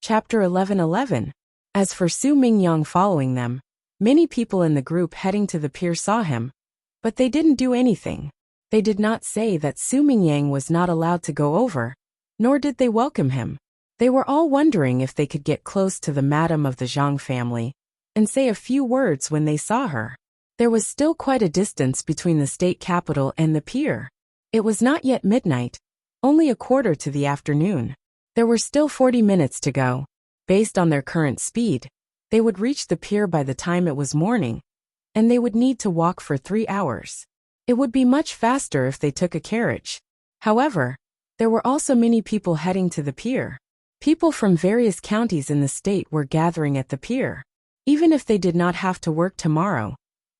Chapter 11:11. As for Su Mingyang following them, many people in the group heading to the pier saw him, but they didn't do anything. They did not say that Su Mingyang was not allowed to go over, nor did they welcome him. They were all wondering if they could get close to the madam of the Zhang family and say a few words when they saw her. There was still quite a distance between the state capital and the pier. It was not yet midnight, only a quarter to the afternoon. There were still 40 minutes to go. Based on their current speed, they would reach the pier by the time it was morning, and they would need to walk for 3 hours. It would be much faster if they took a carriage. However, there were also many people heading to the pier. People from various counties in the state were gathering at the pier. Even if they did not have to work tomorrow,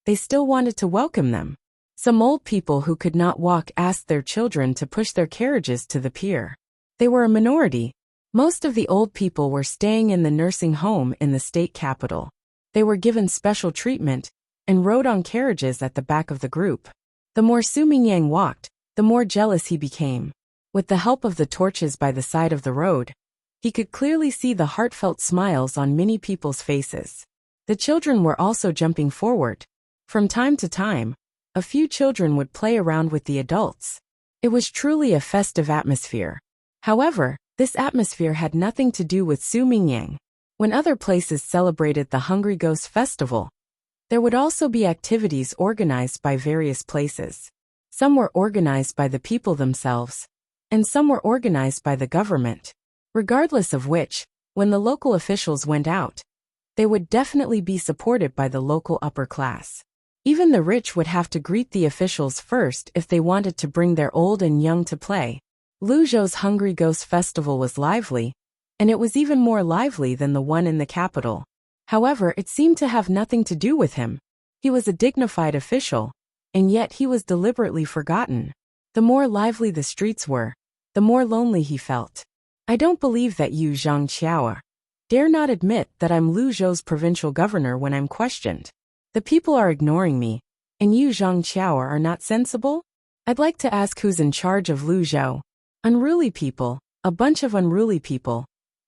they still wanted to welcome them. Some old people who could not walk asked their children to push their carriages to the pier. They were a minority. Most of the old people were staying in the nursing home in the state capital. They were given special treatment and rode on carriages at the back of the group. The more Su Mingyang walked, the more jealous he became. With the help of the torches by the side of the road, he could clearly see the heartfelt smiles on many people's faces. The children were also jumping forward. From time to time, a few children would play around with the adults. It was truly a festive atmosphere. However, this atmosphere had nothing to do with Su Mingyang. When other places celebrated the Hungry Ghost Festival, there would also be activities organized by various places. Some were organized by the people themselves, and some were organized by the government. Regardless of which, when the local officials went out, they would definitely be supported by the local upper class. Even the rich would have to greet the officials first if they wanted to bring their old and young to play. Luzhou's Hungry Ghost Festival was lively, and it was even more lively than the one in the capital. However, it seemed to have nothing to do with him. He was a dignified official, and yet he was deliberately forgotten. The more lively the streets were, the more lonely he felt. I don't believe that you, Zhang Qiao, dare not admit that I'm Luzhou's provincial governor when I'm questioned. The people are ignoring me, and you, Zhang Qiao, are not sensible? I'd like to ask who's in charge of Luzhou. Unruly people, a bunch of unruly people.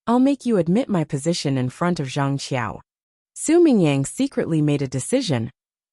I'll make you admit my position in front of Zhang Qiao. Su Mingyang secretly made a decision,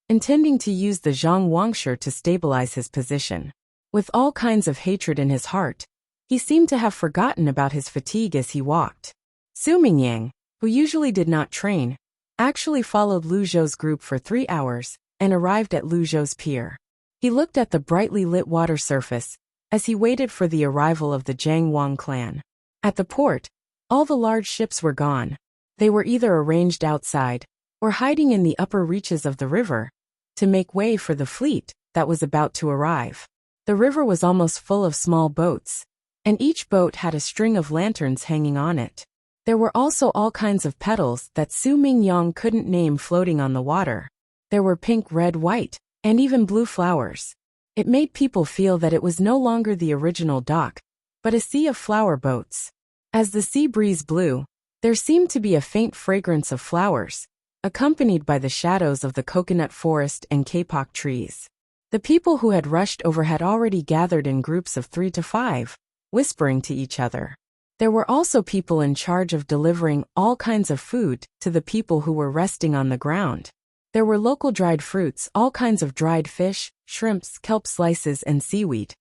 intending to use the Zhang Wangshe to stabilize his position. With all kinds of hatred in his heart, he seemed to have forgotten about his fatigue as he walked. Su Mingyang, who usually did not train, actually followed Luzhou's group for 3 hours and arrived at Luzhou's pier. He looked at the brightly lit water surface as he waited for the arrival of the Zhang Wang clan. At the port, all the large ships were gone. They were either arranged outside or hiding in the upper reaches of the river to make way for the fleet that was about to arrive. The river was almost full of small boats, and each boat had a string of lanterns hanging on it. There were also all kinds of petals that Su Mingyang couldn't name floating on the water. There were pink, red, white, and even blue flowers. It made people feel that it was no longer the original dock, but a sea of flower boats. As the sea breeze blew, there seemed to be a faint fragrance of flowers, accompanied by the shadows of the coconut forest and kapok trees. The people who had rushed over had already gathered in groups of 3 to 5, whispering to each other. There were also people in charge of delivering all kinds of food to the people who were resting on the ground. There were local dried fruits, all kinds of dried fish, shrimps, kelp slices, and seaweed.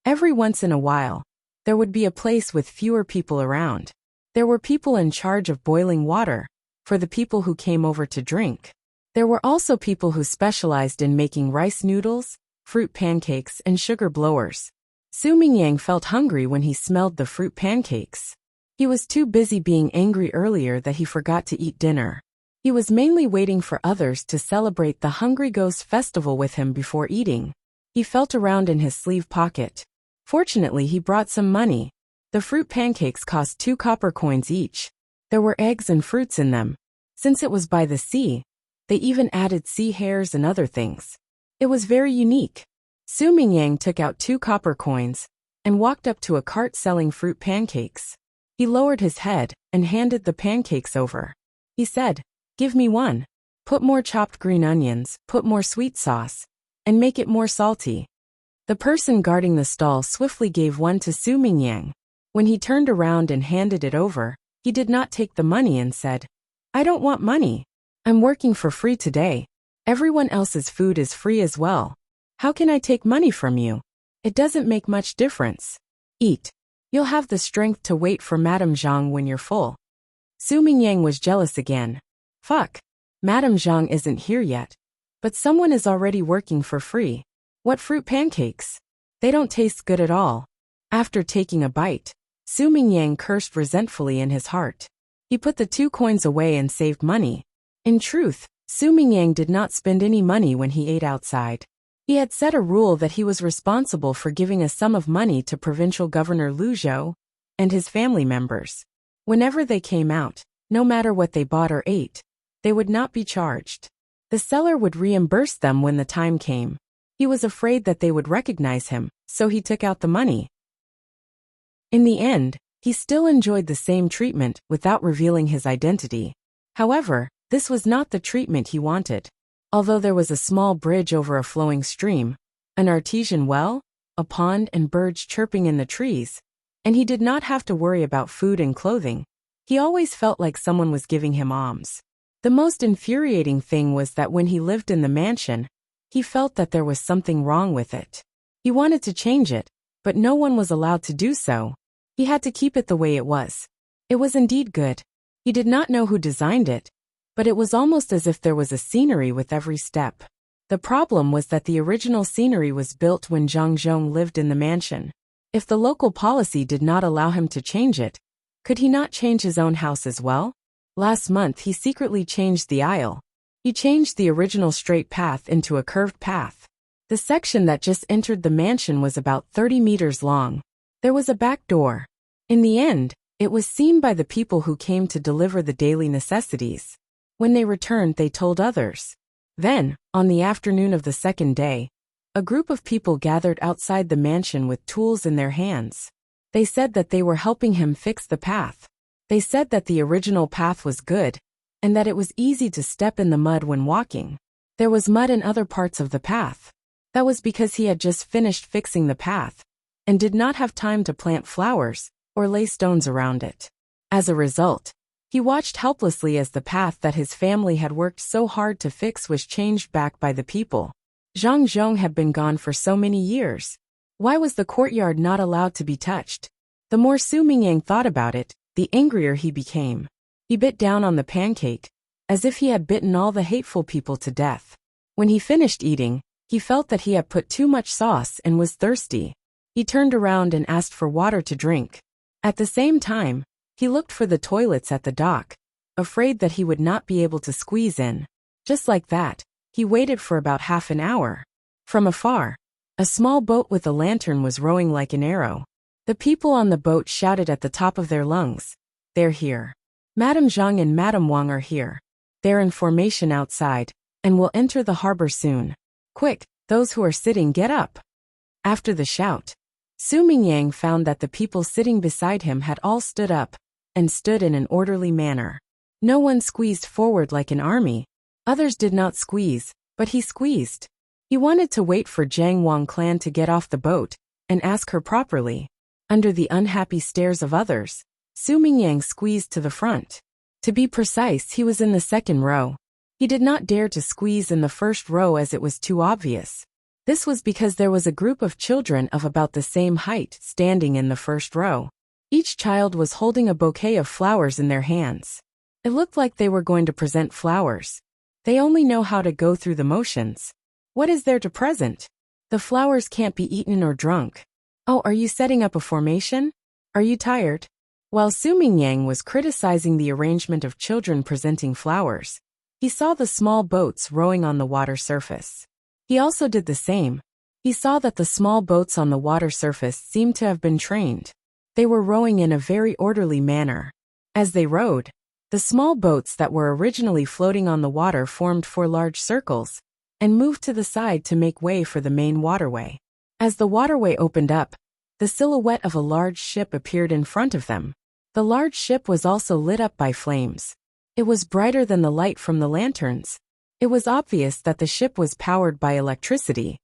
Every once in a while, there would be a place with fewer people around. There were people in charge of boiling water for the people who came over to drink. There were also people who specialized in making rice noodles, fruit pancakes, and sugar blowers. Su Mingyang felt hungry when he smelled the fruit pancakes. He was too busy being angry earlier that he forgot to eat dinner. He was mainly waiting for others to celebrate the Hungry Ghost Festival with him before eating. He felt around in his sleeve pocket. Fortunately, he brought some money. The fruit pancakes cost 2 copper coins each. There were eggs and fruits in them. Since it was by the sea, they even added sea hares and other things. It was very unique. Su Mingyang took out 2 copper coins and walked up to a cart selling fruit pancakes. He lowered his head and handed the pancakes over. He said, "Give me one. Put more chopped green onions, put more sweet sauce, and make it more salty." The person guarding the stall swiftly gave one to Su Mingyang. When he turned around and handed it over, He did not take the money and said, "I don't want money. I'm working for free today. Everyone else's food is free as well. How can I take money from you? It doesn't make much difference. Eat. You'll have the strength to wait for Madame Zhang when you're full." Su Mingyang was jealous again. Fuck. Madame Zhang isn't here yet. But someone is already working for free. What fruit pancakes? They don't taste good at all. After taking a bite, Su Mingyang cursed resentfully in his heart. He put the 2 coins away and saved money. In truth, Su Mingyang did not spend any money when he ate outside. He had set a rule that he was responsible for giving a sum of money to Provincial Governor Lu Zhou and his family members. Whenever they came out, no matter what they bought or ate, they would not be charged. The seller would reimburse them when the time came. He was afraid that they would recognize him, so he took out the money. In the end, he still enjoyed the same treatment without revealing his identity. However, this was not the treatment he wanted. Although there was a small bridge over a flowing stream, an artesian well, a pond and birds chirping in the trees, and he did not have to worry about food and clothing, he always felt like someone was giving him alms. The most infuriating thing was that when he lived in the mansion, he felt that there was something wrong with it. He wanted to change it, but no one was allowed to do so. He had to keep it the way it was. It was indeed good. He did not know who designed it, but it was almost as if there was a scenery with every step. The problem was that the original scenery was built when Zhang Zhong lived in the mansion. If the local policy did not allow him to change it, could he not change his own house as well? Last month he secretly changed the aisle. He changed the original straight path into a curved path. The section that just entered the mansion was about 30 meters long. There was a back door. In the end, it was seen by the people who came to deliver the daily necessities. When they returned, they told others. Then, on the afternoon of the second day, a group of people gathered outside the mansion with tools in their hands. They said that they were helping him fix the path. They said that the original path was good, and that it was easy to step in the mud when walking. There was mud in other parts of the path. That was because he had just finished fixing the path, and did not have time to plant flowers or lay stones around it. As a result, he watched helplessly as the path that his family had worked so hard to fix was changed back by the people. Zhang Zhong had been gone for so many years. Why was the courtyard not allowed to be touched? The more Su Mingyang thought about it, the angrier he became. He bit down on the pancake, as if he had bitten all the hateful people to death. When he finished eating, he felt that he had put too much sauce and was thirsty. He turned around and asked for water to drink. At the same time, he looked for the toilets at the dock, afraid that he would not be able to squeeze in. Just like that, he waited for about half an hour. From afar, a small boat with a lantern was rowing like an arrow. The people on the boat shouted at the top of their lungs, "They're here. Madame Zhang and Madame Wang are here. They're in formation outside, and will enter the harbor soon. Quick, those who are sitting, get up." After the shout, Su Mingyang found that the people sitting beside him had all stood up, and stood in an orderly manner. No one squeezed forward like an army. Others did not squeeze, but he squeezed. He wanted to wait for Jiang Wang clan to get off the boat, and ask her properly. Under the unhappy stares of others, Su Mingyang squeezed to the front. To be precise, he was in the second row. He did not dare to squeeze in the first row as it was too obvious. This was because there was a group of children of about the same height standing in the first row. Each child was holding a bouquet of flowers in their hands. It looked like they were going to present flowers. They only know how to go through the motions. What is there to present? The flowers can't be eaten or drunk. Oh, are you setting up a formation? Are you tired? While Su Mingyang was criticizing the arrangement of children presenting flowers, he saw the small boats rowing on the water surface. He also did the same. He saw that the small boats on the water surface seemed to have been trained. They were rowing in a very orderly manner. As they rowed, the small boats that were originally floating on the water formed 4 large circles, and moved to the side to make way for the main waterway. As the waterway opened up, the silhouette of a large ship appeared in front of them. The large ship was also lit up by flames. It was brighter than the light from the lanterns. It was obvious that the ship was powered by electricity.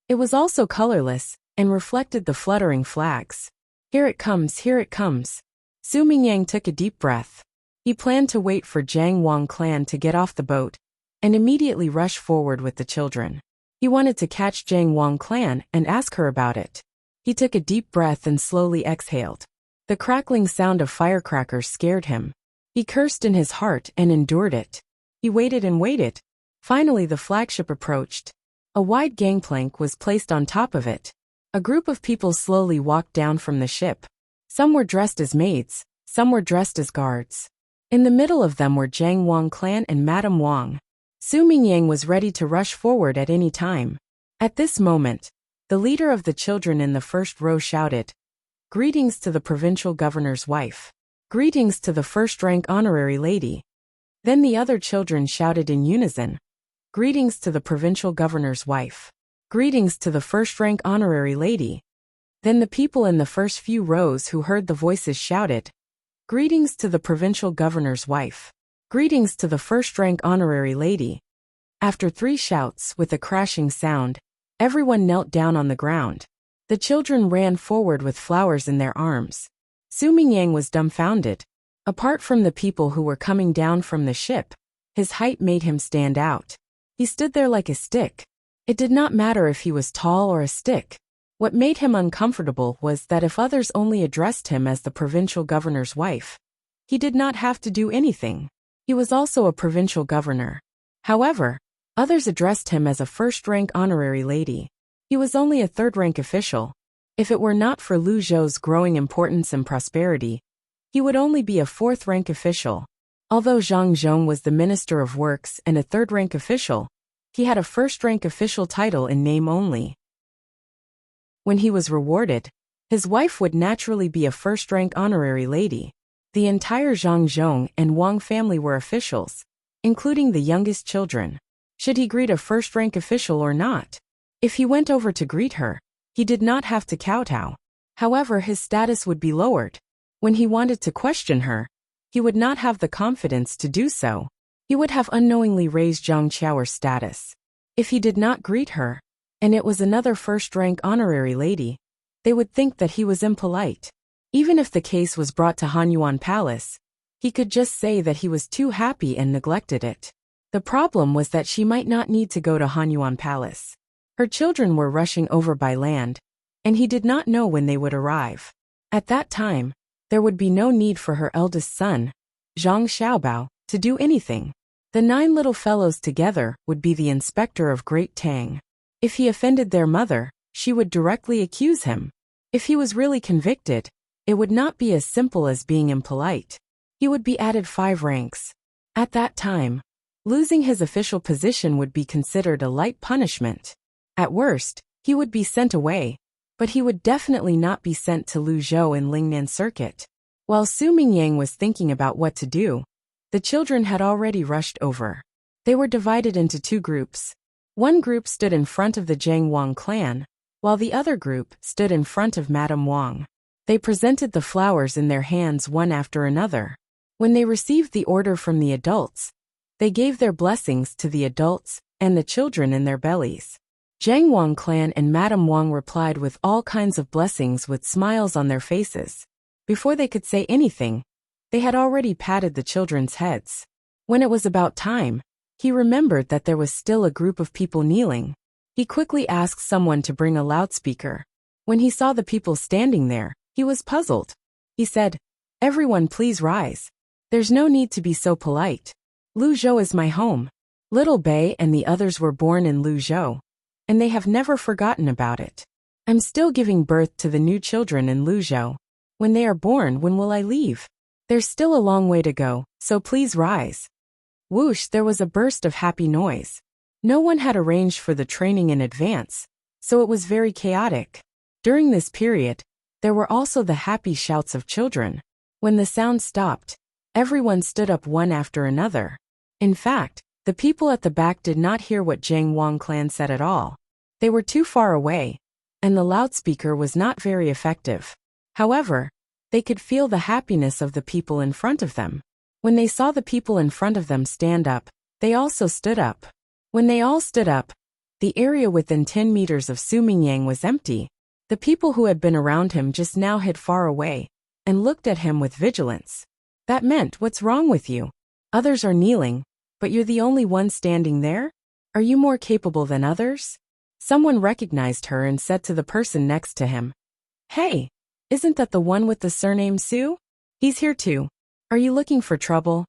It was also colorless, and reflected the fluttering flags. "Here it comes, here it comes." Su Mingyang took a deep breath. He planned to wait for Jiang Wang clan to get off the boat and immediately rush forward with the children. He wanted to catch Jiang Wang clan and ask her about it. He took a deep breath and slowly exhaled. The crackling sound of firecrackers scared him. He cursed in his heart and endured it. He waited and waited. Finally, the flagship approached. A wide gangplank was placed on top of it. A group of people slowly walked down from the ship. Some were dressed as maids, some were dressed as guards. In the middle of them were Jiang Wang clan and Madame Wang. Su Mingyang was ready to rush forward at any time. At this moment, the leader of the children in the first row shouted, "Greetings to the provincial governor's wife. Greetings to the first-rank honorary lady." Then the other children shouted in unison, "Greetings to the provincial governor's wife. Greetings to the first-rank honorary lady." Then the people in the first few rows who heard the voices shouted, "Greetings to the provincial governor's wife. Greetings to the first-rank honorary lady." After 3 shouts with a crashing sound, everyone knelt down on the ground. The children ran forward with flowers in their arms. Su Mingyang was dumbfounded. Apart from the people who were coming down from the ship, his height made him stand out. He stood there like a stick. It did not matter if he was tall or a stick. What made him uncomfortable was that if others only addressed him as the provincial governor's wife, he did not have to do anything. He was also a provincial governor. However, others addressed him as a first-rank honorary lady. He was only a third-rank official. If it were not for Lu Zhou's growing importance and prosperity, he would only be a fourth-rank official. Although Zhang Zhong was the Minister of Works and a third-rank official, he had a first-rank official title in name only. When he was rewarded, his wife would naturally be a first-rank honorary lady. The entire Zhang Zhong and Wang family were officials, including the youngest children. Should he greet a first-rank official or not? If he went over to greet her, he did not have to kowtow. However, his status would be lowered. When he wanted to question her, he would not have the confidence to do so. He would have unknowingly raised Zhang Qiao's status. If he did not greet her, and it was another first-rank honorary lady, they would think that he was impolite. Even if the case was brought to Hanyuan Palace, he could just say that he was too happy and neglected it. The problem was that she might not need to go to Hanyuan Palace. Her children were rushing over by land, and he did not know when they would arrive. At that time, there would be no need for her eldest son, Zhang Xiaobao, to do anything. The 9 little fellows together would be the inspector of Great Tang. If he offended their mother, she would directly accuse him. If he was really convicted, it would not be as simple as being impolite. He would be added 5 ranks. At that time, losing his official position would be considered a light punishment. At worst, he would be sent away, but he would definitely not be sent to Luzhou and Lingnan Circuit. While Su Mingyang was thinking about what to do, the children had already rushed over. They were divided into 2 groups. One group stood in front of the Jiang Wang clan, while the other group stood in front of Madame Wang. They presented the flowers in their hands one after another. When they received the order from the adults, they gave their blessings to the adults and the children in their bellies. Jiang Wang clan and Madame Wang replied with all kinds of blessings with smiles on their faces. Before they could say anything, they had already patted the children's heads. When it was about time, he remembered that there was still a group of people kneeling. He quickly asked someone to bring a loudspeaker. When he saw the people standing there, he was puzzled. He said, "Everyone please rise. There's no need to be so polite. Luzhou is my home. Little Bei and the others were born in Luzhou, and they have never forgotten about it. I'm still giving birth to the new children in Luzhou. When they are born, when will I leave? There's still a long way to go, so please rise." Whoosh, there was a burst of happy noise. No one had arranged for the training in advance, so it was very chaotic. During this period, there were also the happy shouts of children. When the sound stopped, everyone stood up one after another. In fact, the people at the back did not hear what Jiang Wang clan said at all. They were too far away, and the loudspeaker was not very effective. However, they could feel the happiness of the people in front of them. When they saw the people in front of them stand up, they also stood up. When they all stood up, the area within 10 meters of Su Mingyang was empty. The people who had been around him just now hid far away, and looked at him with vigilance. That meant, "What's wrong with you? Others are kneeling, but you're the only one standing there? Are you more capable than others?" Someone recognized her and said to the person next to him, "Hey, isn't that the one with the surname Su? He's here too. Are you looking for trouble?"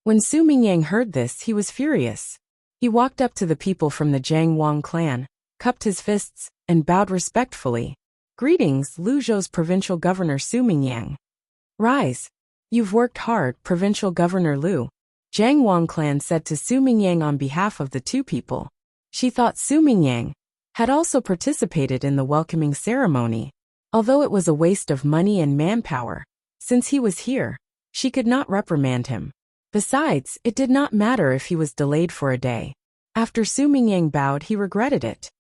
When Su Mingyang heard this, he was furious. He walked up to the people from the Jiang Wang clan, cupped his fists, and bowed respectfully. "Greetings, Luzhou's provincial governor Su Mingyang." "Rise. You've worked hard, Provincial Governor Lu," Jiang Wang clan said to Su Mingyang on behalf of the two people. She thought Su Mingyang had also participated in the welcoming ceremony. Although it was a waste of money and manpower, since he was here, she could not reprimand him. Besides, it did not matter if he was delayed for a day. After Su Mingyang bowed, he regretted it.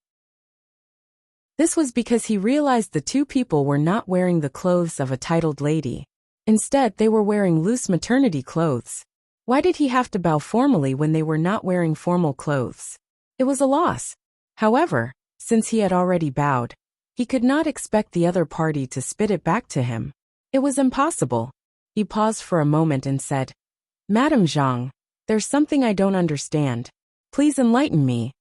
This was because he realized the two people were not wearing the clothes of a titled lady. Instead, they were wearing loose maternity clothes. Why did he have to bow formally when they were not wearing formal clothes? It was a loss. However, since he had already bowed, he could not expect the other party to spit it back to him. It was impossible. He paused for a moment and said, "Madam Zhang, there's something I don't understand. Please enlighten me."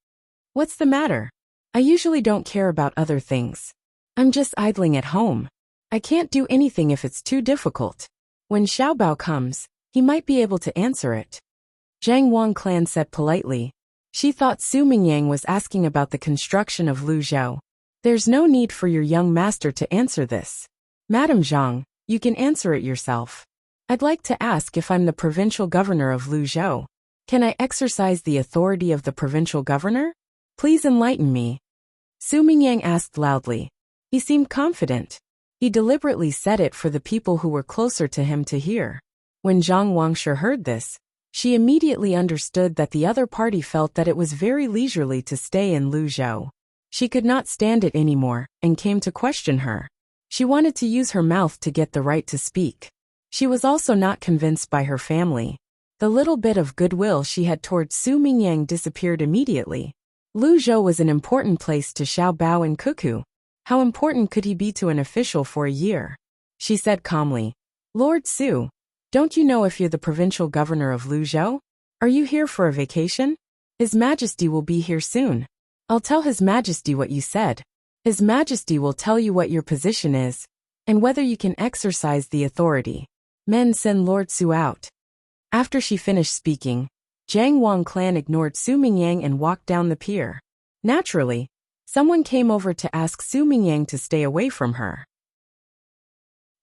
"What's the matter? I usually don't care about other things. I'm just idling at home. I can't do anything if it's too difficult. When Xiaobao comes, he might be able to answer it." Jiang Wang clan said politely. She thought Su Mingyang was asking about the construction of Luzhou. "There's no need for your young master to answer this. Madam Zhang, you can answer it yourself. I'd like to ask if I'm the provincial governor of Luzhou. Can I exercise the authority of the provincial governor? Please enlighten me." Su Mingyang asked loudly. He seemed confident. He deliberately said it for the people who were closer to him to hear. When Zhang Wangshe heard this, she immediately understood that the other party felt that it was very leisurely to stay in Luzhou. She could not stand it anymore, and came to question her. She wanted to use her mouth to get the right to speak. She was also not convinced by her family. The little bit of goodwill she had towards Su Mingyang disappeared immediately. Luzhou was an important place to Xiaobao and Cuckoo. How important could he be to an official for a year? She said calmly, "Lord Su, don't you know if you're the provincial governor of Luzhou? Are you here for a vacation? His Majesty will be here soon. I'll tell His Majesty what you said. His Majesty will tell you what your position is, and whether you can exercise the authority. Men send Lord Su out." After she finished speaking, Jiang Wang clan ignored Su Mingyang and walked down the pier. Naturally, someone came over to ask Su Mingyang to stay away from her.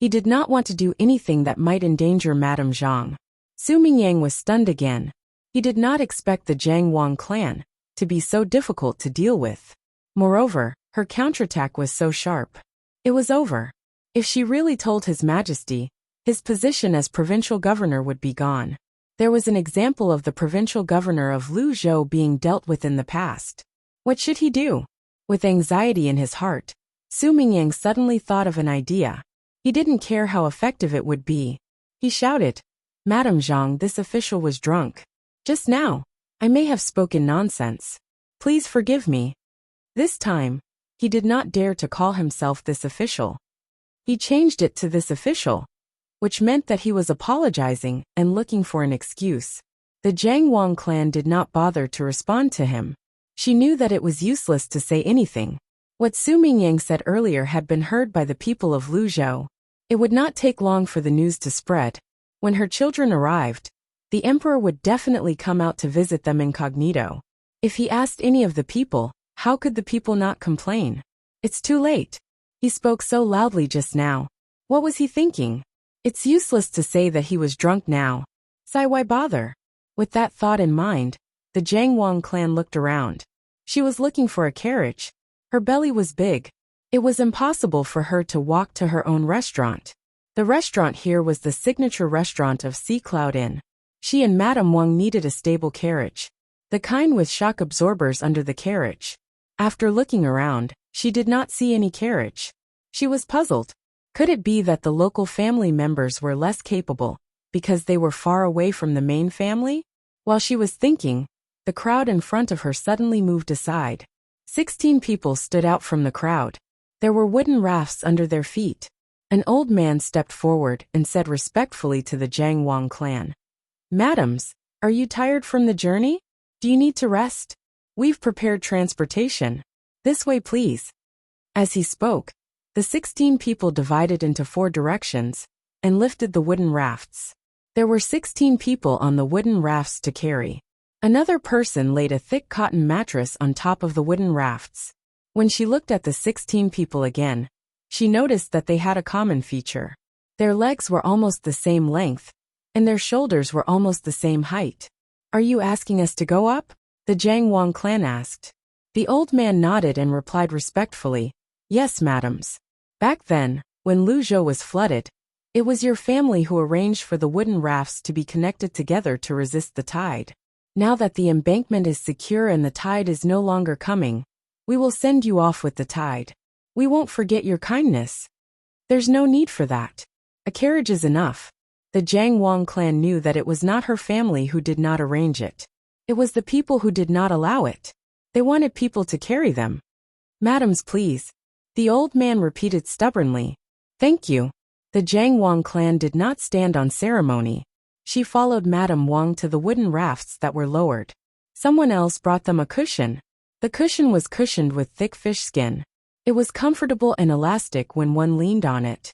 He did not want to do anything that might endanger Madame Zhang. Su Mingyang was stunned again. He did not expect the Jiang Wang clan to be so difficult to deal with. Moreover, her counterattack was so sharp. It was over. If she really told His Majesty, his position as provincial governor would be gone. There was an example of the provincial governor of Luzhou being dealt with in the past. What should he do? With anxiety in his heart, Su Mingyang suddenly thought of an idea. He didn't care how effective it would be. He shouted, "Madam Zhang, this official was drunk. Just now, I may have spoken nonsense. Please forgive me." This time, he did not dare to call himself this official. He changed it to this official, which meant that he was apologizing and looking for an excuse. The Jiang Wang clan did not bother to respond to him. She knew that it was useless to say anything. What Su Mingyang said earlier had been heard by the people of Luzhou. It would not take long for the news to spread. When her children arrived, the emperor would definitely come out to visit them incognito. If he asked any of the people, how could the people not complain? It's too late. He spoke so loudly just now. What was he thinking? It's useless to say that he was drunk now. So why bother? With that thought in mind, the Jiang Wang clan looked around. She was looking for a carriage. Her belly was big. It was impossible for her to walk to her own restaurant. The restaurant here was the signature restaurant of Sea Cloud Inn. She and Madame Wang needed a stable carriage, the kind with shock absorbers under the carriage. After looking around, she did not see any carriage. She was puzzled. Could it be that the local family members were less capable, because they were far away from the main family? While she was thinking, the crowd in front of her suddenly moved aside. 16 people stood out from the crowd. There were wooden rafts under their feet. An old man stepped forward and said respectfully to the Jiang Wang clan, "Madams, are you tired from the journey? Do you need to rest? We've prepared transportation. This way, please." As he spoke, the 16 people divided into 4 directions and lifted the wooden rafts. There were 16 people on the wooden rafts to carry. Another person laid a thick cotton mattress on top of the wooden rafts. When she looked at the 16 people again, she noticed that they had a common feature. Their legs were almost the same length, and their shoulders were almost the same height. "Are you asking us to go up?" the Jiang Wang clan asked. The old man nodded and replied respectfully, "Yes, madams. Back then, when Luzhou was flooded, it was your family who arranged for the wooden rafts to be connected together to resist the tide. Now that the embankment is secure and the tide is no longer coming, we will send you off with the tide. We won't forget your kindness." "There's no need for that. A carriage is enough." The Jiang Wang clan knew that it was not her family who did not arrange it. It was the people who did not allow it. They wanted people to carry them. "Madams, please," the old man repeated stubbornly. "Thank you." The Jiang Wang clan did not stand on ceremony. She followed Madame Wang to the wooden rafts that were lowered. Someone else brought them a cushion. The cushion was cushioned with thick fish skin. It was comfortable and elastic when one leaned on it.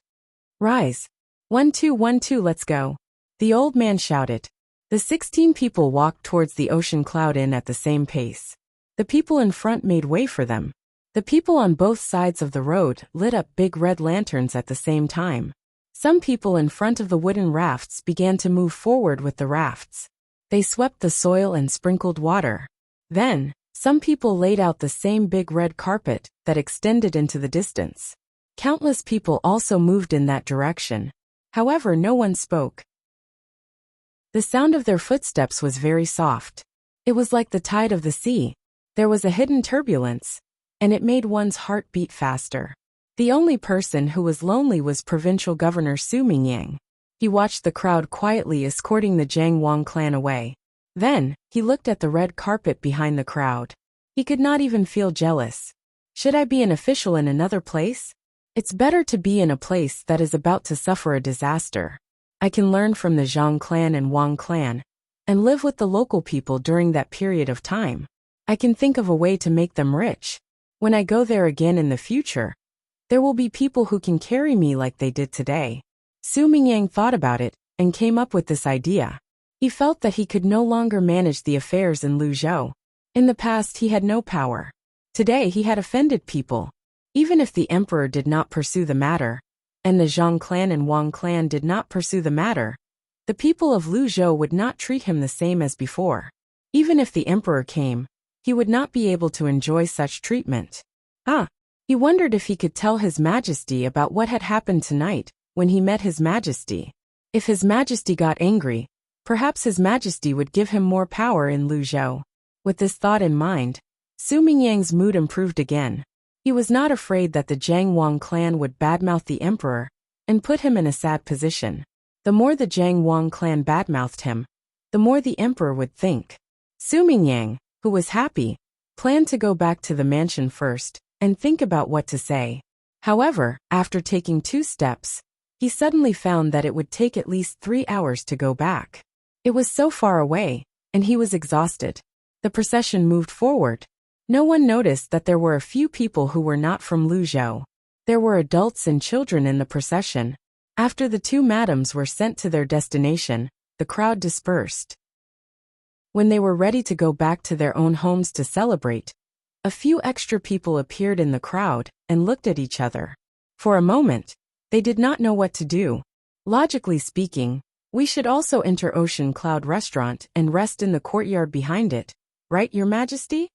"Rise. 1 2 1 2, let's go," the old man shouted. The 16 people walked towards the ocean cloud inn at the same pace. The people in front made way for them. The people on both sides of the road lit up big red lanterns at the same time. Some people in front of the wooden rafts began to move forward with the rafts. They swept the soil and sprinkled water. Then, some people laid out the same big red carpet that extended into the distance. Countless people also moved in that direction. However, no one spoke. The sound of their footsteps was very soft. It was like the tide of the sea. There was a hidden turbulence, and it made one's heart beat faster. The only person who was lonely was Provincial Governor Su Mingyang. He watched the crowd quietly escorting the Jiang Wang clan away. Then, he looked at the red carpet behind the crowd. He could not even feel jealous. "Should I be an official in another place? It's better to be in a place that is about to suffer a disaster. I can learn from the Zhang clan and Wang clan, and live with the local people during that period of time. I can think of a way to make them rich. When I go there again in the future, there will be people who can carry me like they did today." Su Mingyang thought about it and came up with this idea. He felt that he could no longer manage the affairs in Luzhou. In the past he had no power. Today he had offended people. Even if the emperor did not pursue the matter, and the Zhang clan and Wang clan did not pursue the matter, the people of Luzhou would not treat him the same as before. Even if the emperor came, he would not be able to enjoy such treatment. He wondered if he could tell His Majesty about what had happened tonight when he met His Majesty. If His Majesty got angry, perhaps His Majesty would give him more power in Luzhou. With this thought in mind, Su Mingyang's mood improved again. He was not afraid that the Jiang Wang clan would badmouth the emperor and put him in a sad position. The more the Jiang Wang clan badmouthed him, the more the emperor would think. Su Mingyang, who was happy, planned to go back to the mansion first and think about what to say. However, after taking 2 steps, he suddenly found that it would take at least 3 hours to go back. It was so far away, and he was exhausted. The procession moved forward. No one noticed that there were a few people who were not from Luzhou. There were adults and children in the procession. After the 2 madams were sent to their destination, the crowd dispersed. When they were ready to go back to their own homes to celebrate, a few extra people appeared in the crowd and looked at each other. For a moment, they did not know what to do. Logically speaking, we should also enter Ocean Cloud Restaurant and rest in the courtyard behind it, right, Your Majesty?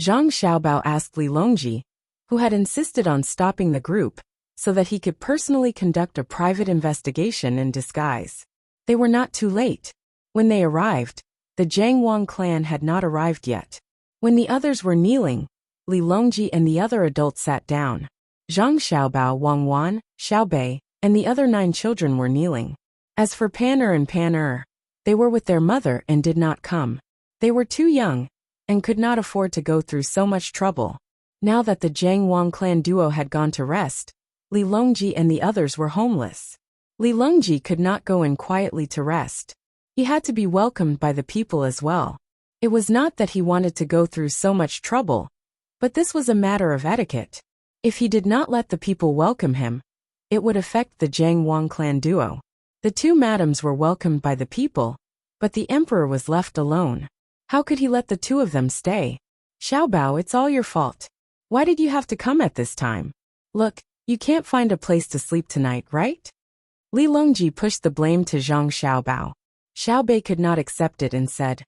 Zhang Xiaobao asked Li Longji, who had insisted on stopping the group so that he could personally conduct a private investigation in disguise. They were not too late. When they arrived, the Jiang Wang clan had not arrived yet. When the others were kneeling, Li Longji and the other adults sat down. Zhang Xiaobao, Wang Wan, Xiaobei, and the other 9 children were kneeling. As for Pan and Pan, they were with their mother and did not come. They were too young and could not afford to go through so much trouble. Now that the Jiang Wang clan duo had gone to rest, Li Longji and the others were homeless. Li Longji could not go in quietly to rest. He had to be welcomed by the people as well. It was not that he wanted to go through so much trouble, but this was a matter of etiquette. If he did not let the people welcome him, it would affect the Zhang Wang clan duo. The two madams were welcomed by the people, but the emperor was left alone. How could he let the two of them stay? Xiaobao, it's all your fault. Why did you have to come at this time? Look, you can't find a place to sleep tonight, right? Li Longji pushed the blame to Zhang Xiaobao. Xiaobei could not accept it and said,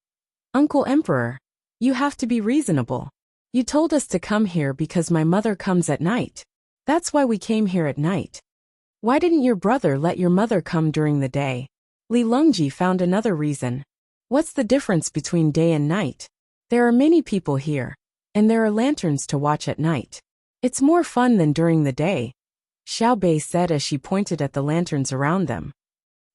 Uncle Emperor, you have to be reasonable. You told us to come here because my mother comes at night. That's why we came here at night. Why didn't your brother let your mother come during the day? Li Longji found another reason. What's the difference between day and night? There are many people here, and there are lanterns to watch at night. It's more fun than during the day, Xiaobei said as she pointed at the lanterns around them.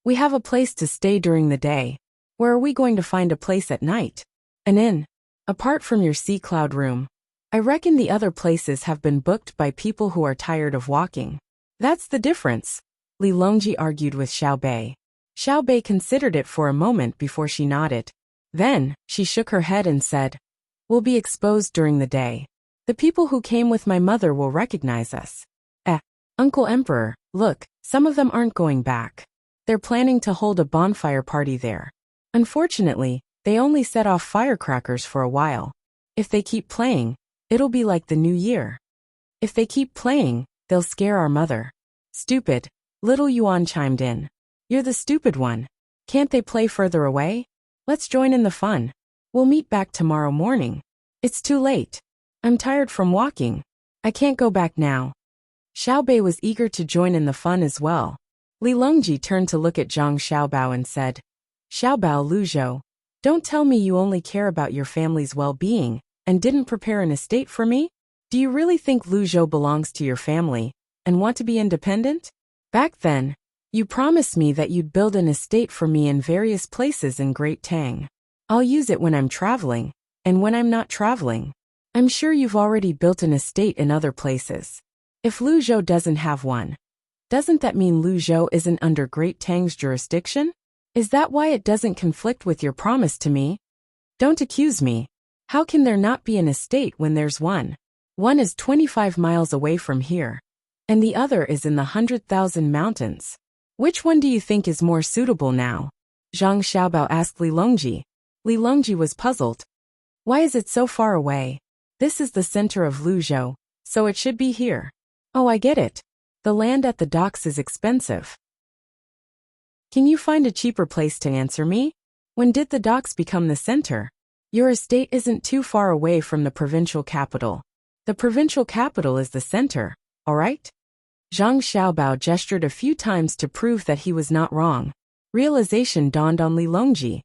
We have a place to stay during the day. Where are we going to find a place at night? An inn. Apart from your sea cloud room. I reckon the other places have been booked by people who are tired of walking. That's the difference, Li Longji argued with Xiaobei. Xiaobei considered it for a moment before she nodded. Then, she shook her head and said, We'll be exposed during the day. The people who came with my mother will recognize us. Uncle Emperor, look, some of them aren't going back. They're planning to hold a bonfire party there. Unfortunately, they only set off firecrackers for a while. If they keep playing, it'll be like the new year. If they keep playing, they'll scare our mother. Stupid, little Yuan chimed in. You're the stupid one. Can't they play further away? Let's join in the fun. We'll meet back tomorrow morning. It's too late. I'm tired from walking. I can't go back now. Xiaobei was eager to join in the fun as well. Li Longji turned to look at Zhang Xiaobao and said, Xiaobao Luzhou, don't tell me you only care about your family's well-being and didn't prepare an estate for me? Do you really think Luzhou belongs to your family and want to be independent? Back then, you promised me that you'd build an estate for me in various places in Great Tang. I'll use it when I'm traveling, and when I'm not traveling. I'm sure you've already built an estate in other places. If Luzhou doesn't have one, doesn't that mean Luzhou isn't under Great Tang's jurisdiction? Is that why it doesn't conflict with your promise to me? Don't accuse me. How can there not be an estate when there's one? One is 25 miles away from here, and the other is in the 100,000 mountains. Which one do you think is more suitable now? Zhang Xiaobao asked Li Longji. Li Longji was puzzled. Why is it so far away? This is the center of Luzhou, so it should be here. Oh, I get it. The land at the docks is expensive. Can you find a cheaper place to answer me? When did the docks become the center? Your estate isn't too far away from the provincial capital. The provincial capital is the center, all right? Zhang Xiaobao gestured a few times to prove that he was not wrong. Realization dawned on Li Longji.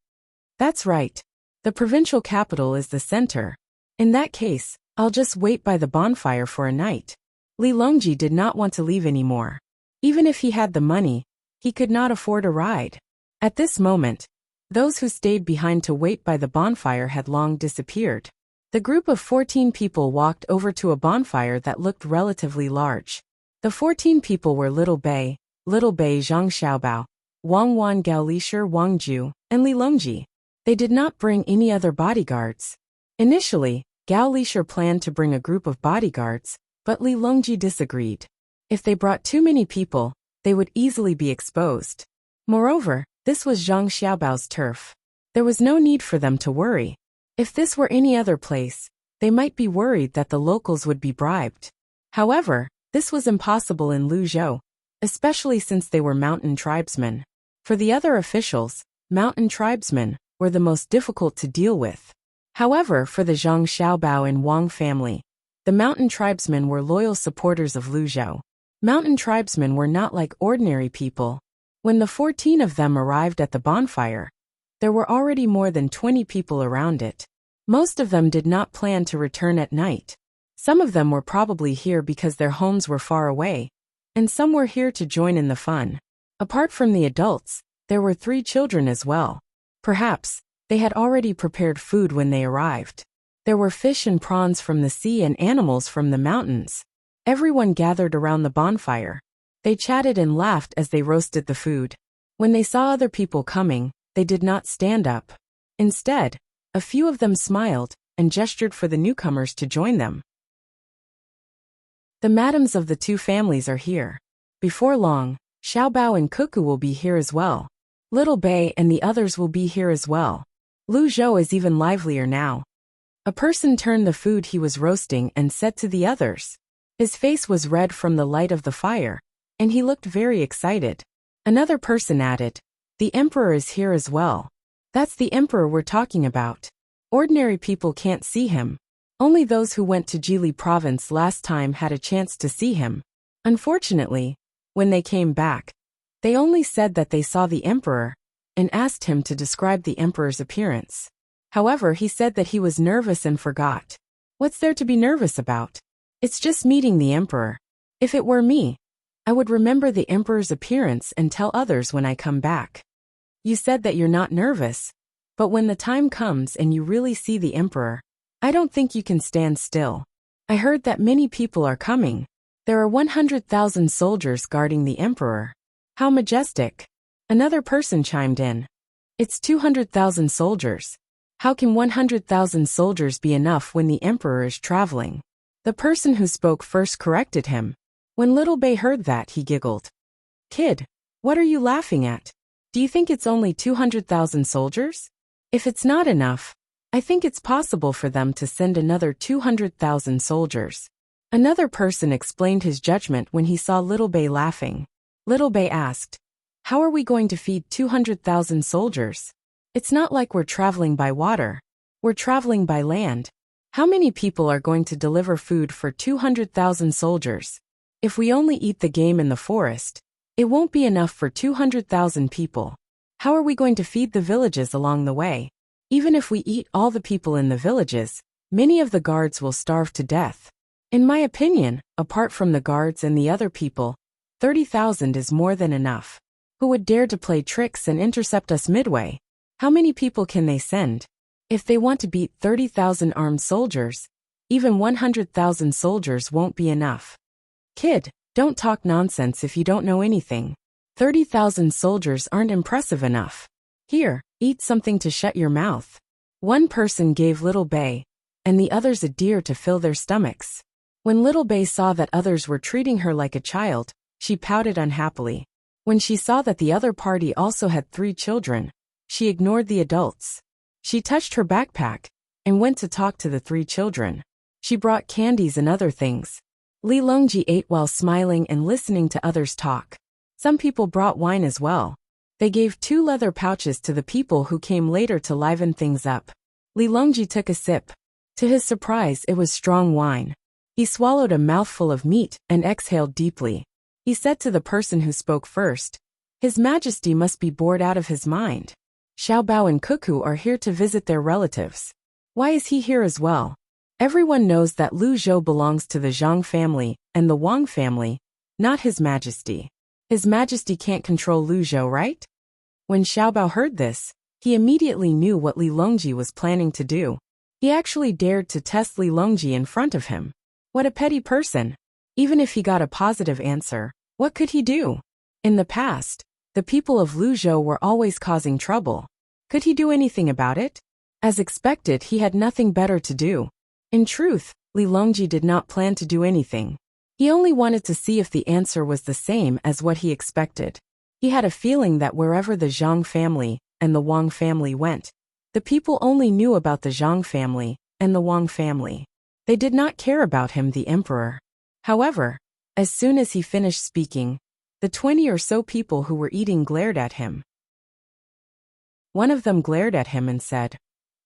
That's right. The provincial capital is the center. In that case, I'll just wait by the bonfire for a night. Li Longji did not want to leave anymore. Even if he had the money, he could not afford a ride. At this moment, those who stayed behind to wait by the bonfire had long disappeared. The group of 14 people walked over to a bonfire that looked relatively large. The 14 people were Little Bei Zhang Xiaobao, Wang Wan Gao Lishir Wang Ju, and Li Longji. They did not bring any other bodyguards. Initially, Gao Lishir planned to bring a group of bodyguards, but Li Longji disagreed. If they brought too many people, they would easily be exposed. Moreover, this was Zhang Xiaobao's turf. There was no need for them to worry. If this were any other place, they might be worried that the locals would be bribed. However, this was impossible in Luzhou, especially since they were mountain tribesmen. For the other officials, mountain tribesmen were the most difficult to deal with. However, for the Zhang Xiaobao and Wang family, the mountain tribesmen were loyal supporters of Luzhou. Mountain tribesmen were not like ordinary people. When the 14 of them arrived at the bonfire, there were already more than 20 people around it. Most of them did not plan to return at night. Some of them were probably here because their homes were far away, and some were here to join in the fun. Apart from the adults, there were 3 children as well. Perhaps, they had already prepared food when they arrived. There were fish and prawns from the sea and animals from the mountains. Everyone gathered around the bonfire. They chatted and laughed as they roasted the food. When they saw other people coming, they did not stand up. Instead, a few of them smiled and gestured for the newcomers to join them. The madams of the two families are here. Before long, Xiaobao and Cuckoo will be here as well. Little Bei and the others will be here as well. Lu Zhou is even livelier now. A person turned the food he was roasting and said to the others. His face was red from the light of the fire, and he looked very excited. Another person added, "The emperor is here as well." That's the emperor we're talking about. Ordinary people can't see him. Only those who went to Jili province last time had a chance to see him. Unfortunately, when they came back, they only said that they saw the emperor and asked him to describe the emperor's appearance. However, he said that he was nervous and forgot. What's there to be nervous about? It's just meeting the emperor. If it were me, I would remember the emperor's appearance and tell others when I come back. You said that you're not nervous, but when the time comes and you really see the emperor, I don't think you can stand still. I heard that many people are coming. There are 100,000 soldiers guarding the emperor. How majestic. Another person chimed in. It's 200,000 soldiers. How can 100,000 soldiers be enough when the emperor is traveling? The person who spoke first corrected him. When Little Bei heard that, he giggled. Kid, what are you laughing at? Do you think it's only 200,000 soldiers? If it's not enough, I think it's possible for them to send another 200,000 soldiers. Another person explained his judgment when he saw Little Bei laughing. Little Bei asked, "How are we going to feed 200,000 soldiers? It's not like we're traveling by water. We're traveling by land. How many people are going to deliver food for 200,000 soldiers? If we only eat the game in the forest, it won't be enough for 200,000 people. How are we going to feed the villages along the way? Even if we eat all the people in the villages, many of the guards will starve to death. In my opinion, apart from the guards and the other people, 30,000 is more than enough. Who would dare to play tricks and intercept us midway? How many people can they send? If they want to beat 30,000 armed soldiers, even 100,000 soldiers won't be enough." Kid, don't talk nonsense if you don't know anything. 30,000 soldiers aren't impressive enough. Here, eat something to shut your mouth. One person gave Little Bei, and the others a deer to fill their stomachs. When Little Bei saw that others were treating her like a child, she pouted unhappily. When she saw that the other party also had 3 children, she ignored the adults. She touched her backpack and went to talk to the 3 children. She brought candies and other things. Li Longji ate while smiling and listening to others talk. Some people brought wine as well. They gave 2 leather pouches to the people who came later to liven things up. Li Longji took a sip. To his surprise, it was strong wine. He swallowed a mouthful of meat and exhaled deeply. He said to the person who spoke first, "His Majesty must be bored out of his mind. Xiaobao and Cuckoo are here to visit their relatives. Why is he here as well? Everyone knows that Lu Zhou belongs to the Zhang family and the Wang family, not His Majesty. His Majesty can't control Lu Zhou, right?" When Xiaobao heard this, he immediately knew what Li Longji was planning to do. He actually dared to test Li Longji in front of him. What a petty person. Even if he got a positive answer, what could he do? In the past, the people of Lu Zhou were always causing trouble. Could he do anything about it? As expected, he had nothing better to do. In truth, Li Longji did not plan to do anything. He only wanted to see if the answer was the same as what he expected. He had a feeling that wherever the Zhang family and the Wang family went, the people only knew about the Zhang family and the Wang family. They did not care about him, the emperor. However, as soon as he finished speaking, the 20 or so people who were eating glared at him. One of them glared at him and said,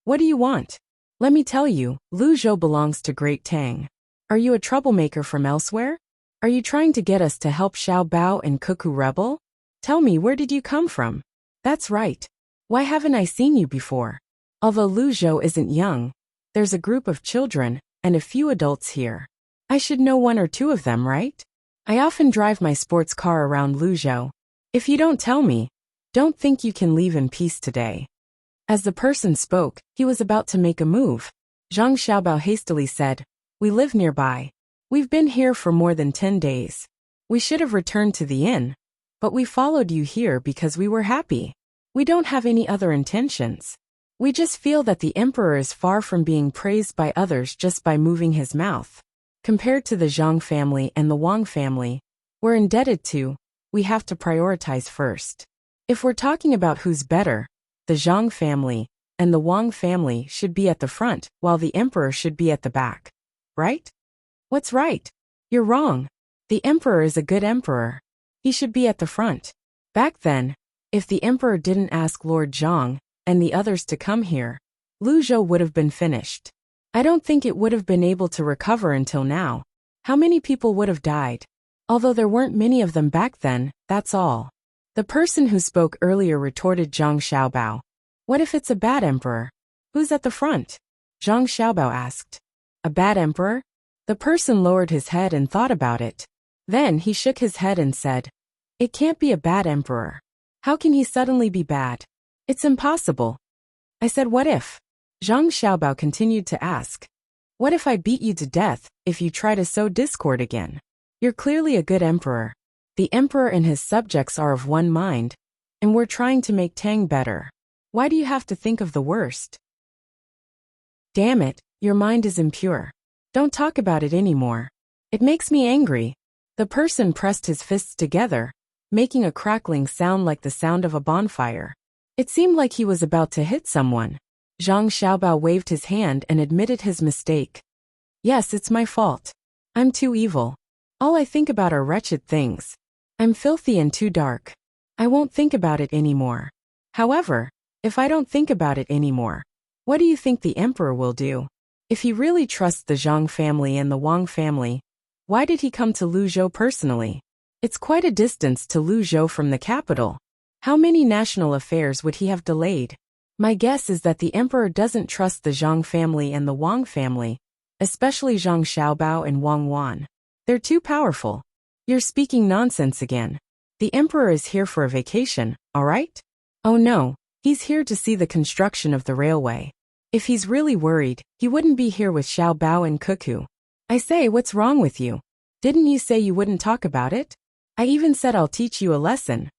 "What do you want? Let me tell you, Lu Zhou belongs to Great Tang. Are you a troublemaker from elsewhere? Are you trying to get us to help Xiaobao and Cuckoo rebel? Tell me, where did you come from? That's right. Why haven't I seen you before? Although Lu Zhou isn't young, there's a group of children and a few adults here. I should know 1 or 2 of them, right? I often drive my sports car around Lu Zhou. If you don't tell me, don't think you can leave in peace today." As the person spoke, he was about to make a move. Zhang Xiaobao hastily said, "We live nearby. We've been here for more than 10 days. We should have returned to the inn, but we followed you here because we were happy. We don't have any other intentions. We just feel that the emperor is far from being praised by others just by moving his mouth. Compared to the Zhang family and the Wang family, we're indebted to, we have to prioritize first. If we're talking about who's better, the Zhang family and the Wang family should be at the front, while the emperor should be at the back. Right? What's right? You're wrong. The emperor is a good emperor. He should be at the front. Back then, if the emperor didn't ask Lord Zhang and the others to come here, Lu Zhou would have been finished. I don't think it would have been able to recover until now. How many people would have died? Although there weren't many of them back then, that's all. The person who spoke earlier retorted Zhang Xiaobao. What if it's a bad emperor? Who's at the front? Zhang Xiaobao asked. A bad emperor? The person lowered his head and thought about it. Then he shook his head and said, it can't be a bad emperor. How can he suddenly be bad? It's impossible. I said, what if? Zhang Xiaobao continued to ask. What if I beat you to death if you try to sow discord again? You're clearly a good emperor. The emperor and his subjects are of one mind, and we're trying to make Tang better. Why do you have to think of the worst? Damn it, your mind is impure. Don't talk about it anymore. It makes me angry. The person pressed his fists together, making a crackling sound like the sound of a bonfire. It seemed like he was about to hit someone. Zhang Xiaobao waved his hand and admitted his mistake. Yes, it's my fault. I'm too evil. All I think about are wretched things. I'm filthy and too dark. I won't think about it anymore. However, if I don't think about it anymore, what do you think the emperor will do? If he really trusts the Zhang family and the Wang family, why did he come to Lu Zhou personally? It's quite a distance to Lu Zhou from the capital. How many national affairs would he have delayed? My guess is that the emperor doesn't trust the Zhang family and the Wang family, especially Zhang Xiaobao and Wang Wan. They're too powerful. You're speaking nonsense again. The emperor is here for a vacation, all right? Oh no, he's here to see the construction of the railway. If he's really worried, he wouldn't be here with Xiao Bao and Cuckoo. I say, what's wrong with you? Didn't you say you wouldn't talk about it? I even said I'll teach you a lesson.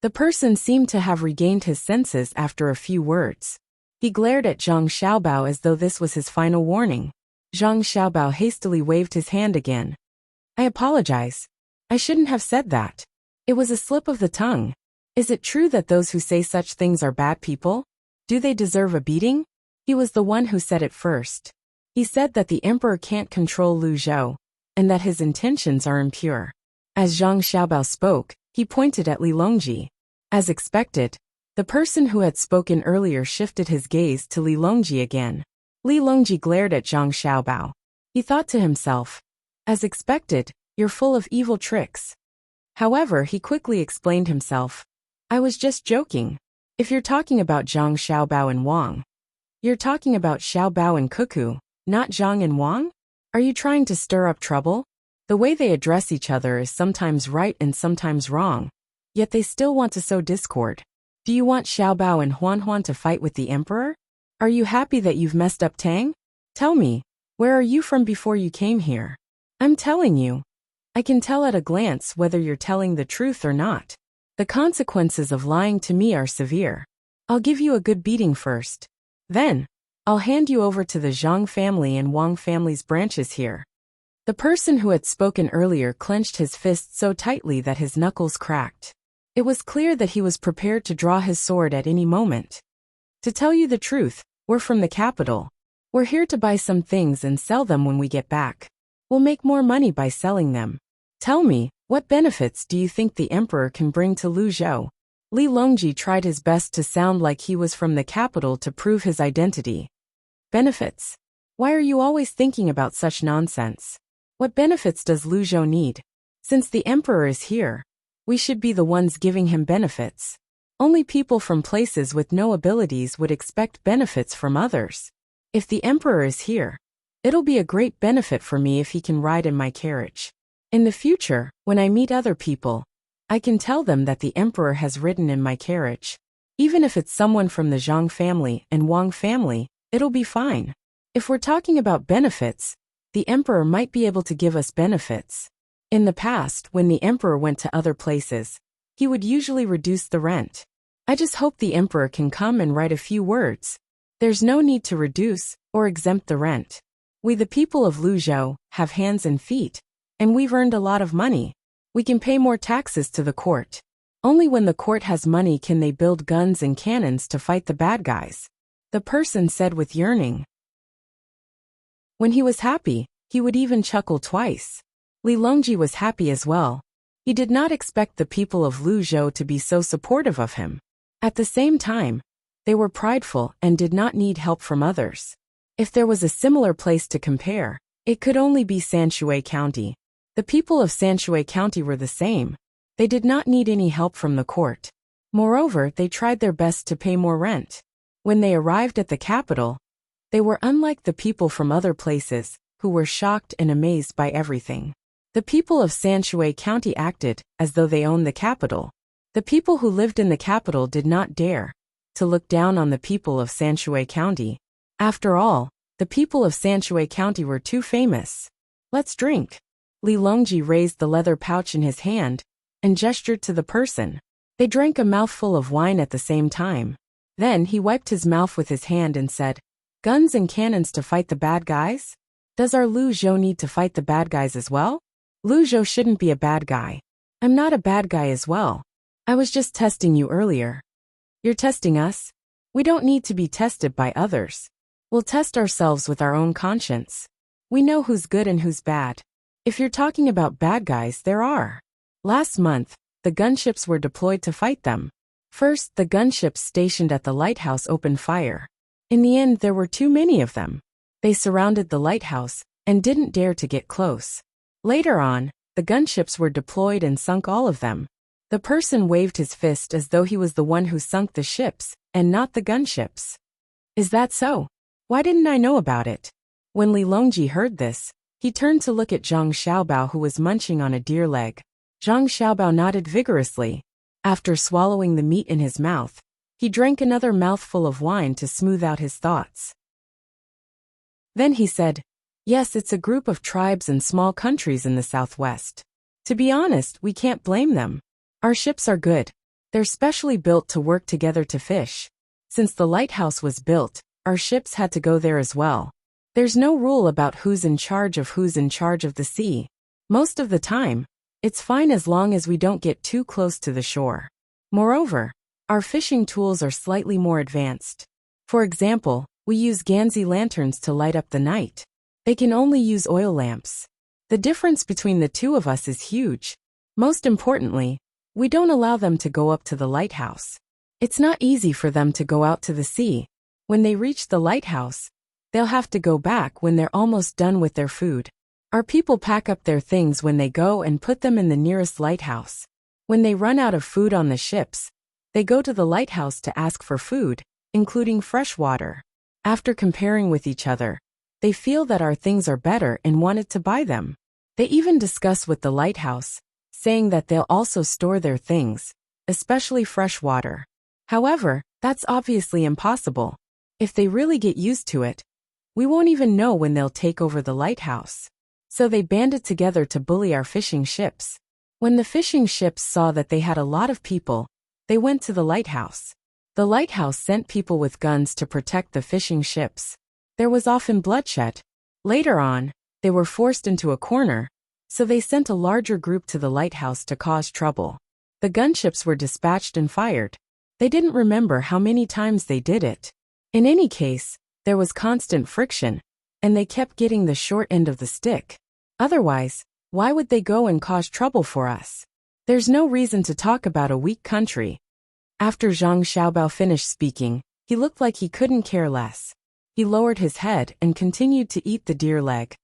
The person seemed to have regained his senses after a few words. He glared at Zhang Xiaobao as though this was his final warning. Zhang Xiaobao hastily waved his hand again. I apologize. I shouldn't have said that. It was a slip of the tongue. Is it true that those who say such things are bad people? Do they deserve a beating? He was the one who said it first. He said that the emperor can't control Lu Zhou, and that his intentions are impure. As Zhang Xiaobao spoke, he pointed at Li Longji. As expected, the person who had spoken earlier shifted his gaze to Li Longji again. Li Longji glared at Zhang Xiaobao. He thought to himself, as expected, you're full of evil tricks. However, he quickly explained himself. I was just joking. If you're talking about Zhang Xiaobao and Wang, you're talking about Xiao Bao and Cuckoo, not Zhang and Wang? Are you trying to stir up trouble? The way they address each other is sometimes right and sometimes wrong, yet they still want to sow discord. Do you want Xiao Bao and Huan Huan to fight with the emperor? Are you happy that you've messed up Tang? Tell me, where are you from before you came here? I'm telling you. I can tell at a glance whether you're telling the truth or not. The consequences of lying to me are severe. I'll give you a good beating first. Then, I'll hand you over to the Zhang family and Wang family's branches here. The person who had spoken earlier clenched his fist so tightly that his knuckles cracked. It was clear that he was prepared to draw his sword at any moment. To tell you the truth, we're from the capital. We're here to buy some things and sell them when we get back. We'll make more money by selling them. Tell me, what benefits do you think the emperor can bring to Lu Zhou? Li Longji tried his best to sound like he was from the capital to prove his identity. Benefits? Why are you always thinking about such nonsense? What benefits does Lu Zhou need? Since the emperor is here, we should be the ones giving him benefits. Only people from places with no abilities would expect benefits from others. If the emperor is here, it'll be a great benefit for me if he can ride in my carriage. In the future, when I meet other people, I can tell them that the emperor has ridden in my carriage. Even if it's someone from the Zhang family and Wang family, it'll be fine. If we're talking about benefits, the emperor might be able to give us benefits. In the past, when the emperor went to other places, he would usually reduce the rent. I just hope the emperor can come and write a few words. There's no need to reduce or exempt the rent. We the people of Luzhou have hands and feet, and we've earned a lot of money. We can pay more taxes to the court. Only when the court has money can they build guns and cannons to fight the bad guys. The person said with yearning. When he was happy, he would even chuckle twice. Li Longji was happy as well. He did not expect the people of Luzhou to be so supportive of him. At the same time, they were prideful and did not need help from others. If there was a similar place to compare, it could only be Sanshui County. The people of Sanshui County were the same. They did not need any help from the court. Moreover, they tried their best to pay more rent. When they arrived at the capital, they were unlike the people from other places, who were shocked and amazed by everything. The people of Sanshui County acted as though they owned the capital. The people who lived in the capital did not dare to look down on the people of Sanshui County. After all, the people of Sanshui County were too famous. Let's drink. Li Longji raised the leather pouch in his hand and gestured to the person. They drank a mouthful of wine at the same time. Then he wiped his mouth with his hand and said, "Guns and cannons to fight the bad guys? Does our Luzhou need to fight the bad guys as well? Luzhou shouldn't be a bad guy. I'm not a bad guy as well. I was just testing you earlier." "You're testing us? We don't need to be tested by others. We'll test ourselves with our own conscience. We know who's good and who's bad. If you're talking about bad guys, there are. Last month, the gunships were deployed to fight them. First, the gunships stationed at the lighthouse opened fire. In the end, there were too many of them. They surrounded the lighthouse and didn't dare to get close. Later on, the gunships were deployed and sunk all of them. The person waved his fist as though he was the one who sunk the ships, and not the gunships. Is that so? Why didn't I know about it?" When Li Longji heard this, he turned to look at Zhang Xiaobao, who was munching on a deer leg. Zhang Xiaobao nodded vigorously. After swallowing the meat in his mouth, he drank another mouthful of wine to smooth out his thoughts. Then he said, "Yes, it's a group of tribes and small countries in the southwest. To be honest, we can't blame them. Our ships are good. They're specially built to work together to fish. Since the lighthouse was built, our ships had to go there as well. There's no rule about who's in charge of the sea. Most of the time, it's fine as long as we don't get too close to the shore. Moreover, our fishing tools are slightly more advanced. For example, we use Ganzi lanterns to light up the night. They can only use oil lamps. The difference between the two of us is huge. Most importantly, we don't allow them to go up to the lighthouse. It's not easy for them to go out to the sea. When they reach the lighthouse, they'll have to go back when they're almost done with their food. Our people pack up their things when they go and put them in the nearest lighthouse. When they run out of food on the ships, they go to the lighthouse to ask for food, including fresh water. After comparing with each other, they feel that our things are better and wanted to buy them. They even discuss with the lighthouse, saying that they'll also store their things, especially fresh water. However, that's obviously impossible. If they really get used to it, we won't even know when they'll take over the lighthouse. So they banded together to bully our fishing ships. When the fishing ships saw that they had a lot of people, they went to the lighthouse. The lighthouse sent people with guns to protect the fishing ships. There was often bloodshed. Later on, they were forced into a corner, so they sent a larger group to the lighthouse to cause trouble. The gunships were dispatched and fired. They didn't remember how many times they did it. In any case, there was constant friction, and they kept getting the short end of the stick. Otherwise, why would they go and cause trouble for us? There's no reason to talk about a weak country. After Zhang Xiaobao finished speaking, he looked like he couldn't care less. He lowered his head and continued to eat the deer leg.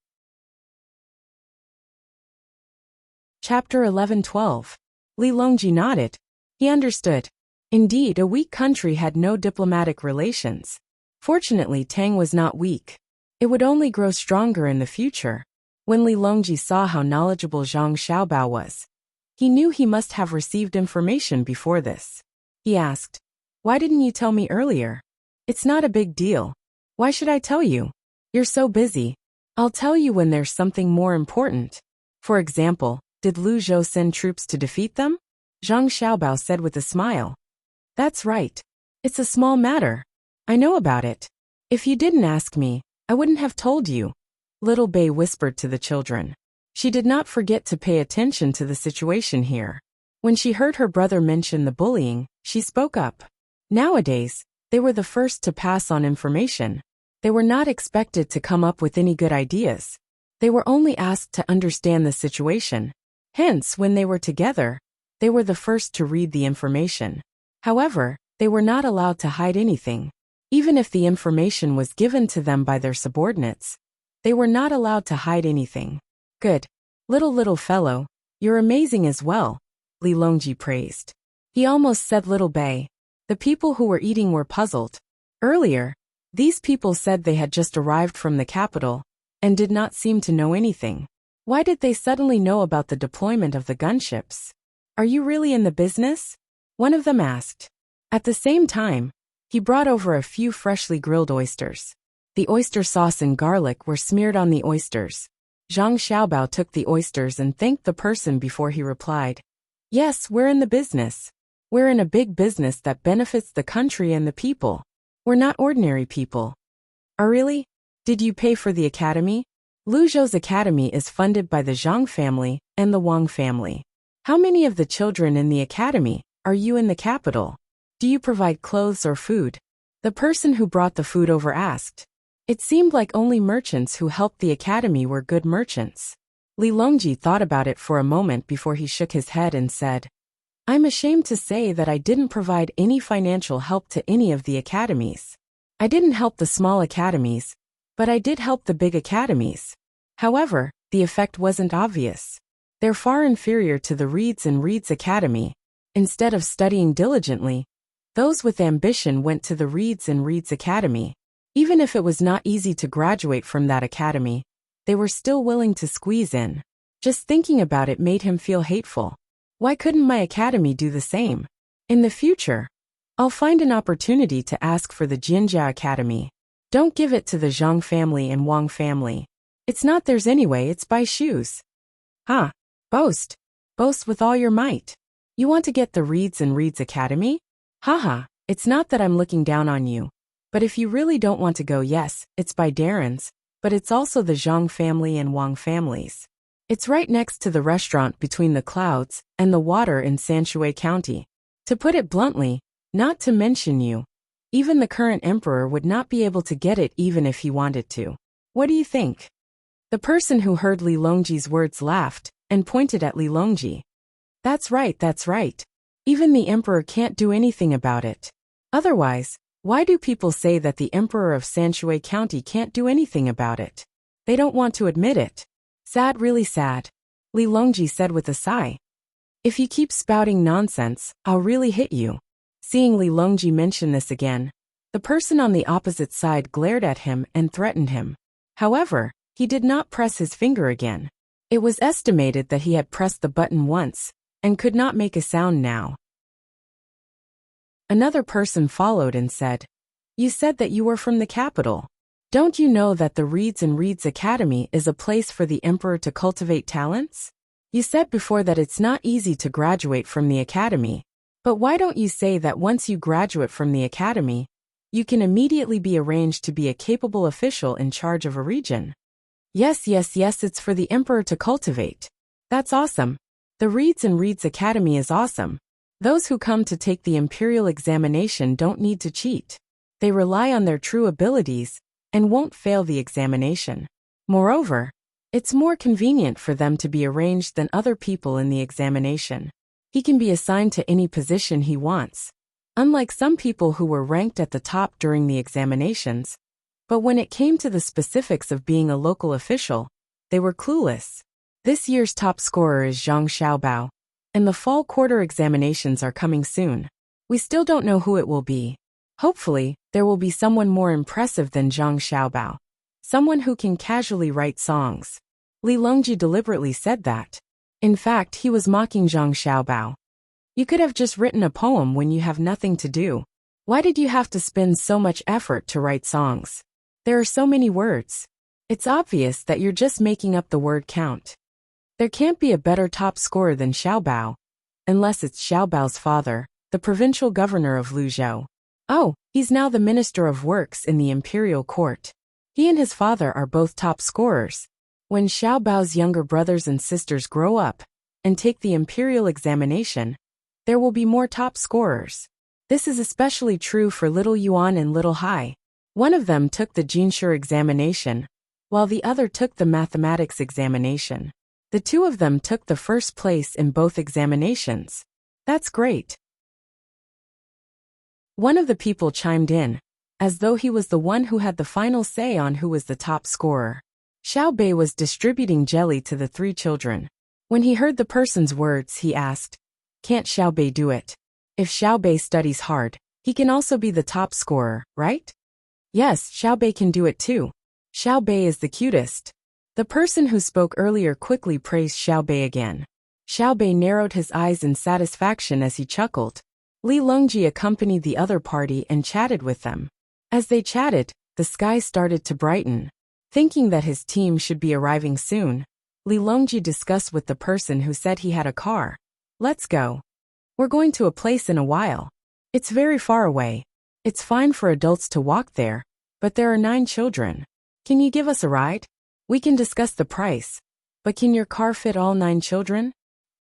Chapter 11-12. Li Longji nodded. He understood. Indeed, a weak country had no diplomatic relations. Fortunately, Tang was not weak. It would only grow stronger in the future. When Li Longji saw how knowledgeable Zhang Xiaobao was, he knew he must have received information before this. He asked, "Why didn't you tell me earlier?" "It's not a big deal. Why should I tell you? You're so busy. I'll tell you when there's something more important. For example, did Lu Zhou send troops to defeat them? Zhang Xiaobao said with a smile. That's right. It's a small matter. I know about it. If you didn't ask me, I wouldn't have told you. Little Bei whispered to the children. She did not forget to pay attention to the situation here. When she heard her brother mention the bullying, she spoke up. Nowadays, they were the first to pass on information. They were not expected to come up with any good ideas. They were only asked to understand the situation. Hence, when they were together, they were the first to read the information. However, they were not allowed to hide anything. Even if the information was given to them by their subordinates, they were not allowed to hide anything. Good. Little fellow, you're amazing as well, Li Longji praised. He almost said Little Bei. The people who were eating were puzzled. Earlier, these people said they had just arrived from the capital and did not seem to know anything. Why did they suddenly know about the deployment of the gunships? Are you really in the business? One of them asked. At the same time, he brought over a few freshly grilled oysters. The oyster sauce and garlic were smeared on the oysters. Zhang Xiaobao took the oysters and thanked the person before he replied. Yes, we're in the business. We're in a big business that benefits the country and the people. We're not ordinary people. Oh really? Did you pay for the academy? Lu Zhou's academy is funded by the Zhang family and the Wang family. How many of the children in the academy are you in the capital? Do you provide clothes or food? The person who brought the food over asked. It seemed like only merchants who helped the academy were good merchants. Li Longji thought about it for a moment before he shook his head and said, I'm ashamed to say that I didn't provide any financial help to any of the academies. I didn't help the small academies, but I did help the big academies. However, the effect wasn't obvious. They're far inferior to the Reeds and Reeds Academy. Instead of studying diligently, those with ambition went to the Reeds and Reeds Academy. Even if it was not easy to graduate from that academy, they were still willing to squeeze in. Just thinking about it made him feel hateful. Why couldn't my academy do the same? In the future, I'll find an opportunity to ask for the Jinjia Academy. Don't give it to the Zhang family and Wang family. It's not theirs anyway, it's by shoes. Huh? Boast. Boast with all your might. You want to get the Reeds and Reeds Academy? Haha, it's not that I'm looking down on you. But if you really don't want to go, yes, it's by Darren's, but it's also the Zhang family and Wang families. It's right next to the restaurant between the clouds and the water in Sanshui County. To put it bluntly, not to mention you, even the current emperor would not be able to get it even if he wanted to. What do you think? The person who heard Li Longji's words laughed and pointed at Li Longji. That's right, that's right. Even the emperor can't do anything about it. Otherwise, why do people say that the emperor of Sanshui County can't do anything about it? They don't want to admit it. Sad, really sad. Li Longji said with a sigh. If you keep spouting nonsense, I'll really hit you. Seeing Li Longji mention this again, the person on the opposite side glared at him and threatened him. However, he did not press his finger again. It was estimated that he had pressed the button once and could not make a sound now. Another person followed and said, You said that you were from the capital. Don't you know that the Reeds and Reeds Academy is a place for the emperor to cultivate talents? You said before that it's not easy to graduate from the academy, but why don't you say that once you graduate from the academy, you can immediately be arranged to be a capable official in charge of a region? Yes, it's for the emperor to cultivate. That's awesome. The Reeds and Reeds Academy is awesome. Those who come to take the imperial examination don't need to cheat. They rely on their true abilities and won't fail the examination. Moreover, it's more convenient for them to be arranged than other people in the examination. He can be assigned to any position he wants, unlike some people who were ranked at the top during the examinations. But when it came to the specifics of being a local official, they were clueless. This year's top scorer is Zhang Xiaobao, and the fall quarter examinations are coming soon. We still don't know who it will be. Hopefully, there will be someone more impressive than Zhang Xiaobao. Someone who can casually write songs. Li Longji deliberately said that. In fact, he was mocking Zhang Xiaobao. You could have just written a poem when you have nothing to do. Why did you have to spend so much effort to write songs? There are so many words. It's obvious that you're just making up the word count. There can't be a better top scorer than Xiaobao, unless it's Xiaobao's father, the provincial governor of Luzhou. Oh, he's now the Minister of Works in the imperial court. He and his father are both top scorers. When Xiaobao's younger brothers and sisters grow up and take the imperial examination, there will be more top scorers. This is especially true for Little Yuan and Little Hai. One of them took the Jinshe examination, while the other took the mathematics examination. The two of them took the first place in both examinations. That's great. One of the people chimed in, as though he was the one who had the final say on who was the top scorer. Xiaobei was distributing jelly to the three children. When he heard the person's words, he asked, "Can't Xiaobei do it? If Xiaobei studies hard, he can also be the top scorer, right?" "Yes, Xiaobei can do it too. Xiaobei is the cutest." The person who spoke earlier quickly praised Xiaobei again. Xiaobei narrowed his eyes in satisfaction as he chuckled. Li Longji accompanied the other party and chatted with them. As they chatted, the sky started to brighten. Thinking that his team should be arriving soon, Li Longji discussed with the person who said he had a car. "Let's go. We're going to a place in a while. It's very far away. It's fine for adults to walk there, but there are 9 children. Can you give us a ride? We can discuss the price. But can your car fit all 9 children?"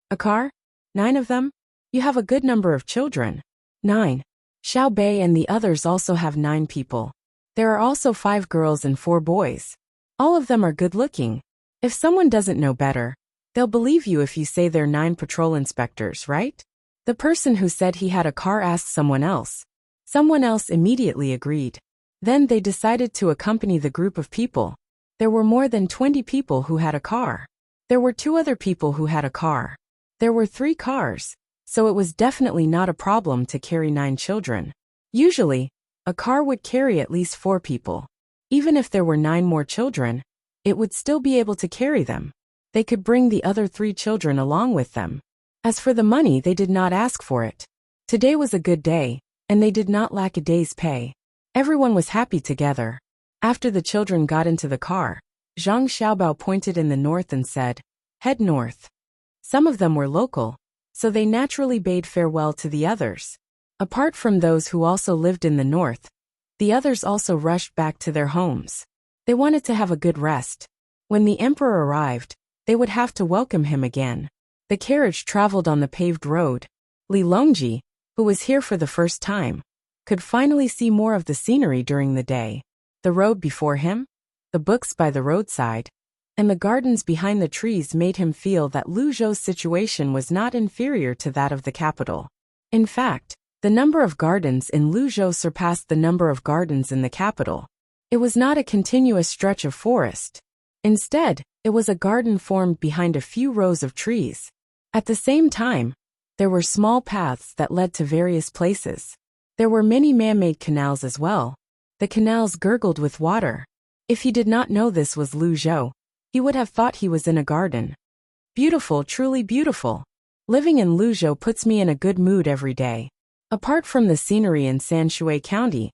"A car? 9 of them? You have a good number of children." "9. Xiaobei and the others also have 9 people. There are also 5 girls and 4 boys. All of them are good-looking. If someone doesn't know better, they'll believe you if you say they're 9 patrol inspectors, right?" The person who said he had a car asked someone else. Someone else immediately agreed. Then they decided to accompany the group of people. There were more than 20 people who had a car. There were 2 other people who had a car. There were 3 cars, so it was definitely not a problem to carry 9 children. Usually, a car would carry at least 4 people. Even if there were 9 more children, it would still be able to carry them. They could bring the other 3 children along with them. As for the money, they did not ask for it. Today was a good day, and they did not lack a day's pay. Everyone was happy together. After the children got into the car, Zhang Xiaobao pointed in the north and said, "Head north." Some of them were local, so they naturally bade farewell to the others. Apart from those who also lived in the north, the others also rushed back to their homes. They wanted to have a good rest. When the emperor arrived, they would have to welcome him again. The carriage traveled on the paved road. Li Longji, who was here for the first time, could finally see more of the scenery during the day. The road before him, the books by the roadside, and the gardens behind the trees made him feel that Luzhou's situation was not inferior to that of the capital. In fact, the number of gardens in Luzhou surpassed the number of gardens in the capital. It was not a continuous stretch of forest. Instead, it was a garden formed behind a few rows of trees. At the same time, there were small paths that led to various places. There were many man-made canals as well. The canals gurgled with water. If he did not know this was Luzhou, he would have thought he was in a garden. Beautiful, truly beautiful. Living in Luzhou puts me in a good mood every day. Apart from the scenery in Sanshui County,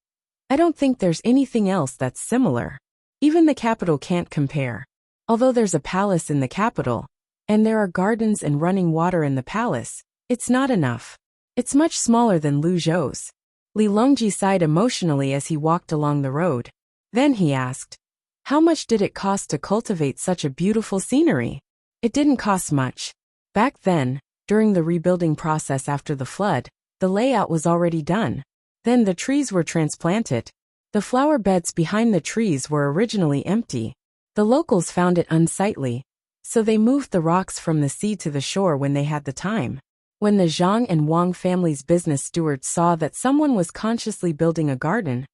I don't think there's anything else that's similar. Even the capital can't compare. Although there's a palace in the capital, and there are gardens and running water in the palace, it's not enough. It's much smaller than Luzhou's. Li Longji sighed emotionally as he walked along the road. Then he asked, "How much did it cost to cultivate such a beautiful scenery?" It didn't cost much. Back then, during the rebuilding process after the flood, the layout was already done. Then the trees were transplanted. The flower beds behind the trees were originally empty. The locals found it unsightly, so they moved the rocks from the sea to the shore when they had the time. When the Zhang and Wang family's business stewards saw that someone was consciously building a garden,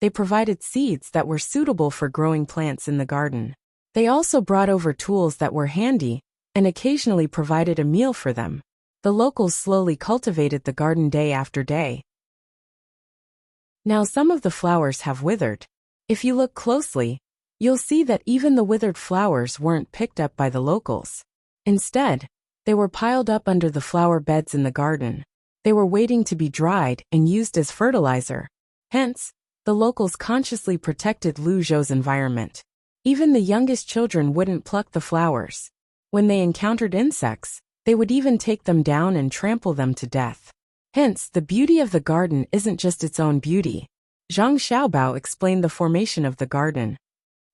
they provided seeds that were suitable for growing plants in the garden. They also brought over tools that were handy, and occasionally provided a meal for them. The locals slowly cultivated the garden day after day. Now some of the flowers have withered. If you look closely, you'll see that even the withered flowers weren't picked up by the locals. Instead, they were piled up under the flower beds in the garden. They were waiting to be dried and used as fertilizer. Hence, the locals consciously protected Luzhou's environment. Even the youngest children wouldn't pluck the flowers. When they encountered insects, they would even take them down and trample them to death. Hence, the beauty of the garden isn't just its own beauty. Zhang Xiaobao explained the formation of the garden.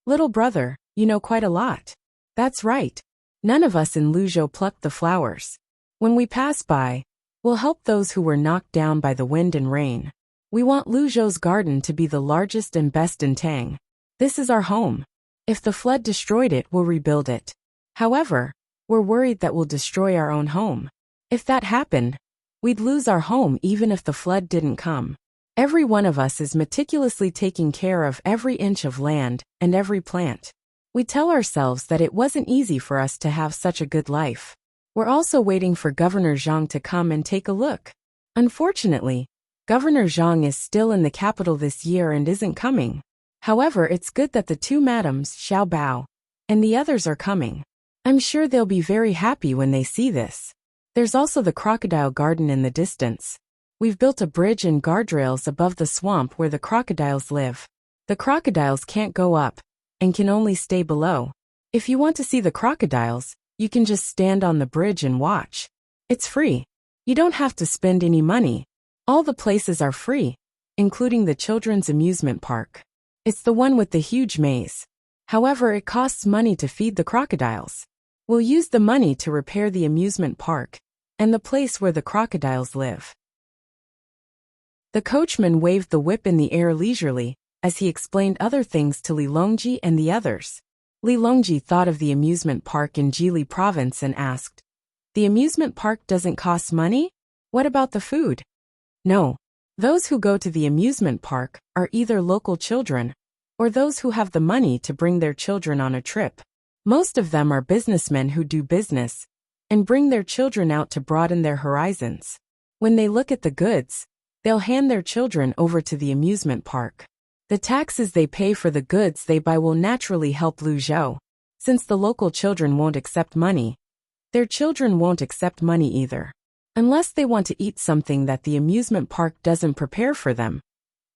Little brother, you know quite a lot. That's right. None of us in Luzhou plucked the flowers. When we pass by, we'll help those who were knocked down by the wind and rain. We want Luzhou's garden to be the largest and best in Tang. This is our home. If the flood destroyed it, we'll rebuild it. However, we're worried that we'll destroy our own home. If that happened, we'd lose our home even if the flood didn't come. Every one of us is meticulously taking care of every inch of land and every plant. We tell ourselves that it wasn't easy for us to have such a good life. We're also waiting for Governor Zhang to come and take a look. Unfortunately, Governor Zhang is still in the capital this year and isn't coming. However, it's good that the two madams, Xiaobao, and the others are coming. I'm sure they'll be very happy when they see this. There's also the crocodile garden in the distance. We've built a bridge and guardrails above the swamp where the crocodiles live. The crocodiles can't go up and can only stay below. If you want to see the crocodiles, you can just stand on the bridge and watch. It's free. You don't have to spend any money. All the places are free, including the children's amusement park. It's the one with the huge maze. However, it costs money to feed the crocodiles. We'll use the money to repair the amusement park and the place where the crocodiles live. The coachman waved the whip in the air leisurely as he explained other things to Li Longji and the others. Li Longji thought of the amusement park in Jili province and asked, "The amusement park doesn't cost money? What about the food?" "No. Those who go to the amusement park are either local children or those who have the money to bring their children on a trip. Most of them are businessmen who do business and bring their children out to broaden their horizons. When they look at the goods, they'll hand their children over to the amusement park. The taxes they pay for the goods they buy will naturally help Luzhou. Since the local children won't accept money, their children won't accept money either. Unless they want to eat something that the amusement park doesn't prepare for them,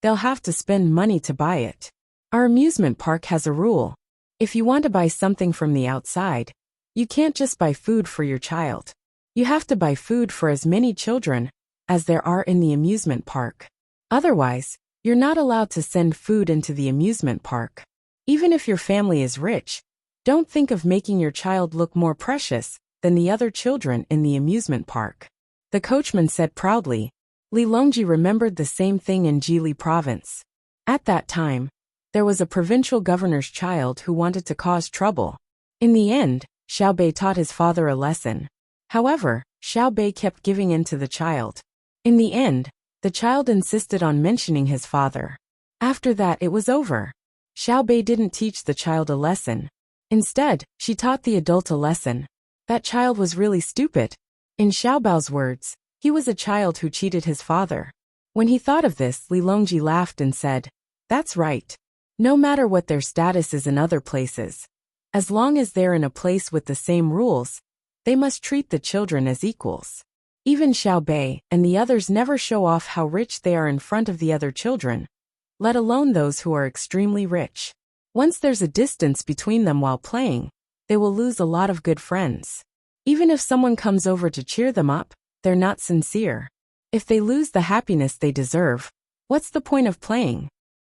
they'll have to spend money to buy it. Our amusement park has a rule. If you want to buy something from the outside, you can't just buy food for your child. You have to buy food for as many children as there are in the amusement park. Otherwise, you're not allowed to send food into the amusement park. Even if your family is rich, don't think of making your child look more precious than the other children in the amusement park." The coachman said proudly. Li Longji remembered the same thing in Jili province. At that time, there was a provincial governor's child who wanted to cause trouble. In the end, Xiaobei taught his father a lesson. However, Xiaobei kept giving in to the child. In the end, the child insisted on mentioning his father. After that, it was over. Xiaobei didn't teach the child a lesson. Instead, she taught the adult a lesson. That child was really stupid. In Xiaobao's words, he was a child who cheated his father. When he thought of this, Li Longji laughed and said, "That's right. No matter what their status is in other places, as long as they're in a place with the same rules, they must treat the children as equals." Even Xiaobei and the others never show off how rich they are in front of the other children, let alone those who are extremely rich. Once there's a distance between them while playing, they will lose a lot of good friends. Even if someone comes over to cheer them up, they're not sincere. If they lose the happiness they deserve, what's the point of playing?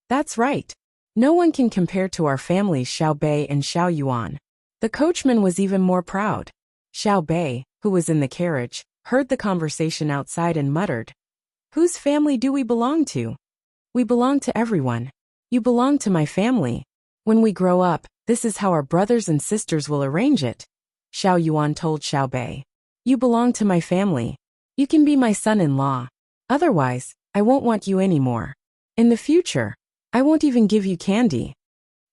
That's right. No one can compare to our families Xiaobei and Xiao Yuan. The coachman was even more proud. Xiaobei, who was in the carriage, heard the conversation outside and muttered, "Whose family do we belong to?" "We belong to everyone. You belong to my family. When we grow up, this is how our brothers and sisters will arrange it," Xiao Yuan told Xiaobei. "You belong to my family. You can be my son-in-law. Otherwise, I won't want you anymore. In the future, I won't even give you candy."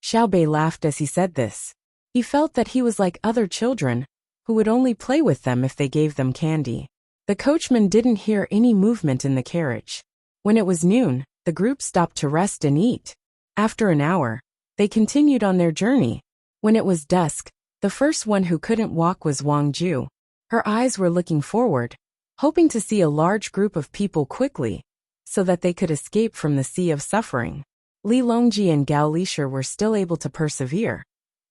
Xiaobei laughed as he said this. He felt that he was like other children, who would only play with them if they gave them candy. The coachman didn't hear any movement in the carriage. When it was noon, the group stopped to rest and eat. After an hour, they continued on their journey. When it was dusk, the first one who couldn't walk was Wang Ju. Her eyes were looking forward, hoping to see a large group of people quickly, so that they could escape from the sea of suffering. Li Longji and Gao Lisher were still able to persevere.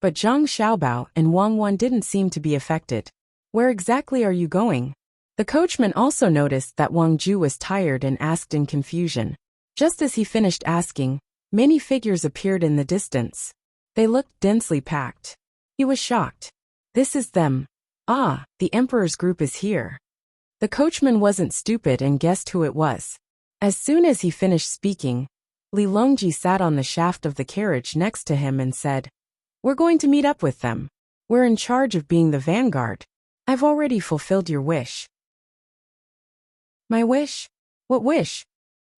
But Zhang Xiaobao and Wang Wan didn't seem to be affected. Where exactly are you going? The coachman also noticed that Wang Ju was tired and asked in confusion. Just as he finished asking, many figures appeared in the distance. They looked densely packed. He was shocked. This is them. Ah, the emperor's group is here. The coachman wasn't stupid and guessed who it was. As soon as he finished speaking, Li Longji sat on the shaft of the carriage next to him and said, "We're going to meet up with them. We're in charge of being the vanguard. I've already fulfilled your wish." My wish? What wish?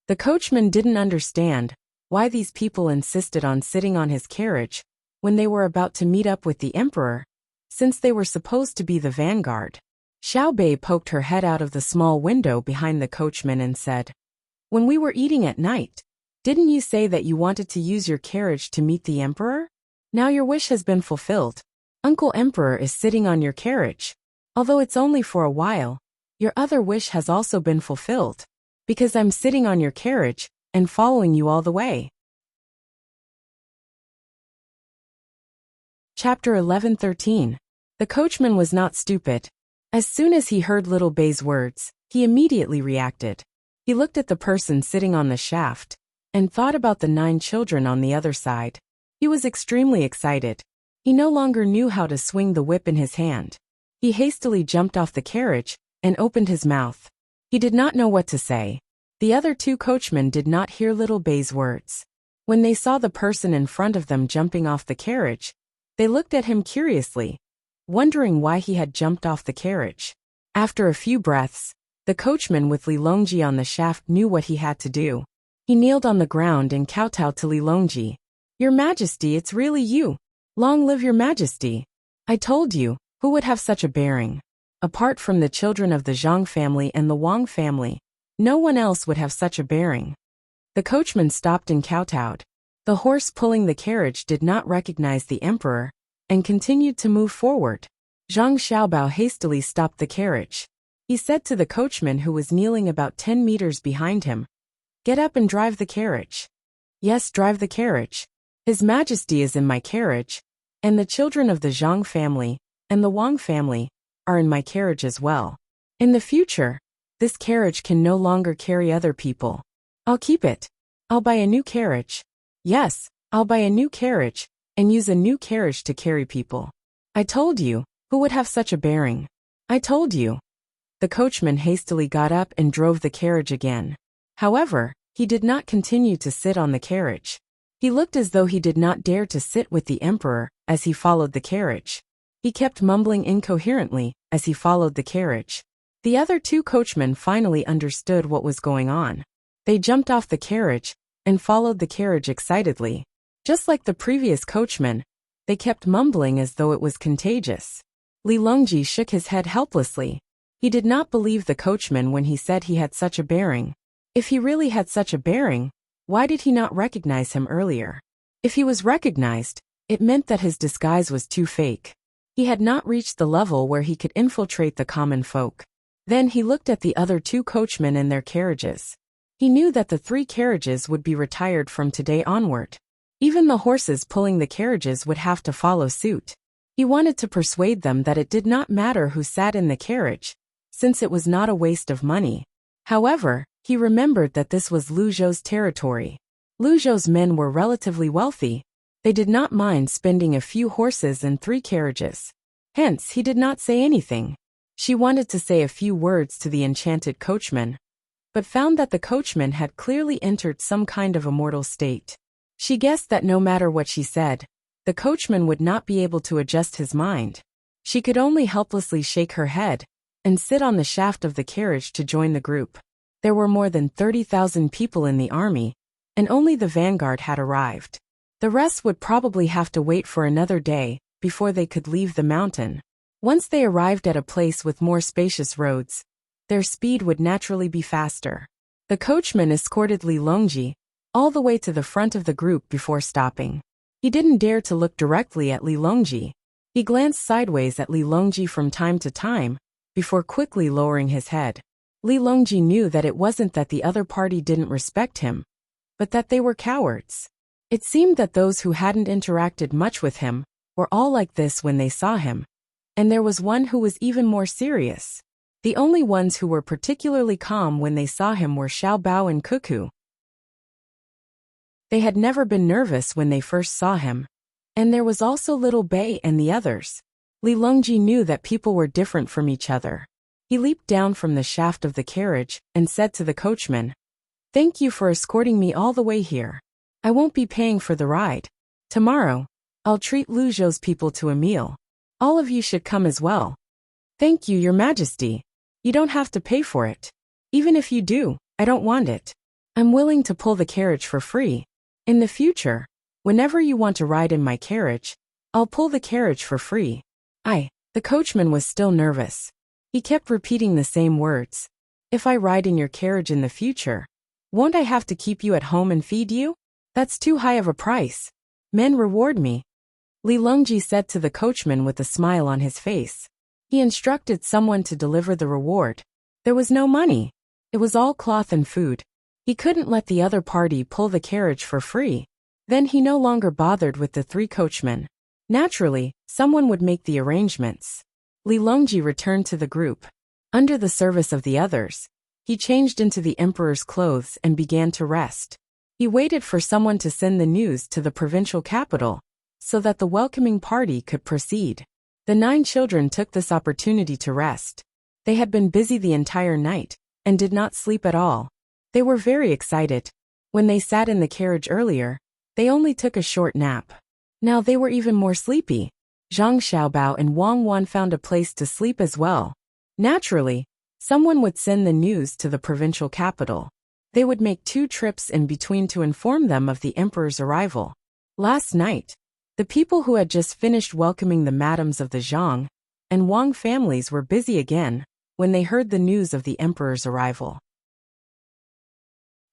The coachman didn't understand why these people insisted on sitting on his carriage when they were about to meet up with the emperor, since they were supposed to be the vanguard. Xiao Bei poked her head out of the small window behind the coachman and said, "When we were eating at night, didn't you say that you wanted to use your carriage to meet the emperor? Now your wish has been fulfilled. Uncle Emperor is sitting on your carriage. Although it's only for a while, your other wish has also been fulfilled, because I'm sitting on your carriage and following you all the way." Chapter 11:13. The coachman was not stupid. As soon as he heard Little Bei's words, he immediately reacted. He looked at the person sitting on the shaft and thought about the 9 children on the other side. He was extremely excited. He no longer knew how to swing the whip in his hand. He hastily jumped off the carriage and opened his mouth. He did not know what to say. The other 2 coachmen did not hear Little Bei's words. When they saw the person in front of them jumping off the carriage, they looked at him curiously, wondering why he had jumped off the carriage. After a few breaths, the coachman with Li Longji on the shaft knew what he had to do. He kneeled on the ground and kowtowed to Li Longji. "Your Majesty, it's really you. Long live your Majesty. I told you, who would have such a bearing? Apart from the children of the Zhang family and the Wang family, no one else would have such a bearing." The coachman stopped and kowtowed. The horse pulling the carriage did not recognize the emperor and continued to move forward. Zhang Xiaobao hastily stopped the carriage. He said to the coachman who was kneeling about 10 meters behind him, "Get up and drive the carriage." "Yes, drive the carriage. His Majesty is in my carriage, and the children of the Zhang family and the Wang family are in my carriage as well. In the future, this carriage can no longer carry other people. I'll keep it. I'll buy a new carriage. Yes, I'll buy a new carriage and use a new carriage to carry people. I told you, who would have such a bearing? I told you." The coachman hastily got up and drove the carriage again. However, he did not continue to sit on the carriage. He looked as though he did not dare to sit with the emperor as he followed the carriage. He kept mumbling incoherently as he followed the carriage. The other 2 coachmen finally understood what was going on. They jumped off the carriage and followed the carriage excitedly. Just like the previous coachman, they kept mumbling as though it was contagious. Li Longji shook his head helplessly. He did not believe the coachman when he said he had such a bearing. If he really had such a bearing, why did he not recognize him earlier? If he was recognized, it meant that his disguise was too fake. He had not reached the level where he could infiltrate the common folk. Then he looked at the other 2 coachmen in their carriages. He knew that the 3 carriages would be retired from today onward. Even the horses pulling the carriages would have to follow suit. He wanted to persuade them that it did not matter who sat in the carriage, since it was not a waste of money. However, he remembered that this was Lu Zhou's territory. Lu Zhou's men were relatively wealthy. They did not mind spending a few horses and 3 carriages. Hence, he did not say anything. She wanted to say a few words to the enchanted coachman, but found that the coachman had clearly entered some kind of immortal state. She guessed that no matter what she said, the coachman would not be able to adjust his mind. She could only helplessly shake her head and sit on the shaft of the carriage to join the group. There were more than 30,000 people in the army, and only the vanguard had arrived. The rest would probably have to wait for another day before they could leave the mountain. Once they arrived at a place with more spacious roads, their speed would naturally be faster. The coachman escorted Li Longji all the way to the front of the group before stopping. He didn't dare to look directly at Li Longji. He glanced sideways at Li Longji from time to time, before quickly lowering his head. Li Longji knew that it wasn't that the other party didn't respect him, but that they were cowards. It seemed that those who hadn't interacted much with him were all like this when they saw him, and there was one who was even more serious. The only ones who were particularly calm when they saw him were Xiao Bao and Cuckoo. They had never been nervous when they first saw him, and there was also Little Bei and the others. Li Longji knew that people were different from each other. He leaped down from the shaft of the carriage and said to the coachman, "Thank you for escorting me all the way here. I won't be paying for the ride. Tomorrow, I'll treat Lu Zhou's people to a meal. All of you should come as well." "Thank you, Your Majesty. You don't have to pay for it. Even if you do, I don't want it. I'm willing to pull the carriage for free. In the future, whenever you want to ride in my carriage, I'll pull the carriage for free." The coachman was still nervous. He kept repeating the same words. "If I ride in your carriage in the future, won't I have to keep you at home and feed you? That's too high of a price. Men reward me." Li Longji said to the coachman with a smile on his face. He instructed someone to deliver the reward. There was no money. It was all cloth and food. He couldn't let the other party pull the carriage for free. Then he no longer bothered with the 3 coachmen. Naturally, someone would make the arrangements. Li Longji returned to the group. Under the service of the others, he changed into the emperor's clothes and began to rest. He waited for someone to send the news to the provincial capital, so that the welcoming party could proceed. The 9 children took this opportunity to rest. They had been busy the entire night, and did not sleep at all. They were very excited. When they sat in the carriage earlier, they only took a short nap. Now they were even more sleepy. Zhang Xiaobao and Wang Wan found a place to sleep as well. Naturally, someone would send the news to the provincial capital. They would make 2 trips in between to inform them of the emperor's arrival. Last night, the people who had just finished welcoming the madams of the Zhang and Wang families were busy again when they heard the news of the emperor's arrival.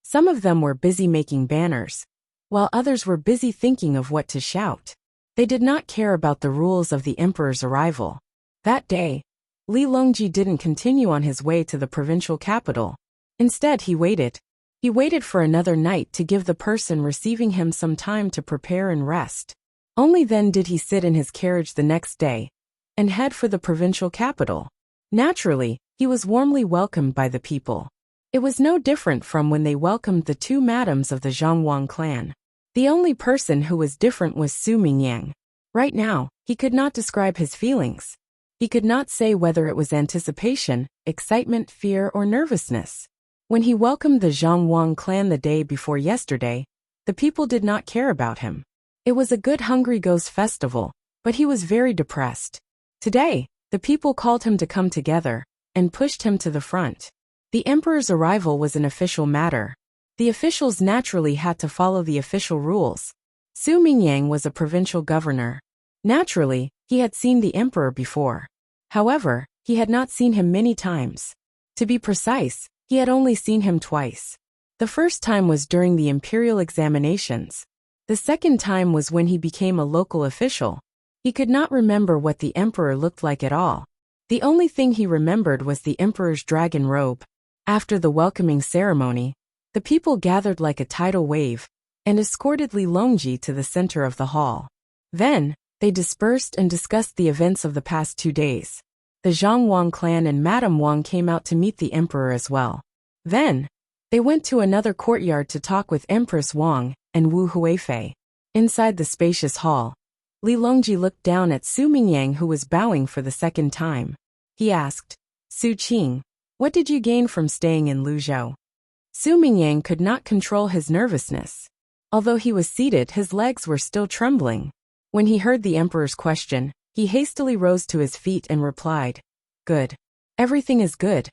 Some of them were busy making banners, while others were busy thinking of what to shout. They did not care about the rules of the emperor's arrival. That day, Li Longji didn't continue on his way to the provincial capital. Instead, he waited. He waited for another night to give the person receiving him some time to prepare and rest. Only then did he sit in his carriage the next day and head for the provincial capital. Naturally, he was warmly welcomed by the people. It was no different from when they welcomed the 2 madams of the Zhangwang clan. The only person who was different was Su Mingyang. Right now, he could not describe his feelings. He could not say whether it was anticipation, excitement, fear, or nervousness. When he welcomed the Zhangwang clan the day before yesterday, the people did not care about him. It was a good Hungry Ghost festival, but he was very depressed. Today, the people called him to come together and pushed him to the front. The emperor's arrival was an official matter. The officials naturally had to follow the official rules. Su Mingyang was a provincial governor. Naturally, he had seen the emperor before. However, he had not seen him many times. To be precise, he had only seen him twice. The first time was during the imperial examinations. The second time was when he became a local official. He could not remember what the emperor looked like at all. The only thing he remembered was the emperor's dragon robe. After the welcoming ceremony, the people gathered like a tidal wave and escorted Li Longji to the center of the hall. Then, they dispersed and discussed the events of the past 2 days. The Zhang Wang clan and Madame Wang came out to meet the emperor as well. Then, they went to another courtyard to talk with Empress Wang and Wu Huifei. Inside the spacious hall, Li Longji looked down at Su Mingyang, who was bowing for the second time. He asked, "Su Qing, what did you gain from staying in Luzhou?" Su Mingyang could not control his nervousness. Although he was seated, his legs were still trembling. When he heard the emperor's question, he hastily rose to his feet and replied, "Good. Everything is good."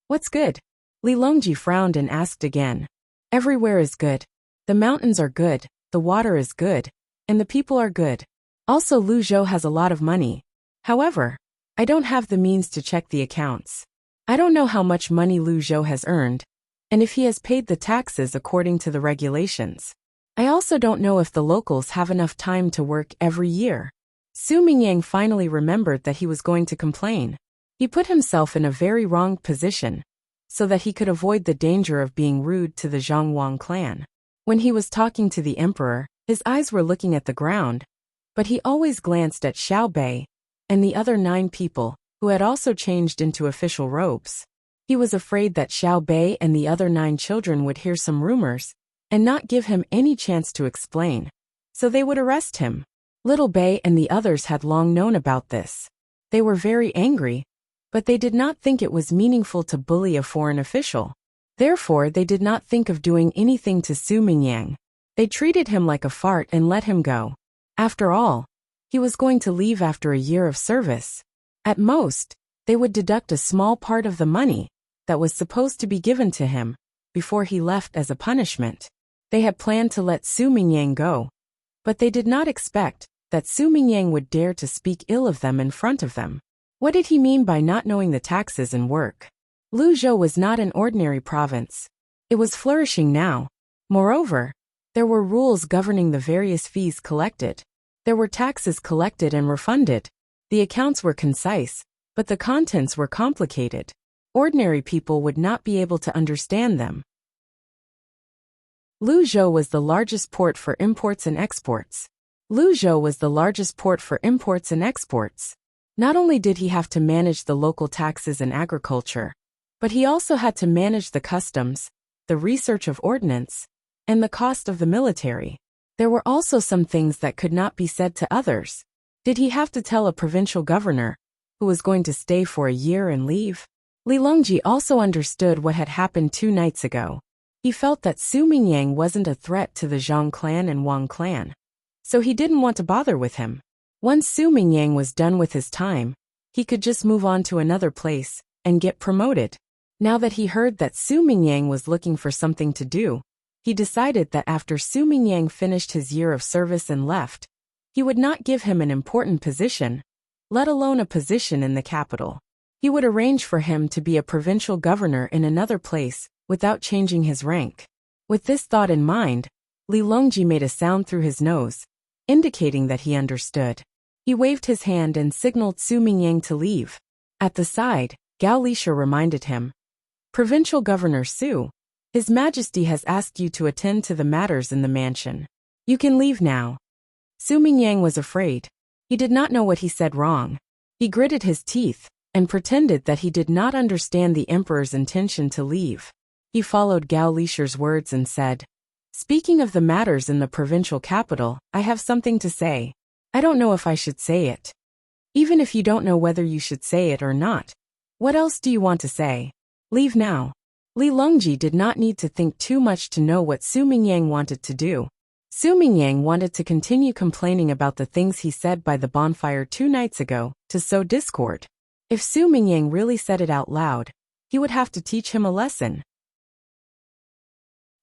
"What's good?" Li Longji frowned and asked again. "Everywhere is good. The mountains are good, the water is good, and the people are good. Also, Luzhou has a lot of money. However, I don't have the means to check the accounts. I don't know how much money Luzhou has earned, and if he has paid the taxes according to the regulations. I also don't know if the locals have enough time to work every year." Su Mingyang finally remembered that he was going to complain. He put himself in a very wrong position, so that he could avoid the danger of being rude to the Zhangwang clan. When he was talking to the emperor, his eyes were looking at the ground, But he always glanced at Xiao Bei and the other 9 people, who had also changed into official robes. He was afraid that Xiao Bei and the other 9 children would hear some rumors and not give him any chance to explain, so they would arrest him. Little Bei and the others had long known about this. They were very angry, but they did not think it was meaningful to bully a foreign official. Therefore, they did not think of doing anything to Su Mingyang. They treated him like a fart and let him go. After all, he was going to leave after a year of service. At most, they would deduct a small part of the money that was supposed to be given to him before he left as a punishment. They had planned to let Su Mingyang go, but they did not expect that Su Mingyang would dare to speak ill of them in front of them. What did he mean by not knowing the taxes and work? Luzhou was not an ordinary province. It was flourishing now. Moreover, there were rules governing the various fees collected. There were taxes collected and refunded. The accounts were concise, but the contents were complicated. Ordinary people would not be able to understand them. Luzhou was the largest port for imports and exports. Luzhou was the largest port for imports and exports. Not only did he have to manage the local taxes and agriculture, but he also had to manage the customs, the research of ordnance, and the cost of the military. There were also some things that could not be said to others. Did he have to tell a provincial governor, who was going to stay for a year and leave? Li Longji also understood what had happened 2 nights ago. He felt that Su Mingyang wasn't a threat to the Zhang clan and Wang clan, so he didn't want to bother with him. Once Su Mingyang was done with his time, he could just move on to another place and get promoted. Now that he heard that Su Mingyang was looking for something to do, he decided that after Su Mingyang finished his year of service and left, he would not give him an important position, let alone a position in the capital. He would arrange for him to be a provincial governor in another place without changing his rank. With this thought in mind, Li Longji made a sound through his nose, indicating that he understood. He waved his hand and signaled Su Mingyang to leave. At the side, Gao Lisha reminded him, "Provincial Governor Su, His Majesty has asked you to attend to the matters in the mansion. You can leave now." Su Mingyang was afraid. He did not know what he said wrong. He gritted his teeth and pretended that he did not understand the emperor's intention to leave. He followed Gao Lisha's words and said, "Speaking of the matters in the provincial capital, I have something to say. I don't know if I should say it. Even if you don't know whether you should say it or not, what else do you want to say? Leave now." Li Longji did not need to think too much to know what Su Mingyang wanted to do. Su Mingyang wanted to continue complaining about the things he said by the bonfire 2 nights ago, to sow discord. If Su Mingyang really said it out loud, he would have to teach him a lesson.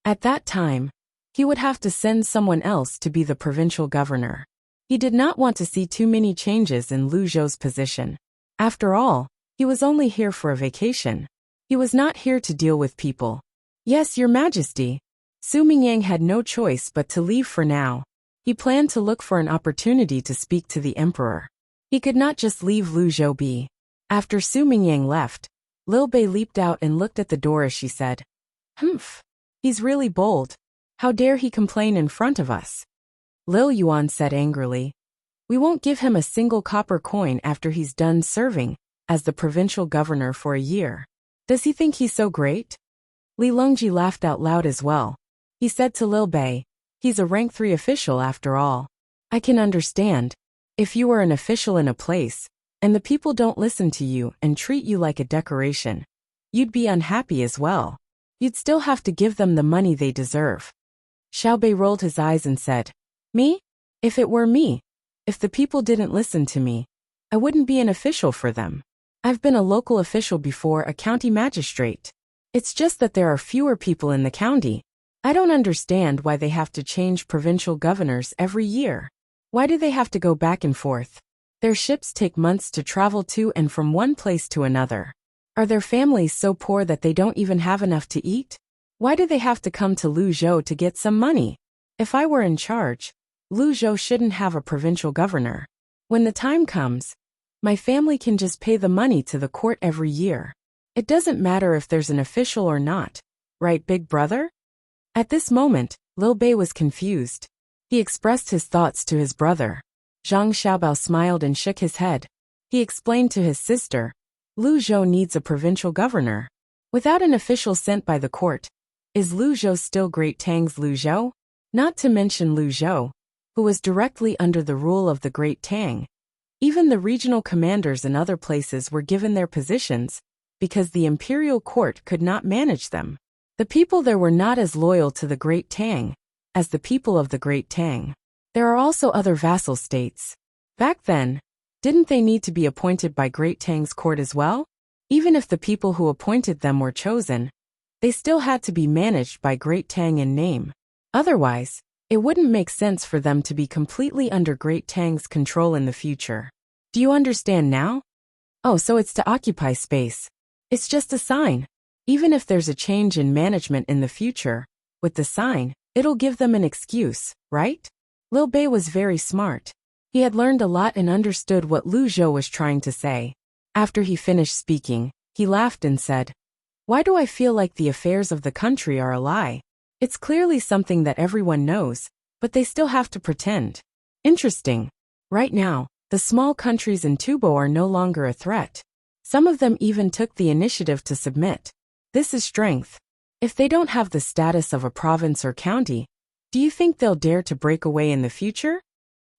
At that time, he would have to send someone else to be the provincial governor. He did not want to see too many changes in Luzhou's position. After all, he was only here for a vacation. He was not here to deal with people. "Yes, Your Majesty." Su Mingyang had no choice but to leave for now. He planned to look for an opportunity to speak to the emperor. He could not just leave Luzhou be. After Su Mingyang left, Lil Bei leaped out and looked at the door as she said, "Humph. He's really bold. How dare he complain in front of us?" Lil Yuan said angrily, "We won't give him a single copper coin after he's done serving as the provincial governor for a year. Does he think he's so great?" Li Longji laughed out loud as well. He said to Lil Bei, "He's a rank 3 official after all. I can understand. If you are an official in a place, and the people don't listen to you and treat you like a decoration, you'd be unhappy as well. You'd still have to give them the money they deserve." Xiao Bei rolled his eyes and said, "Me? If it were me, if the people didn't listen to me, I wouldn't be an official for them. I've been a local official before, a county magistrate. It's just that there are fewer people in the county. I don't understand why they have to change provincial governors every year. Why do they have to go back and forth? Their ships take months to travel to and from one place to another. Are their families so poor that they don't even have enough to eat? Why do they have to come to Luzhou to get some money? If I were in charge, Luzhou shouldn't have a provincial governor. When the time comes, my family can just pay the money to the court every year. It doesn't matter if there's an official or not. Right, big brother?" At this moment, Lil Bei was confused. He expressed his thoughts to his brother. Zhang Xiaobao smiled and shook his head. He explained to his sister, Lu Zhou needs a provincial governor. Without an official sent by the court, is Lu Zhou still Great Tang's Lu Zhou? Not to mention Lu Zhou, who was directly under the rule of the Great Tang. Even the regional commanders in other places were given their positions, because the imperial court could not manage them. The people there were not as loyal to the Great Tang as the people of the Great Tang. There are also other vassal states. Back then, didn't they need to be appointed by Great Tang's court as well? Even if the people who appointed them were chosen, they still had to be managed by Great Tang in name. Otherwise, it wouldn't make sense for them to be completely under Great Tang's control in the future. Do you understand now? Oh, so it's to occupy space. It's just a sign. Even if there's a change in management in the future, with the sign, it'll give them an excuse, right? Liu Bei was very smart. He had learned a lot and understood what Lu Zhou was trying to say. After he finished speaking, he laughed and said, "Why do I feel like the affairs of the country are a lie? It's clearly something that everyone knows, but they still have to pretend. Interesting. Right now, the small countries in Tubo are no longer a threat. Some of them even took the initiative to submit. This is strength. If they don't have the status of a province or county, do you think they'll dare to break away in the future?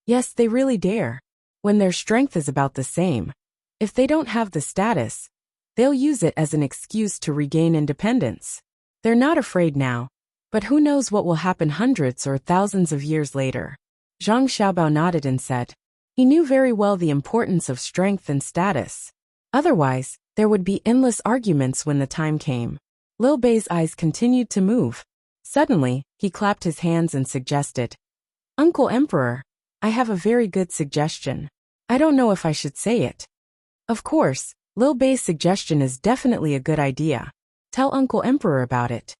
Yes, they really dare. When their strength is about the same. If they don't have the status, they'll use it as an excuse to regain independence. They're not afraid now, but who knows what will happen hundreds or thousands of years later." Zhang Xiaobao nodded and said, he knew very well the importance of strength and status. Otherwise, there would be endless arguments when the time came. Liu Bei's eyes continued to move. Suddenly, he clapped his hands and suggested, "Uncle Emperor, I have a very good suggestion. I don't know if I should say it." Of course, Liu Bei's suggestion is definitely a good idea. Tell Uncle Emperor about it.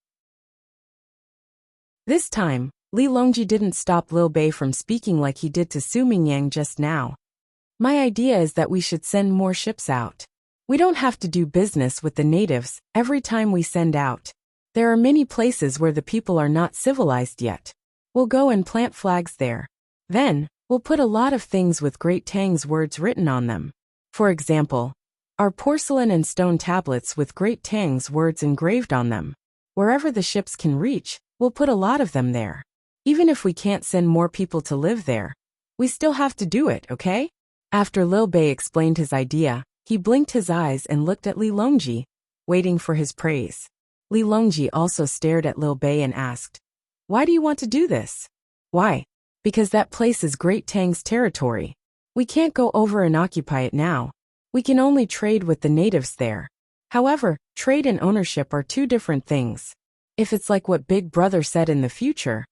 This time, Li Longji didn't stop Liu Bei from speaking like he did to Su Mingyang just now. "My idea is that we should send more ships out. We don't have to do business with the natives every time we send out. There are many places where the people are not civilized yet. We'll go and plant flags there. Then, we'll put a lot of things with Great Tang's words written on them. For example, our porcelain and stone tablets with Great Tang's words engraved on them. Wherever the ships can reach, we'll put a lot of them there. Even if we can't send more people to live there, we still have to do it, okay?" After Liu Bei explained his idea, he blinked his eyes and looked at Li Longji, waiting for his praise. Li Longji also stared at Liu Bei and asked, "Why do you want to do this?" "Why? Because that place is Great Tang's territory. We can't go over and occupy it now. We can only trade with the natives there. However, trade and ownership are two different things. If it's like what Big Brother said in the future,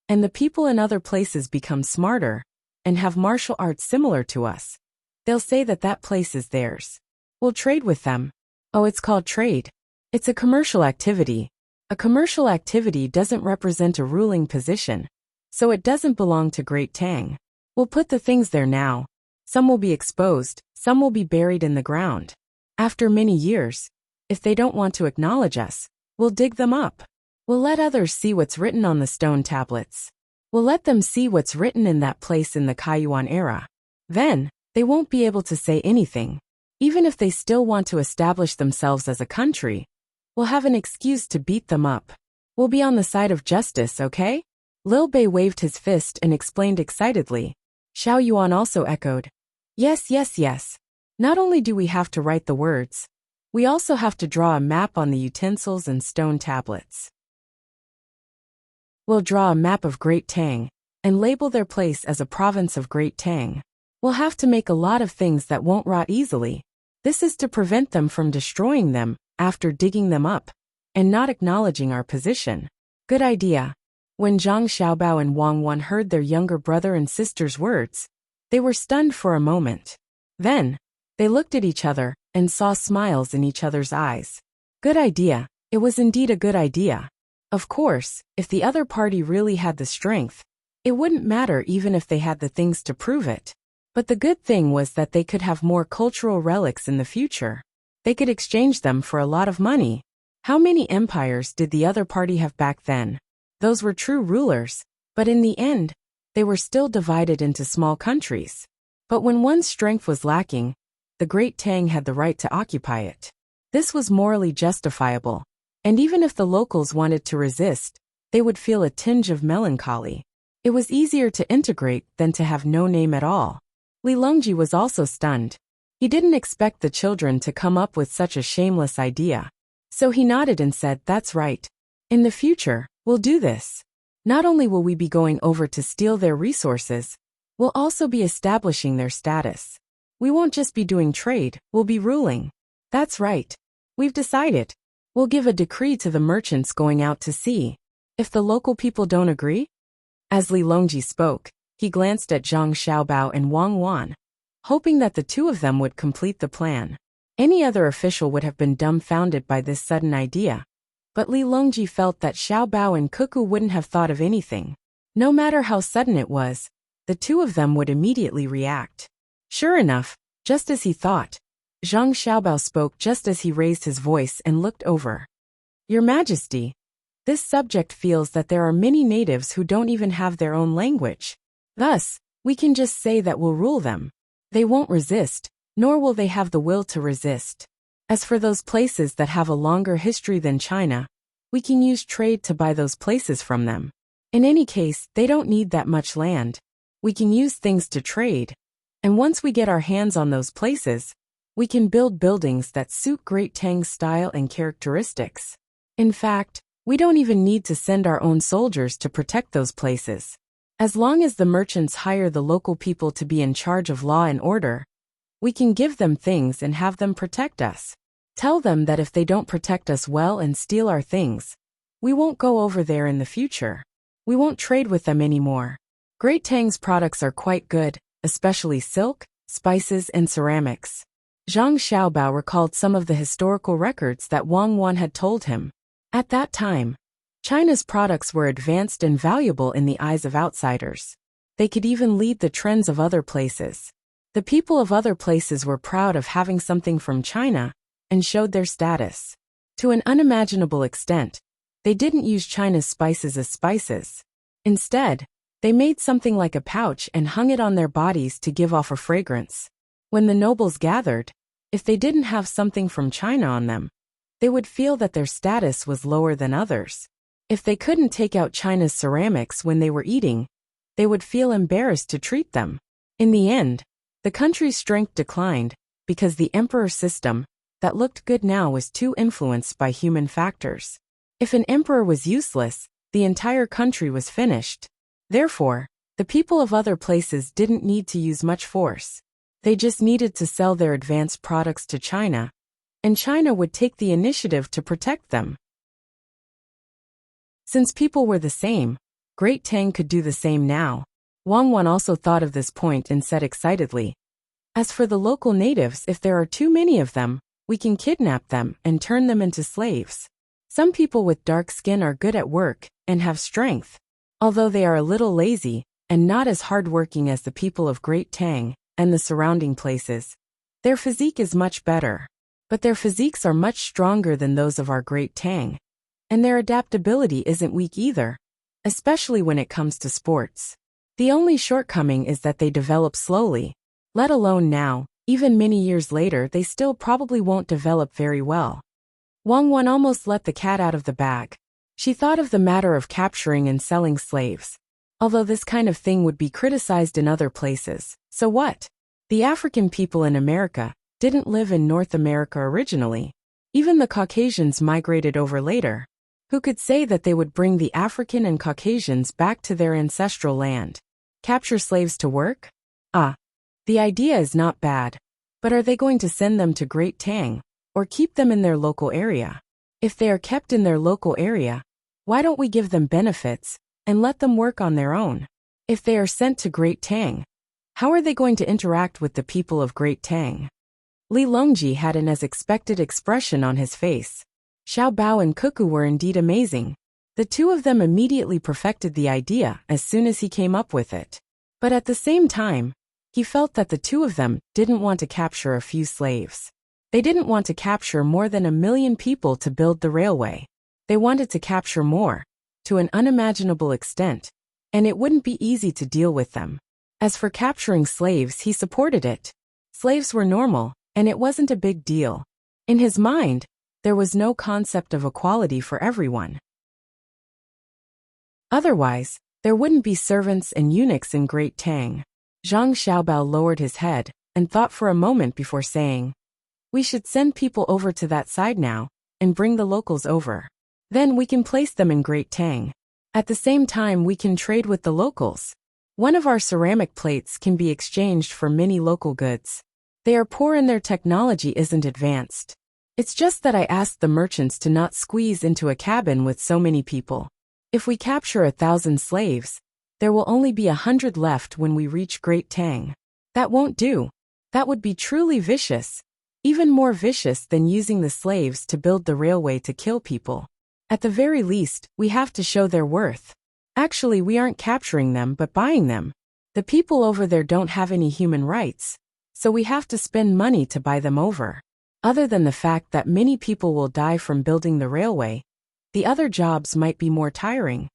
and the people in other places become smarter and have martial arts similar to us, they'll say that that place is theirs. We'll trade with them." "Oh, it's called trade. It's a commercial activity. A commercial activity doesn't represent a ruling position, so it doesn't belong to Great Tang. We'll put the things there now. Some will be exposed, some will be buried in the ground. After many years, if they don't want to acknowledge us, we'll dig them up. We'll let others see what's written on the stone tablets. We'll let them see what's written in that place in the Kaiyuan era. Then, they won't be able to say anything. Even if they still want to establish themselves as a country, we'll have an excuse to beat them up. We'll be on the side of justice, okay?" Liu Bei waved his fist and explained excitedly. Xiao Yuan also echoed, "Yes, yes, yes. Not only do we have to write the words, we also have to draw a map on the utensils and stone tablets. We'll draw a map of Great Tang and label their place as a province of Great Tang. We'll have to make a lot of things that won't rot easily. This is to prevent them from destroying them after digging them up and not acknowledging our position." Good idea. When Zhang Xiaobao and Wang Wan heard their younger brother and sister's words, they were stunned for a moment. Then, they looked at each other and saw smiles in each other's eyes. Good idea. It was indeed a good idea. Of course, if the other party really had the strength, it wouldn't matter even if they had the things to prove it. But the good thing was that they could have more cultural relics in the future. They could exchange them for a lot of money. How many empires did the other party have back then? Those were true rulers, but in the end, they were still divided into small countries. But when one's strength was lacking, the great Tang had the right to occupy it. This was morally justifiable, and even if the locals wanted to resist, they would feel a tinge of melancholy. It was easier to integrate than to have no name at all. Li Longji was also stunned. He didn't expect the children to come up with such a shameless idea. So he nodded and said, "That's right. In the future, we'll do this. Not only will we be going over to steal their resources, we'll also be establishing their status. We won't just be doing trade, we'll be ruling. That's right. We've decided. We'll give a decree to the merchants going out to sea. If the local people don't agree?" As Li Longji spoke, he glanced at Zhang Xiaobao and Wang Wan, hoping that the two of them would complete the plan. Any other official would have been dumbfounded by this sudden idea. But Li Longji felt that Xiaobao and Cuckoo wouldn't have thought of anything. No matter how sudden it was, the two of them would immediately react. Sure enough, just as he thought, Zhang Xiaobao spoke just as he raised his voice and looked over. "Your Majesty, this subject feels that there are many natives who don't even have their own language. Thus, we can just say that we'll rule them. They won't resist, nor will they have the will to resist. As for those places that have a longer history than China, we can use trade to buy those places from them. In any case, they don't need that much land. We can use things to trade. And once we get our hands on those places, we can build buildings that suit Great Tang's style and characteristics. In fact, we don't even need to send our own soldiers to protect those places. As long as the merchants hire the local people to be in charge of law and order, we can give them things and have them protect us. Tell them that if they don't protect us well and steal our things, we won't go over there in the future. We won't trade with them anymore. Great Tang's products are quite good, especially silk, spices, and ceramics." Zhang Xiaobao recalled some of the historical records that Wang Wan had told him. At that time, China's products were advanced and valuable in the eyes of outsiders. They could even lead the trends of other places. The people of other places were proud of having something from China and showed their status. To an unimaginable extent, they didn't use China's spices as spices. Instead, they made something like a pouch and hung it on their bodies to give off a fragrance. When the nobles gathered, if they didn't have something from China on them, they would feel that their status was lower than others. If they couldn't take out China's ceramics when they were eating, they would feel embarrassed to treat them. In the end, the country's strength declined because the emperor system that looked good now was too influenced by human factors. If an emperor was useless, the entire country was finished. Therefore, the people of other places didn't need to use much force. They just needed to sell their advanced products to China, and China would take the initiative to protect them. Since people were the same, Great Tang could do the same now. Wang Wan also thought of this point and said excitedly, "As for the local natives, if there are too many of them, we can kidnap them and turn them into slaves. Some people with dark skin are good at work and have strength. Although they are a little lazy and not as hardworking as the people of Great Tang and the surrounding places, their physique is much better. But their physiques are much stronger than those of our Great Tang. And their adaptability isn't weak either, especially when it comes to sports. The only shortcoming is that they develop slowly. Let alone now, even many years later they still probably won't develop very well." Wang Wan almost let the cat out of the bag. She thought of the matter of capturing and selling slaves. Although this kind of thing would be criticized in other places, so what? The African people in America didn't live in North America originally. Even the Caucasians migrated over later. Who could say that they would bring the African and Caucasians back to their ancestral land? Capture slaves to work? The idea is not bad. But are they going to send them to Great Tang, or keep them in their local area? If they are kept in their local area, why don't we give them benefits and let them work on their own? If they are sent to Great Tang, how are they going to interact with the people of Great Tang? Li Longji had an as expected expression on his face. Xiao Bao and Cuckoo were indeed amazing. The two of them immediately perfected the idea as soon as he came up with it. But at the same time, he felt that the two of them didn't want to capture a few slaves. They didn't want to capture more than 1 million people to build the railway. They wanted to capture more, to an unimaginable extent, and it wouldn't be easy to deal with them. As for capturing slaves, he supported it. Slaves were normal, and it wasn't a big deal. In his mind, there was no concept of equality for everyone. Otherwise, there wouldn't be servants and eunuchs in Great Tang. Zhang Xiaobao lowered his head and thought for a moment before saying, "We should send people over to that side now and bring the locals over. Then we can place them in Great Tang. At the same time, we can trade with the locals. One of our ceramic plates can be exchanged for many local goods. They are poor and their technology isn't advanced. It's just that I asked the merchants to not squeeze into a cabin with so many people. If we capture 1,000 slaves, there will only be 100 left when we reach Great Tang. That won't do. That would be truly vicious, even more vicious than using the slaves to build the railway to kill people. At the very least, we have to show their worth. Actually, we aren't capturing them but buying them. The people over there don't have any human rights, so we have to spend money to buy them over. Other than the fact that many people will die from building the railway, the other jobs might be more tiring,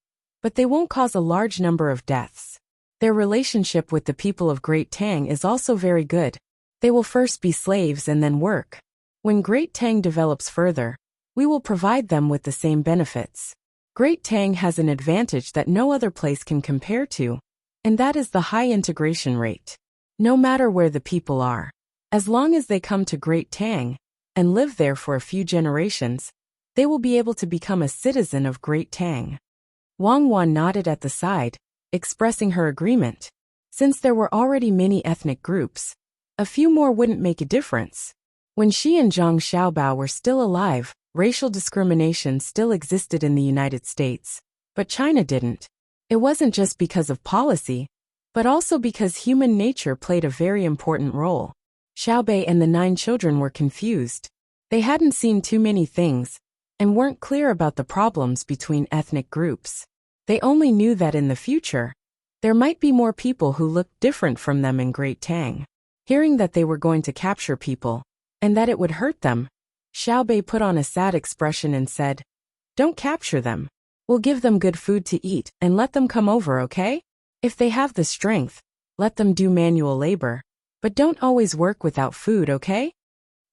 but they won't cause a large number of deaths. Their relationship with the people of Great Tang is also very good. They will first be slaves and then work. When Great Tang develops further, we will provide them with the same benefits. Great Tang has an advantage that no other place can compare to, and that is the high integration rate. No matter where the people are, as long as they come to Great Tang and live there for a few generations, they will be able to become a citizen of Great Tang." Wang Wan nodded at the side, expressing her agreement. Since there were already many ethnic groups, a few more wouldn't make a difference. When she and Zhang Xiaobao were still alive, racial discrimination still existed in the United States, but China didn't. It wasn't just because of policy, but also because human nature played a very important role. Xiaobei and the 9 children were confused. They hadn't seen too many things, and weren't clear about the problems between ethnic groups. They only knew that in the future, there might be more people who looked different from them in Great Tang. Hearing that they were going to capture people, and that it would hurt them, Xiaobei put on a sad expression and said, "Don't capture them. We'll give them good food to eat and let them come over, okay? If they have the strength, let them do manual labor, but don't always work without food, okay?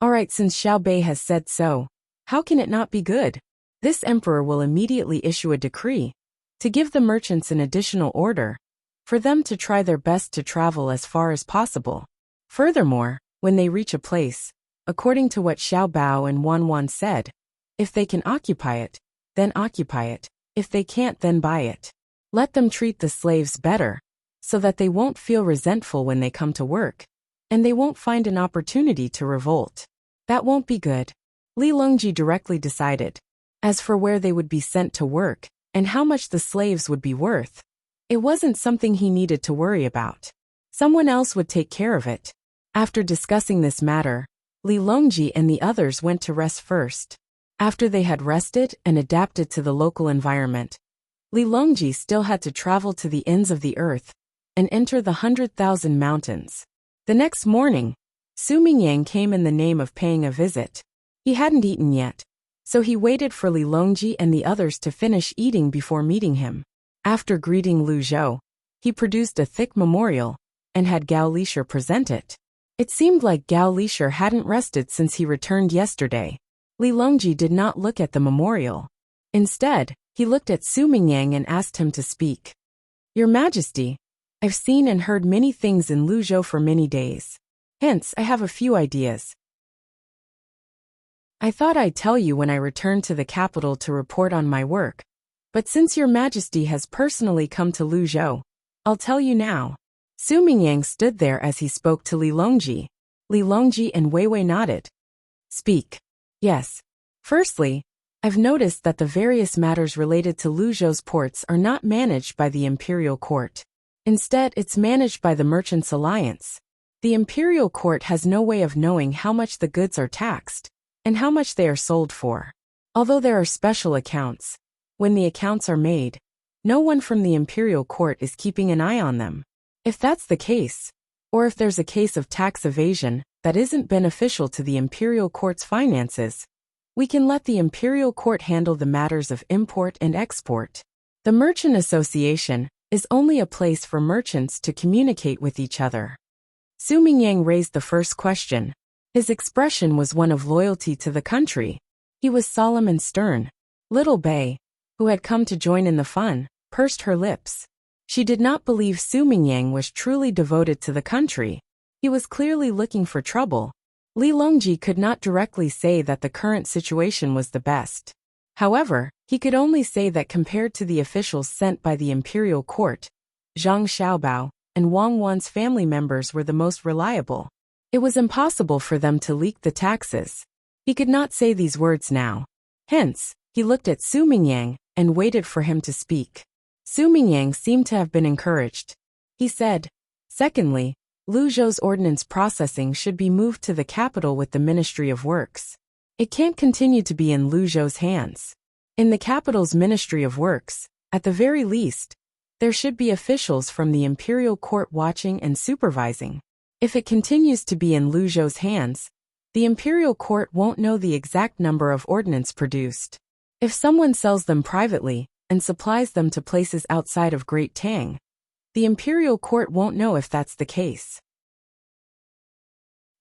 Alright, since Xiaobei has said so, how can it not be good? This emperor will immediately issue a decree to give the merchants an additional order for them to try their best to travel as far as possible. Furthermore, when they reach a place, according to what Xiao Bao and Wan Wan said, if they can occupy it, then occupy it. If they can't, then buy it. Let them treat the slaves better, so that they won't feel resentful when they come to work, and they won't find an opportunity to revolt. That won't be good." Li Longji directly decided. As for where they would be sent to work, and how much the slaves would be worth, it wasn't something he needed to worry about. Someone else would take care of it. After discussing this matter, Li Longji and the others went to rest first. After they had rested and adapted to the local environment, Li Longji still had to travel to the ends of the earth and enter the 100,000 mountains. The next morning, Su Mingyang came in the name of paying a visit. He hadn't eaten yet, so he waited for Li Longji and the others to finish eating before meeting him. After greeting Lu Zhou, he produced a thick memorial and had Gao Lisher present it. It seemed like Gao Lisher hadn't rested since he returned yesterday. Li Longji did not look at the memorial. Instead, he looked at Su Mingyang and asked him to speak. "Your Majesty, I've seen and heard many things in Luzhou for many days. Hence, I have a few ideas. I thought I'd tell you when I returned to the capital to report on my work, but since Your Majesty has personally come to Luzhou, I'll tell you now." Su Mingyang stood there as he spoke to Li Longji. Li Longji and Wei Wei nodded. "Speak." "Yes. Firstly, I've noticed that the various matters related to Luzhou's ports are not managed by the Imperial Court. Instead, it's managed by the Merchants' Alliance. The Imperial Court has no way of knowing how much the goods are taxed and how much they are sold for. Although there are special accounts, when the accounts are made, no one from the Imperial Court is keeping an eye on them. If that's the case, or if there's a case of tax evasion that isn't beneficial to the Imperial Court's finances, we can let the Imperial Court handle the matters of import and export. The Merchant Association is only a place for merchants to communicate with each other. Su Mingyang raised the first question. His expression was one of loyalty to the country. He was solemn and stern. Little Bei, who had come to join in the fun, pursed her lips. She did not believe Su Mingyang was truly devoted to the country. He was clearly looking for trouble. Li Longji could not directly say that the current situation was the best. However, he could only say that compared to the officials sent by the imperial court, Zhang Xiaobao and Wang Wan's family members were the most reliable. It was impossible for them to leak the taxes. He could not say these words now. Hence, he looked at Su Mingyang and waited for him to speak. Su Mingyang seemed to have been encouraged. He said, "Secondly, Luzhou's ordnance processing should be moved to the capital with the Ministry of Works. It can't continue to be in Luzhou's hands. In the capital's Ministry of Works, at the very least, there should be officials from the imperial court watching and supervising. If it continues to be in Luzhou's hands, the imperial court won't know the exact number of ordnance produced. If someone sells them privately and supplies them to places outside of Great Tang, the imperial court won't know if that's the case.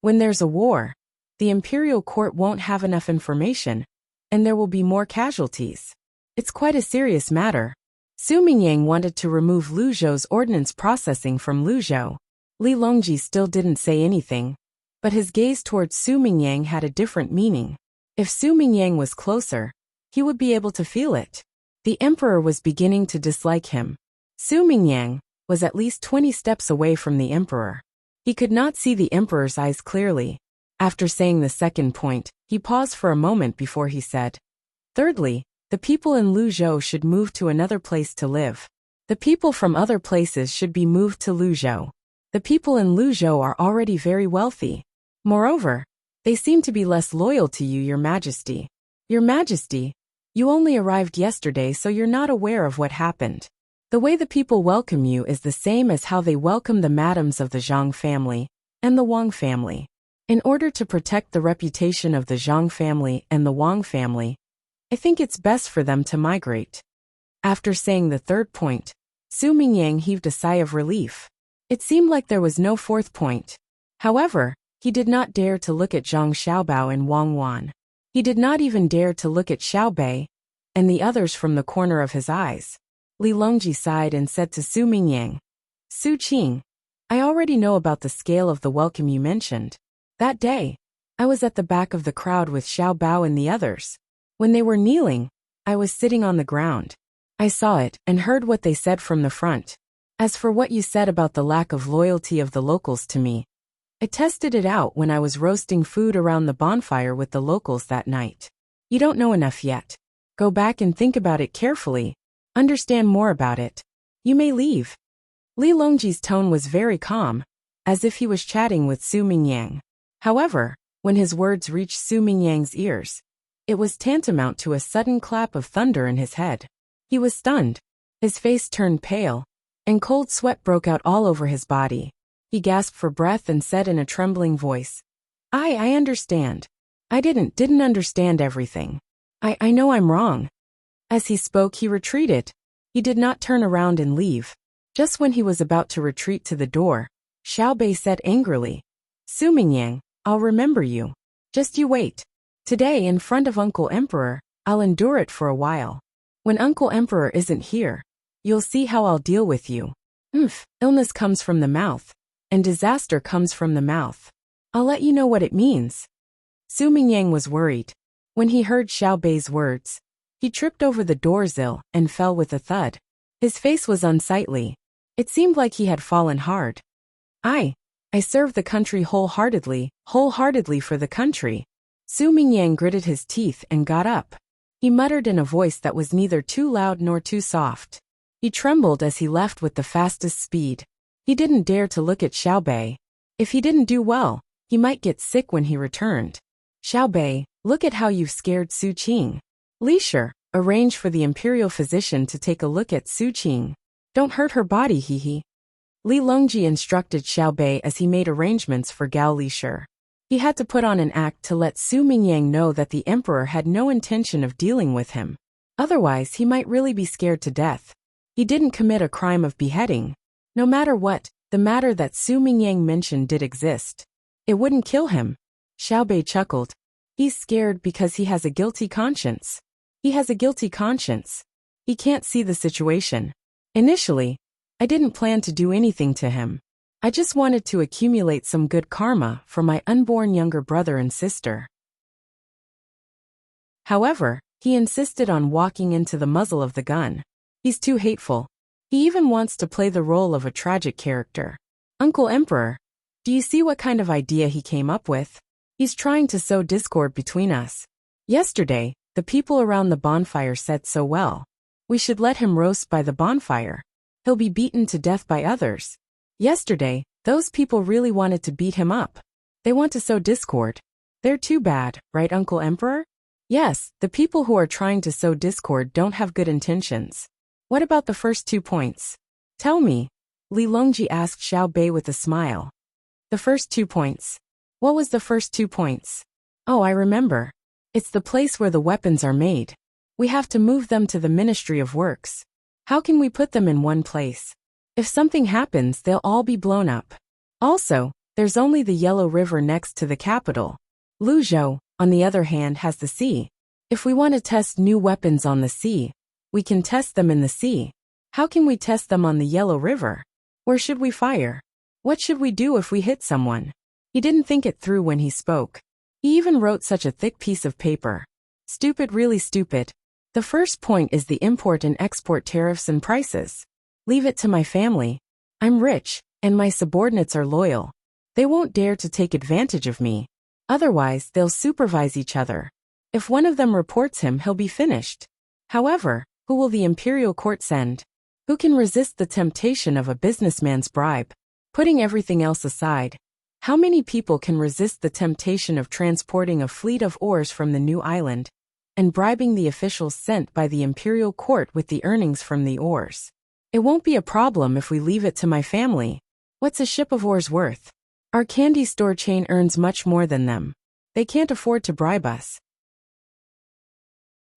When there's a war, the imperial court won't have enough information, and there will be more casualties. It's quite a serious matter." Su Mingyang wanted to remove Luzhou's ordnance processing from Luzhou. Li Longji still didn't say anything, but his gaze towards Su Mingyang had a different meaning. If Su Mingyang was closer, he would be able to feel it. The emperor was beginning to dislike him. Su Mingyang was at least 20 steps away from the emperor. He could not see the emperor's eyes clearly. After saying the second point, he paused for a moment before he said, "Thirdly, the people in Luzhou should move to another place to live. The people from other places should be moved to Luzhou. The people in Luzhou are already very wealthy. Moreover, they seem to be less loyal to you, Your Majesty. Your Majesty, you only arrived yesterday, so you're not aware of what happened. The way the people welcome you is the same as how they welcome the madams of the Zhang family and the Wang family. In order to protect the reputation of the Zhang family and the Wang family, I think it's best for them to migrate." After saying the third point, Su Mingyang heaved a sigh of relief. It seemed like there was no fourth point. However, he did not dare to look at Zhang Xiaobao and Wang Wan. He did not even dare to look at Xiao Bei and the others from the corner of his eyes. Li Longji sighed and said to Su Mingyang, "Su Qing, I already know about the scale of the welcome you mentioned. That day, I was at the back of the crowd with Xiao Bao and the others. When they were kneeling, I was sitting on the ground. I saw it and heard what they said from the front. As for what you said about the lack of loyalty of the locals to me, I tested it out when I was roasting food around the bonfire with the locals that night. You don't know enough yet. Go back and think about it carefully. Understand more about it. You may leave." Li Longji's tone was very calm, as if he was chatting with Su Mingyang. However, when his words reached Su Mingyang's ears, it was tantamount to a sudden clap of thunder in his head. He was stunned. His face turned pale, and cold sweat broke out all over his body. He gasped for breath and said in a trembling voice, I understand. I didn't understand everything. I know I'm wrong." As he spoke, he retreated. He did not turn around and leave. Just when he was about to retreat to the door, Xiao Bei said angrily, "Su Mingyang, I'll remember you. Just you wait. Today, in front of Uncle Emperor, I'll endure it for a while. When Uncle Emperor isn't here, you'll see how I'll deal with you. Illness comes from the mouth, and disaster comes from the mouth. I'll let you know what it means." Su Mingyang was worried. When he heard Xiao Bei's words, he tripped over the doorsill and fell with a thud. His face was unsightly. It seemed like he had fallen hard. I serve the country wholeheartedly for the country." Su Mingyang gritted his teeth and got up. He muttered in a voice that was neither too loud nor too soft. He trembled as he left with the fastest speed. He didn't dare to look at Xiao Bei. If he didn't do well, he might get sick when he returned. "Xiao Bei, look at how you've scared Su Qing. Li Shi, arrange for the imperial physician to take a look at Su Qing. Don't hurt her body, he." Li Longji instructed Xiao Bei as he made arrangements for Gao Li Shi. He had to put on an act to let Su Mingyang know that the emperor had no intention of dealing with him. Otherwise, he might really be scared to death. He didn't commit a crime of beheading. No matter what, the matter that Su Mingyang mentioned did exist. It wouldn't kill him. Xiaobei chuckled. He's scared because he has a guilty conscience. He has a guilty conscience. He can't see the situation. Initially, I didn't plan to do anything to him. I just wanted to accumulate some good karma for my unborn younger brother and sister. However, he insisted on walking into the muzzle of the gun. He's too hateful. He even wants to play the role of a tragic character. Uncle Emperor, do you see what kind of idea he came up with? He's trying to sow discord between us. Yesterday, the people around the bonfire said so well. We should let him roast by the bonfire. He'll be beaten to death by others. Yesterday, those people really wanted to beat him up. They want to sow discord. They're too bad, right, Uncle Emperor? Yes, the people who are trying to sow discord don't have good intentions. What about the first 2 points? Tell me, Li Longji asked Xiaobei with a smile. The first 2 points. What was the first 2 points? Oh, I remember. It's the place where the weapons are made. We have to move them to the Ministry of Works. How can we put them in one place? If something happens, they'll all be blown up. Also, there's only the Yellow River next to the capital. Luzhou, on the other hand, has the sea. If we want to test new weapons on the sea, we can test them in the sea. How can we test them on the Yellow River? Where should we fire? What should we do if we hit someone? He didn't think it through when he spoke. He even wrote such a thick piece of paper. Stupid, really stupid. The first point is the import and export tariffs and prices. Leave it to my family. I'm rich, and my subordinates are loyal. They won't dare to take advantage of me. Otherwise, they'll supervise each other. If one of them reports him, he'll be finished. However, who will the imperial court send? Who can resist the temptation of a businessman's bribe? Putting everything else aside, how many people can resist the temptation of transporting a fleet of oars from the new island and bribing the officials sent by the imperial court with the earnings from the oars? It won't be a problem if we leave it to my family. What's a ship of oars worth? Our candy store chain earns much more than them. They can't afford to bribe us.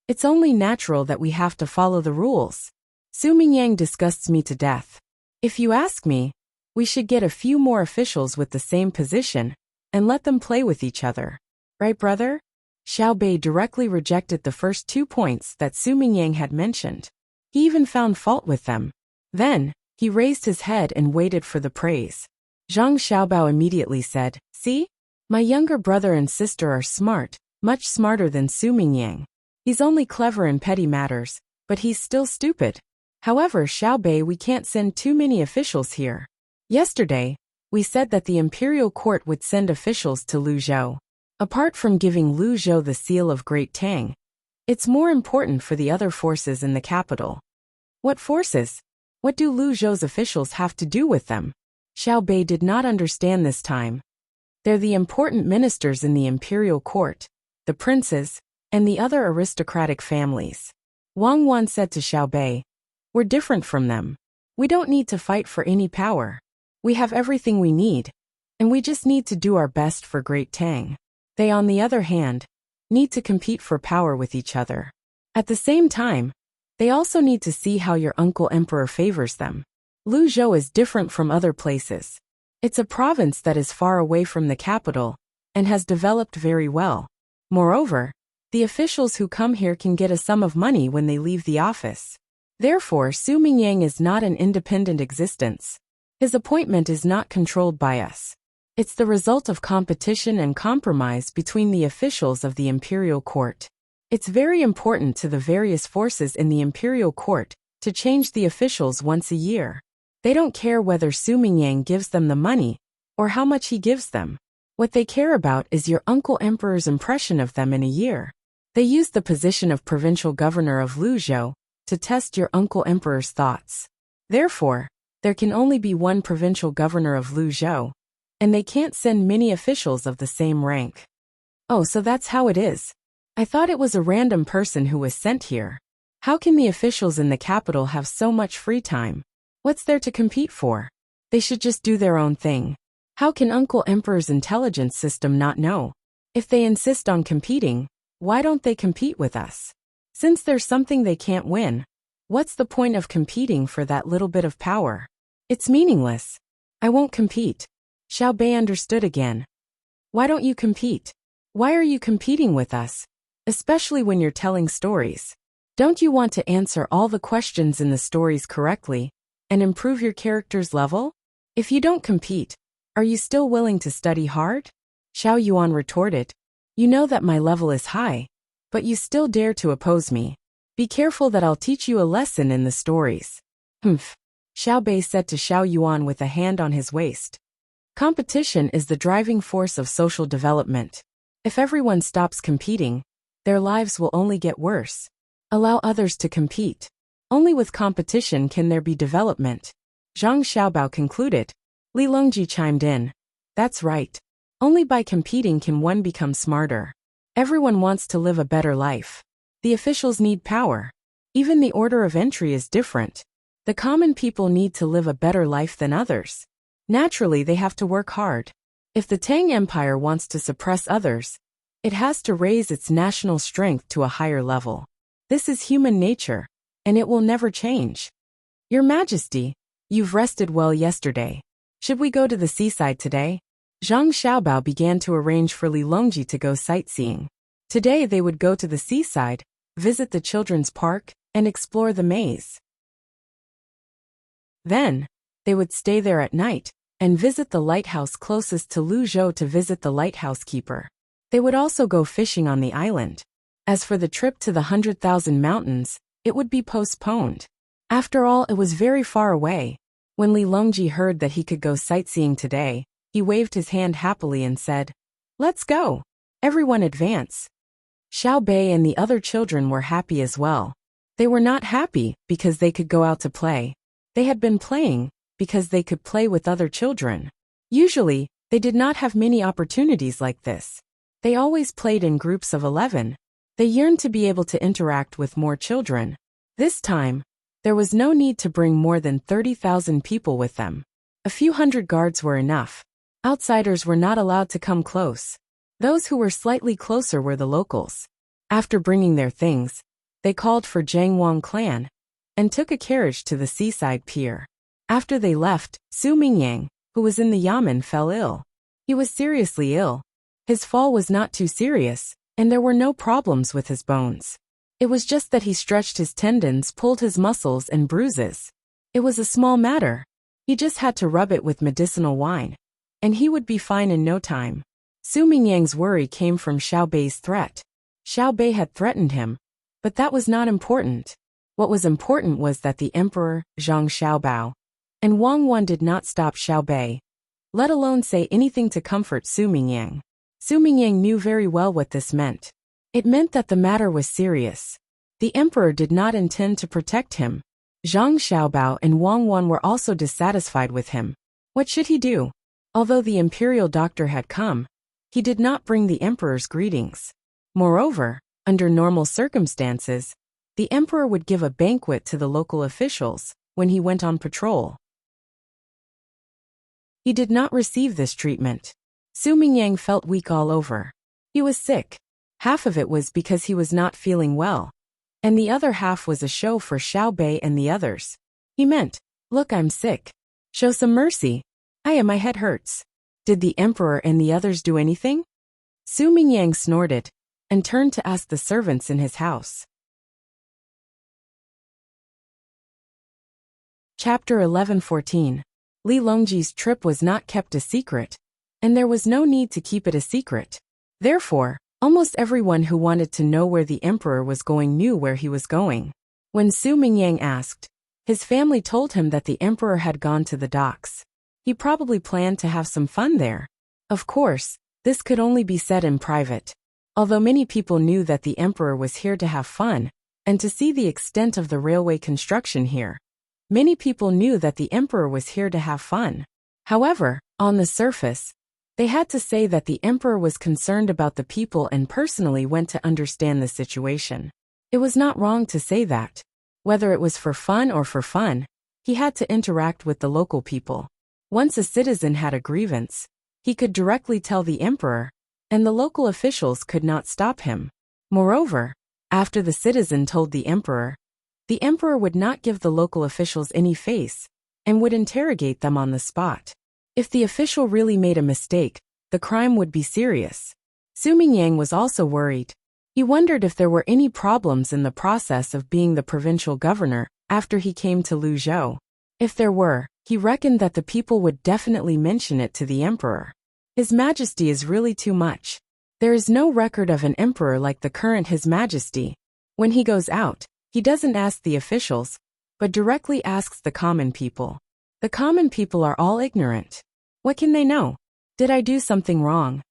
It's only natural that we have to follow the rules. Su Mingyang disgusts me to death. If you ask me, we should get a few more officials with the same position and let them play with each other. Right, brother? Xiaobei directly rejected the first 2 points that Su Mingyang had mentioned. He even found fault with them. Then, he raised his head and waited for the praise. Zhang Xiaobao immediately said, "See? My younger brother and sister are smart, much smarter than Su Mingyang. He's only clever in petty matters, but he's still stupid. However, Xiaobei, we can't send too many officials here. Yesterday, we said that the imperial court would send officials to Luzhou. Apart from giving Luzhou the seal of Great Tang, it's more important for the other forces in the capital." What forces? What do Luzhou's officials have to do with them? Xiaobei did not understand this time. They're the important ministers in the imperial court, the princes, and the other aristocratic families. Wang Wan said to Xiaobei, "We're different from them. We don't need to fight for any power. We have everything we need, and we just need to do our best for Great Tang. They, on the other hand, need to compete for power with each other. At the same time, they also need to see how your uncle emperor favors them. Luzhou is different from other places. It's a province that is far away from the capital and has developed very well. Moreover, the officials who come here can get a sum of money when they leave the office. Therefore, Su Mingyang is not an independent existence. His appointment is not controlled by us. It's the result of competition and compromise between the officials of the imperial court. It's very important to the various forces in the imperial court to change the officials once a year. They don't care whether Su Mingyang gives them the money or how much he gives them. What they care about is your uncle emperor's impression of them in a year. They use the position of provincial governor of Luzhou to test your uncle emperor's thoughts. Therefore, there can only be one provincial governor of Luzhou, and they can't send many officials of the same rank." "Oh, so that's how it is. I thought it was a random person who was sent here. How can the officials in the capital have so much free time? What's there to compete for? They should just do their own thing. How can Uncle Emperor's intelligence system not know? If they insist on competing, why don't they compete with us? Since there's something they can't win, What's the point of competing for that little bit of power? It's meaningless. I won't compete. Xiao Bei understood again. Why don't you compete? Why are you competing with us? Especially when you're telling stories. Don't you want to answer all the questions in the stories correctly and improve your character's level? If you don't compete, are you still willing to study hard? Xiao Yuan retorted. You know that my level is high, but you still dare to oppose me. Be careful that I'll teach you a lesson in the stories. Humph. Xiao Bei said to Xiao Yuan with a hand on his waist. Competition is the driving force of social development. If everyone stops competing, their lives will only get worse. Allow others to compete. Only with competition can there be development. Zhang Xiaobao concluded. Li Longji chimed in. That's right. Only by competing can one become smarter. Everyone wants to live a better life. The officials need power. Even the order of entry is different. The common people need to live a better life than others. Naturally, they have to work hard. If the Tang Empire wants to suppress others, it has to raise its national strength to a higher level. This is human nature, and it will never change. Your Majesty, you've rested well yesterday. Should we go to the seaside today? Zhang Xiaobao began to arrange for Li Longji to go sightseeing. Today they would go to the seaside, visit the children's park, and explore the maze. Then, they would stay there at night, and visit the lighthouse closest to Luzhou to visit the lighthouse keeper. They would also go fishing on the island. As for the trip to the 100,000 mountains, it would be postponed. After all, it was very far away. When Li Longji heard that he could go sightseeing today, he waved his hand happily and said, Let's go. Everyone advance. Xiao Bei and the other children were happy as well. They were not happy because they could go out to play. They had been playing because they could play with other children. Usually, they did not have many opportunities like this. They always played in groups of 11. They yearned to be able to interact with more children. This time, there was no need to bring more than 30,000 people with them. A few hundred guards were enough. Outsiders were not allowed to come close. Those who were slightly closer were the locals. After bringing their things, they called for Zhang Wang clan and took a carriage to the seaside pier. After they left, Su Mingyang, who was in the yamen, fell ill. He was seriously ill. His fall was not too serious, and there were no problems with his bones. It was just that he stretched his tendons, pulled his muscles, and bruises. It was a small matter. He just had to rub it with medicinal wine, and he would be fine in no time. Su Mingyang's worry came from Xiao Bei's threat. Xiao Bei had threatened him, but that was not important. What was important was that the Emperor, Zhang Xiaobao, and Wang Wan did not stop Xiao Bei, let alone say anything to comfort Su Mingyang. Su Mingyang knew very well what this meant. It meant that the matter was serious. The Emperor did not intend to protect him. Zhang Xiaobao and Wang Wan were also dissatisfied with him. What should he do? Although the imperial doctor had come, he did not bring the Emperor's greetings. Moreover, under normal circumstances, the Emperor would give a banquet to the local officials when he went on patrol. He did not receive this treatment. Su Mingyang felt weak all over. He was sick. Half of it was because he was not feeling well, and the other half was a show for Xiao Bei and the others. He meant, look, I'm sick. Show some mercy. My head hurts. Did the Emperor and the others do anything? Su Mingyang snorted and turned to ask the servants in his house. Chapter 11:14. Li Longji's trip was not kept a secret, and there was no need to keep it a secret. Therefore, almost everyone who wanted to know where the Emperor was going knew where he was going. When Su Mingyang asked, his family told him that the Emperor had gone to the docks. He probably planned to have some fun there. Of course, this could only be said in private. Although many people knew that the Emperor was here to have fun, and to see the extent of the railway construction here. Many people knew that the Emperor was here to have fun. However, on the surface, they had to say that the Emperor was concerned about the people and personally went to understand the situation. It was not wrong to say that. Whether it was for fun or for fun, he had to interact with the local people. Once a citizen had a grievance, he could directly tell the Emperor, and the local officials could not stop him. Moreover, after the citizen told the Emperor, The emperor would not give the local officials any face, and would interrogate them on the spot. If the official really made a mistake, the crime would be serious. Su Mingyang was also worried. He wondered if there were any problems in the process of being the provincial governor after he came to Luzhou. If there were, he reckoned that the people would definitely mention it to the emperor. His Majesty is really too much. There is no record of an emperor like the current His Majesty. When he goes out, he doesn't ask the officials, but directly asks the common people. The common people are all ignorant. What can they know? Did I do something wrong?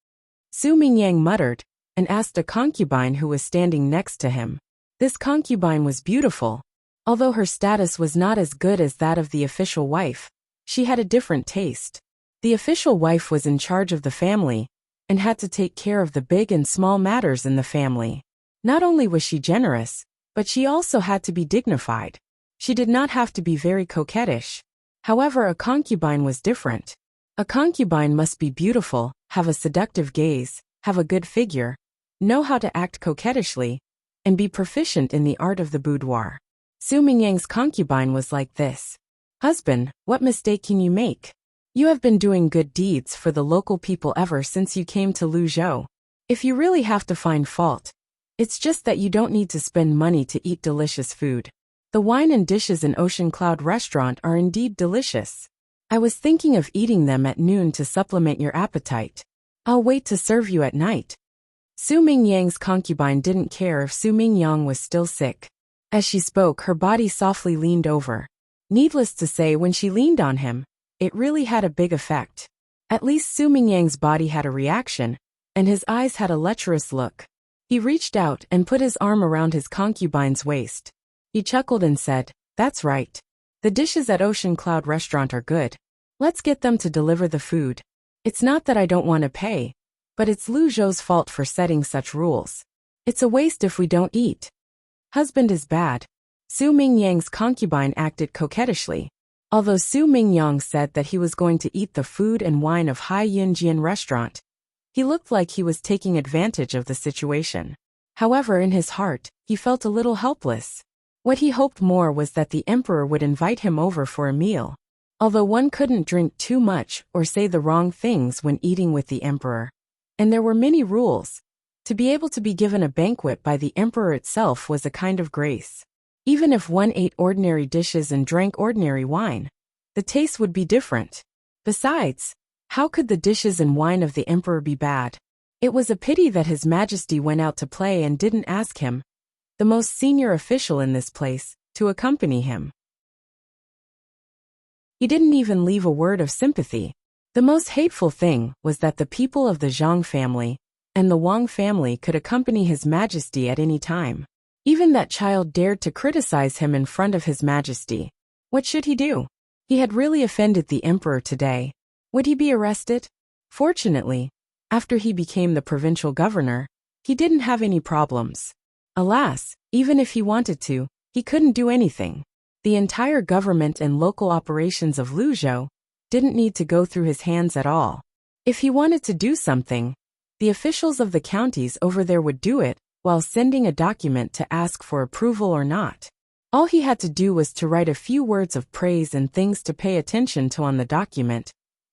Su Mingyang muttered, and asked a concubine who was standing next to him. This concubine was beautiful. Although her status was not as good as that of the official wife, she had a different taste. The official wife was in charge of the family, and had to take care of the big and small matters in the family. Not only was she generous, but she also had to be dignified. She did not have to be very coquettish. However, a concubine was different. A concubine must be beautiful, have a seductive gaze, have a good figure, know how to act coquettishly, and be proficient in the art of the boudoir. Su Mingyang's concubine was like this. Husband, what mistake can you make? You have been doing good deeds for the local people ever since you came to Luzhou. If you really have to find fault, it's just that you don't need to spend money to eat delicious food. The wine and dishes in Ocean Cloud Restaurant are indeed delicious. I was thinking of eating them at noon to supplement your appetite. I'll wait to serve you at night. Su Mingyang's concubine didn't care if Su Mingyang was still sick. As she spoke, her body softly leaned over. Needless to say, when she leaned on him, it really had a big effect. At least Su Mingyang's body had a reaction, and his eyes had a lecherous look. He reached out and put his arm around his concubine's waist. He chuckled and said, "That's right. The dishes at Ocean Cloud Restaurant are good. Let's get them to deliver the food. It's not that I don't want to pay, but it's Luzhou's fault for setting such rules. It's a waste if we don't eat." Husband is bad. Su Mingyang's concubine acted coquettishly. Although Su Mingyang said that he was going to eat the food and wine of Hai Yunjian Restaurant, he looked like he was taking advantage of the situation. However, in his heart, he felt a little helpless. What he hoped more was that the emperor would invite him over for a meal. Although one couldn't drink too much or say the wrong things when eating with the emperor, and there were many rules, to be able to be given a banquet by the emperor itself was a kind of grace. Even if one ate ordinary dishes and drank ordinary wine, the taste would be different. Besides, how could the dishes and wine of the emperor be bad? It was a pity that His Majesty went out to play and didn't ask him, the most senior official in this place, to accompany him. He didn't even leave a word of sympathy. The most hateful thing was that the people of the Zhang family and the Wang family could accompany His Majesty at any time. Even that child dared to criticize him in front of His Majesty. What should he do? He had really offended the emperor today. Would he be arrested? Fortunately, after he became the provincial governor, he didn't have any problems. Alas, even if he wanted to, he couldn't do anything. The entire government and local operations of Luzhou didn't need to go through his hands at all. If he wanted to do something, the officials of the counties over there would do it, while sending a document to ask for approval or not. All he had to do was to write a few words of praise and things to pay attention to on the document,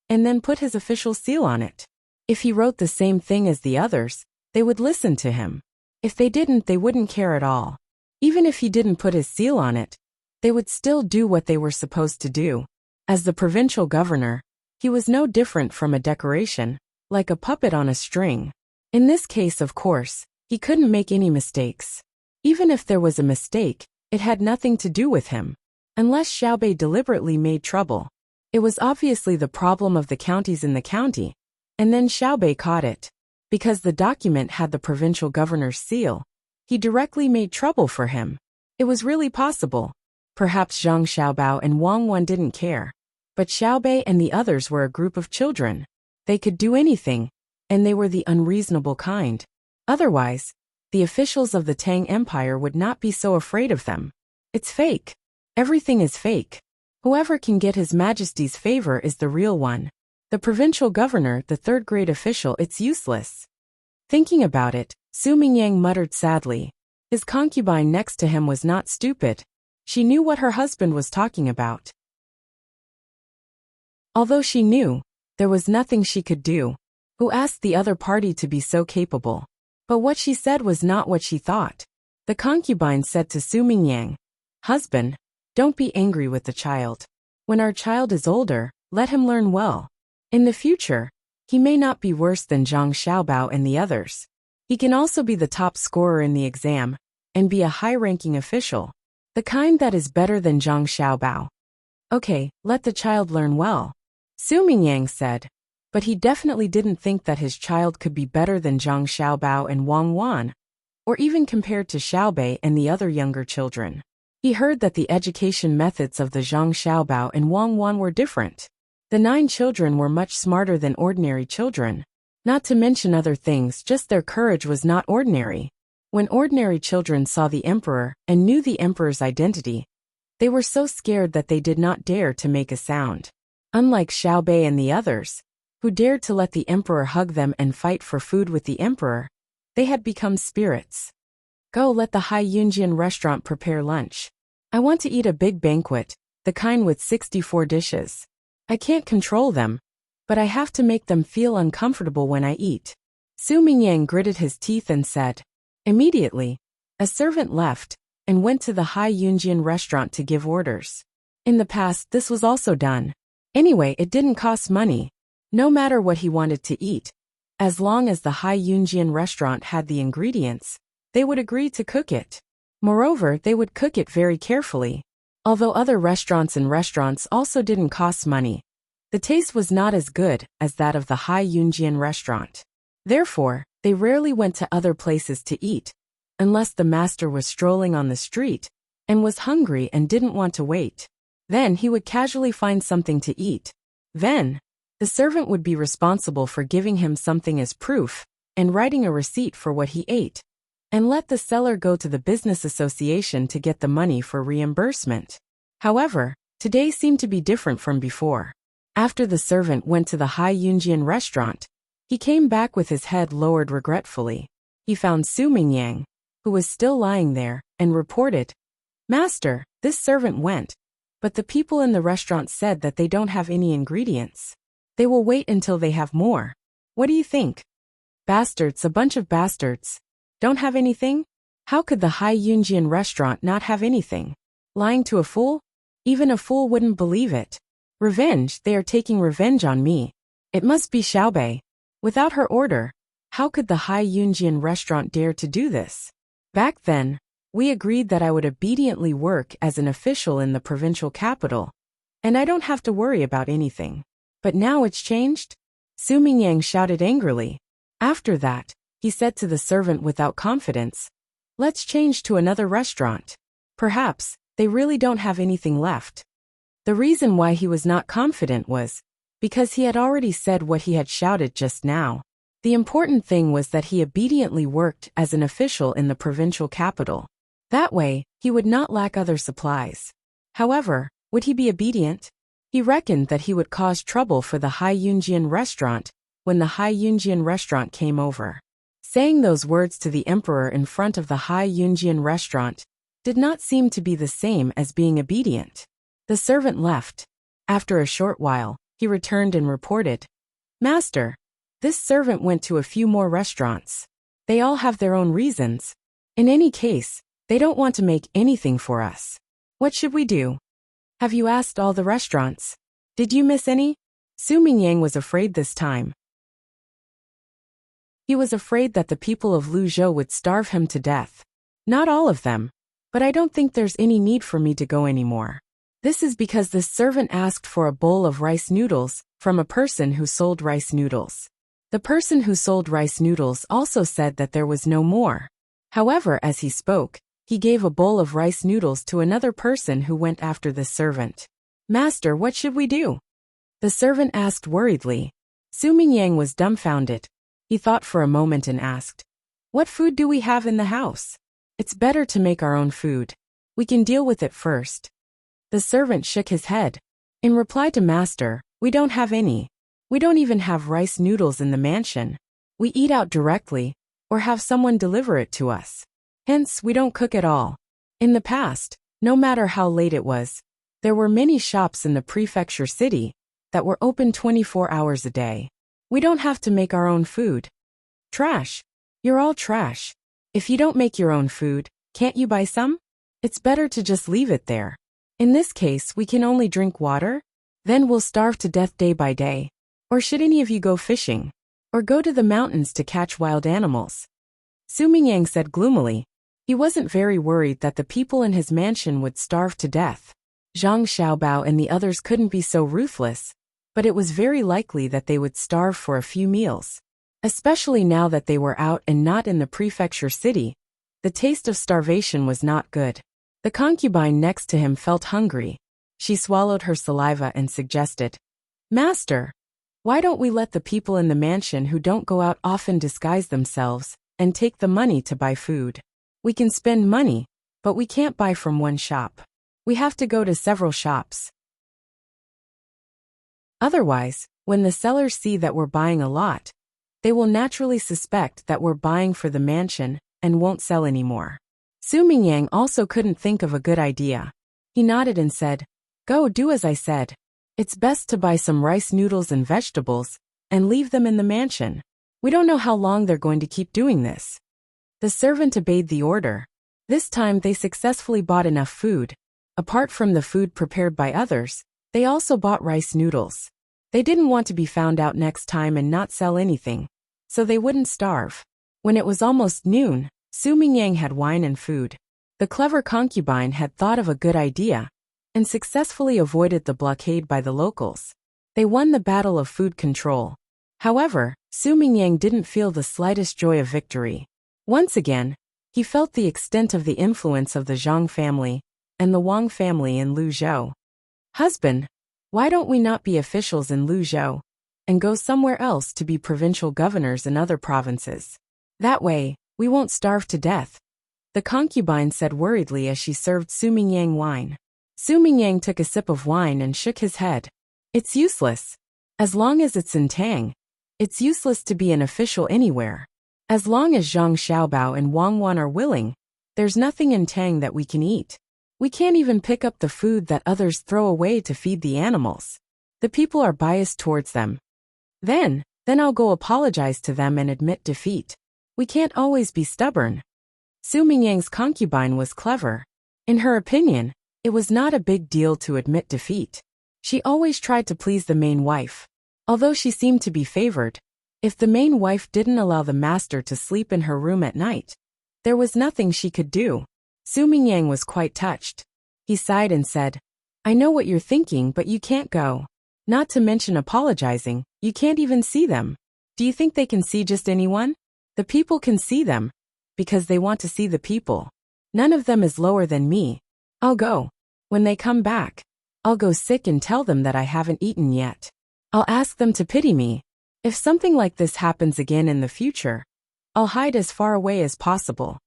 and then put his official seal on it. If he wrote the same thing as the others, they would listen to him. If they didn't, they wouldn't care at all. Even if he didn't put his seal on it, they would still do what they were supposed to do. As the provincial governor, he was no different from a decoration, like a puppet on a string. In this case, of course, he couldn't make any mistakes. Even if there was a mistake, it had nothing to do with him. Unless Xiaobei deliberately made trouble. It was obviously the problem of the counties in the county, and then Xiaobei caught it. Because the document had the provincial governor's seal, he directly made trouble for him. It was really possible. Perhaps Zhang Xiaobao and Wang Wan didn't care. But Xiaobei and the others were a group of children. They could do anything, and they were the unreasonable kind. Otherwise, the officials of the Tang Empire would not be so afraid of them. It's fake. Everything is fake. Whoever can get His Majesty's favor is the real one. The provincial governor, the third-grade official, it's useless. Thinking about it, Su Mingyang muttered sadly. His concubine next to him was not stupid. She knew what her husband was talking about. Although she knew, there was nothing she could do. Who asked the other party to be so capable? But what she said was not what she thought. The concubine said to Su Mingyang, "Husband, don't be angry with the child. When our child is older, let him learn well. In the future, he may not be worse than Zhang Xiaobao and the others. He can also be the top scorer in the exam and be a high-ranking official, the kind that is better than Zhang Xiaobao." "Okay, let the child learn well," Su Mingyang said. But he definitely didn't think that his child could be better than Zhang Xiaobao and Wang Wan, or even compared to Xiaobei and the other younger children. He heard that the education methods of the Zhang Xiaobao and Wang Wan were different. The 9 children were much smarter than ordinary children. Not to mention other things, just their courage was not ordinary. When ordinary children saw the emperor and knew the emperor's identity, they were so scared that they did not dare to make a sound. Unlike Xiaobei and the others, who dared to let the emperor hug them and fight for food with the emperor, they had become spirits. "Go, let the Hai Yunjian restaurant prepare lunch. I want to eat a big banquet, the kind with 64 dishes. I can't control them, but I have to make them feel uncomfortable when I eat." Su Mingyang gritted his teeth and said. Immediately, a servant left and went to the Hai Yunjian restaurant to give orders. In the past, this was also done. Anyway, it didn't cost money. No matter what he wanted to eat, as long as the Hai Yunjian restaurant had the ingredients, they would agree to cook it. Moreover, they would cook it very carefully. Although other restaurants also didn't cost money, the taste was not as good as that of the Hai Yunjian restaurant. Therefore, they rarely went to other places to eat, unless the master was strolling on the street and was hungry and didn't want to wait. Then he would casually find something to eat. Then, the servant would be responsible for giving him something as proof and writing a receipt for what he ate, and let the seller go to the business association to get the money for reimbursement. However, today seemed to be different from before. After the servant went to the Hai Yunjian restaurant, he came back with his head lowered regretfully. He found Su Mingyang, who was still lying there, and reported, "Master, this servant went, but the people in the restaurant said that they don't have any ingredients. They will wait until they have more. What do you think?" "Bastards, a bunch of bastards. Don't have anything? How could the Hai Yunjian restaurant not have anything? Lying to a fool? Even a fool wouldn't believe it. Revenge, they are taking revenge on me. It must be Xiaobei. Without her order, how could the Hai Yunjian restaurant dare to do this? Back then, we agreed that I would obediently work as an official in the provincial capital, and I don't have to worry about anything. But now it's changed?" Su Mingyang shouted angrily. After that, he said to the servant without confidence, "Let's change to another restaurant. Perhaps they really don't have anything left." The reason why he was not confident was because he had already said what he had shouted just now. The important thing was that he obediently worked as an official in the provincial capital. That way, he would not lack other supplies. However, would he be obedient? He reckoned that he would cause trouble for the Hai Yunjian restaurant when the Hai Yunjian restaurant came over. Saying those words to the emperor in front of the Hai Yunjian restaurant did not seem to be the same as being obedient. The servant left. After a short while, he returned and reported, "Master, this servant went to a few more restaurants. They all have their own reasons. In any case, they don't want to make anything for us. What should we do? Have you asked all the restaurants? Did you miss any?" Su Mingyang was afraid this time. He was afraid that the people of Luzhou would starve him to death. "Not all of them, but I don't think there's any need for me to go anymore. This is because this servant asked for a bowl of rice noodles from a person who sold rice noodles. The person who sold rice noodles also said that there was no more. However, as he spoke, he gave a bowl of rice noodles to another person who went after this servant. "Master, what should we do?" the servant asked worriedly. Su Mingyang was dumbfounded. He thought for a moment and asked, "What food do we have in the house? It's better to make our own food. We can deal with it first." The servant shook his head. In reply to Master, "We don't have any. We don't even have rice noodles in the mansion. We eat out directly, or have someone deliver it to us. Hence, we don't cook at all. In the past, No matter how late it was, there were many shops in the prefecture city that were open 24 hours a day. We don't have to make our own food. Trash. You're all trash. If you don't make your own food, can't you buy some? It's better to just leave it there. In this case, we can only drink water. Then we'll starve to death day by day. Or should any of you go fishing? Or go to the mountains to catch wild animals? Su Mingyang said gloomily. He wasn't very worried that the people in his mansion would starve to death. Zhang Xiaobao and the others couldn't be so ruthless, but it was very likely that they would starve for a few meals. Especially now that they were out and not in the prefecture city, the taste of starvation was not good. The concubine next to him felt hungry. She swallowed her saliva and suggested, "Master, why don't we let the people in the mansion who don't go out often disguise themselves and take the money to buy food? We can spend money, but we can't buy from one shop. We have to go to several shops. Otherwise, when the sellers see that we're buying a lot, they will naturally suspect that we're buying for the mansion and won't sell anymore." Su Mingyang also couldn't think of a good idea. He nodded and said, "Go do as I said. It's best to buy some rice noodles and vegetables and leave them in the mansion. We don't know how long they're going to keep doing this." The servant obeyed the order. This time they successfully bought enough food. Apart from the food prepared by others, they also bought rice noodles. They didn't want to be found out next time and not sell anything, so they wouldn't starve. When it was almost noon, Su Mingyang had wine and food. The clever concubine had thought of a good idea and successfully avoided the blockade by the locals. They won the battle of food control. However, Su Mingyang didn't feel the slightest joy of victory. Once again, he felt the extent of the influence of the Zhang family and the Wang family in Luzhou. "Husband, why don't we not be officials in Luzhou and go somewhere else to be provincial governors in other provinces? That way, we won't starve to death," the concubine said worriedly as she served Su Mingyang wine. Su Mingyang took a sip of wine and shook his head. "It's useless. As long as it's in Tang, it's useless to be an official anywhere. As long as Zhang Xiaobao and Wang Wan are willing, there's nothing in Tang that we can eat. We can't even pick up the food that others throw away to feed the animals. The people are biased towards them. Then I'll go apologize to them and admit defeat. We can't always be stubborn." Su Mingyang's concubine was clever. In her opinion, it was not a big deal to admit defeat. She always tried to please the main wife. Although she seemed to be favored, if the main wife didn't allow the master to sleep in her room at night, there was nothing she could do. Su Mingyang was quite touched. He sighed and said, "I know what you're thinking, but you can't go. Not to mention apologizing, you can't even see them. Do you think they can see just anyone? The people can see them, because they want to see the people. None of them is lower than me. I'll go. When they come back, I'll go sick and tell them that I haven't eaten yet. I'll ask them to pity me. If something like this happens again in the future, I'll hide as far away as possible."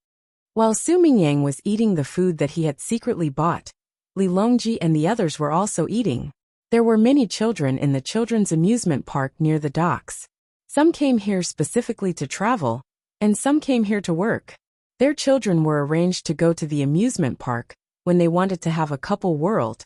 While Su Mingyang was eating the food that he had secretly bought, Li Longji and the others were also eating. There were many children in the children's amusement park near the docks. Some came here specifically to travel, and some came here to work. Their children were arranged to go to the amusement park when they wanted to have a couple world,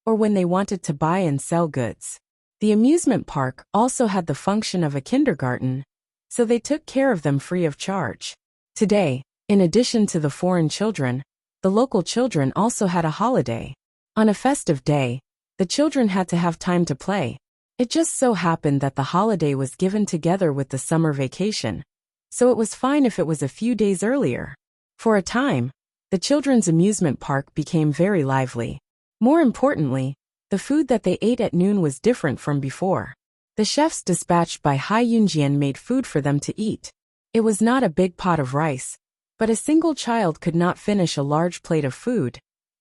or when they wanted to buy and sell goods. The amusement park also had the function of a kindergarten, so they took care of them free of charge. Today, in addition to the foreign children, the local children also had a holiday. On a festive day, the children had to have time to play. It just so happened that the holiday was given together with the summer vacation, so it was fine if it was a few days earlier. For a time, the children's amusement park became very lively. More importantly, the food that they ate at noon was different from before. The chefs dispatched by Hai Yunjian made food for them to eat. It was not a big pot of rice, but a single child could not finish a large plate of food,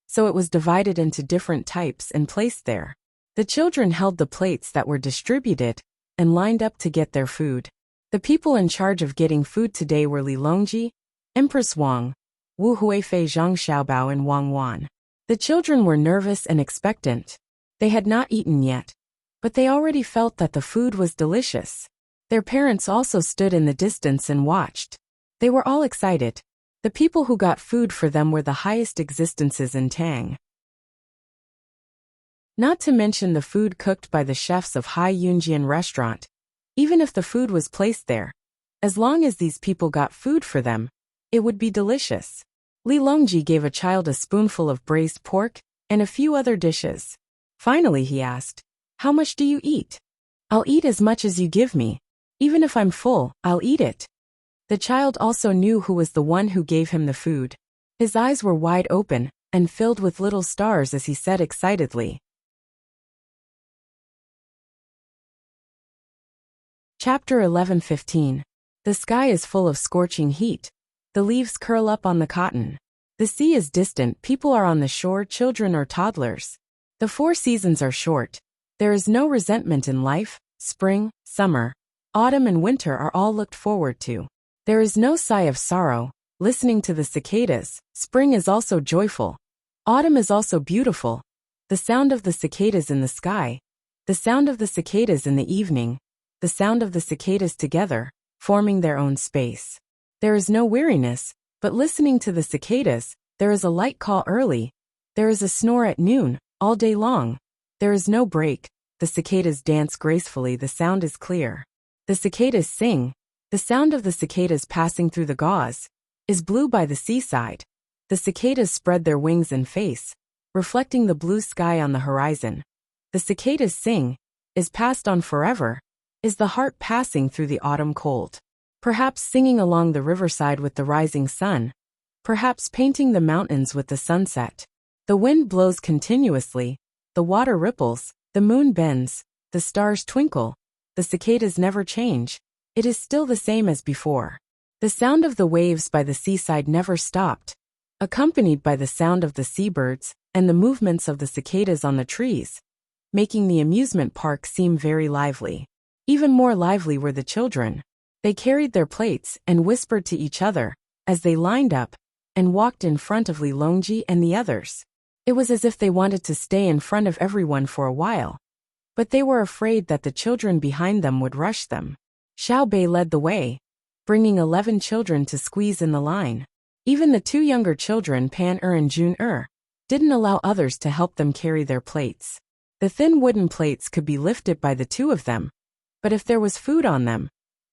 so it was divided into different types and placed there. The children held the plates that were distributed and lined up to get their food. The people in charge of getting food today were Li Longji, Empress Wang, Wu Huifei, Zhang Xiaobao and Wang Wan. The children were nervous and expectant. They had not eaten yet, but they already felt that the food was delicious. Their parents also stood in the distance and watched. They were all excited. The people who got food for them were the highest existences in Tang. Not to mention the food cooked by the chefs of Hai Yunjian restaurant. Even if the food was placed there, as long as these people got food for them, it would be delicious. Li Longji gave a child a spoonful of braised pork and a few other dishes. Finally he asked, "How much do you eat?" "I'll eat as much as you give me. Even if I'm full, I'll eat it." The child also knew who was the one who gave him the food. His eyes were wide open and filled with little stars as he said excitedly. Chapter 11:15. The sky is full of scorching heat. The leaves curl up on the cotton. The sea is distant, people are on the shore, children or toddlers. The 4 seasons are short. There is no resentment in life. Spring, summer, autumn and winter are all looked forward to. There is no sigh of sorrow. Listening to the cicadas, spring is also joyful. Autumn is also beautiful. The sound of the cicadas in the sky. The sound of the cicadas in the evening. The sound of the cicadas together, forming their own space. There is no weariness, but listening to the cicadas, there is a light call early. There is a snore at noon, all day long. There is no break. The cicadas dance gracefully, the sound is clear. The cicadas sing. The sound of the cicadas passing through the gauze is blue by the seaside. The cicadas spread their wings and face, reflecting the blue sky on the horizon. The cicadas sing, is passed on forever, is the heart passing through the autumn cold. Perhaps singing along the riverside with the rising sun. Perhaps painting the mountains with the sunset. The wind blows continuously, the water ripples, the moon bends, the stars twinkle. The cicadas never change. It is still the same as before. The sound of the waves by the seaside never stopped, accompanied by the sound of the seabirds and the movements of the cicadas on the trees, making the amusement park seem very lively. Even more lively were the children. They carried their plates and whispered to each other as they lined up and walked in front of Li Longji and the others. It was as if they wanted to stay in front of everyone for a while, but they were afraid that the children behind them would rush them. Xiao Bei led the way, bringing 11 children to squeeze in the line. Even the 2 younger children, Pan and Jun didn't allow others to help them carry their plates. The thin wooden plates could be lifted by the 2 of them, but if there was food on them,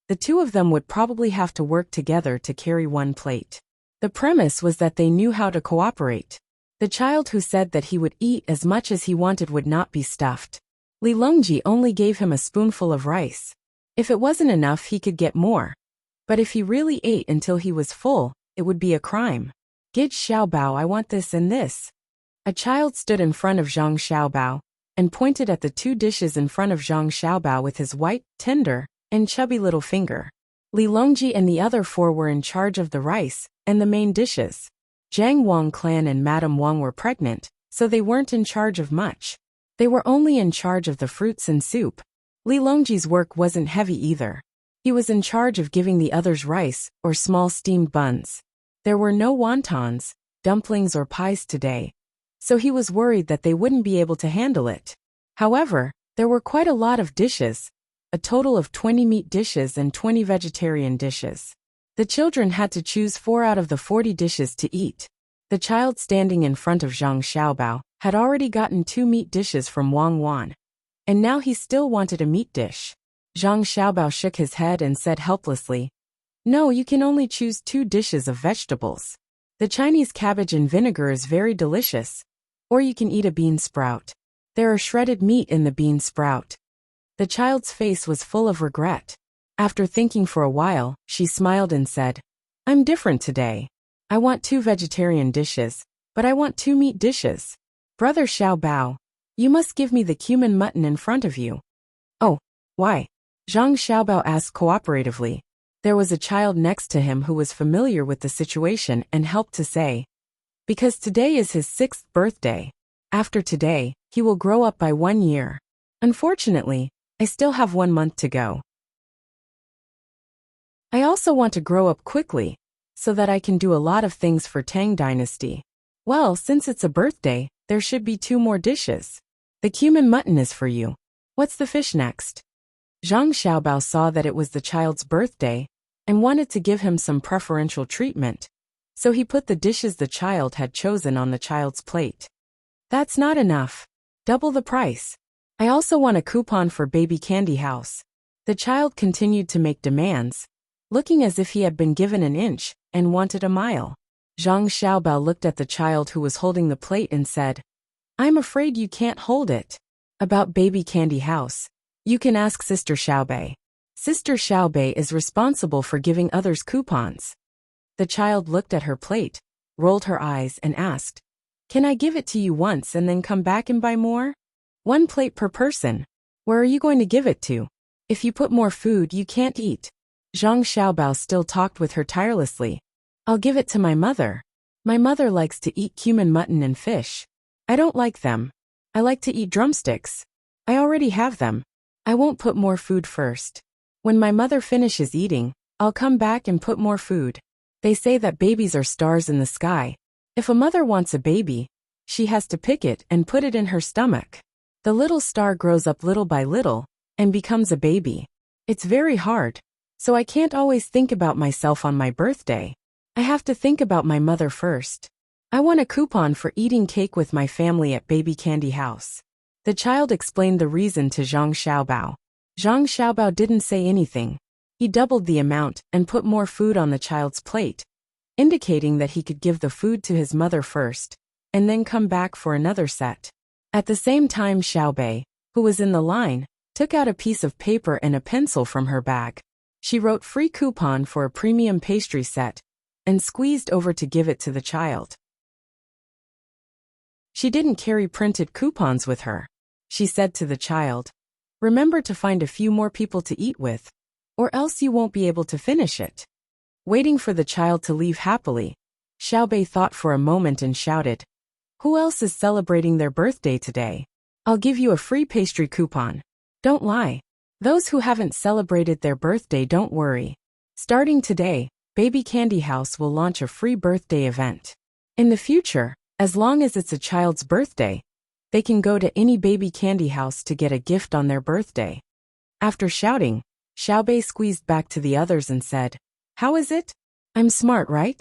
the 2 of them would probably have to work together to carry one plate. The premise was that they knew how to cooperate. The child who said that he would eat as much as he wanted would not be stuffed. Li Longji only gave him a spoonful of rice. If it wasn't enough, he could get more. But if he really ate until he was full, it would be a crime. "Gid Xiaobao, I want this and this." A child stood in front of Zhang Xiaobao and pointed at the 2 dishes in front of Zhang Xiaobao with his white, tender, and chubby little finger. Li Longji and the other 4 were in charge of the rice and the main dishes. Zhang Wang clan and Madame Wang were pregnant, so they weren't in charge of much. They were only in charge of the fruits and soup. Li Longji's work wasn't heavy either. He was in charge of giving the others rice or small steamed buns. There were no wontons, dumplings or pies today, so he was worried that they wouldn't be able to handle it. However, there were quite a lot of dishes, a total of 20 meat dishes and 20 vegetarian dishes. The children had to choose 4 out of the 40 dishes to eat. The child standing in front of Zhang Xiaobao had already gotten 2 meat dishes from Wang Wan, and now he still wanted a meat dish. Zhang Xiaobao shook his head and said helplessly, "No, you can only choose 2 dishes of vegetables. The Chinese cabbage and vinegar is very delicious, or you can eat a bean sprout. There are shredded meat in the bean sprout." The child's face was full of regret. After thinking for a while, she smiled and said, "I'm different today. I want 2 vegetarian dishes, but I want 2 meat dishes. Brother Xiaobao, you must give me the cumin mutton in front of you." "Oh, why?" Zhang Xiaobao asked cooperatively. There was a child next to him who was familiar with the situation and helped to say, "Because today is his 6th birthday. After today, he will grow up by 1 year. Unfortunately, I still have 1 month to go. I also want to grow up quickly, so that I can do a lot of things for Tang Dynasty. Well, since it's a birthday, there should be 2 more dishes. The cumin mutton is for you. What's the fish next?" Zhang Xiaobao saw that it was the child's birthday and wanted to give him some preferential treatment, So he put the dishes the child had chosen on the child's plate. That's not enough. Double the price. I also want a coupon for baby candy house. The child continued to make demands, looking as if he had been given an inch and wanted a mile. Zhang Xiaobao looked at the child who was holding the plate and said, I'm afraid you can't hold it. About baby candy house, you can ask Sister Xiaobei. Sister Xiaobei is responsible for giving others coupons. The child looked at her plate, rolled her eyes and asked, Can I give it to you once and then come back and buy more? 1 plate per person. Where are you going to give it to? If you put more food, you can't eat. Zhang Xiaobao still talked with her tirelessly. I'll give it to my mother. My mother likes to eat cumin mutton and fish. I don't like them. I like to eat drumsticks. I already have them. I won't put more food first. When my mother finishes eating, I'll come back and put more food. They say that babies are stars in the sky. If a mother wants a baby, she has to pick it and put it in her stomach. The little star grows up little by little and becomes a baby. It's very hard, so I can't always think about myself on my birthday. I have to think about my mother first. I want a coupon for eating cake with my family at Baby Candy House. The child explained the reason to Zhang Xiaobao. Zhang Xiaobao didn't say anything. He doubled the amount and put more food on the child's plate, indicating that he could give the food to his mother first, and then come back for another set. At the same time, Xiaobei, who was in the line, took out a piece of paper and a pencil from her bag. She wrote free coupon for a premium pastry set, and squeezed over to give it to the child. She didn't carry printed coupons with her. She said to the child, Remember to find a few more people to eat with, or else you won't be able to finish it. Waiting for the child to leave happily, Xiaobei thought for a moment and shouted, Who else is celebrating their birthday today? I'll give you a free pastry coupon. Don't lie. Those who haven't celebrated their birthday, don't worry. Starting today, Baby Candy House will launch a free birthday event. In the future, as long as it's a child's birthday, they can go to any Baby Candy House to get a gift on their birthday. After shouting, Xiaobei squeezed back to the others and said, How is it? I'm smart, right?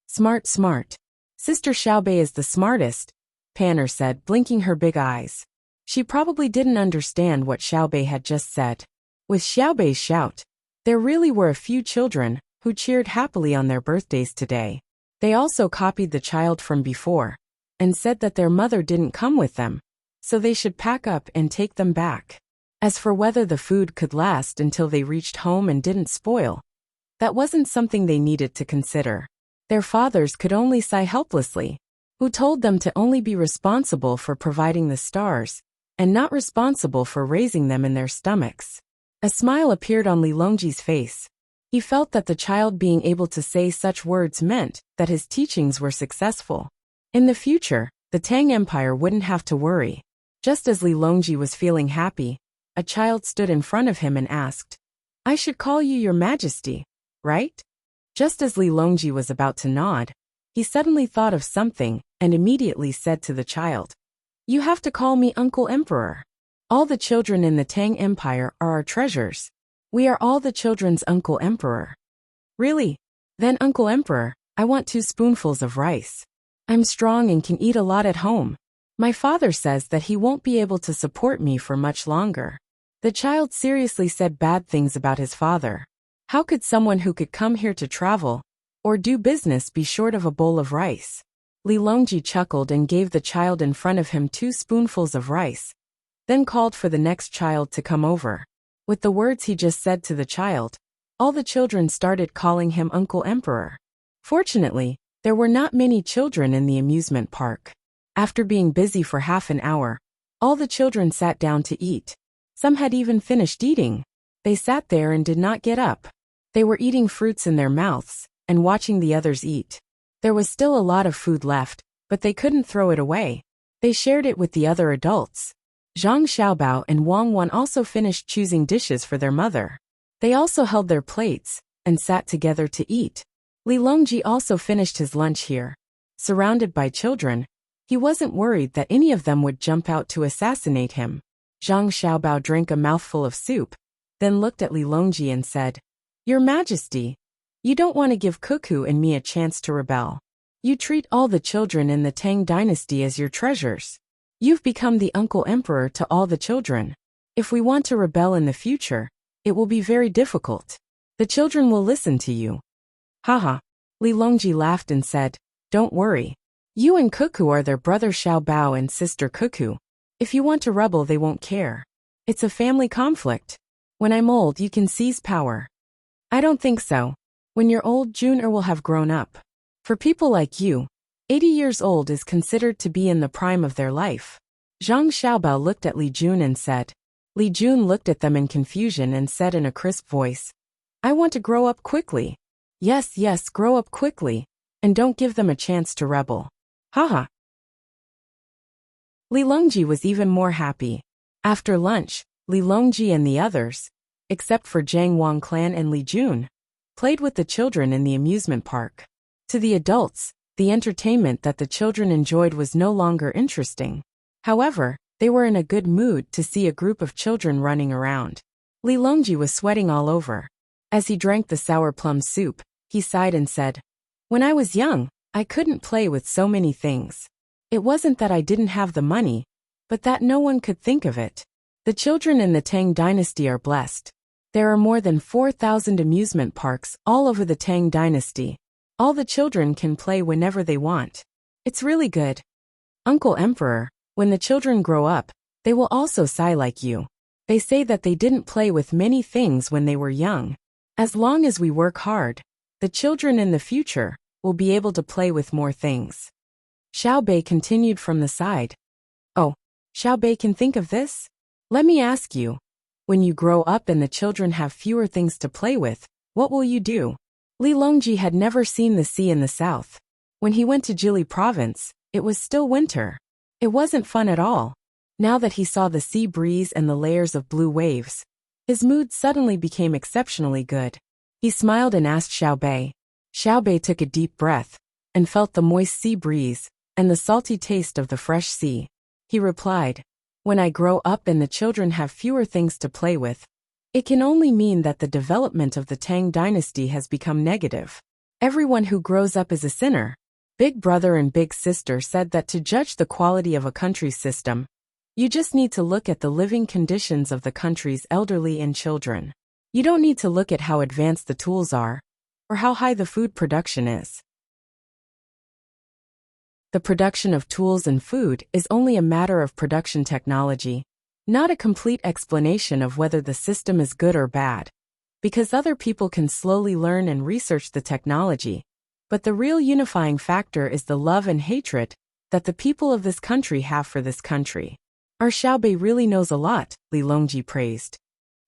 Smart, smart. Sister Xiaobei is the smartest, Panner said, blinking her big eyes. She probably didn't understand what Xiaobei had just said. With Xiaobei's shout, there really were a few children who cheered happily on their birthdays today. They also copied the child from before, and said that their mother didn't come with them, so they should pack up and take them back. As for whether the food could last until they reached home and didn't spoil, that wasn't something they needed to consider. Their fathers could only sigh helplessly, who told them to only be responsible for providing the stars, and not responsible for raising them in their stomachs. A smile appeared on Li Longji's face. He felt that the child being able to say such words meant that his teachings were successful. In the future, the Tang Empire wouldn't have to worry. Just as Li Longji was feeling happy, a child stood in front of him and asked, I should call you Your Majesty, right? Just as Li Longji was about to nod, he suddenly thought of something and immediately said to the child, You have to call me Uncle Emperor. All the children in the Tang Empire are our treasures. We are all the children's Uncle Emperor. Really? Then Uncle Emperor, I want 2 spoonfuls of rice. I'm strong and can eat a lot at home. My father says that he won't be able to support me for much longer. The child seriously said bad things about his father. How could someone who could come here to travel or do business be short of a bowl of rice? Li Longji chuckled and gave the child in front of him 2 spoonfuls of rice, then called for the next child to come over. With the words he just said to the child, all the children started calling him Uncle Emperor. Fortunately, there were not many children in the amusement park. After being busy for half an hour, all the children sat down to eat. Some had even finished eating. They sat there and did not get up. They were eating fruits in their mouths and watching the others eat. There was still a lot of food left, but they couldn't throw it away. They shared it with the other adults. Zhang Xiaobao and Wang Wan also finished choosing dishes for their mother. They also held their plates and sat together to eat. Li Longji also finished his lunch here. Surrounded by children, he wasn't worried that any of them would jump out to assassinate him. Zhang Xiaobao drank a mouthful of soup, then looked at Li Longji and said, Your Majesty, You don't want to give Cuckoo and me a chance to rebel. You treat all the children in the Tang dynasty as your treasures. You've become the Uncle Emperor to all the children. If we want to rebel in the future, it will be very difficult. The children will listen to you. Haha. Li Longji laughed and said, don't worry. You and Cuckoo are their brother Xiaobao and sister Cuckoo. If you want to rebel, they won't care. It's a family conflict. When I'm old, you can seize power. I don't think so. When you're old, Junior will have grown up. For people like you, 80 years old is considered to be in the prime of their life. Zhang Xiaobao looked at Li Jun and said. Li Jun looked at them in confusion and said in a crisp voice, I want to grow up quickly. Yes, yes, grow up quickly. And don't give them a chance to rebel. Haha. Li Longji was even more happy. After lunch, Li Longji and the others, except for Zhang Wang clan and Li Jun, played with the children in the amusement park. To the adults, the entertainment that the children enjoyed was no longer interesting. However, they were in a good mood to see a group of children running around. Li Longji was sweating all over. As he drank the sour plum soup, he sighed and said, when I was young, I couldn't play with so many things. It wasn't that I didn't have the money, but that no one could think of it. The children in the Tang dynasty are blessed. There are more than 4,000 amusement parks all over the Tang dynasty. All the children can play whenever they want. It's really good. Uncle Emperor, when the children grow up, they will also sigh like you. They say that they didn't play with many things when they were young. As long as we work hard, the children in the future will be able to play with more things. Xiao Bei continued from the side. Oh, Xiao Bei can think of this? Let me ask you. When you grow up and the children have fewer things to play with, what will you do? Li Longji had never seen the sea in the south. When he went to Jili province, it was still winter. It wasn't fun at all. Now that he saw the sea breeze and the layers of blue waves, his mood suddenly became exceptionally good. He smiled and asked Xiao Bei. Xiao Bei took a deep breath and felt the moist sea breeze and the salty taste of the fresh sea. He replied, when I grow up and the children have fewer things to play with, it can only mean that the development of the Tang dynasty has become negative. Everyone who grows up is a sinner. Big brother and big sister said that to judge the quality of a country's system, you just need to look at the living conditions of the country's elderly and children. You don't need to look at how advanced the tools are, or how high the food production is. The production of tools and food is only a matter of production technology, not a complete explanation of whether the system is good or bad, because other people can slowly learn and research the technology, but the real unifying factor is the love and hatred that the people of this country have for this country. Our Xiao Bei really knows a lot, Li Longji praised.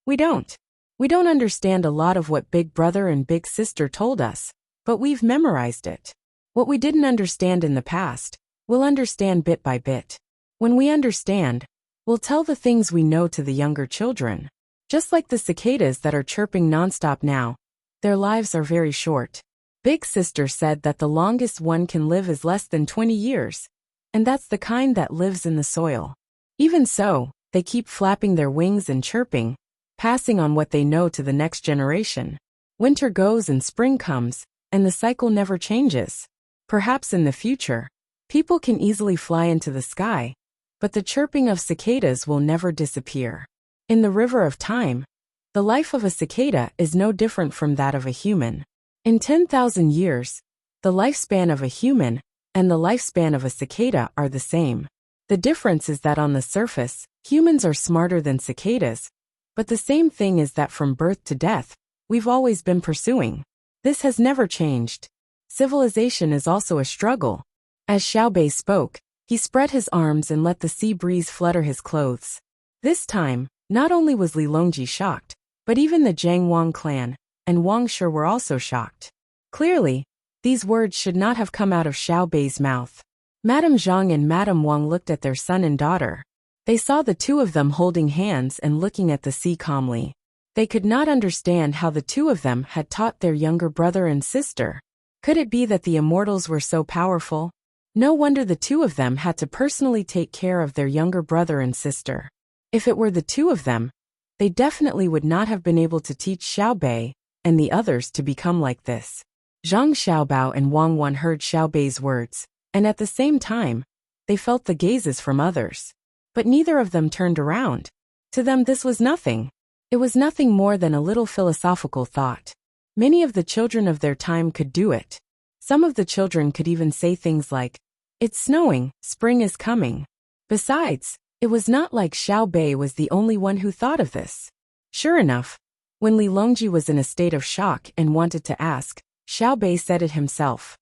We don't. We don't understand a lot of what Big Brother and Big Sister told us, but we've memorized it. What we didn't understand in the past, we'll understand bit by bit. When we understand, we'll tell the things we know to the younger children. Just like the cicadas that are chirping nonstop now, their lives are very short. Big Sister said that the longest one can live is less than 20 years, and that's the kind that lives in the soil. Even so, they keep flapping their wings and chirping, passing on what they know to the next generation. Winter goes and spring comes, and the cycle never changes. Perhaps in the future, people can easily fly into the sky, but the chirping of cicadas will never disappear. In the river of time, the life of a cicada is no different from that of a human. In 10,000 years, the lifespan of a human and the lifespan of a cicada are the same. The difference is that on the surface, humans are smarter than cicadas, but the same thing is that from birth to death, we've always been pursuing. This has never changed. Civilization is also a struggle. As Xiao Bei spoke, he spread his arms and let the sea breeze flutter his clothes. This time, not only was Li Longji shocked, but even the Zhang Wang clan and Wang Shi were also shocked. Clearly, these words should not have come out of Xiao Bei's mouth. Madame Zhang and Madame Wang looked at their son and daughter. They saw the two of them holding hands and looking at the sea calmly. They could not understand how the two of them had taught their younger brother and sister. Could it be that the immortals were so powerful? No wonder the two of them had to personally take care of their younger brother and sister. If it were the two of them, they definitely would not have been able to teach Xiao Bei and the others to become like this. Zhang Xiaobao and Wang Wan heard Xiaobei's words, and at the same time, they felt the gazes from others. But neither of them turned around. To them this was nothing. It was nothing more than a little philosophical thought. Many of the children of their time could do it. Some of the children could even say things like, "It's snowing, spring is coming." Besides, it was not like Xiaobei was the only one who thought of this. Sure enough, when Li Longji was in a state of shock and wanted to ask, Xiaobei said it himself.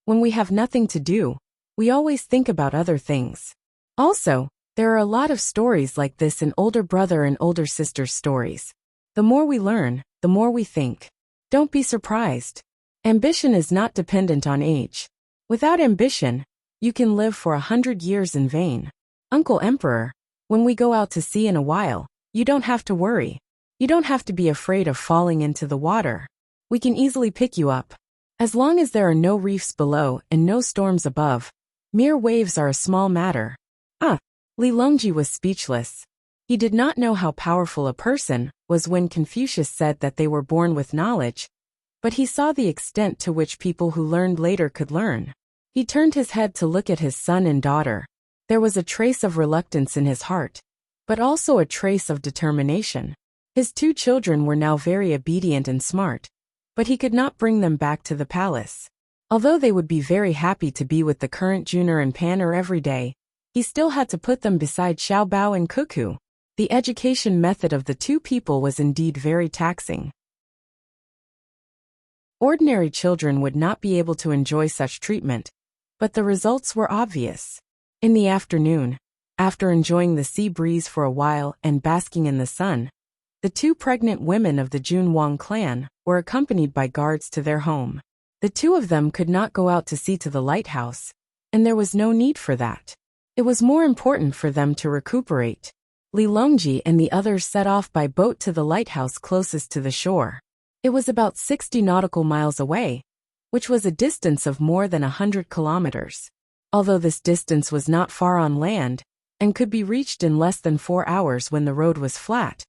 When we have nothing to do, we always think about other things. Also, there are a lot of stories like this in older brother and older sister stories. The more we learn, the more we think. Don't be surprised. Ambition is not dependent on age. Without ambition, you can live for 100 years in vain. Uncle Emperor, when we go out to sea in a while, you don't have to worry. You don't have to be afraid of falling into the water. We can easily pick you up. As long as there are no reefs below and no storms above, mere waves are a small matter. Li Longji was speechless. He did not know how powerful a person was when Confucius said that they were born with knowledge, but he saw the extent to which people who learned later could learn. He turned his head to look at his son and daughter. There was a trace of reluctance in his heart, but also a trace of determination. His two children were now very obedient and smart, but he could not bring them back to the palace. Although they would be very happy to be with the current Junior and Panner every day, he still had to put them beside Xiaobao and Cuckoo. The education method of the two people was indeed very taxing. Ordinary children would not be able to enjoy such treatment, but the results were obvious. In the afternoon, after enjoying the sea breeze for a while and basking in the sun, the two pregnant women of the Jun Wang clan were accompanied by guards to their home. The two of them could not go out to sea to the lighthouse, and there was no need for that. It was more important for them to recuperate. Li Longji and the others set off by boat to the lighthouse closest to the shore. It was about 60 nautical miles away, which was a distance of more than 100 kilometers. Although this distance was not far on land, and could be reached in less than 4 hours when the road was flat,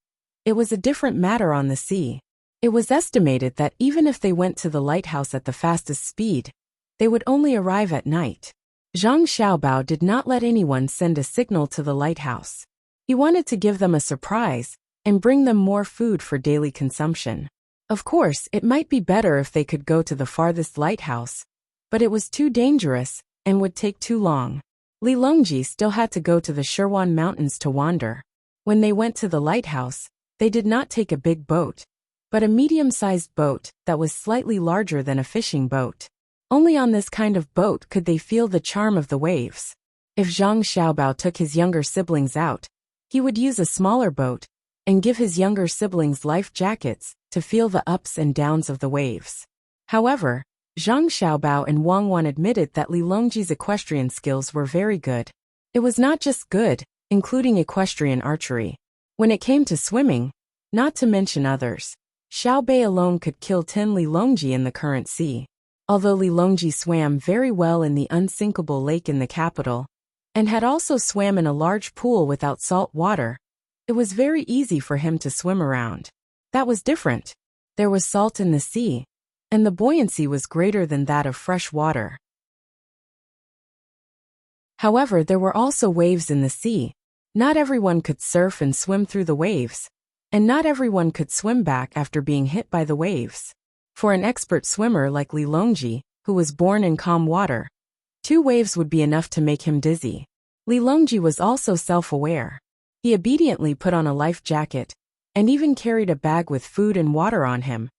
it was a different matter on the sea. It was estimated that even if they went to the lighthouse at the fastest speed, they would only arrive at night. Zhang Xiaobao did not let anyone send a signal to the lighthouse. He wanted to give them a surprise and bring them more food for daily consumption. Of course, it might be better if they could go to the farthest lighthouse, but it was too dangerous and would take too long. Li Longji still had to go to the Shirwan Mountains to wander. When they went to the lighthouse, they did not take a big boat, but a medium-sized boat that was slightly larger than a fishing boat. Only on this kind of boat could they feel the charm of the waves. If Zhang Xiaobao took his younger siblings out, he would use a smaller boat and give his younger siblings life jackets to feel the ups and downs of the waves. However, Zhang Xiaobao and Wang Wan admitted that Li Longji's equestrian skills were very good. It was not just good, including equestrian archery. When it came to swimming, not to mention others, Xiaobei alone could kill 10 Li Longji in the current sea. Although Li Longji swam very well in the unsinkable lake in the capital, and had also swam in a large pool without salt water, it was very easy for him to swim around. That was different. There was salt in the sea, and the buoyancy was greater than that of fresh water. However, there were also waves in the sea. Not everyone could surf and swim through the waves, and not everyone could swim back after being hit by the waves. For an expert swimmer like Li Longji, who was born in calm water, 2 waves would be enough to make him dizzy. Li Longji was also self-aware. He obediently put on a life jacket, and even carried a bag with food and water on him,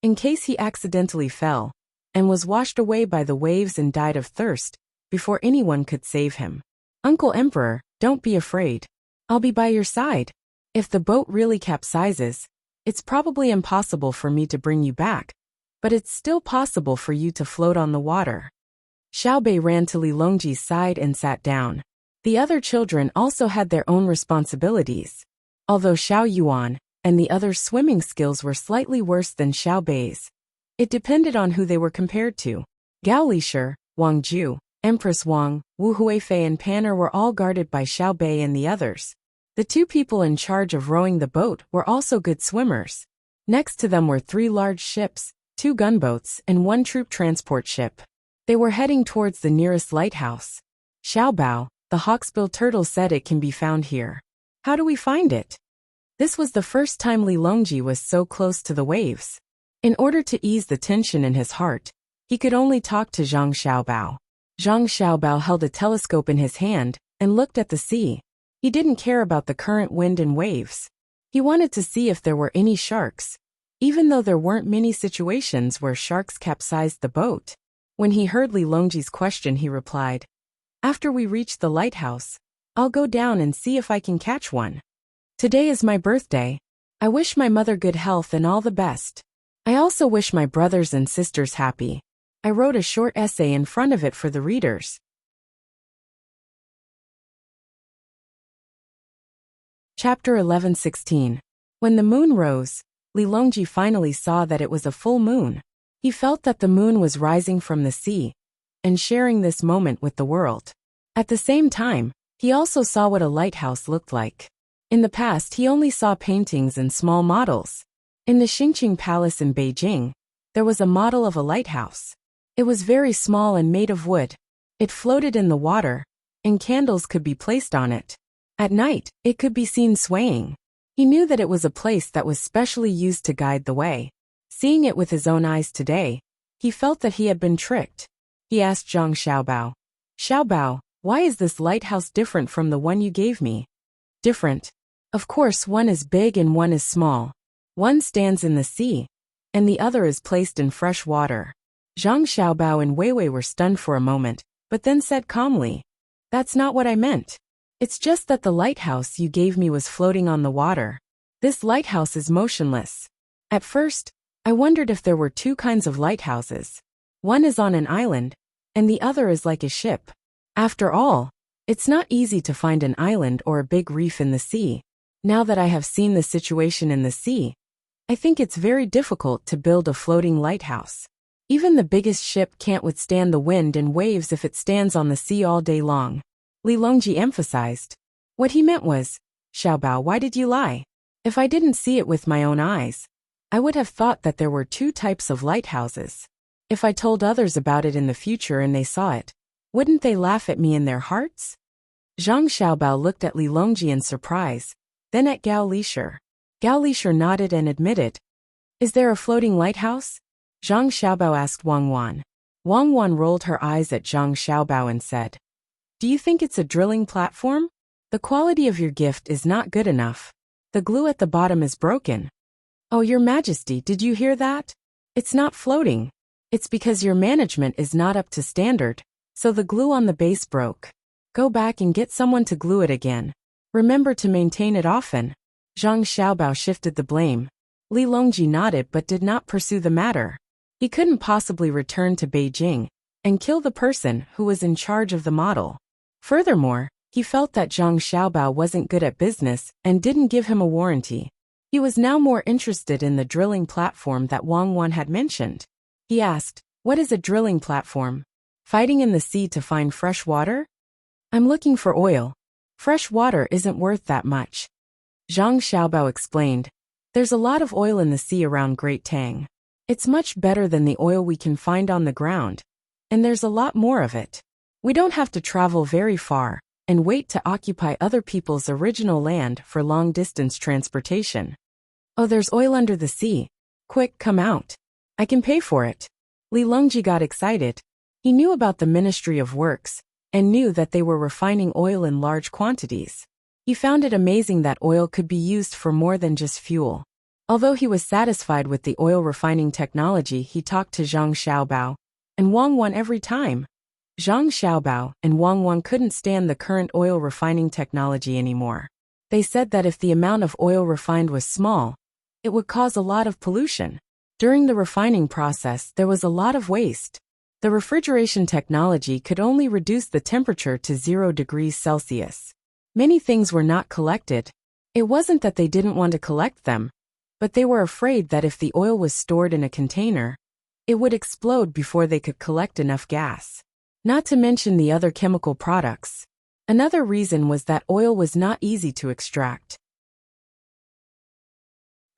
in case he accidentally fell, and was washed away by the waves and died of thirst, before anyone could save him. Uncle Emperor, don't be afraid. I'll be by your side. If the boat really capsizes, it's probably impossible for me to bring you back, but it's still possible for you to float on the water. Xiaobei ran to Li Longji's side and sat down. The other children also had their own responsibilities. Although Xiao Yuan and the others' swimming skills were slightly worse than Xiaobei's, it depended on who they were compared to. Gao Lishir, Wang Ju, Empress Wang, Wu Huifei and Panner were all guarded by Xiaobei and the others. The 2 people in charge of rowing the boat were also good swimmers. Next to them were 3 large ships, 2 gunboats, and 1 troop transport ship. They were heading towards the nearest lighthouse. Xiaobao, the hawksbill turtle, said it can be found here. How do we find it? This was the first time Li Longji was so close to the waves. In order to ease the tension in his heart, he could only talk to Zhang Xiaobao. Zhang Xiaobao held a telescope in his hand and looked at the sea. He didn't care about the current, wind, and waves. He wanted to see if there were any sharks, even though there weren't many situations where sharks capsized the boat. When he heard Li Longji's question, he replied, "After we reach the lighthouse, I'll go down and see if I can catch one. Today is my birthday. I wish my mother good health and all the best. I also wish my brothers and sisters happy." I wrote a short essay in front of it for the readers. Chapter 11:16. When the moon rose, Li Longji finally saw that it was a full moon. He felt that the moon was rising from the sea and sharing this moment with the world. At the same time, he also saw what a lighthouse looked like. In the past, he only saw paintings and small models. In the Xingqing Palace in Beijing, there was a model of a lighthouse. It was very small and made of wood. It floated in the water, and candles could be placed on it. At night, it could be seen swaying. He knew that it was a place that was specially used to guide the way. Seeing it with his own eyes today, he felt that he had been tricked. He asked Zhang Xiaobao, "Xiaobao, why is this lighthouse different from the one you gave me?" "Different? Of course, one is big and one is small. One stands in the sea, and the other is placed in fresh water." Zhang Xiaobao and Weiwei were stunned for a moment, but then said calmly, "That's not what I meant. It's just that the lighthouse you gave me was floating on the water. This lighthouse is motionless. At first, I wondered if there were 2 kinds of lighthouses. One is on an island, and the other is like a ship. After all, it's not easy to find an island or a big reef in the sea. Now that I have seen the situation in the sea, I think it's very difficult to build a floating lighthouse. Even the biggest ship can't withstand the wind and waves if it stands on the sea all day long." Li Longji emphasized. What he meant was, "Xiaobao, why did you lie? If I didn't see it with my own eyes, I would have thought that there were 2 types of lighthouses. If I told others about it in the future and they saw it, wouldn't they laugh at me in their hearts?" Zhang Xiaobao looked at Li Longji in surprise, then at Gao Lishur. Gao Lishur nodded and admitted, "Is there a floating lighthouse?" Zhang Xiaobao asked Wang Wan. Wang Wan rolled her eyes at Zhang Xiaobao and said, "Do you think it's a drilling platform? The quality of your gift is not good enough. The glue at the bottom is broken." "Oh, Your Majesty, did you hear that? It's not floating. It's because your management is not up to standard, so the glue on the base broke. Go back and get someone to glue it again. Remember to maintain it often." Zhang Xiaobao shifted the blame. Li Longji nodded but did not pursue the matter. He couldn't possibly return to Beijing and kill the person who was in charge of the model. Furthermore, he felt that Zhang Xiaobao wasn't good at business and didn't give him a warranty. He was now more interested in the drilling platform that Wang Wan had mentioned. He asked, "What is a drilling platform? Fighting in the sea to find fresh water?" "I'm looking for oil. Fresh water isn't worth that much." Zhang Xiaobao explained, "There's a lot of oil in the sea around Great Tang. It's much better than the oil we can find on the ground, and there's a lot more of it. We don't have to travel very far and wait to occupy other people's original land for long-distance transportation." "Oh, there's oil under the sea. Quick, come out. I can pay for it." Li Longji got excited. He knew about the Ministry of Works and knew that they were refining oil in large quantities. He found it amazing that oil could be used for more than just fuel. Although he was satisfied with the oil refining technology, he talked to Zhang Xiaobao and Wang Wan every time. Zhang Xiaobao and Wang Wan couldn't stand the current oil refining technology anymore. They said that if the amount of oil refined was small, it would cause a lot of pollution. During the refining process, there was a lot of waste. The refrigeration technology could only reduce the temperature to 0 degrees Celsius. Many things were not collected. It wasn't that they didn't want to collect them, but they were afraid that if the oil was stored in a container, it would explode before they could collect enough gas. Not to mention the other chemical products. Another reason was that oil was not easy to extract.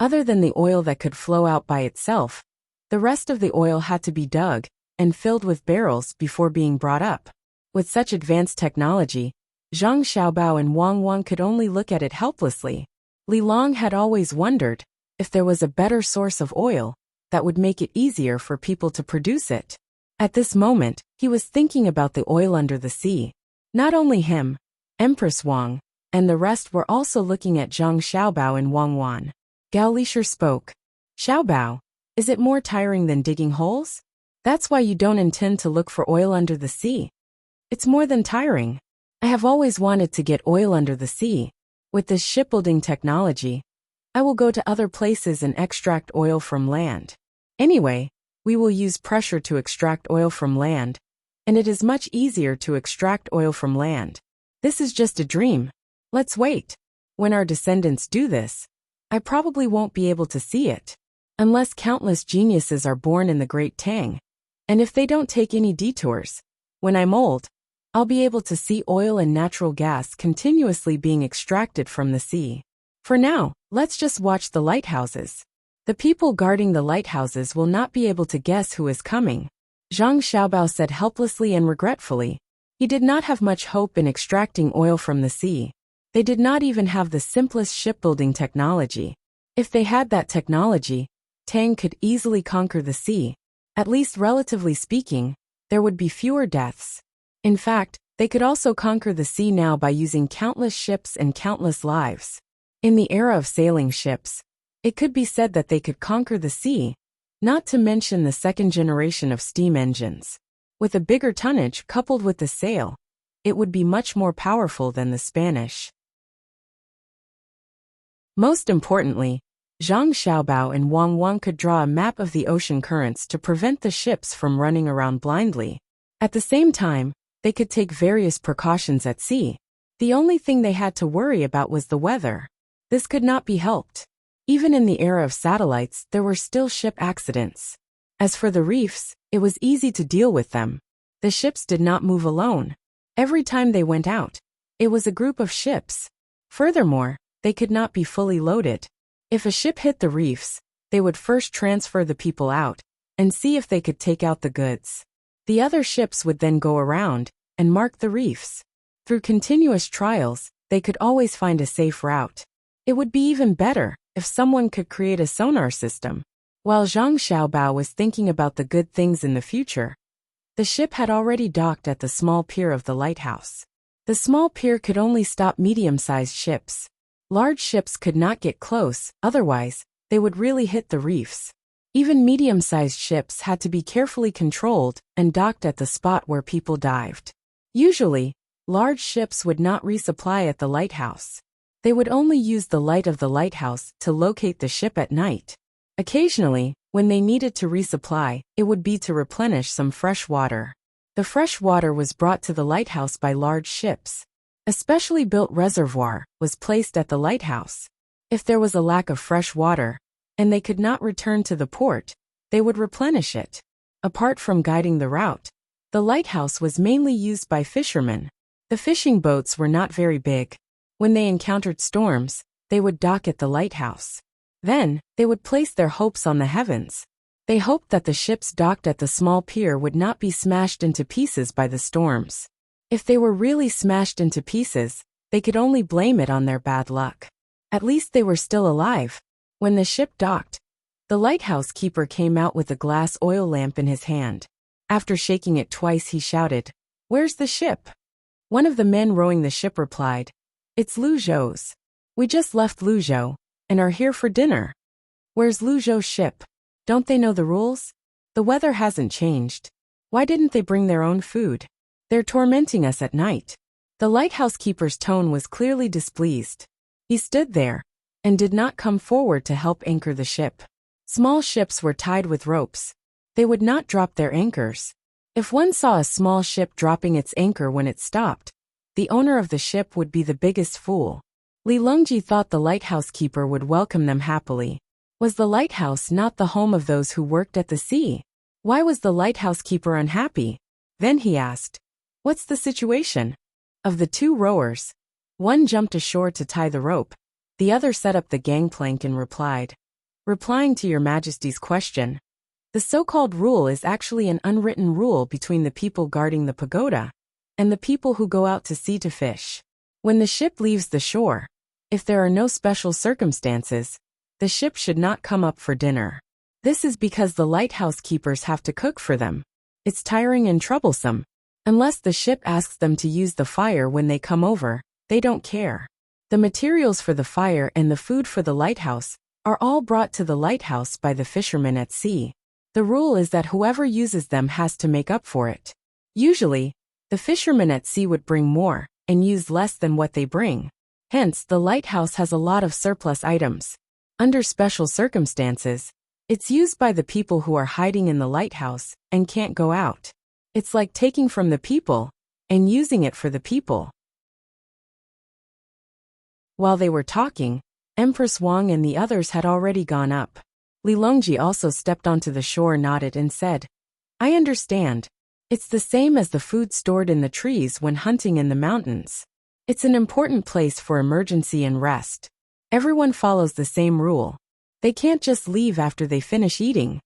Other than the oil that could flow out by itself, the rest of the oil had to be dug and filled with barrels before being brought up. With such advanced technology, Zhang Xiaobao and Wang Wang could only look at it helplessly. Li Long had always wondered if there was a better source of oil that would make it easier for people to produce it. At this moment, he was thinking about the oil under the sea. Not only him, Empress Wang, and the rest were also looking at Zhang Xiaobao and Wang Wan. Gao Lisher spoke. Xiaobao, is it more tiring than digging holes? That's why you don't intend to look for oil under the sea. It's more than tiring. I have always wanted to get oil under the sea. With this shipbuilding technology, I will go to other places and extract oil from land. Anyway, we will use pressure to extract oil from land, and it is much easier to extract oil from land. This is just a dream. Let's wait. When our descendants do this, I probably won't be able to see it. Unless countless geniuses are born in the great Tang. And if they don't take any detours, when I'm old, I'll be able to see oil and natural gas continuously being extracted from the sea. For now, let's just watch the lighthouses. The people guarding the lighthouses will not be able to guess who is coming. Zhang Xiaobao said helplessly and regretfully. He did not have much hope in extracting oil from the sea. They did not even have the simplest shipbuilding technology. If they had that technology, Tang could easily conquer the sea. At least relatively speaking, there would be fewer deaths. In fact, they could also conquer the sea now by using countless ships and countless lives. In the era of sailing ships, it could be said that they could conquer the sea, not to mention the second generation of steam engines. With a bigger tonnage coupled with the sail, it would be much more powerful than the Spanish. Most importantly, Zhang Xiaobao and Wang Wang could draw a map of the ocean currents to prevent the ships from running around blindly. At the same time, they could take various precautions at sea. The only thing they had to worry about was the weather. This could not be helped. Even in the era of satellites, there were still ship accidents. As for the reefs, it was easy to deal with them. The ships did not move alone. Every time they went out, it was a group of ships. Furthermore, they could not be fully loaded. If a ship hit the reefs, they would first transfer the people out and see if they could take out the goods. The other ships would then go around and mark the reefs. Through continuous trials, they could always find a safe route. It would be even better if someone could create a sonar system. While Zhang Xiaobao was thinking about the good things in the future, the ship had already docked at the small pier of the lighthouse. The small pier could only stop medium-sized ships. Large ships could not get close, otherwise, they would really hit the reefs. Even medium-sized ships had to be carefully controlled and docked at the spot where people dived. Usually, large ships would not resupply at the lighthouse. They would only use the light of the lighthouse to locate the ship at night. Occasionally, when they needed to resupply, it would be to replenish some fresh water. The fresh water was brought to the lighthouse by large ships. A specially built reservoir was placed at the lighthouse. If there was a lack of fresh water, and they could not return to the port, they would replenish it. Apart from guiding the route, the lighthouse was mainly used by fishermen. The fishing boats were not very big. When they encountered storms, they would dock at the lighthouse. Then, they would place their hopes on the heavens. They hoped that the ships docked at the small pier would not be smashed into pieces by the storms. If they were really smashed into pieces, they could only blame it on their bad luck. At least they were still alive. When the ship docked, the lighthouse keeper came out with a glass oil lamp in his hand. After shaking it twice, he shouted, "Where's the ship?" One of the men rowing the ship replied, "It's Luzhou's. We just left Luzhou and are here for dinner." "Where's Luzhou's ship? Don't they know the rules? The weather hasn't changed. Why didn't they bring their own food? They're tormenting us at night." The lighthouse keeper's tone was clearly displeased. He stood there and did not come forward to help anchor the ship. Small ships were tied with ropes. They would not drop their anchors. If one saw a small ship dropping its anchor when it stopped, the owner of the ship would be the biggest fool. Li Longji thought the lighthouse keeper would welcome them happily. Was the lighthouse not the home of those who worked at the sea? Why was the lighthouse keeper unhappy? Then he asked, "What's the situation?" Of the two rowers, one jumped ashore to tie the rope. The other set up the gangplank and replied, replying to your Majesty's question. The so-called rule is actually an unwritten rule between the people guarding the pagoda and the people who go out to sea to fish. When the ship leaves the shore, if there are no special circumstances, the ship should not come up for dinner. This is because the lighthouse keepers have to cook for them. It's tiring and troublesome. Unless the ship asks them to use the fire when they come over, they don't care. The materials for the fire and the food for the lighthouse are all brought to the lighthouse by the fishermen at sea. The rule is that whoever uses them has to make up for it. Usually, the fishermen at sea would bring more and use less than what they bring. Hence, the lighthouse has a lot of surplus items. Under special circumstances, it's used by the people who are hiding in the lighthouse and can't go out. It's like taking from the people and using it for the people. While they were talking, Empress Wang and the others had already gone up. Li Longji also stepped onto the shore, nodded and said, "I understand. It's the same as the food stored in the trees when hunting in the mountains. It's an important place for emergency and rest. Everyone follows the same rule. They can't just leave after they finish eating."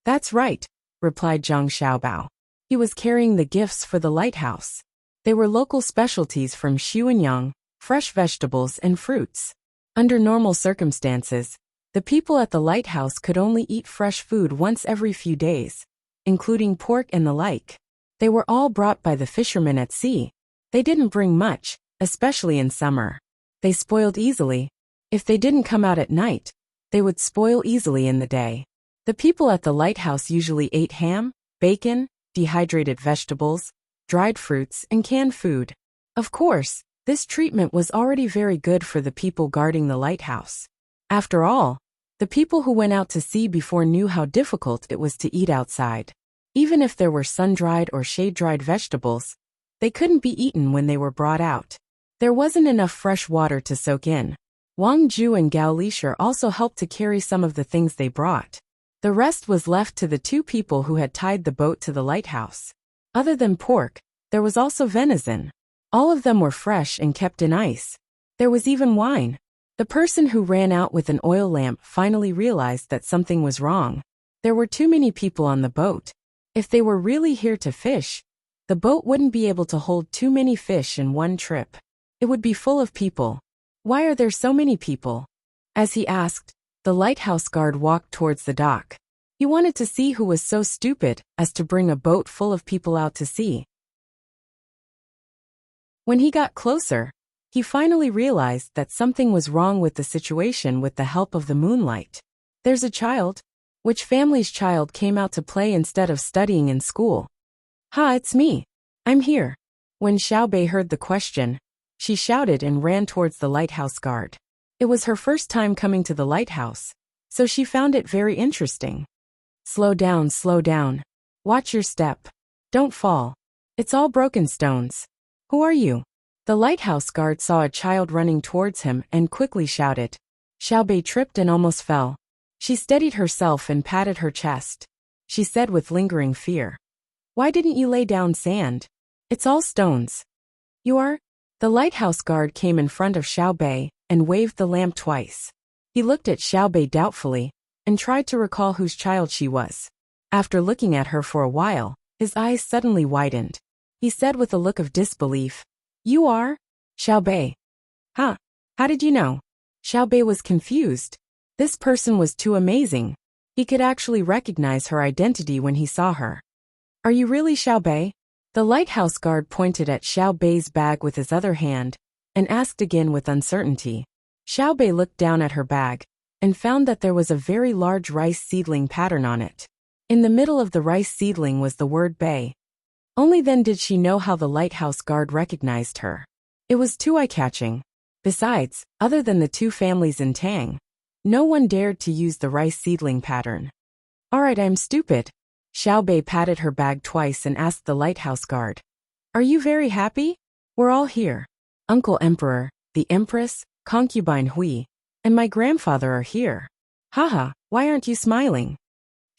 "That's right," replied Zhang Xiaobao. He was carrying the gifts for the lighthouse. They were local specialties from Xuanyang, fresh vegetables and fruits. Under normal circumstances, the people at the lighthouse could only eat fresh food once every few days, including pork and the like. They were all brought by the fishermen at sea. They didn't bring much, especially in summer. They spoiled easily. If they didn't come out at night, they would spoil easily in the day. The people at the lighthouse usually ate ham, bacon, dehydrated vegetables, dried fruits, and canned food. Of course, this treatment was already very good for the people guarding the lighthouse. After all, the people who went out to sea before knew how difficult it was to eat outside. Even if there were sun-dried or shade-dried vegetables, they couldn't be eaten when they were brought out. There wasn't enough fresh water to soak in. Wang Ju and Gao Lisher also helped to carry some of the things they brought. The rest was left to the two people who had tied the boat to the lighthouse. Other than pork, there was also venison. All of them were fresh and kept in ice. There was even wine. The person who ran out with an oil lamp finally realized that something was wrong. There were too many people on the boat. If they were really here to fish, the boat wouldn't be able to hold too many fish in one trip. It would be full of people. "Why are there so many people?" As he asked, the lighthouse guard walked towards the dock. He wanted to see who was so stupid as to bring a boat full of people out to sea. When he got closer, he finally realized that something was wrong with the situation with the help of the moonlight. "There's a child. Which family's child came out to play instead of studying in school?" "Ha, it's me. I'm here." When Xiaobei heard the question, she shouted and ran towards the lighthouse guard. It was her first time coming to the lighthouse, so she found it very interesting. Slow down, slow down. Watch your step. Don't fall. It's all broken stones. Who are you?" The lighthouse guard saw a child running towards him and quickly shouted. Xiaobei tripped and almost fell. She steadied herself and patted her chest. She said with lingering fear, "Why didn't you lay down sand? It's all stones." "You are?" The lighthouse guard came in front of Xiaobei and waved the lamp twice. He looked at Xiaobei doubtfully and tried to recall whose child she was. After looking at her for a while, his eyes suddenly widened. He said with a look of disbelief, "You are Xiaobei." "Huh? How did you know?" Xiaobei was confused. This person was too amazing. He could actually recognize her identity when he saw her. "Are you really Xiaobei?" The lighthouse guard pointed at Xiaobei's bag with his other hand and asked again with uncertainty. Xiaobei looked down at her bag and found that there was a very large rice seedling pattern on it. In the middle of the rice seedling was the word Bei. Only then did she know how the lighthouse guard recognized her. It was too eye-catching. Besides, other than the two families in Tang, no one dared to use the rice seedling pattern. "Alright, I'm stupid." Xiaobei patted her bag twice and asked the lighthouse guard, "Are you very happy? We're all here. Uncle Emperor, the Empress, Concubine Hui, and my grandfather are here. Haha, why aren't you smiling?"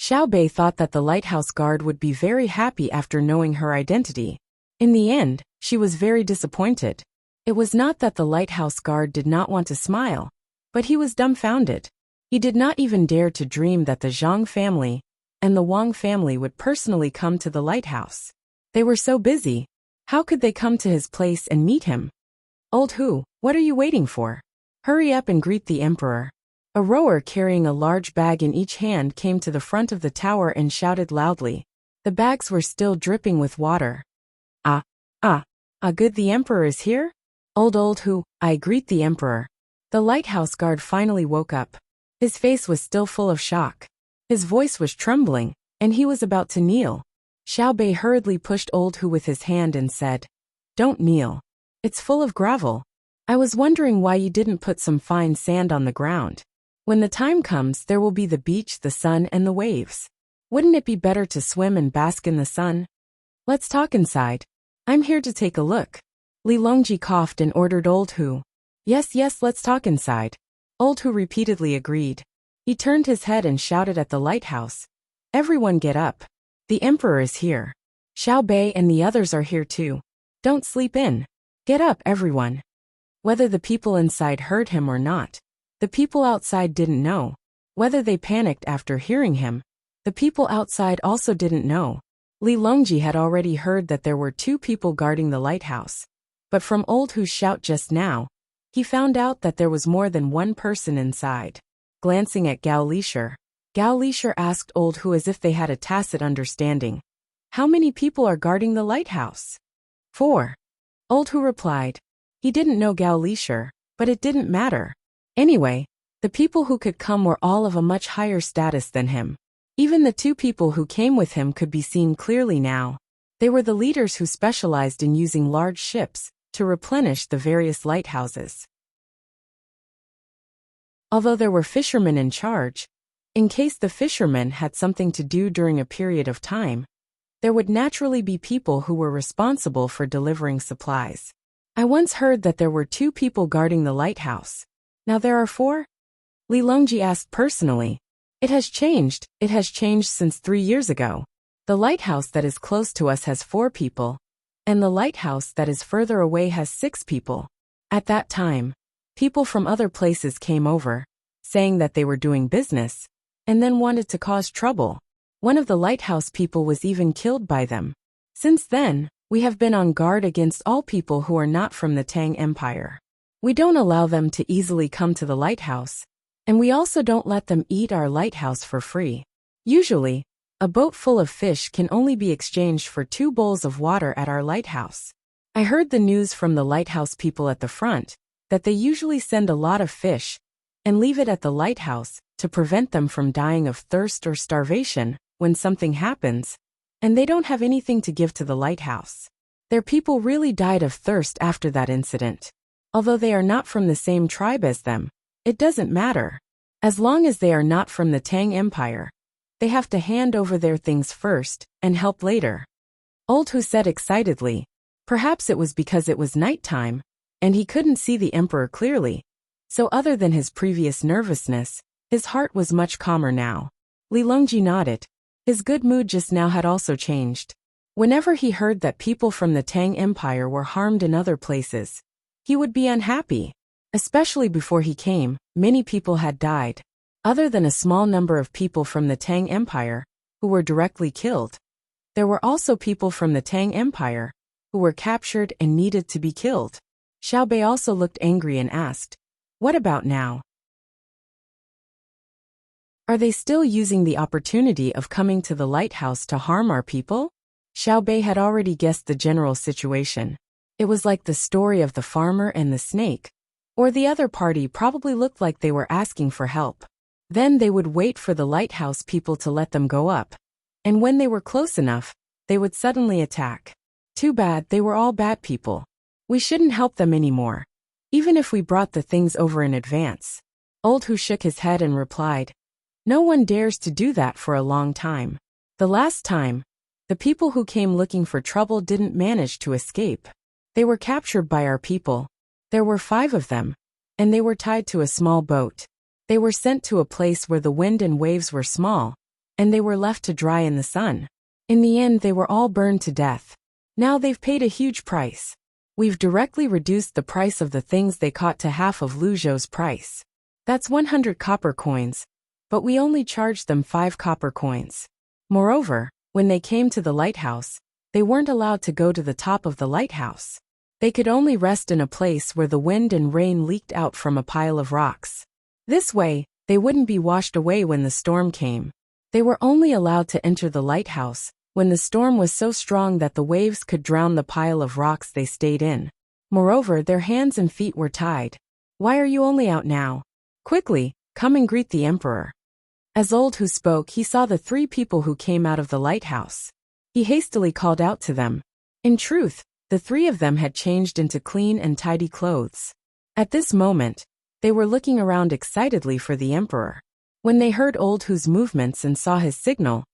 Xiaobei thought that the lighthouse guard would be very happy after knowing her identity. In the end, she was very disappointed. It was not that the lighthouse guard did not want to smile, but he was dumbfounded. He did not even dare to dream that the Zhang family and the Wang family would personally come to the lighthouse. They were so busy. How could they come to his place and meet him? Old Hu, what are you waiting for? Hurry up and greet the emperor. A rower carrying a large bag in each hand came to the front of the tower and shouted loudly. The bags were still dripping with water. Good, the emperor is here? Old Hu, I greet the emperor. The lighthouse guard finally woke up. His face was still full of shock. His voice was trembling, and he was about to kneel. Xiao Bei hurriedly pushed Old Hu with his hand and said, Don't kneel. It's full of gravel. I was wondering why you didn't put some fine sand on the ground. When the time comes, there will be the beach, the sun, and the waves. Wouldn't it be better to swim and bask in the sun? Let's talk inside. I'm here to take a look. Li Longji coughed and ordered Old Hu. Yes, let's talk inside. Old Hu repeatedly agreed. He turned his head and shouted at the lighthouse. Everyone get up. The emperor is here. Xiao Bei and the others are here too. Don't sleep in. Get up, everyone. Whether the people inside heard him or not, the people outside didn't know. Whether they panicked after hearing him, the people outside also didn't know. Li Longji had already heard that there were 2 people guarding the lighthouse. But from Old Hu's shout just now, he found out that there was more than 1 person inside. Glancing at Gao Lisher asked Old Hu as if they had a tacit understanding. How many people are guarding the lighthouse? 4. Old Hu replied. He didn't know Gao Lisher, but it didn't matter. Anyway, the people who could come were all of a much higher status than him. Even the 2 people who came with him could be seen clearly now. They were the leaders who specialized in using large ships to replenish the various lighthouses. Although there were fishermen in charge, in case the fishermen had something to do during a period of time, there would naturally be people who were responsible for delivering supplies. I once heard that there were 2 people guarding the lighthouse. Now there are 4? Li Longji asked personally. It has changed since 3 years ago. The lighthouse that is close to us has 4 people, and the lighthouse that is further away has 6 people. At that time, people from other places came over, saying that they were doing business, and then wanted to cause trouble. One of the lighthouse people was even killed by them. Since then, we have been on guard against all people who are not from the Tang Empire. We don't allow them to easily come to the lighthouse, and we also don't let them eat our lighthouse for free. Usually, a boat full of fish can only be exchanged for 2 bowls of water at our lighthouse. I heard the news from the lighthouse people at the front that they usually send a lot of fish and leave it at the lighthouse to prevent them from dying of thirst or starvation when something happens, and they don't have anything to give to the lighthouse. Their people really died of thirst after that incident. Although they are not from the same tribe as them, it doesn't matter. As long as they are not from the Tang Empire, they have to hand over their things first and help later. Old Hu said excitedly. Perhaps it was because it was nighttime, and he couldn't see the emperor clearly. So other than his previous nervousness, his heart was much calmer now. Li Longji nodded. His good mood just now had also changed. Whenever he heard that people from the Tang Empire were harmed in other places, he would be unhappy. Especially before he came, many people had died. Other than a small number of people from the Tang Empire, who were directly killed, there were also people from the Tang Empire, who were captured and needed to be killed. Xiao Bei also looked angry and asked, What about now? Are they still using the opportunity of coming to the lighthouse to harm our people? Xiao Bei had already guessed the general situation. It was like the story of the farmer and the snake. Or the other party probably looked like they were asking for help. Then they would wait for the lighthouse people to let them go up. And when they were close enough, they would suddenly attack. Too bad, they were all bad people. We shouldn't help them anymore, even if we brought the things over in advance. Old Hu shook his head and replied, No one dares to do that for a long time. The last time, the people who came looking for trouble didn't manage to escape. They were captured by our people. There were 5 of them, and they were tied to a small boat. They were sent to a place where the wind and waves were small, and they were left to dry in the sun. In the end, they were all burned to death. Now they've paid a huge price. We've directly reduced the price of the things they caught to half of Lu Zhou's price. That's 100 copper coins, but we only charged them 5 copper coins. Moreover, when they came to the lighthouse, they weren't allowed to go to the top of the lighthouse. They could only rest in a place where the wind and rain leaked out from a pile of rocks. This way, they wouldn't be washed away when the storm came. They were only allowed to enter the lighthouse when the storm was so strong that the waves could drown the pile of rocks they stayed in. Moreover, their hands and feet were tied. Why are you only out now? Quickly, come and greet the emperor. As Old Who spoke, he saw the 3 people who came out of the lighthouse. He hastily called out to them. In truth, the 3 of them had changed into clean and tidy clothes. At this moment, they were looking around excitedly for the emperor. When they heard Old Who's movements and saw his signal,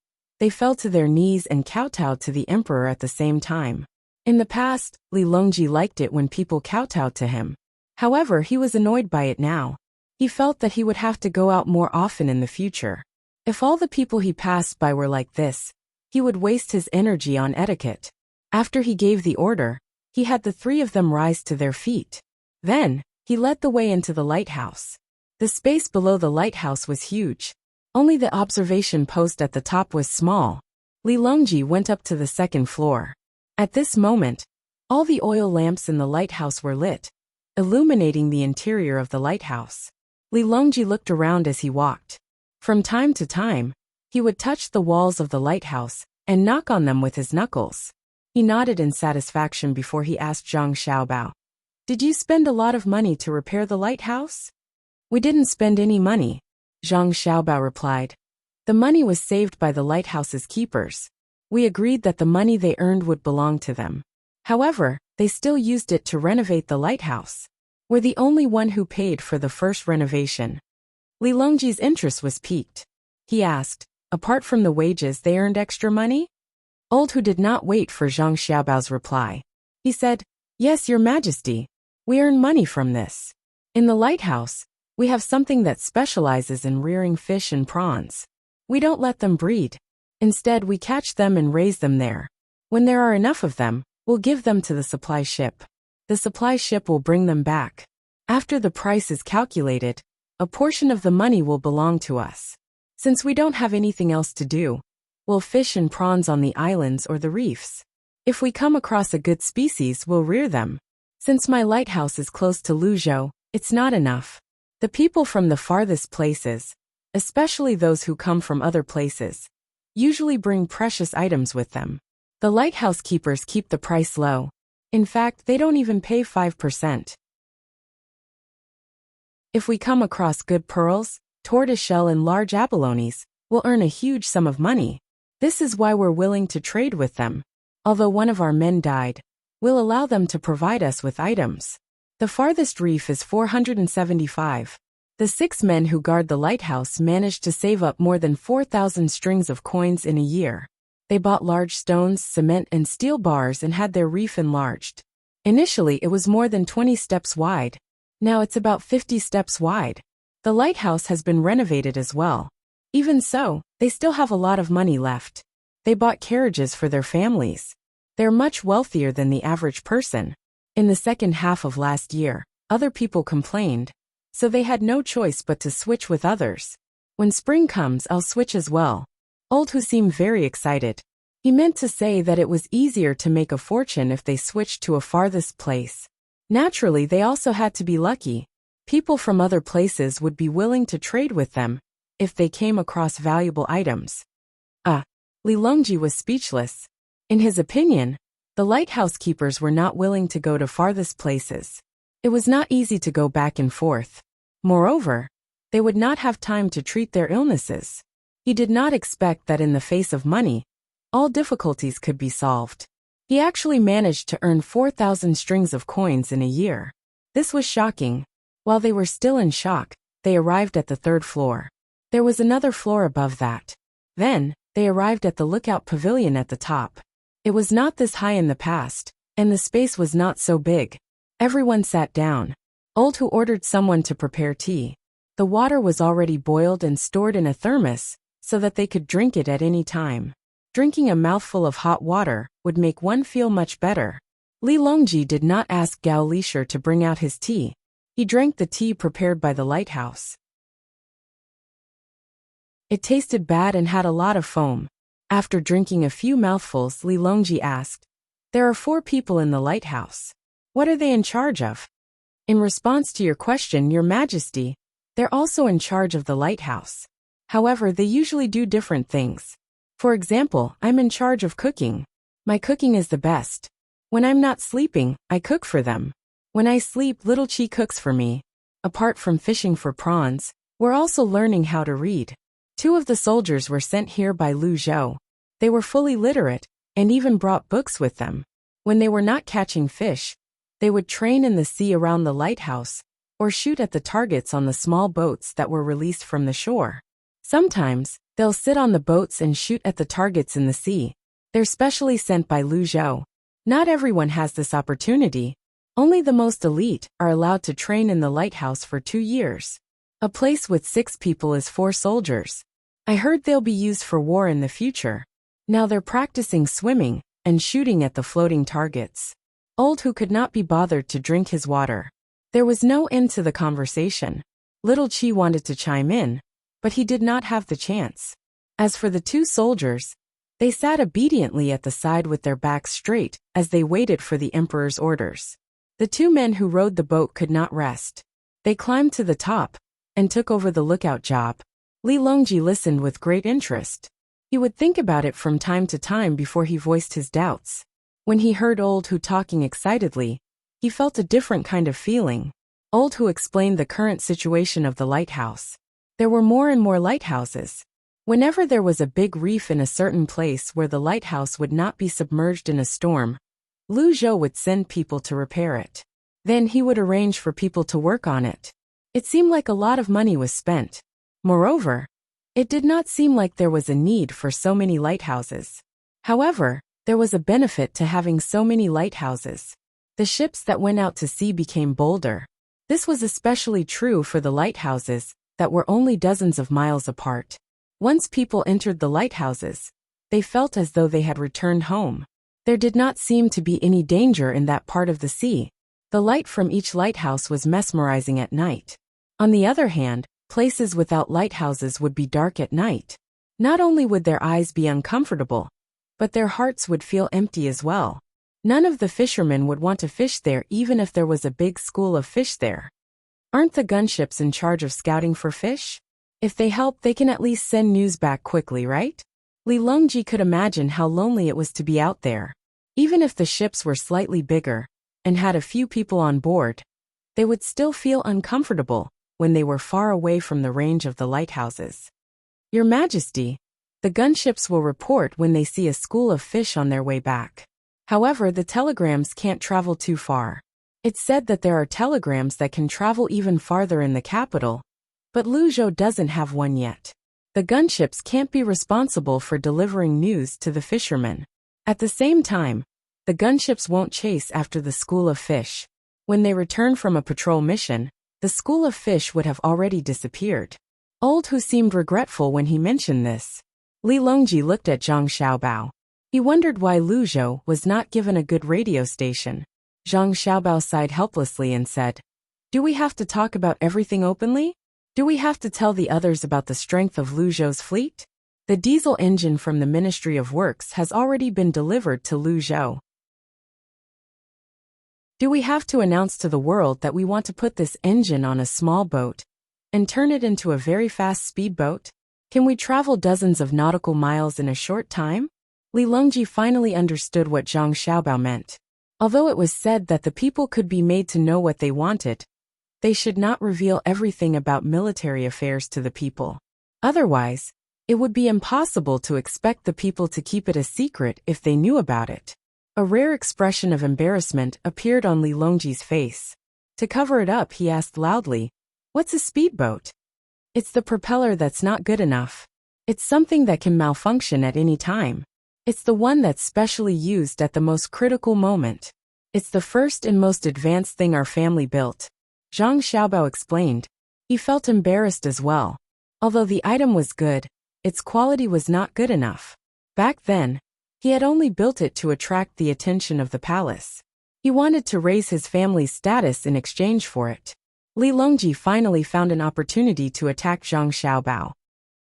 they fell to their knees and kowtowed to the emperor at the same time. In the past, Li Longji liked it when people kowtowed to him. However, he was annoyed by it now. He felt that he would have to go out more often in the future. If all the people he passed by were like this, he would waste his energy on etiquette. After he gave the order, he had the 3 of them rise to their feet. Then, he led the way into the lighthouse. The space below the lighthouse was huge. Only the observation post at the top was small. Li Longji went up to the 2nd floor. At this moment, all the oil lamps in the lighthouse were lit, illuminating the interior of the lighthouse. Li Longji looked around as he walked. From time to time, he would touch the walls of the lighthouse and knock on them with his knuckles. He nodded in satisfaction before he asked Zhang Xiaobao, "Did you spend a lot of money to repair the lighthouse?" "We didn't spend any money," Zhang Xiaobao replied. "The money was saved by the lighthouse's keepers. We agreed that the money they earned would belong to them. However, they still used it to renovate the lighthouse. We're the only one who paid for the first renovation." Li Longji's interest was piqued. He asked, "Apart from the wages, they earned extra money?" Old Who did not wait for Zhang Xiaobao's reply. He said, "Yes, Your Majesty. We earn money from this. In the lighthouse, we have something that specializes in rearing fish and prawns. We don't let them breed. Instead, we catch them and raise them there. When there are enough of them, we'll give them to the supply ship. The supply ship will bring them back. After the price is calculated, a portion of the money will belong to us. Since we don't have anything else to do, we'll fish and prawns on the islands or the reefs. If we come across a good species, we'll rear them. Since my lighthouse is close to Luzhou, it's not enough. The people from the farthest places, especially those who come from other places, usually bring precious items with them. The lighthouse keepers keep the price low. In fact, they don't even pay 5%. If we come across good pearls, tortoiseshell and large abalones, we'll earn a huge sum of money. This is why we're willing to trade with them. Although one of our men died, we'll allow them to provide us with items. The farthest reef is 475. The 6 men who guard the lighthouse managed to save up more than 4,000 strings of coins in a year. They bought large stones, cement and steel bars and had their reef enlarged. Initially, it was more than 20 steps wide. Now it's about 50 steps wide. The lighthouse has been renovated as well. Even so, they still have a lot of money left. They bought carriages for their families. They're much wealthier than the average person. In the second half of last year, other people complained, so they had no choice but to switch with others. When spring comes, I'll switch as well. Old Who seemed very excited. He meant to say that it was easier to make a fortune if they switched to a farthest place. Naturally, they also had to be lucky. People from other places would be willing to trade with them if they came across valuable items. Li Longji was speechless. In his opinion, the lighthouse keepers were not willing to go to farthest places. It was not easy to go back and forth. Moreover, they would not have time to treat their illnesses. He did not expect that in the face of money, all difficulties could be solved. He actually managed to earn 4,000 strings of coins in a year. This was shocking. While they were still in shock, they arrived at the 3rd floor. There was another floor above that. Then, they arrived at the lookout pavilion at the top. It was not this high in the past, and the space was not so big. Everyone sat down. Old Who ordered someone to prepare tea. The water was already boiled and stored in a thermos, so that they could drink it at any time. Drinking a mouthful of hot water would make one feel much better. Li Longji did not ask Gao Lisher to bring out his tea. He drank the tea prepared by the lighthouse. It tasted bad and had a lot of foam. After drinking a few mouthfuls, Li Longji asked, "There are 4 people in the lighthouse. What are they in charge of?" "In response to your question, Your Majesty, they're also in charge of the lighthouse. However, they usually do different things. For example, I'm in charge of cooking. My cooking is the best. When I'm not sleeping, I cook for them. When I sleep, Little Chi cooks for me. Apart from fishing for prawns, we're also learning how to read." 2 of the soldiers were sent here by Lu Zhou. They were fully literate, and even brought books with them. When they were not catching fish, they would train in the sea around the lighthouse, or shoot at the targets on the small boats that were released from the shore. Sometimes, they'll sit on the boats and shoot at the targets in the sea. They're specially sent by Lu Zhou. Not everyone has this opportunity. Only the most elite are allowed to train in the lighthouse for 2 years. A place with 6 people is 4 soldiers. I heard they'll be used for war in the future. Now they're practicing swimming and shooting at the floating targets. Old Who could not be bothered to drink his water. There was no end to the conversation. Little Chi wanted to chime in, but he did not have the chance. As for the 2 soldiers, they sat obediently at the side with their backs straight as they waited for the emperor's orders. The 2 men who rowed the boat could not rest. They climbed to the top and took over the lookout job. Li Longji listened with great interest. He would think about it from time to time before he voiced his doubts. When he heard Old Who talking excitedly, he felt a different kind of feeling. Old Who explained the current situation of the lighthouse. There were more and more lighthouses. Whenever there was a big reef in a certain place where the lighthouse would not be submerged in a storm, Lu Zhou would send people to repair it. Then he would arrange for people to work on it. It seemed like a lot of money was spent. Moreover, it did not seem like there was a need for so many lighthouses. However, there was a benefit to having so many lighthouses. The ships that went out to sea became bolder. This was especially true for the lighthouses that were only dozens of miles apart. Once people entered the lighthouses, they felt as though they had returned home. There did not seem to be any danger in that part of the sea. The light from each lighthouse was mesmerizing at night. On the other hand, places without lighthouses would be dark at night. Not only would their eyes be uncomfortable, but their hearts would feel empty as well. None of the fishermen would want to fish there even if there was a big school of fish there. Aren't the gunships in charge of scouting for fish? If they help, they can at least send news back quickly, right? Li Longji could imagine how lonely it was to be out there. Even if the ships were slightly bigger and had a few people on board, they would still feel uncomfortable when they were far away from the range of the lighthouses. Your Majesty, the gunships will report when they see a school of fish on their way back. However, the telegrams can't travel too far. It's said that there are telegrams that can travel even farther in the capital, but Lu Zhou doesn't have one yet. The gunships can't be responsible for delivering news to the fishermen. At the same time, the gunships won't chase after the school of fish. When they return from a patrol mission, the school of fish would have already disappeared. Old Who seemed regretful when he mentioned this. Li Longji looked at Zhang Xiaobao. He wondered why Lu Zhou was not given a good radio station. Zhang Xiaobao sighed helplessly and said, "Do we have to talk about everything openly? Do we have to tell the others about the strength of Lu Zhou's fleet? The diesel engine from the Ministry of Works has already been delivered to Lu Zhou. Do we have to announce to the world that we want to put this engine on a small boat and turn it into a very fast speedboat? Can we travel dozens of nautical miles in a short time?" Li Longji finally understood what Zhang Xiaobao meant. Although it was said that the people could be made to know what they wanted, they should not reveal everything about military affairs to the people. Otherwise, it would be impossible to expect the people to keep it a secret if they knew about it. A rare expression of embarrassment appeared on Li Longji's face. To cover it up, he asked loudly, "What's a speedboat?" "It's the propeller that's not good enough. It's something that can malfunction at any time. It's the one that's specially used at the most critical moment. It's the first and most advanced thing our family built," Zhang Xiaobao explained. He felt embarrassed as well. Although the item was good, its quality was not good enough. Back then, he had only built it to attract the attention of the palace. He wanted to raise his family's status in exchange for it. Li Longji finally found an opportunity to attack Zhang Xiaobao.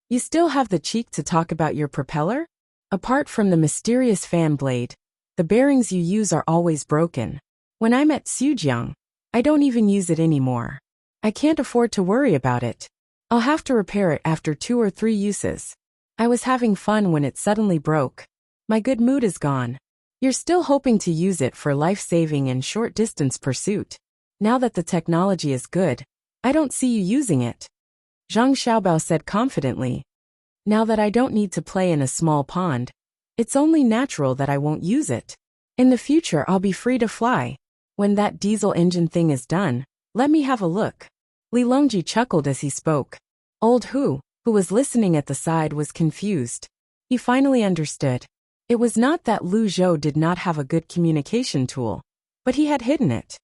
You still have the cheek to talk about your propeller? Apart from the mysterious fan blade, the bearings you use are always broken. When I'm at Sujiang, I don't even use it anymore. I can't afford to worry about it. I'll have to repair it after 2 or 3 uses. I was having fun when it suddenly broke. My good mood is gone. You're still hoping to use it for life-saving and short-distance pursuit. Now that the technology is good, I don't see you using it. Zhang Xiaobao said confidently. Now that I don't need to play in a small pond, it's only natural that I won't use it. In the future I'll be free to fly. When that diesel engine thing is done, let me have a look. Li Longji chuckled as he spoke. Old Hu was listening at the side, was confused. He finally understood. It was not that Lu Zhou did not have a good communication tool, but he had hidden it.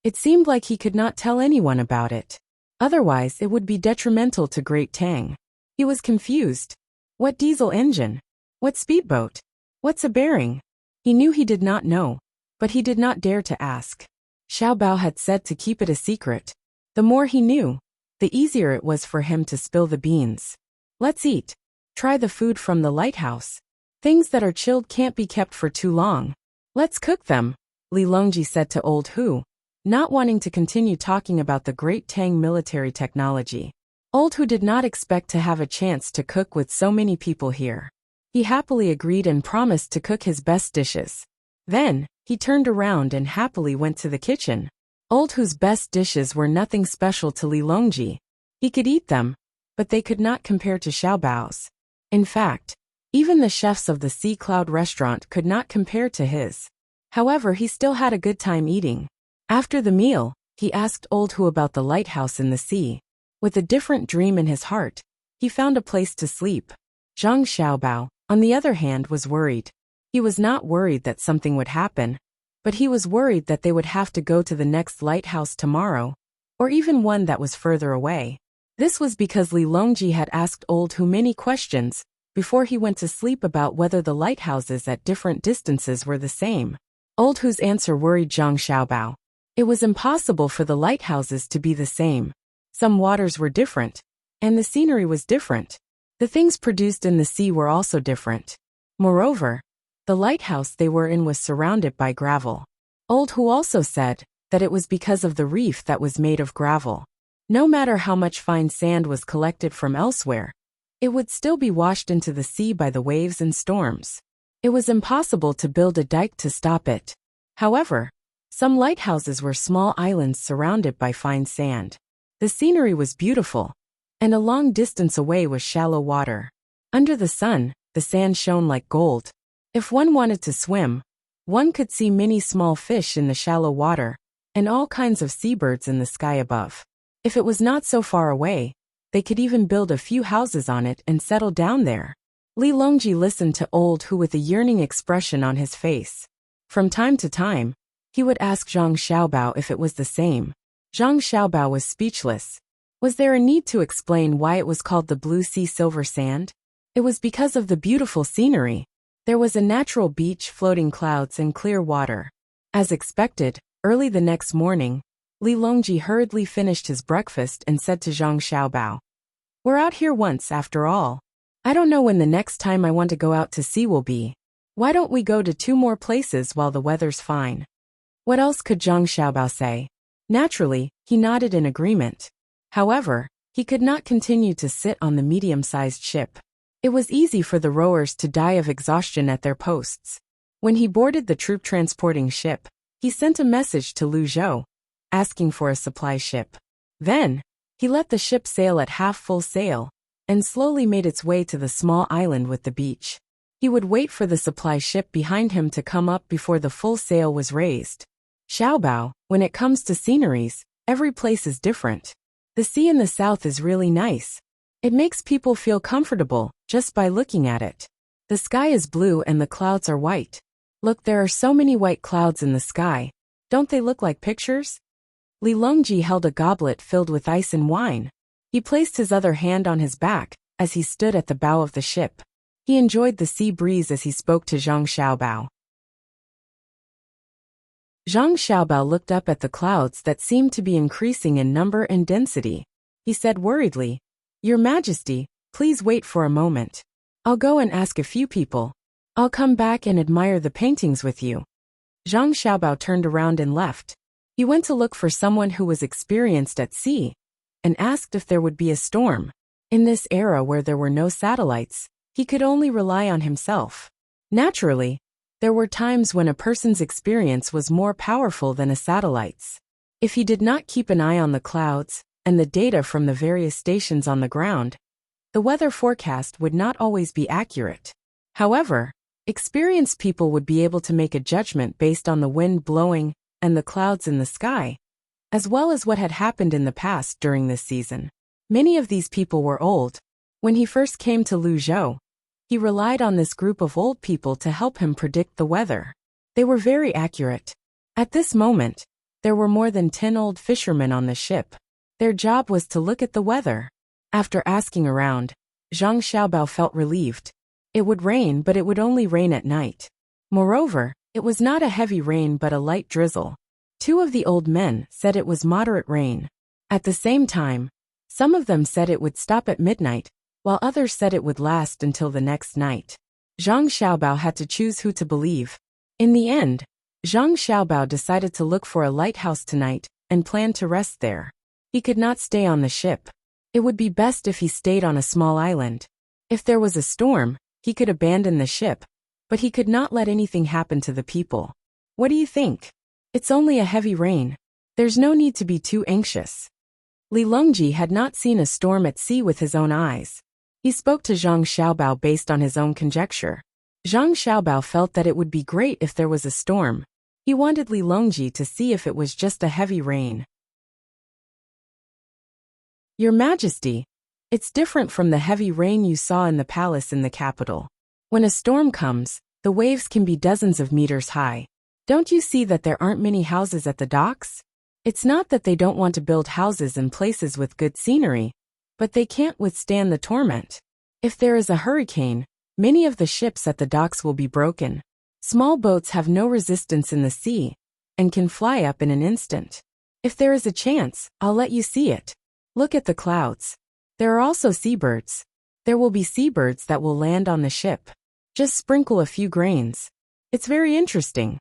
It seemed like he could not tell anyone about it. Otherwise it would be detrimental to Great Tang. He was confused. What diesel engine? What speedboat? What's a bearing? He knew he did not know, but he did not dare to ask. Xiaobao had said to keep it a secret. The more he knew, the easier it was for him to spill the beans. Let's eat. Try the food from the lighthouse. Things that are chilled can't be kept for too long. Let's cook them, Li Longji said to Old Hu, not wanting to continue talking about the Great Tang military technology. Old Hu did not expect to have a chance to cook with so many people here. He happily agreed and promised to cook his best dishes. Then, he turned around and happily went to the kitchen. Old Hu's best dishes were nothing special to Li Longji. He could eat them, but they could not compare to Xiaobao's. In fact, even the chefs of the Sea Cloud restaurant could not compare to his. However, he still had a good time eating. After the meal, he asked Old Hu about the lighthouse in the sea. With a different dream in his heart, he found a place to sleep. Zhang Xiaobao, on the other hand, was worried. He was not worried that something would happen, but he was worried that they would have to go to the next lighthouse tomorrow, or even one that was further away. This was because Li Longji had asked Old Hu many questions before he went to sleep about whether the lighthouses at different distances were the same. Old Hu's answer worried Zhang Xiaobao. It was impossible for the lighthouses to be the same. Some waters were different, and the scenery was different. The things produced in the sea were also different. Moreover, the lighthouse they were in was surrounded by gravel. Old Hu also said that it was because of the reef that was made of gravel. No matter how much fine sand was collected from elsewhere, it would still be washed into the sea by the waves and storms. It was impossible to build a dike to stop it. However, some lighthouses were small islands surrounded by fine sand. The scenery was beautiful, and a long distance away was shallow water. Under the sun, the sand shone like gold. If one wanted to swim, one could see many small fish in the shallow water, and all kinds of seabirds in the sky above. If it was not so far away, they could even build a few houses on it and settle down there. Li Longji listened to Old Hu with a yearning expression on his face. From time to time, he would ask Zhang Xiaobao if it was the same. Zhang Xiaobao was speechless. Was there a need to explain why it was called the Blue Sea Silver Sand? It was because of the beautiful scenery. There was a natural beach, floating clouds, and clear water. As expected, early the next morning, Li Longji hurriedly finished his breakfast and said to Zhang Xiaobao, "We're out here once, after all. I don't know when the next time I want to go out to sea will be. Why don't we go to 2 more places while the weather's fine?" What else could Zhang Xiaobao say? Naturally, he nodded in agreement. However, he could not continue to sit on the medium-sized ship. It was easy for the rowers to die of exhaustion at their posts. When he boarded the troop transporting ship, he sent a message to Lu Zhou, asking for a supply ship. Then, he let the ship sail at half-full sail, and slowly made its way to the small island with the beach. He would wait for the supply ship behind him to come up before the full sail was raised. Xiaobao, when it comes to sceneries, every place is different. The sea in the south is really nice. It makes people feel comfortable just by looking at it. The sky is blue and the clouds are white. Look, there are so many white clouds in the sky. Don't they look like pictures? Li Longji held a goblet filled with ice and wine. He placed his other hand on his back as he stood at the bow of the ship. He enjoyed the sea breeze as he spoke to Zhang Xiaobao. Zhang Xiaobao looked up at the clouds that seemed to be increasing in number and density. he said worriedly. Your Majesty, please wait for a moment. I'll go and ask a few people. I'll come back and admire the paintings with you. Zhang Xiaobao turned around and left. He went to look for someone who was experienced at sea and asked if there would be a storm. In this era where there were no satellites, he could only rely on himself. Naturally, there were times when a person's experience was more powerful than a satellite's. If he did not keep an eye on the clouds and the data from the various stations on the ground, the weather forecast would not always be accurate. However, experienced people would be able to make a judgment based on the wind blowing and the clouds in the sky, as well as what had happened in the past during this season. Many of these people were old. When he first came to Luzhou, he relied on this group of old people to help him predict the weather. They were very accurate. At this moment, there were more than 10 old fishermen on the ship. Their job was to look at the weather. After asking around, Zhang Xiaobao felt relieved. It would rain, but it would only rain at night. Moreover, it was not a heavy rain but a light drizzle. 2 of the old men said it was moderate rain. At the same time, some of them said it would stop at midnight, while others said it would last until the next night. Zhang Xiaobao had to choose who to believe. In the end, Zhang Xiaobao decided to look for a lighthouse tonight and planned to rest there. He could not stay on the ship. It would be best if he stayed on a small island. If there was a storm, he could abandon the ship, but he could not let anything happen to the people. What do you think? It's only a heavy rain. There's no need to be too anxious. Li Longji had not seen a storm at sea with his own eyes. He spoke to Zhang Xiaobao based on his own conjecture. Zhang Xiaobao felt that it would be great if there was a storm. He wanted Li Longji to see if it was just a heavy rain. Your Majesty, it's different from the heavy rain you saw in the palace in the capital. When a storm comes, the waves can be dozens of meters high. Don't you see that there aren't many houses at the docks? It's not that they don't want to build houses in places with good scenery, but they can't withstand the torment. If there is a hurricane, many of the ships at the docks will be broken. Small boats have no resistance in the sea and can fly up in an instant. If there is a chance, I'll let you see it. Look at the clouds. There are also seabirds. There will be seabirds that will land on the ship. Just sprinkle a few grains. It's very interesting.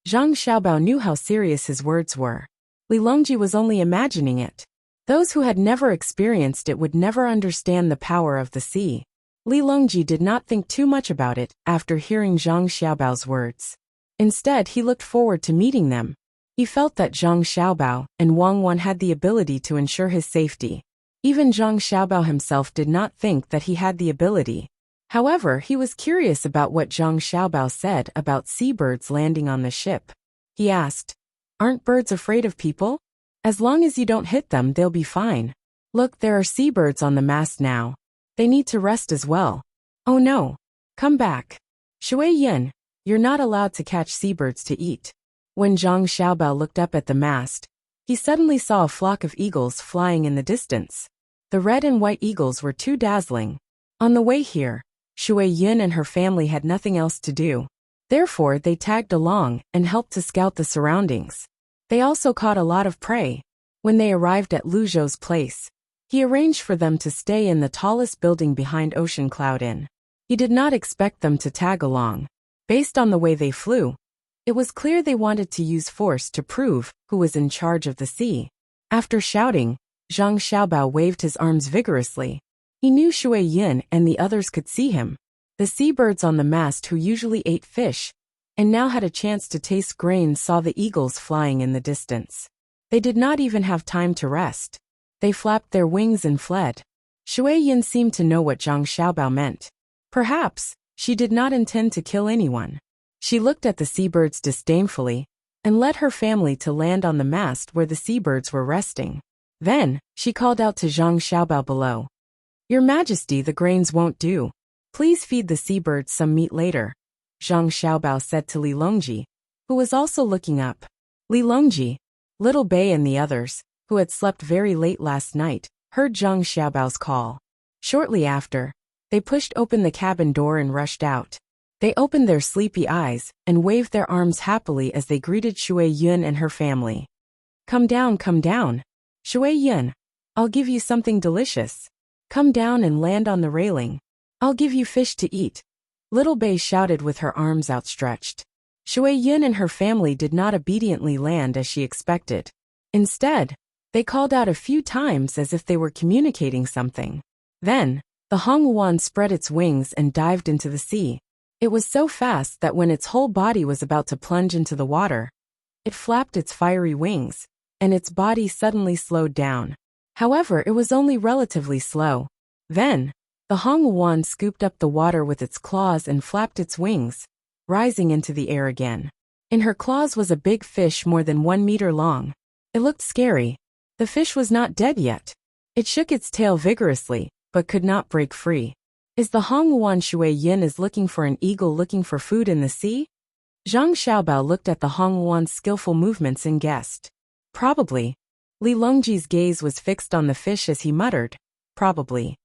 Zhang Xiaobao knew how serious his words were. Li Longji was only imagining it. Those who had never experienced it would never understand the power of the sea. Li Longji did not think too much about it after hearing Zhang Xiaobao's words. Instead, he looked forward to meeting them. He felt that Zhang Xiaobao and Wang Wan had the ability to ensure his safety. Even Zhang Xiaobao himself did not think that he had the ability. However, he was curious about what Zhang Xiaobao said about seabirds landing on the ship. He asked, "Aren't birds afraid of people? As long as you don't hit them, they'll be fine. Look, there are seabirds on the mast now. They need to rest as well. Oh no. Come back. Shui Yin, you're not allowed to catch seabirds to eat." When Zhang Xiaobao looked up at the mast, he suddenly saw a flock of eagles flying in the distance. The red and white eagles were too dazzling. On the way here, Shui Yin and her family had nothing else to do. Therefore, they tagged along and helped to scout the surroundings. They also caught a lot of prey. When they arrived at Lu Zhou's place, he arranged for them to stay in the tallest building behind Ocean Cloud Inn. He did not expect them to tag along. Based on the way they flew, it was clear they wanted to use force to prove who was in charge of the sea. After shouting, Zhang Xiaobao waved his arms vigorously. He knew Shui Yin and the others could see him. The seabirds on the mast who usually ate fish and now had a chance to taste grains saw the eagles flying in the distance. They did not even have time to rest. They flapped their wings and fled. Shui Yin seemed to know what Zhang Xiaobao meant. Perhaps she did not intend to kill anyone. She looked at the seabirds disdainfully and led her family to land on the mast where the seabirds were resting. Then, she called out to Zhang Xiaobao below. "Your Majesty, the grains won't do. Please feed the seabirds some meat later," Zhang Xiaobao said to Li Longji, who was also looking up. Li Longji, Little Bei and the others, who had slept very late last night, heard Zhang Xiaobao's call. Shortly after, they pushed open the cabin door and rushed out. They opened their sleepy eyes and waved their arms happily as they greeted Shui Yun and her family. Come down, Shui Yun. I'll give you something delicious. Come down and land on the railing. I'll give you fish to eat. Little Bei shouted with her arms outstretched. Shui Yin and her family did not obediently land as she expected. Instead, they called out a few times as if they were communicating something. Then, the Hongwuan spread its wings and dived into the sea. It was so fast that when its whole body was about to plunge into the water, it flapped its fiery wings, and its body suddenly slowed down. However, it was only relatively slow. Then, the Hongwuan scooped up the water with its claws and flapped its wings, rising into the air again. In her claws was a big fish more than 1 meter long. It looked scary. The fish was not dead yet. It shook its tail vigorously, but could not break free. Is the Hongwuan Shui Yin is looking for an eagle looking for food in the sea? Zhang Xiaobao looked at the Hongwuan's skillful movements and guessed. Probably. Li Longji's gaze was fixed on the fish as he muttered, probably.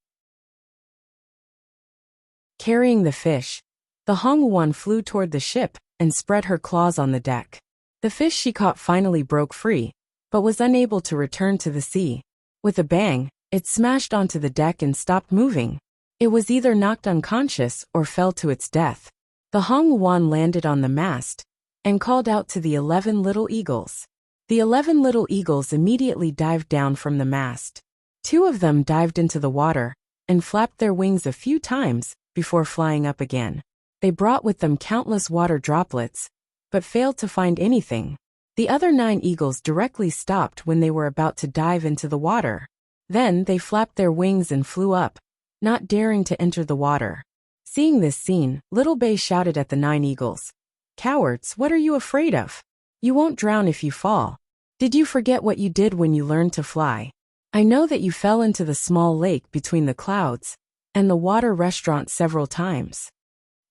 Carrying the fish, the Hongwuan flew toward the ship and spread her claws on the deck. The fish she caught finally broke free, but was unable to return to the sea. With a bang, it smashed onto the deck and stopped moving. It was either knocked unconscious or fell to its death. The Hongwuan landed on the mast and called out to the 11 little eagles. The 11 little eagles immediately dived down from the mast. 2 of them dived into the water and flapped their wings a few times before flying up again. They brought with them countless water droplets, but failed to find anything. The other 9 eagles directly stopped when they were about to dive into the water. Then they flapped their wings and flew up, not daring to enter the water. Seeing this scene, Little Bei shouted at the 9 eagles. Cowards, what are you afraid of? You won't drown if you fall. Did you forget what you did when you learned to fly? I know that you fell into the small lake between the clouds and the water restaurant several times.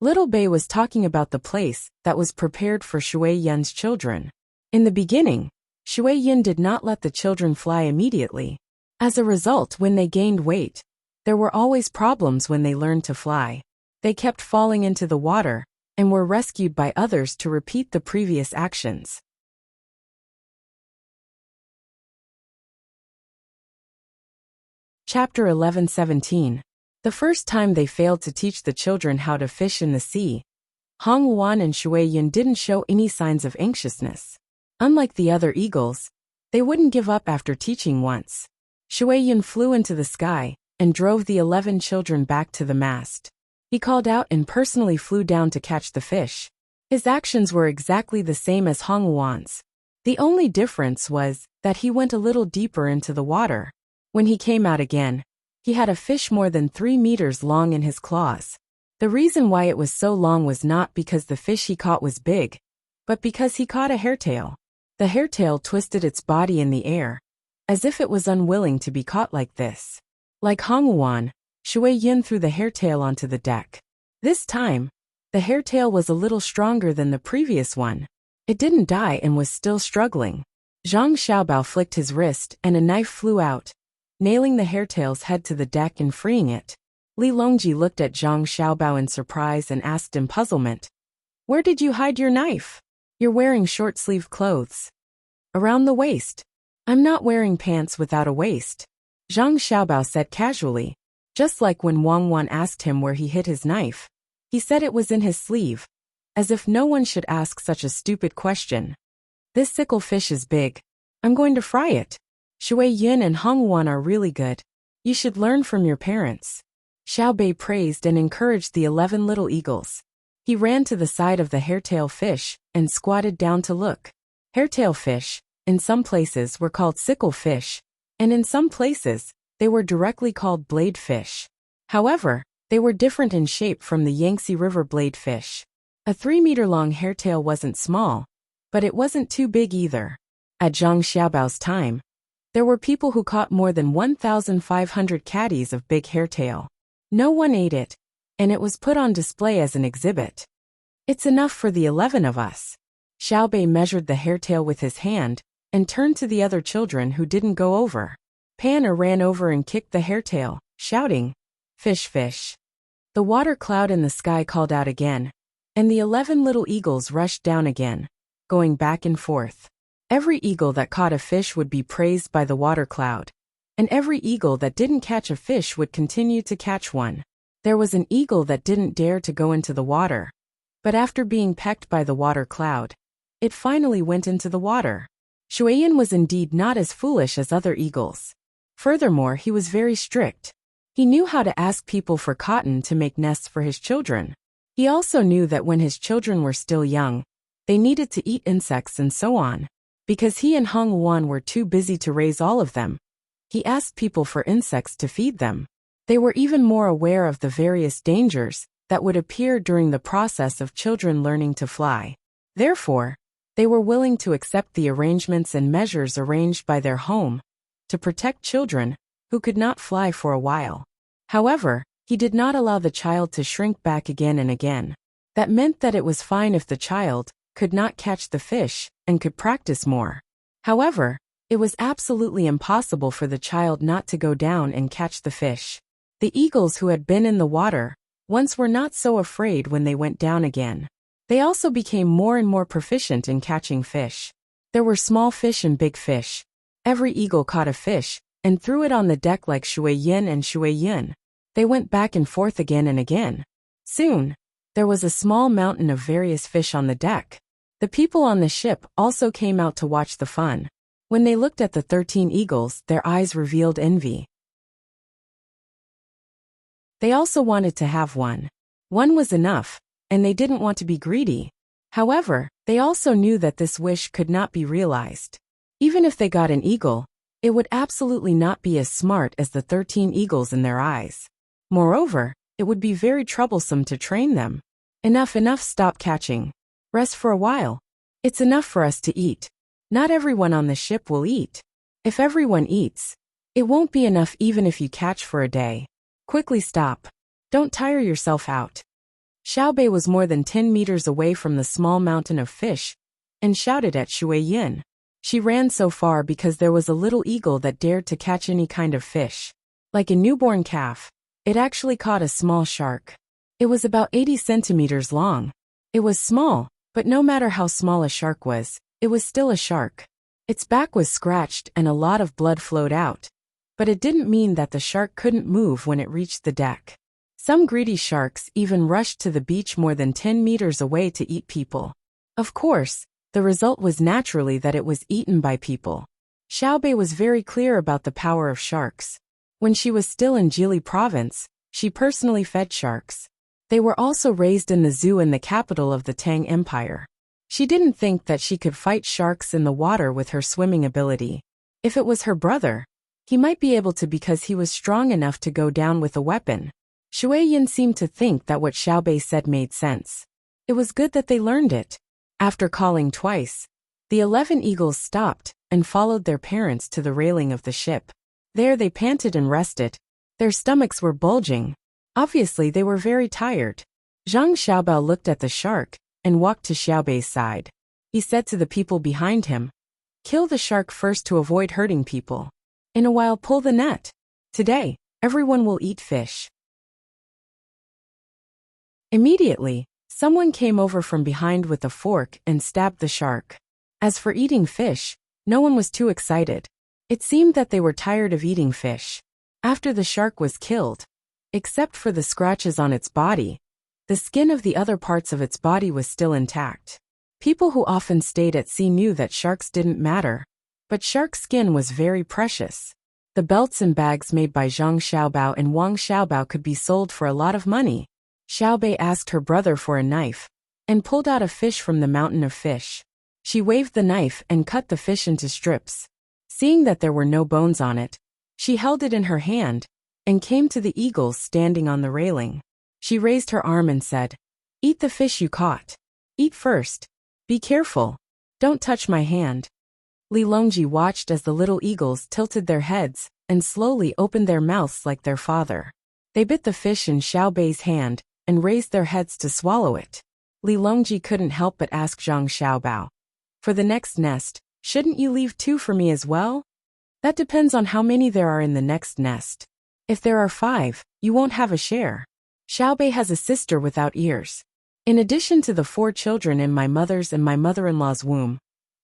Little Bei was talking about the place that was prepared for Shui Yin's children. In the beginning, Shui Yin did not let the children fly immediately. As a result, when they gained weight, there were always problems when they learned to fly. They kept falling into the water and were rescued by others to repeat the previous actions. Chapter 11:17. The first time they failed to teach the children how to fish in the sea, Hongwuan and Shui Yin didn't show any signs of anxiousness. Unlike the other eagles, they wouldn't give up after teaching once. Shui Yin flew into the sky and drove the 11 children back to the mast. He called out and personally flew down to catch the fish. His actions were exactly the same as Hongwuan's. The only difference was that he went a little deeper into the water. When he came out again, he had a fish more than 3 meters long in his claws. The reason why it was so long was not because the fish he caught was big, but because he caught a hairtail. The hairtail twisted its body in the air, as if it was unwilling to be caught like this. Like Hongwuan, Shui Yin threw the hairtail onto the deck. This time, the hairtail was a little stronger than the previous one. It didn't die and was still struggling. Zhang Xiaobao flicked his wrist and a knife flew out, nailing the hairtail's head to the deck and freeing it. Li Longji looked at Zhang Xiaobao in surprise and asked in puzzlement, "Where did you hide your knife? You're wearing short-sleeved clothes." "Around the waist. I'm not wearing pants without a waist," Zhang Xiaobao said casually. Just like when Wang Wan asked him where he hid his knife, he said it was in his sleeve, as if no one should ask such a stupid question. "This sickle fish is big. I'm going to fry it. Shui Yin and Hongwuan are really good. You should learn from your parents." Xiao Bei praised and encouraged the 11 little eagles. He ran to the side of the hairtail fish and squatted down to look. Hairtail fish, in some places, were called sickle fish, and in some places, they were directly called blade fish. However, they were different in shape from the Yangtze River blade fish. A 3-meter-long hairtail wasn't small, but it wasn't too big either. At Zhang Xiaobao's time, there were people who caught more than 1,500 caddies of big hairtail. No one ate it, and it was put on display as an exhibit. "It's enough for the 11 of us." Xiao Bei measured the hairtail with his hand and turned to the other children who didn't go over. Panna ran over and kicked the hairtail, shouting, "Fish, fish." The water cloud in the sky called out again, and the 11 little eagles rushed down again, going back and forth. Every eagle that caught a fish would be praised by the water cloud. and every eagle that didn't catch a fish would continue to catch one. There was an eagle that didn't dare to go into the water, but after being pecked by the water cloud, it finally went into the water. Shuiyin was indeed not as foolish as other eagles. Furthermore, he was very strict. He knew how to ask people for cotton to make nests for his children. He also knew that when his children were still young, they needed to eat insects and so on. Because he and Hung Wan were too busy to raise all of them, he asked people for insects to feed them. They were even more aware of the various dangers that would appear during the process of children learning to fly. Therefore, they were willing to accept the arrangements and measures arranged by their home to protect children who could not fly for a while. However, he did not allow the child to shrink back again and again. That meant that it was fine if the child could not catch the fish and could practice more. However, it was absolutely impossible for the child not to go down and catch the fish. The eagles who had been in the water once were not so afraid when they went down again. They also became more and more proficient in catching fish. There were small fish and big fish. Every eagle caught a fish and threw it on the deck like Shuiyin and Shuiyin. They went back and forth again and again. Soon, there was a small mountain of various fish on the deck. The people on the ship also came out to watch the fun. When they looked at the 13 eagles, their eyes revealed envy. They also wanted to have one. One was enough, and they didn't want to be greedy. However, they also knew that this wish could not be realized. Even if they got an eagle, it would absolutely not be as smart as the 13 eagles in their eyes. Moreover, it would be very troublesome to train them. Enough, stop catching. Rest for a while. It's enough for us to eat. Not everyone on the ship will eat. If everyone eats, it won't be enough even if you catch for a day. Quickly stop. Don't tire yourself out. Xiaobei was more than 10 meters away from the small mountain of fish and shouted at Shuiyin. She ran so far because there was a little eagle that dared to catch any kind of fish. Like a newborn calf, it actually caught a small shark. It was about 80 centimeters long. It was small, but no matter how small a shark was, it was still a shark. Its back was scratched and a lot of blood flowed out. But it didn't mean that the shark couldn't move when it reached the deck. Some greedy sharks even rushed to the beach more than 10 meters away to eat people. Of course, the result was naturally that it was eaten by people. Xiaobei was very clear about the power of sharks. When she was still in Jili province, she personally fed sharks. They were also raised in the zoo in the capital of the Tang Empire. She didn't think that she could fight sharks in the water with her swimming ability. If it was her brother, he might be able to because he was strong enough to go down with a weapon. Shuiyin seemed to think that what Xiaobei said made sense. It was good that they learned it. After calling twice, the 11 eagles stopped and followed their parents to the railing of the ship. There they panted and rested. Their stomachs were bulging. Obviously they were very tired. Zhang Xiaobao looked at the shark and walked to Xiaobei's side. He said to the people behind him, "Kill the shark first to avoid hurting people. In a while pull the net. Today, everyone will eat fish." Immediately, someone came over from behind with a fork and stabbed the shark. As for eating fish, no one was too excited. It seemed that they were tired of eating fish. After the shark was killed, except for the scratches on its body, the skin of the other parts of its body was still intact. People who often stayed at sea knew that sharks didn't matter, but shark skin was very precious. The belts and bags made by Zhang Xiaobao and Wang Xiaobao could be sold for a lot of money. Xiaobei asked her brother for a knife and pulled out a fish from the mountain of fish. She waved the knife and cut the fish into strips. Seeing that there were no bones on it, she held it in her hand and came to the eagles standing on the railing. She raised her arm and said, "Eat the fish you caught. Eat first. Be careful. Don't touch my hand." Li Longji watched as the little eagles tilted their heads and slowly opened their mouths like their father. They bit the fish in Xiaobei's hand and raised their heads to swallow it. Li Longji couldn't help but ask Zhang Xiaobao, "For the next nest, shouldn't you leave 2 for me as well?" "That depends on how many there are in the next nest. If there are 5, you won't have a share. Xiaobei has a sister without ears. In addition to the 4 children in my mother's and my mother-in-law's womb,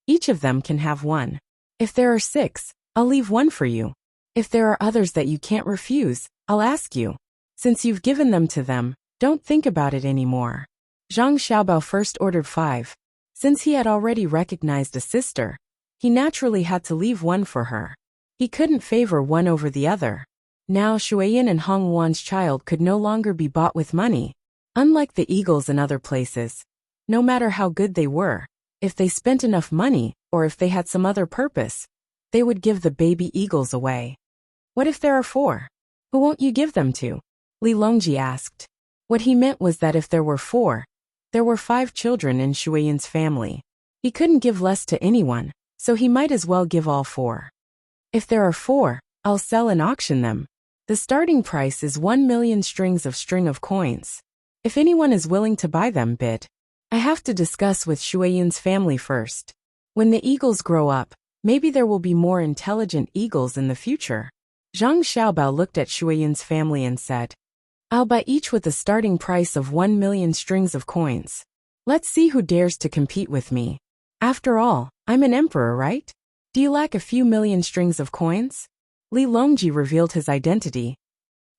each of them can have 1. If there are 6, I'll leave 1 for you. If there are others that you can't refuse, I'll ask you. Since you've given them to them, don't think about it anymore. Zhang Xiaobao first ordered 5. Since he had already recognized a sister, he naturally had to leave one for her. He couldn't favor one over the other. Now Shuiyin and Hong Wan's child could no longer be bought with money. Unlike the eagles in other places, no matter how good they were, if they spent enough money, or if they had some other purpose, they would give the baby eagles away. What if there are 4? Who won't you give them to? Li Longji asked. What he meant was that if there were 4, there were 5 children in Shuiyin's family. He couldn't give less to anyone, so he might as well give all 4. If there are 4, I'll sell and auction them. The starting price is 1 million strings of coins. If anyone is willing to buy them, bid. I have to discuss with Shuiyin's family first. When the eagles grow up, maybe there will be more intelligent eagles in the future. Zhang Xiaobao looked at Shuiyin's family and said, I'll buy each with a starting price of 1 million strings of coins. Let's see who dares to compete with me. After all, I'm an emperor, right? Do you lack a few million strings of coins? Li Longji revealed his identity.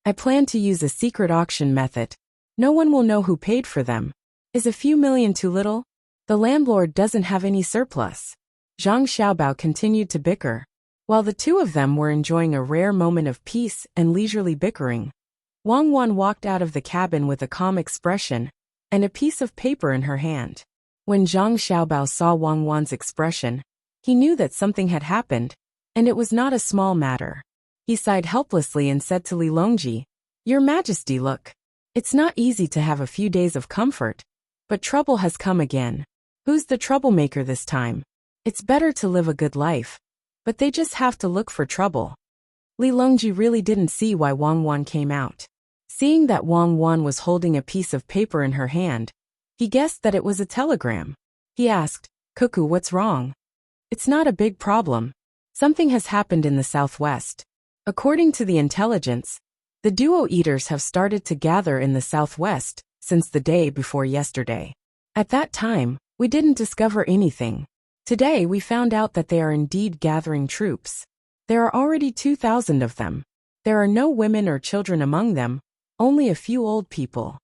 I plan to use a secret auction method. No one will know who paid for them. Is a few million too little? The landlord doesn't have any surplus. Zhang Xiaobao continued to bicker. While the two of them were enjoying a rare moment of peace and leisurely bickering, Wang Wan walked out of the cabin with a calm expression and a piece of paper in her hand. When Zhang Xiaobao saw Wang Wan's expression, he knew that something had happened, and it was not a small matter. He sighed helplessly and said to Li Longji, Your Majesty, look. It's not easy to have a few days of comfort, but trouble has come again. Who's the troublemaker this time? It's better to live a good life, but they just have to look for trouble. Li Longji really didn't see why Wang Wan came out. Seeing that Wang Wan was holding a piece of paper in her hand, he guessed that it was a telegram. He asked, Cuckoo, what's wrong? It's not a big problem. Something has happened in the southwest. According to the intelligence, the duo eaters have started to gather in the southwest since the day before yesterday. At that time, we didn't discover anything. Today we found out that they are indeed gathering troops. There are already 2,000 of them. There are no women or children among them, only a few old people.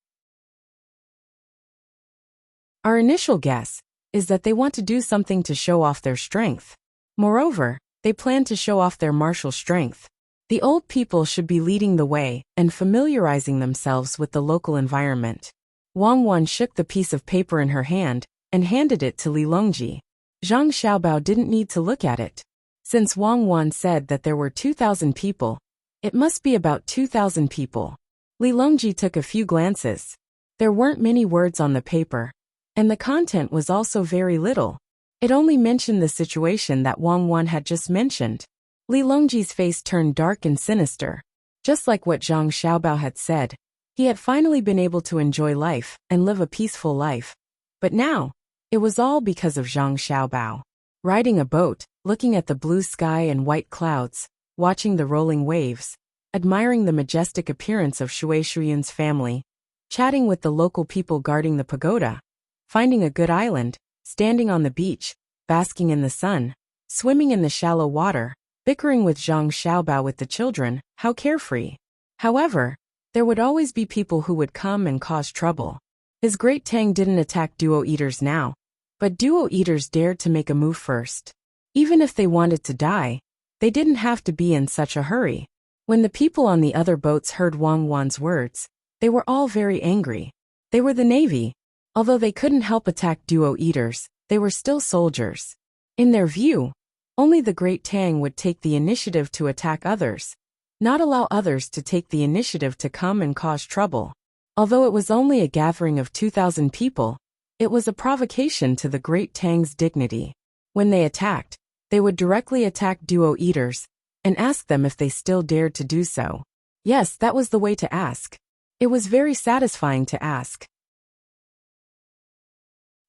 Our initial guess is that they want to do something to show off their strength. Moreover, they plan to show off their martial strength. The old people should be leading the way and familiarizing themselves with the local environment. Wang Wan shook the piece of paper in her hand and handed it to Li Longji. Zhang Xiaobao didn't need to look at it. Since Wang Wan said that there were 2,000 people, it must be about 2,000 people. Li Longji took a few glances. There weren't many words on the paper, and the content was also very little. It only mentioned the situation that Wang Wan had just mentioned. Li Longji's face turned dark and sinister. Just like what Zhang Xiaobao had said, he had finally been able to enjoy life and live a peaceful life. But now, it was all because of Zhang Xiaobao. Riding a boat, looking at the blue sky and white clouds, watching the rolling waves, admiring the majestic appearance of Shui Shuyin's family, chatting with the local people guarding the pagoda, finding a good island, standing on the beach, basking in the sun, swimming in the shallow water, bickering with Zhang Xiaobao with the children, how carefree. However, there would always be people who would come and cause trouble. His great Tang didn't attack duo eaters now, but duo eaters dared to make a move first. Even if they wanted to die, they didn't have to be in such a hurry. When the people on the other boats heard Wang Wan's words, they were all very angry. They were the navy. Although they couldn't help attack duo eaters, they were still soldiers. In their view, only the great Tang would take the initiative to attack others, not allow others to take the initiative to come and cause trouble. Although it was only a gathering of 2,000 people, it was a provocation to the great Tang's dignity. When they attacked, they would directly attack duo eaters and ask them if they still dared to do so. Yes, that was the way to ask. It was very satisfying to ask.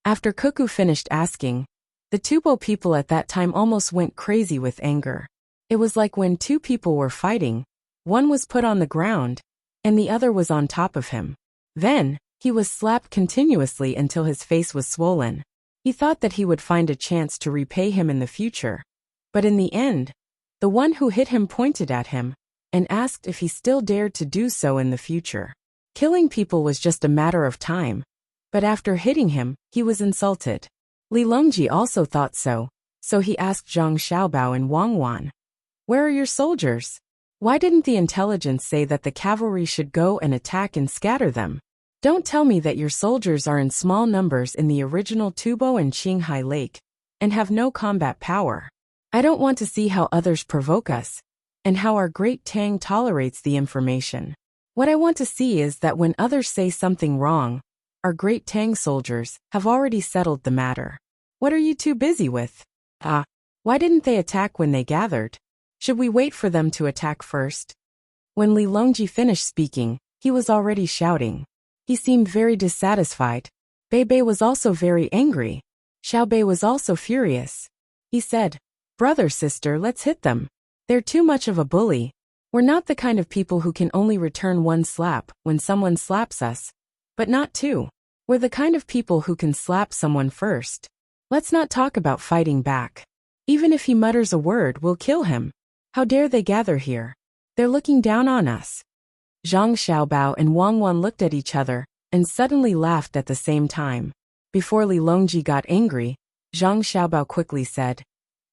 After Cuckoo finished asking, the Tubo people at that time almost went crazy with anger. It was like when two people were fighting, one was put on the ground, and the other was on top of him. Then, he was slapped continuously until his face was swollen. He thought that he would find a chance to repay him in the future. But in the end, The one who hit him pointed at him and asked if he still dared to do so in the future. Killing people was just a matter of time, but after hitting him, he was insulted. Li Longji also thought so he asked Zhang Xiaobao and Wang Wan, "Where are your soldiers? Why didn't the intelligence say that the cavalry should go and attack and scatter them? Don't tell me that your soldiers are in small numbers in the original Tubo and Qinghai Lake and have no combat power. I don't want to see how others provoke us and how our great Tang tolerates the information. What I want to see is that when others say something wrong, our great Tang soldiers have already settled the matter. What are you too busy with? Why didn't they attack when they gathered? Should we wait for them to attack first?" When Li Longji finished speaking, he was already shouting. He seemed very dissatisfied. Bei Bei was also very angry. Xiao Bei was also furious. He said, "Brother, sister, let's hit them. They're too much of a bully. We're not the kind of people who can only return one slap when someone slaps us, but not two. We're the kind of people who can slap someone first. Let's not talk about fighting back. Even if he mutters a word, we'll kill him. How dare they gather here? They're looking down on us." Zhang Xiaobao and Wang Wan looked at each other and suddenly laughed at the same time. Before Li Longji got angry, Zhang Xiaobao quickly said,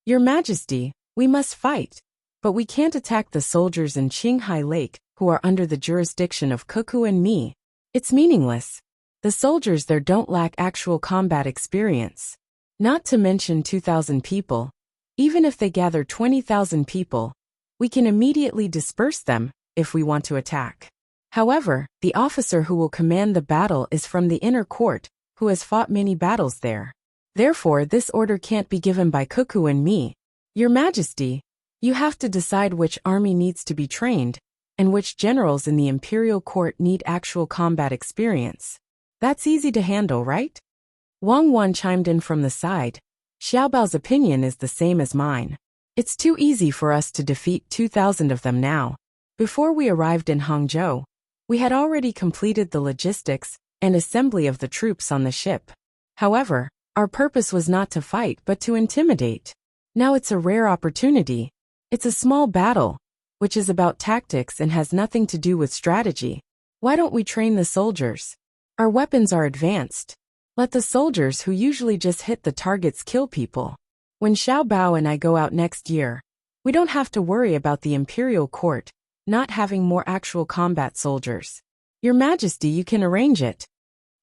"Your Majesty, we must fight. But we can't attack the soldiers in Qinghai Lake who are under the jurisdiction of Cuckoo and me. It's meaningless. The soldiers there don't lack actual combat experience. Not to mention 2,000 people. Even if they gather 20,000 people, we can immediately disperse them if we want to attack. However, the officer who will command the battle is from the inner court, who has fought many battles there. Therefore, this order can't be given by Cuckoo and me. Your Majesty, you have to decide which army needs to be trained, and which generals in the imperial court need actual combat experience. That's easy to handle, right?" Wang Wan chimed in from the side. "Xiaobao's opinion is the same as mine. It's too easy for us to defeat 2,000 of them now. Before we arrived in Hangzhou, we had already completed the logistics and assembly of the troops on the ship. However, our purpose was not to fight but to intimidate. Now it's a rare opportunity. It's a small battle, which is about tactics and has nothing to do with strategy. Why don't we train the soldiers? Our weapons are advanced. Let the soldiers who usually just hit the targets kill people. When Xiao Bao and I go out next year, we don't have to worry about the imperial court not having more actual combat soldiers. Your Majesty, you can arrange it."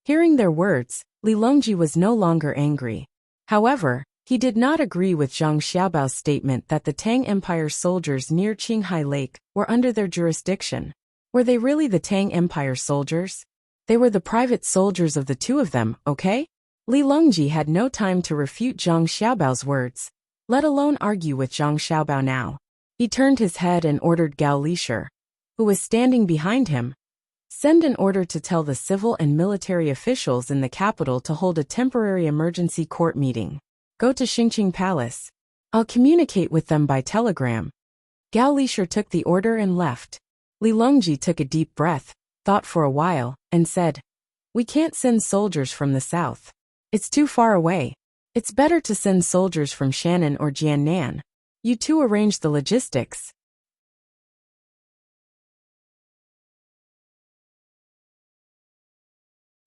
Hearing their words, Li Longji was no longer angry. However, he did not agree with Zhang Xiaobao's statement that the Tang Empire soldiers near Qinghai Lake were under their jurisdiction. Were they really the Tang Empire soldiers? They were the private soldiers of the two of them, okay? Li Longji had no time to refute Zhang Xiaobao's words, let alone argue with Zhang Xiaobao now. He turned his head and ordered Gao Lisher, who was standing behind him, "Send an order to tell the civil and military officials in the capital to hold a temporary emergency court meeting. Go to Xingqing Palace. I'll communicate with them by telegram." Gao Lisher took the order and left. Li Longji took a deep breath, thought for a while, and said, "We can't send soldiers from the south. It's too far away. It's better to send soldiers from Shannon or Jiannan. You two arrange the logistics."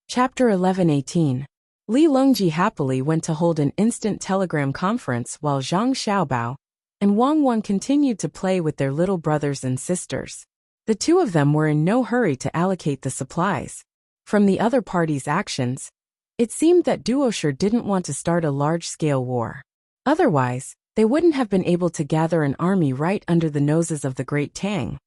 Chapter 11:18. Li Longji happily went to hold an instant telegram conference while Zhang Xiaobao and Wang Wan continued to play with their little brothers and sisters. The two of them were in no hurry to allocate the supplies. From the other party's actions, it seemed that Duosher didn't want to start a large-scale war. Otherwise, they wouldn't have been able to gather an army right under the noses of the Great Tang,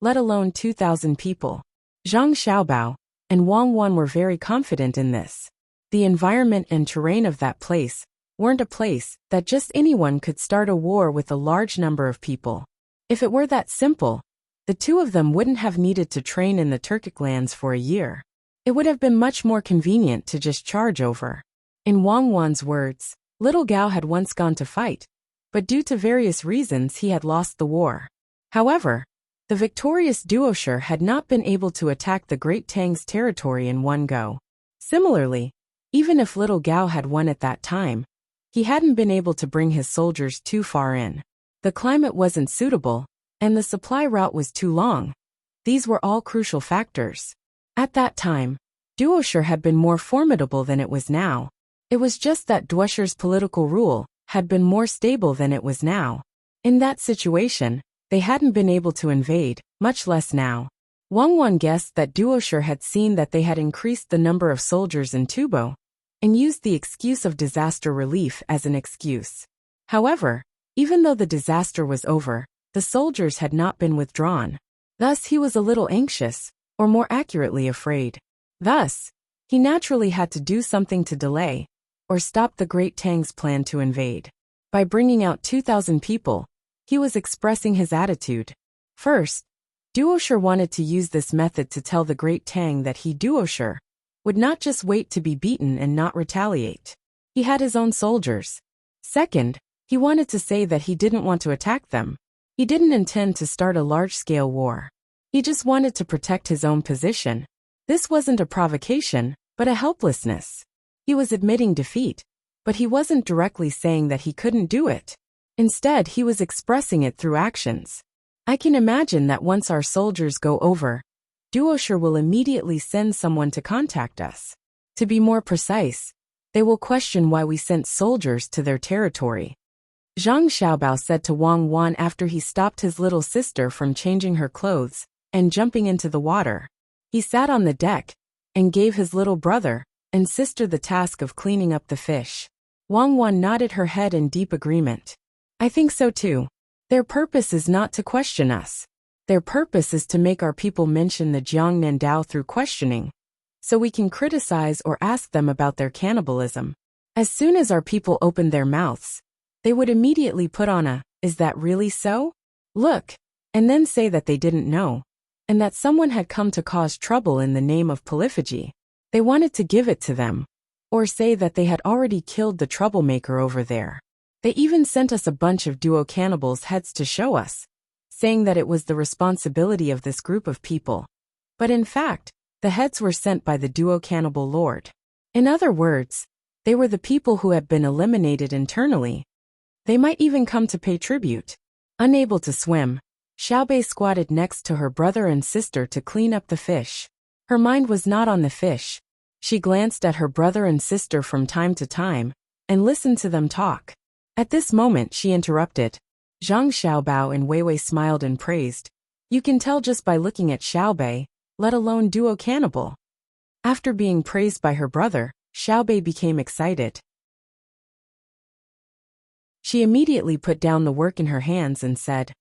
let alone 2,000 people. Zhang Xiaobao and Wang Wan were very confident in this. The environment and terrain of that place weren't a place that just anyone could start a war with a large number of people. If it were that simple, the two of them wouldn't have needed to train in the Turkic lands for a year. It would have been much more convenient to just charge over. In Wang Wan's words, little Gao had once gone to fight, but due to various reasons he had lost the war. However, the victorious Duosher had not been able to attack the Great Tang's territory in one go. Similarly, even if little Gao had won at that time, he hadn't been able to bring his soldiers too far in. The climate wasn't suitable, and the supply route was too long. These were all crucial factors. At that time, Duosher had been more formidable than it was now. It was just that Duosher's political rule had been more stable than it was now. In that situation, they hadn't been able to invade, much less now. Wangwan guessed that Duosher had seen that they had increased the number of soldiers in Tubo, and used the excuse of disaster relief as an excuse. However, even though the disaster was over, the soldiers had not been withdrawn. Thus he was a little anxious, or more accurately afraid. Thus, he naturally had to do something to delay, or stop the Great Tang's plan to invade. By bringing out 2,000 people, he was expressing his attitude. First, Duosher wanted to use this method to tell the Great Tang that he, Duosher, would not just wait to be beaten and not retaliate. He had his own soldiers. Second, he wanted to say that he didn't want to attack them. He didn't intend to start a large-scale war. He just wanted to protect his own position. This wasn't a provocation, but a helplessness. He was admitting defeat, but he wasn't directly saying that he couldn't do it. Instead, he was expressing it through actions. I can imagine that once our soldiers go over, Duosher will immediately send someone to contact us. To be more precise, they will question why we sent soldiers to their territory. Zhang Xiaobao said to Wang Wan after he stopped his little sister from changing her clothes and jumping into the water. He sat on the deck and gave his little brother and sister the task of cleaning up the fish. Wang Wan nodded her head in deep agreement. I think so too. Their purpose is not to question us. Their purpose is to make our people mention the Jiang Nandao through questioning, so we can criticize or ask them about their cannibalism. As soon as our people opened their mouths, they would immediately put on a, "Is that really so? Look," and then say that they didn't know, and that someone had come to cause trouble in the name of polyphagy. They wanted to give it to them, or say that they had already killed the troublemaker over there. They even sent us a bunch of duo cannibals' heads to show us, saying that it was the responsibility of this group of people. But in fact, the heads were sent by the duo cannibal lord. In other words, they were the people who had been eliminated internally. They might even come to pay tribute. Unable to swim, Xiaobei squatted next to her brother and sister to clean up the fish. Her mind was not on the fish. She glanced at her brother and sister from time to time, and listened to them talk. At this moment she interrupted. Zhang Xiaobao and Weiwei smiled and praised. You can tell just by looking at Xiaobei, let alone duo cannibal. After being praised by her brother, Xiaobei became excited. She immediately put down the work in her hands and said,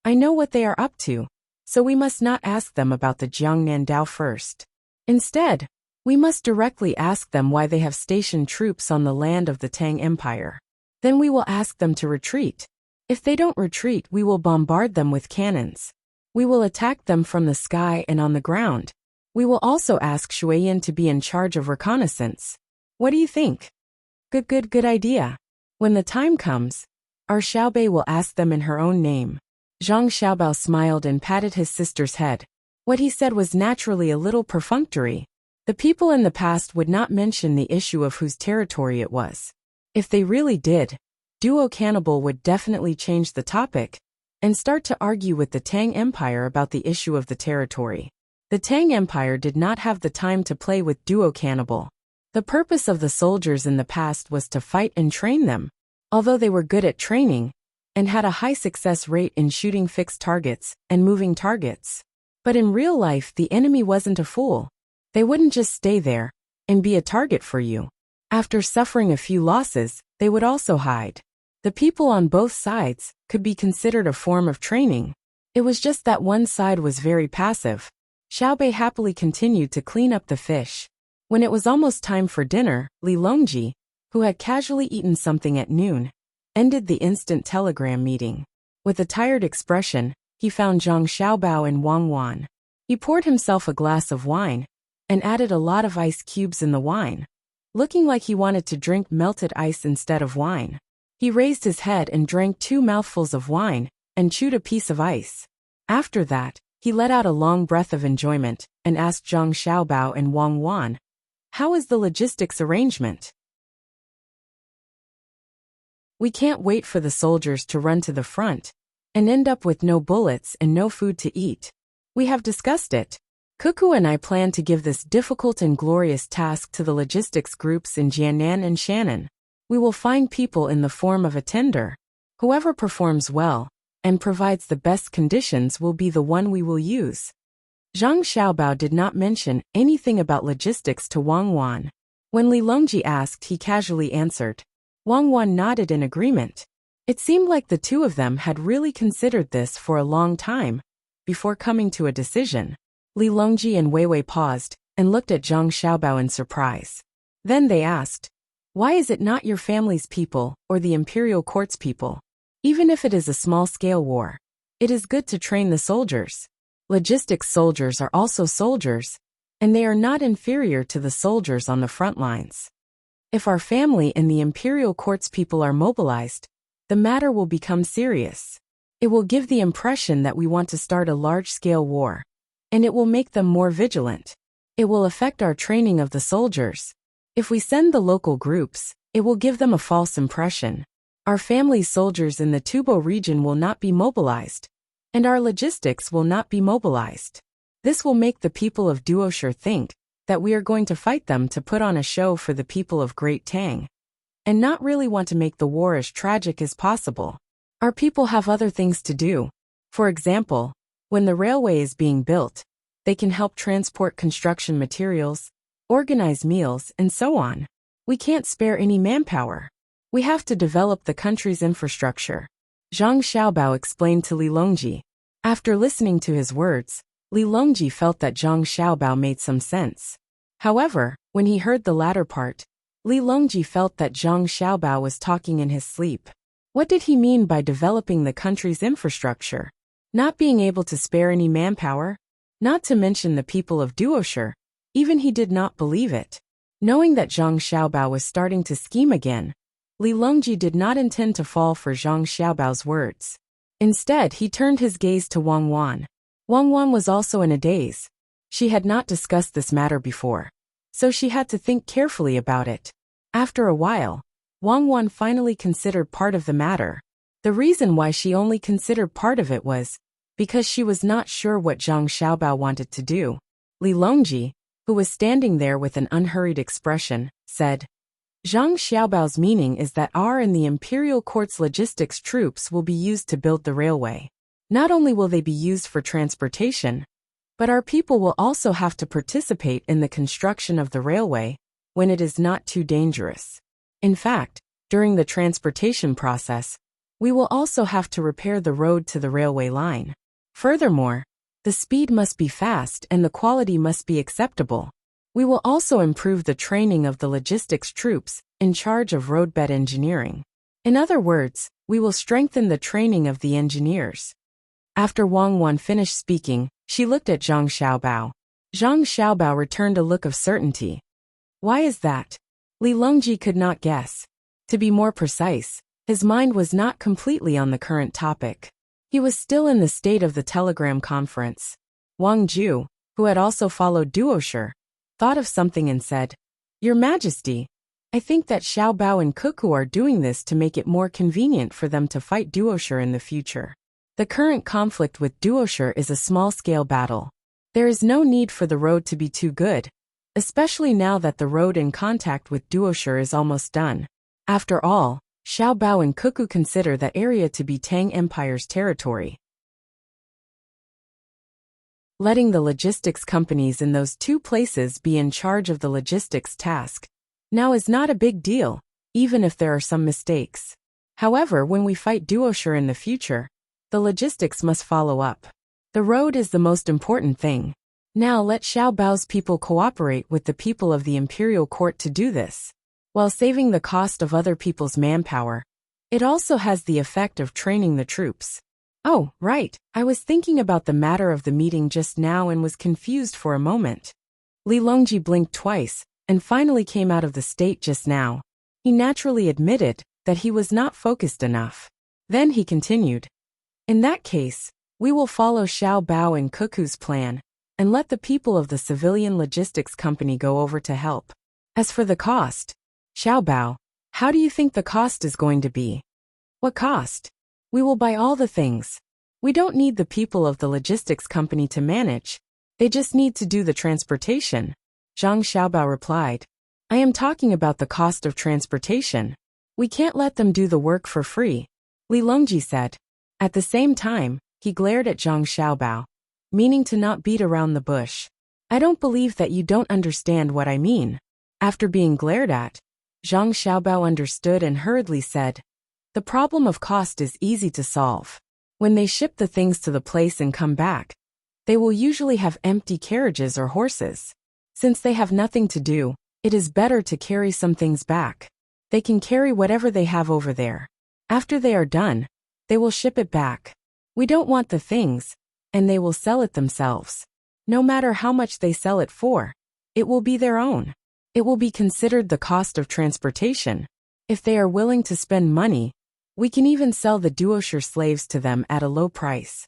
I know what they are up to, so we must not ask them about the Jiang Nandao first. Instead, we must directly ask them why they have stationed troops on the land of the Tang Empire. Then we will ask them to retreat. If they don't retreat, we will bombard them with cannons. We will attack them from the sky and on the ground. We will also ask Shuiyan to be in charge of reconnaissance. What do you think? Good idea. When the time comes, our Xiaobei will ask them in her own name. Zhang Xiaobao smiled and patted his sister's head. What he said was naturally a little perfunctory. The people in the past would not mention the issue of whose territory it was. If they really did, Duo Cannibal would definitely change the topic and start to argue with the Tang Empire about the issue of the territory. The Tang Empire did not have the time to play with Duo Cannibal. The purpose of the soldiers in the past was to fight and train them, although they were good at training and had a high success rate in shooting fixed targets and moving targets. But in real life, the enemy wasn't a fool. They wouldn't just stay there and be a target for you. After suffering a few losses, they would also hide. The people on both sides could be considered a form of training. It was just that one side was very passive. Xiaobei happily continued to clean up the fish. When it was almost time for dinner, Li Longji, who had casually eaten something at noon, ended the instant telegram meeting. With a tired expression, he found Zhang Xiaobao and Wang Wan. He poured himself a glass of wine and added a lot of ice cubes in the wine, looking like he wanted to drink melted ice instead of wine. He raised his head and drank 2 mouthfuls of wine and chewed a piece of ice. After that, he let out a long breath of enjoyment and asked Zhang Xiaobao and Wang Wan, "How is the logistics arrangement?" We can't wait for the soldiers to run to the front and end up with no bullets and no food to eat. We have discussed it. Cuckoo and I plan to give this difficult and glorious task to the logistics groups in Jianan and Shannon. We will find people in the form of a tender. Whoever performs well and provides the best conditions will be the one we will use. Zhang Xiaobao did not mention anything about logistics to Wang Wan. When Li Longji asked, he casually answered. Wang Wan nodded in agreement. It seemed like the two of them had really considered this for a long time before coming to a decision. Li Longji and Wei Wei paused and looked at Zhang Xiaobao in surprise. Then they asked, why is it not your family's people or the imperial court's people? Even if it is a small-scale war, it is good to train the soldiers. Logistics soldiers are also soldiers, and they are not inferior to the soldiers on the front lines. If our family and the imperial court's people are mobilized, the matter will become serious. It will give the impression that we want to start a large-scale war, and it will make them more vigilant. It will affect our training of the soldiers. If we send the local groups, it will give them a false impression. Our family soldiers in the Tubo region will not be mobilized, and our logistics will not be mobilized. This will make the people of Duoshi think that we are going to fight them to put on a show for the people of Great Tang, and not really want to make the war as tragic as possible. Our people have other things to do. For example, when the railway is being built, they can help transport construction materials, organize meals, and so on. We can't spare any manpower. We have to develop the country's infrastructure. Zhang Xiaobao explained to Li Longji. After listening to his words, Li Longji felt that Zhang Xiaobao made some sense. However, when he heard the latter part, Li Longji felt that Zhang Xiaobao was talking in his sleep. What did he mean by developing the country's infrastructure? Not being able to spare any manpower? Not to mention the people of Duoshi. Even he did not believe it. Knowing that Zhang Xiaobao was starting to scheme again, Li Longji did not intend to fall for Zhang Xiaobao's words. Instead, he turned his gaze to Wang Wan. Wang Wan was also in a daze. She had not discussed this matter before, so she had to think carefully about it. After a while, Wang Wan finally considered part of the matter. The reason why she only considered part of it was because she was not sure what Zhang Xiaobao wanted to do. Li Longji, who was standing there with an unhurried expression, said, Zhang Xiaobao's meaning is that our and the imperial court's logistics troops will be used to build the railway. Not only will they be used for transportation, but our people will also have to participate in the construction of the railway when it is not too dangerous. In fact, during the transportation process, we will also have to repair the road to the railway line. Furthermore, the speed must be fast and the quality must be acceptable. We will also improve the training of the logistics troops in charge of roadbed engineering. In other words, we will strengthen the training of the engineers. After Wang Wan finished speaking, she looked at Zhang Xiaobao. Zhang Xiaobao returned a look of certainty. Why is that? Li Longji could not guess. To be more precise, his mind was not completely on the current topic. He was still in the state of the telegram conference. Wang Ju, who had also followed Duoshi, thought of something and said, Your Majesty, I think that Xiaobao and Cuckoo are doing this to make it more convenient for them to fight Duoshi in the future. The current conflict with Duoshi is a small-scale battle. There is no need for the road to be too good, especially now that the road in contact with Duoshi is almost done. After all, Xiaobao and Cuckoo consider that area to be Tang Empire's territory. Letting the logistics companies in those two places be in charge of the logistics task now is not a big deal, even if there are some mistakes. However, when we fight Duoshi in the future, the logistics must follow up. The road is the most important thing. Now let Xiaobao's people cooperate with the people of the imperial court to do this. While saving the cost of other people's manpower, it also has the effect of training the troops. Oh, right, I was thinking about the matter of the meeting just now and was confused for a moment. Li Longji blinked twice, and finally came out of the state just now. He naturally admitted that he was not focused enough. Then he continued. In that case, we will follow Xiaobao and Cuckoo's plan, and let the people of the civilian logistics company go over to help. As for the cost, Xiaobao, how do you think the cost is going to be? What cost? We will buy all the things. We don't need the people of the logistics company to manage. They just need to do the transportation. Zhang Xiaobao replied. I am talking about the cost of transportation. We can't let them do the work for free, Li Longji said. At the same time, he glared at Zhang Xiaobao, meaning to not beat around the bush. I don't believe that you don't understand what I mean. After being glared at, Zhang Xiaobao understood and hurriedly said, the problem of cost is easy to solve. When they ship the things to the place and come back, they will usually have empty carriages or horses. Since they have nothing to do, it is better to carry some things back. They can carry whatever they have over there. After they are done, they will ship it back. We don't want the things, and they will sell it themselves. No matter how much they sell it for, it will be their own. It will be considered the cost of transportation. If they are willing to spend money, we can even sell the duosher slaves to them at a low price.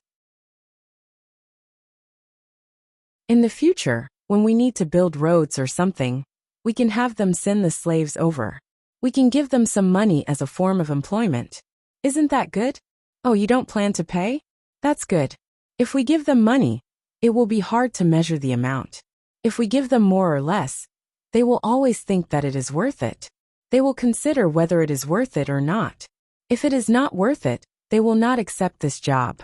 In the future, when we need to build roads or something, we can have them send the slaves over. We can give them some money as a form of employment. Isn't that good? Oh, you don't plan to pay? That's good. If we give them money, it will be hard to measure the amount. If we give them more or less, they will always think that it is worth it. They will consider whether it is worth it or not. If it is not worth it, they will not accept this job.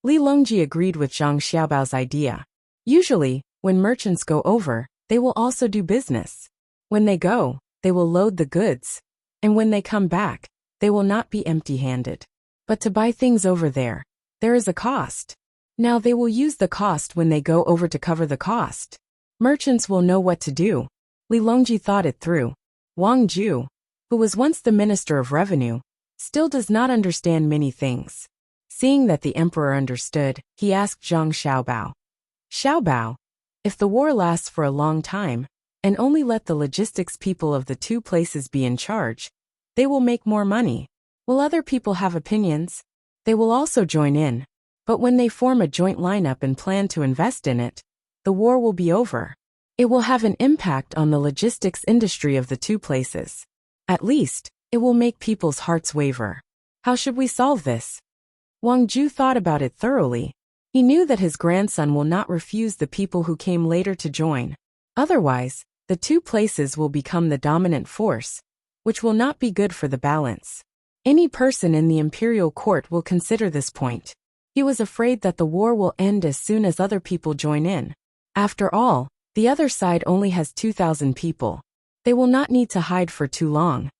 Li Longji agreed with Zhang Xiaobao's idea. Usually, when merchants go over, they will also do business. When they go, they will load the goods. And when they come back, they will not be empty-handed. But to buy things over there is a cost. Now they will use the cost when they go over to cover the cost. Merchants will know what to do. Li Longji thought it through. Wang Ju, who was once the Minister of Revenue, still does not understand many things. Seeing that the emperor understood, he asked Zhang Xiaobao. Xiaobao, if the war lasts for a long time, and only let the logistics people of the two places be in charge, they will make more money. Will other people have opinions? They will also join in. But when they form a joint lineup and plan to invest in it, the war will be over. It will have an impact on the logistics industry of the two places. At least, it will make people's hearts waver. How should we solve this? Wang Ju thought about it thoroughly. He knew that his grandson will not refuse the people who came later to join. Otherwise, the two places will become the dominant force, which will not be good for the balance. Any person in the imperial court will consider this point. He was afraid that the war will end as soon as other people join in. After all, the other side only has 2,000 people. They will not need to hide for too long.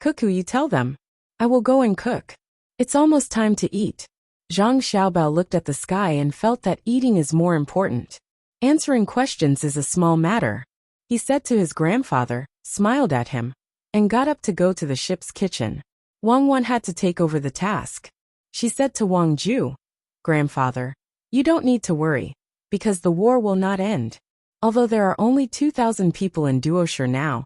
Cuckoo, you tell them. I will go and cook. It's almost time to eat. Zhang Xiaobao looked at the sky and felt that eating is more important. Answering questions is a small matter. He said to his grandfather, smiled at him, and got up to go to the ship's kitchen. Wang Wan had to take over the task. She said to Wang Ju, Grandfather, you don't need to worry, because the war will not end. Although there are only 2,000 people in Duosher now,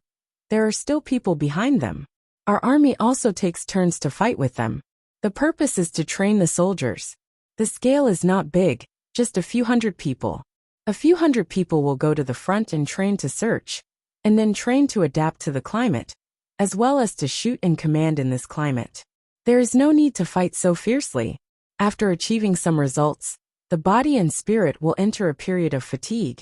there are still people behind them. Our army also takes turns to fight with them. The purpose is to train the soldiers. The scale is not big, just a few hundred people. A few hundred people will go to the front and train to search, and then train to adapt to the climate, as well as to shoot and command in this climate. There is no need to fight so fiercely. After achieving some results, the body and spirit will enter a period of fatigue,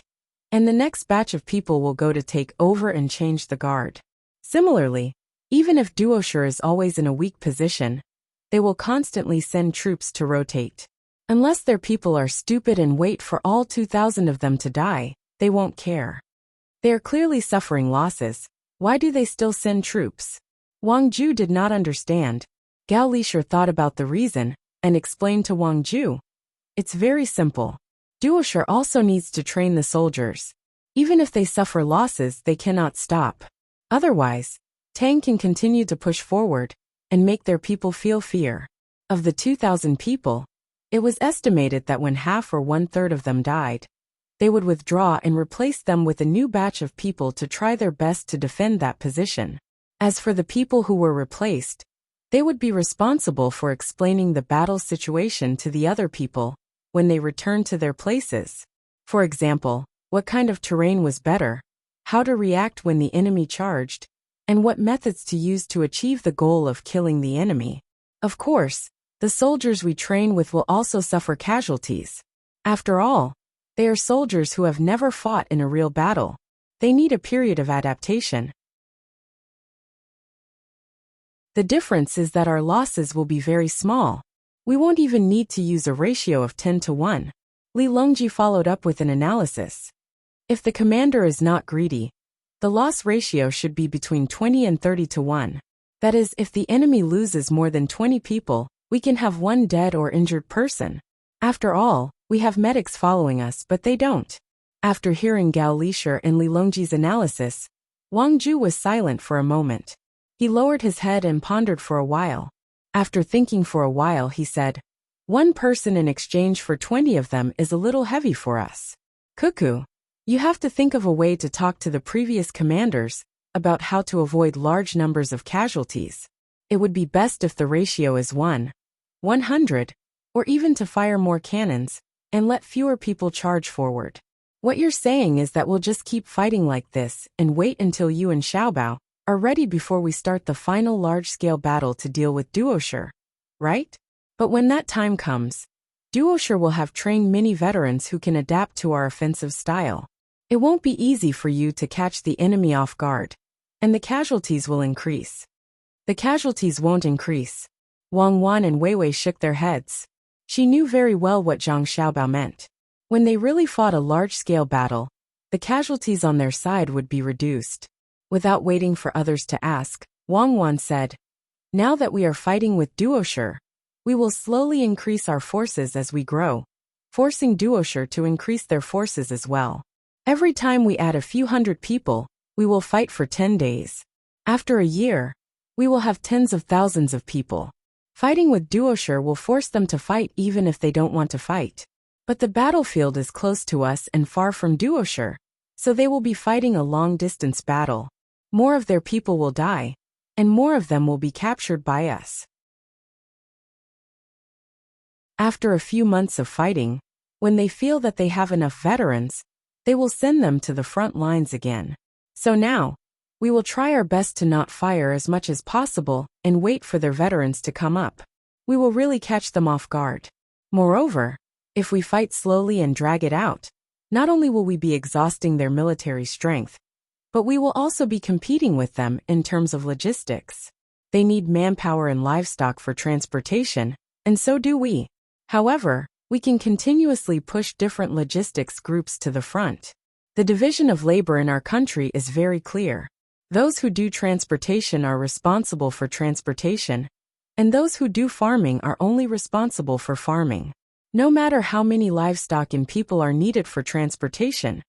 and the next batch of people will go to take over and change the guard. Similarly, even if Duosher is always in a weak position, they will constantly send troops to rotate. Unless their people are stupid and wait for all 2,000 of them to die, they won't care. They are clearly suffering losses. Why do they still send troops? Wang Ju did not understand. Gao Lisher thought about the reason and explained to Wang Ju. It's very simple. Duosher also needs to train the soldiers. Even if they suffer losses, they cannot stop. Otherwise, Tang can continue to push forward and make their people feel fear. Of the 2,000 people, it was estimated that when half or one-third of them died, they would withdraw and replace them with a new batch of people to try their best to defend that position. As for the people who were replaced, they would be responsible for explaining the battle situation to the other people when they returned to their places. For example, what kind of terrain was better, how to react when the enemy charged, and what methods to use to achieve the goal of killing the enemy. Of course, the soldiers we train with will also suffer casualties. After all, they are soldiers who have never fought in a real battle. They need a period of adaptation. The difference is that our losses will be very small. We won't even need to use a ratio of 10 to 1. Li Longji followed up with an analysis. If the commander is not greedy, the loss ratio should be between 20 and 30 to 1. That is, if the enemy loses more than 20 people, we can have one dead or injured person. After all, we have medics following us, but they don't. After hearing Gao Lisher and Li Longji's analysis, Wang Ju was silent for a moment. He lowered his head and pondered for a while. After thinking for a while, he said, "One person in exchange for 20 of them is a little heavy for us. Cuckoo, you have to think of a way to talk to the previous commanders about how to avoid large numbers of casualties. It would be best if the ratio is 100, or even to fire more cannons and let fewer people charge forward. What you're saying is that we'll just keep fighting like this and wait until you and Xiaobao are ready before we start the final large-scale battle to deal with Duosher, right? But when that time comes, Duosher will have trained many veterans who can adapt to our offensive style. It won't be easy for you to catch the enemy off guard, and the casualties will increase." "The casualties won't increase." Wang Wan and Wei Wei shook their heads. She knew very well what Zhang Xiaobao meant. When they really fought a large-scale battle, the casualties on their side would be reduced. Without waiting for others to ask, Wang Wan said, "Now that we are fighting with Duosher, we will slowly increase our forces as we grow, forcing Duosher to increase their forces as well. Every time we add a few hundred people, we will fight for 10 days. After a year, we will have tens of thousands of people. Fighting with Duosher will force them to fight even if they don't want to fight. But the battlefield is close to us and far from Duosher, so they will be fighting a long-distance battle. More of their people will die, and more of them will be captured by us. After a few months of fighting, when they feel that they have enough veterans, they will send them to the front lines again. So now, we will try our best to not fire as much as possible and wait for their veterans to come up. We will really catch them off guard. Moreover, if we fight slowly and drag it out, not only will we be exhausting their military strength, but we will also be competing with them in terms of logistics. They need manpower and livestock for transportation, and so do we. However, we can continuously push different logistics groups to the front. The division of labor in our country is very clear. Those who do transportation are responsible for transportation, and those who do farming are only responsible for farming. No matter how many livestock and people are needed for transportation,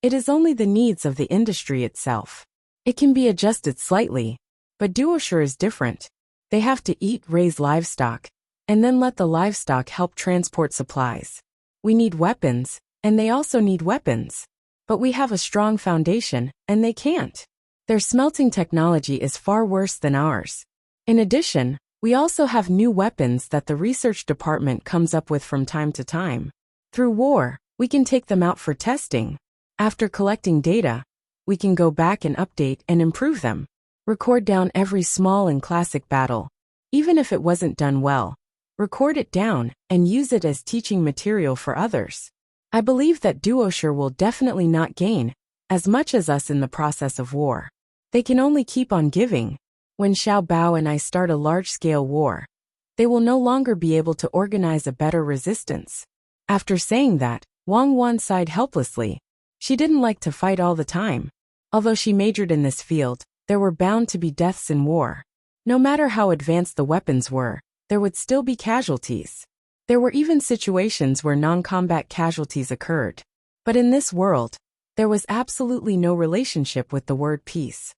it is only the needs of the industry itself. It can be adjusted slightly, but Duosher is different. They have to eat, raise livestock, and then let the livestock help transport supplies. We need weapons, and they also need weapons. But we have a strong foundation, and they can't. Their smelting technology is far worse than ours. In addition, we also have new weapons that the research department comes up with from time to time. Through war, we can take them out for testing. After collecting data, we can go back and update and improve them. Record down every small and classic battle. Even if it wasn't done well, record it down and use it as teaching material for others. I believe that Duosher will definitely not gain as much as us in the process of war. They can only keep on giving. When Xiao Bao and I start a large-scale war, they will no longer be able to organize a better resistance." After saying that, Wang Wan sighed helplessly. She didn't like to fight all the time. Although she majored in this field, there were bound to be deaths in war. No matter how advanced the weapons were, there would still be casualties. There were even situations where non-combat casualties occurred. But in this world, there was absolutely no relationship with the word peace.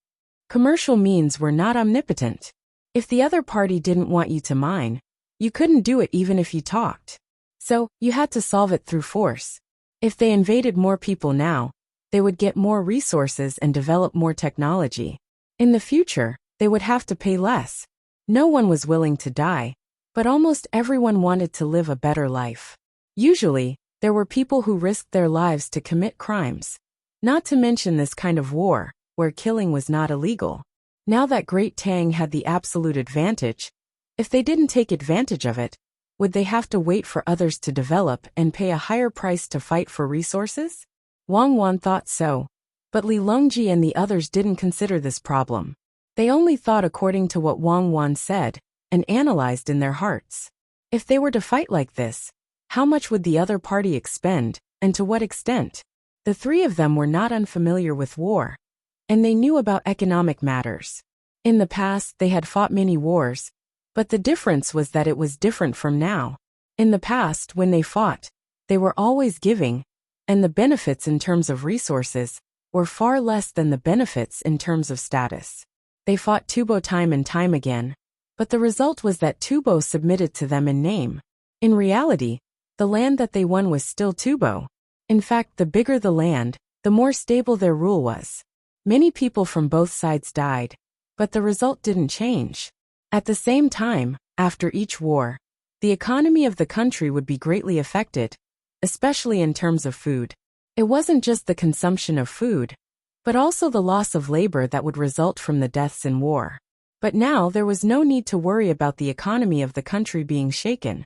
Commercial means were not omnipotent. If the other party didn't want you to mine, you couldn't do it even if you talked. So, you had to solve it through force. If they invaded more people now, they would get more resources and develop more technology. In the future, they would have to pay less. No one was willing to die, but almost everyone wanted to live a better life. Usually, there were people who risked their lives to commit crimes. Not to mention this kind of war, where killing was not illegal. Now that Great Tang had the absolute advantage, If they didn't take advantage of it, would they have to wait for others to develop and pay a higher price to fight for resources? Wang Wan thought so, but Li Longji and the others didn't consider this problem. They only thought according to what Wang Wan said and analyzed in their hearts. If they were to fight like this, how much would the other party expend, and to what extent? The three of them were not unfamiliar with war, and they knew about economic matters. In the past, they had fought many wars, but the difference was that it was different from now. In the past, when they fought, they were always giving, and the benefits in terms of resources were far less than the benefits in terms of status. They fought Tubo time and time again, but the result was that Tubo submitted to them in name. In reality, the land that they won was still Tubo. In fact, the bigger the land, the more stable their rule was. Many people from both sides died, but the result didn't change. At the same time, after each war, the economy of the country would be greatly affected, especially in terms of food. It wasn't just the consumption of food, but also the loss of labor that would result from the deaths in war. But now there was no need to worry about the economy of the country being shaken.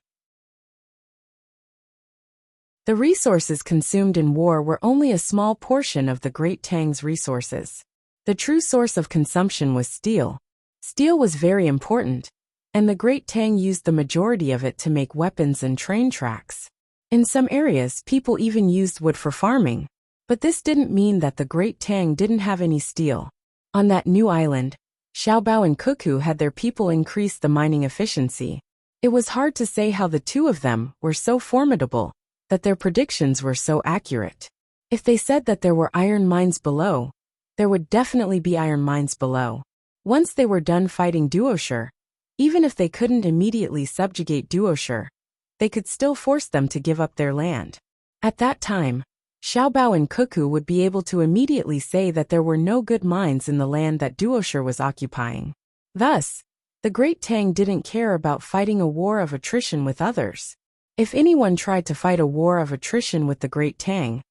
The resources consumed in war were only a small portion of the Great Tang's resources. The true source of consumption was steel. Steel was very important, and the Great Tang used the majority of it to make weapons and train tracks. In some areas, people even used wood for farming. But this didn't mean that the Great Tang didn't have any steel. On that new island, Xiaobao and Cuckoo had their people increase the mining efficiency. It was hard to say how the two of them were so formidable, that their predictions were so accurate. If they said that there were iron mines below, there would definitely be iron mines below. Once they were done fighting Duoshire, even if they couldn't immediately subjugate Duoshire, they could still force them to give up their land. At that time, Xiaobao and Cuckoo would be able to immediately say that there were no good mines in the land that Duoshire was occupying. Thus, the Great Tang didn't care about fighting a war of attrition with others. If anyone tried to fight a war of attrition with the Great Tang,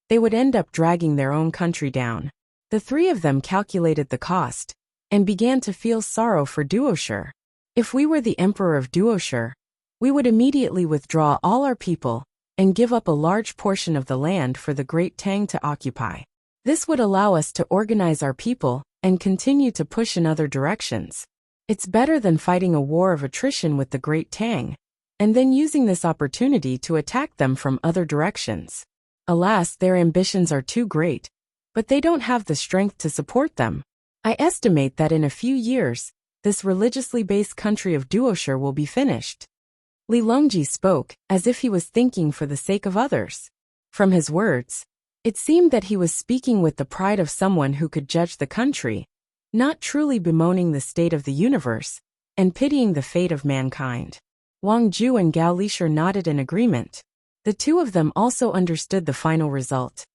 they would end up dragging their own country down. The three of them calculated the cost, and began to feel sorrow for Duoshire. If we were the emperor of Duoshire, we would immediately withdraw all our people, and give up a large portion of the land for the Great Tang to occupy. This would allow us to organize our people and continue to push in other directions. It's better than fighting a war of attrition with the Great Tang, and then using this opportunity to attack them from other directions. Alas, their ambitions are too great, but they don't have the strength to support them. I estimate that in a few years, this religiously based country of Duoshire will be finished. Li Longji spoke, as if he was thinking for the sake of others. From his words, it seemed that he was speaking with the pride of someone who could judge the country, not truly bemoaning the state of the universe, and pitying the fate of mankind. Wang Ju and Gao Lishir nodded in agreement. The two of them also understood the final result.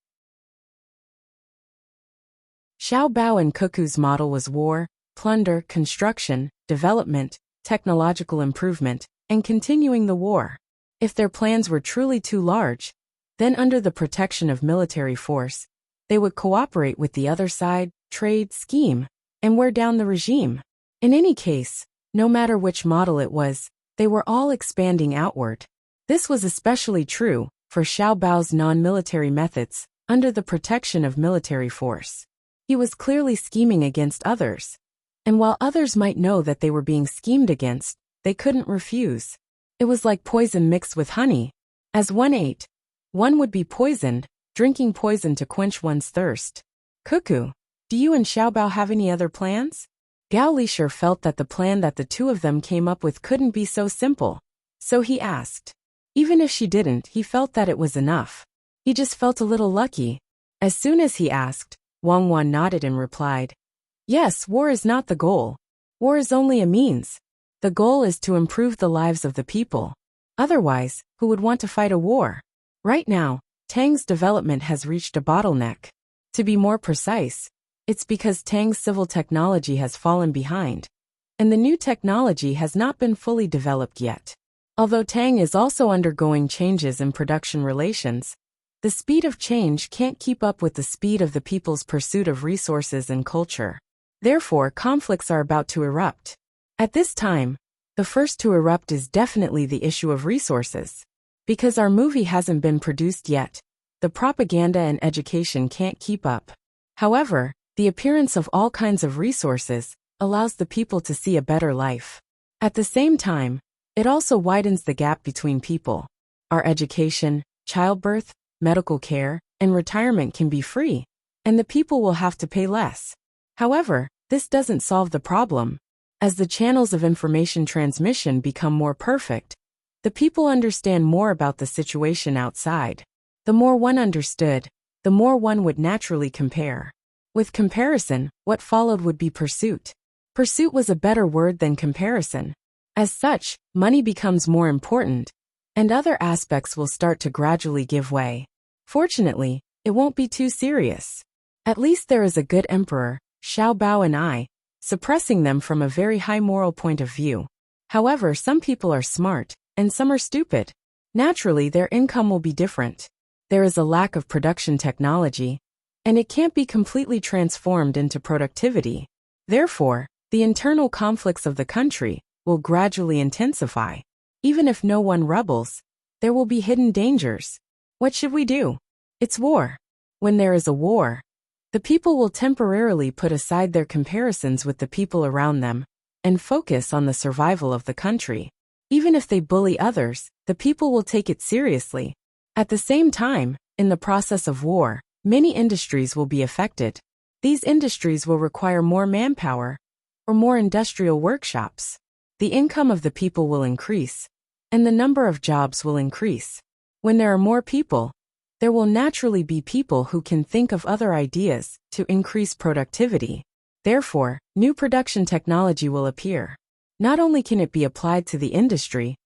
Xiaobao and Cuckoo's model was war, plunder, construction, development, technological improvement, and continuing the war. If their plans were truly too large, then under the protection of military force, they would cooperate with the other side, trade, scheme, and wear down the regime. In any case, no matter which model it was, they were all expanding outward. This was especially true for Xiaobao's non-military methods under the protection of military force. He was clearly scheming against others, and while others might know that they were being schemed against, they couldn't refuse. It was like poison mixed with honey. As one ate, one would be poisoned, drinking poison to quench one's thirst. Cuckoo, do you and Xiaobao have any other plans? Gao Lishir felt that the plan that the two of them came up with couldn't be so simple, so he asked. Even if she didn't, he felt that it was enough. He just felt a little lucky. As soon as he asked, Wang Wan nodded and replied, "Yes, war is not the goal. War is only a means. The goal is to improve the lives of the people. Otherwise, who would want to fight a war?" Right now, Tang's development has reached a bottleneck. To be more precise, it's because Tang's civil technology has fallen behind, and the new technology has not been fully developed yet. Although Tang is also undergoing changes in production relations, the speed of change can't keep up with the speed of the people's pursuit of resources and culture. Therefore, conflicts are about to erupt. At this time, The first to erupt is definitely the issue of resources. Because our movie hasn't been produced yet, the propaganda and education can't keep up. However, the appearance of all kinds of resources allows the people to see a better life. At the same time, it also widens the gap between people. Our education, childbirth, medical care, and retirement can be free, and the people will have to pay less. However, this doesn't solve the problem. As the channels of information transmission become more perfect, the people understand more about the situation outside. The more one understood, the more one would naturally compare. With comparison, what followed would be pursuit. Pursuit was a better word than comparison. As such, money becomes more important, and other aspects will start to gradually give way. Fortunately, it won't be too serious. At least there is a good emperor, Xiao Bao and I, suppressing them from a very high moral point of view. However, some people are smart, and some are stupid. Naturally, their income will be different. There is a lack of production technology, and it can't be completely transformed into productivity. Therefore, the internal conflicts of the country will gradually intensify. Even if no one rebels, there will be hidden dangers. What should we do? It's war. When there is a war, the people will temporarily put aside their comparisons with the people around them and focus on the survival of the country. Even if they bully others, the people will take it seriously. At the same time, in the process of war, many industries will be affected. These industries will require more manpower or more industrial workshops. The income of the people will increase, and the number of jobs will increase. When there are more people, there will naturally be people who can think of other ideas to increase productivity. Therefore, new production technology will appear. Not only can it be applied to the industry,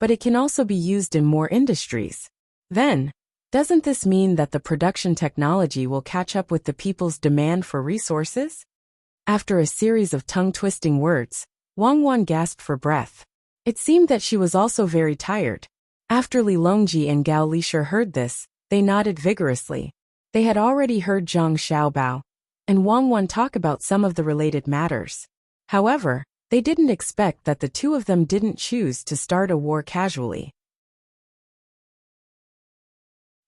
but it can also be used in more industries. Then, doesn't this mean that the production technology will catch up with the people's demand for resources? After a series of tongue-twisting words, Wang Wan gasped for breath. It seemed that she was also very tired. After Li Longji and Gao Lisher heard this, they nodded vigorously. They had already heard Zhang Xiaobao and Wang Wan talk about some of the related matters. However, they didn't expect that the two of them didn't choose to start a war casually.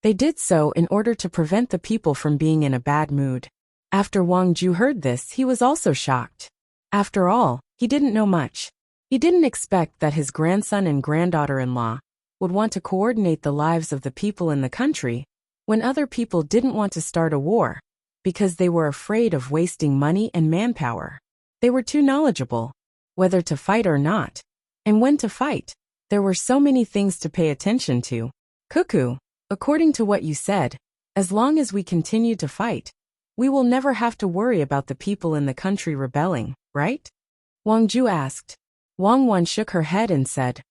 They did so in order to prevent the people from being in a bad mood. After Wang Ju heard this, he was also shocked. After all, he didn't know much. He didn't expect that his grandson and granddaughter-in-law would want to coordinate the lives of the people in the country when other people didn't want to start a war because they were afraid of wasting money and manpower. They were too knowledgeable, whether to fight or not, and when to fight. There were so many things to pay attention to. Cuckoo, according to what you said, as long as we continue to fight, we will never have to worry about the people in the country rebelling, right? Wang Ju asked. Wang Wan shook her head and said,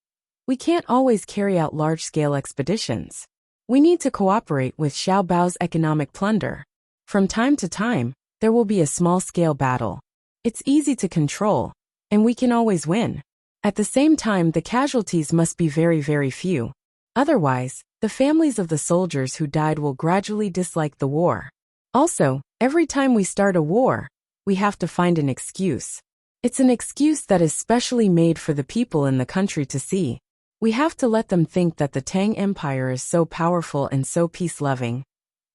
"We can't always carry out large-scale expeditions. We need to cooperate with Xiao Bao's economic plunder. From time to time, there will be a small-scale battle. It's easy to control, and we can always win. At the same time, the casualties must be very, very few. Otherwise, the families of the soldiers who died will gradually dislike the war. Also, every time we start a war, we have to find an excuse. It's an excuse that is specially made for the people in the country to see. We have to let them think that the Tang Empire is so powerful and so peace-loving.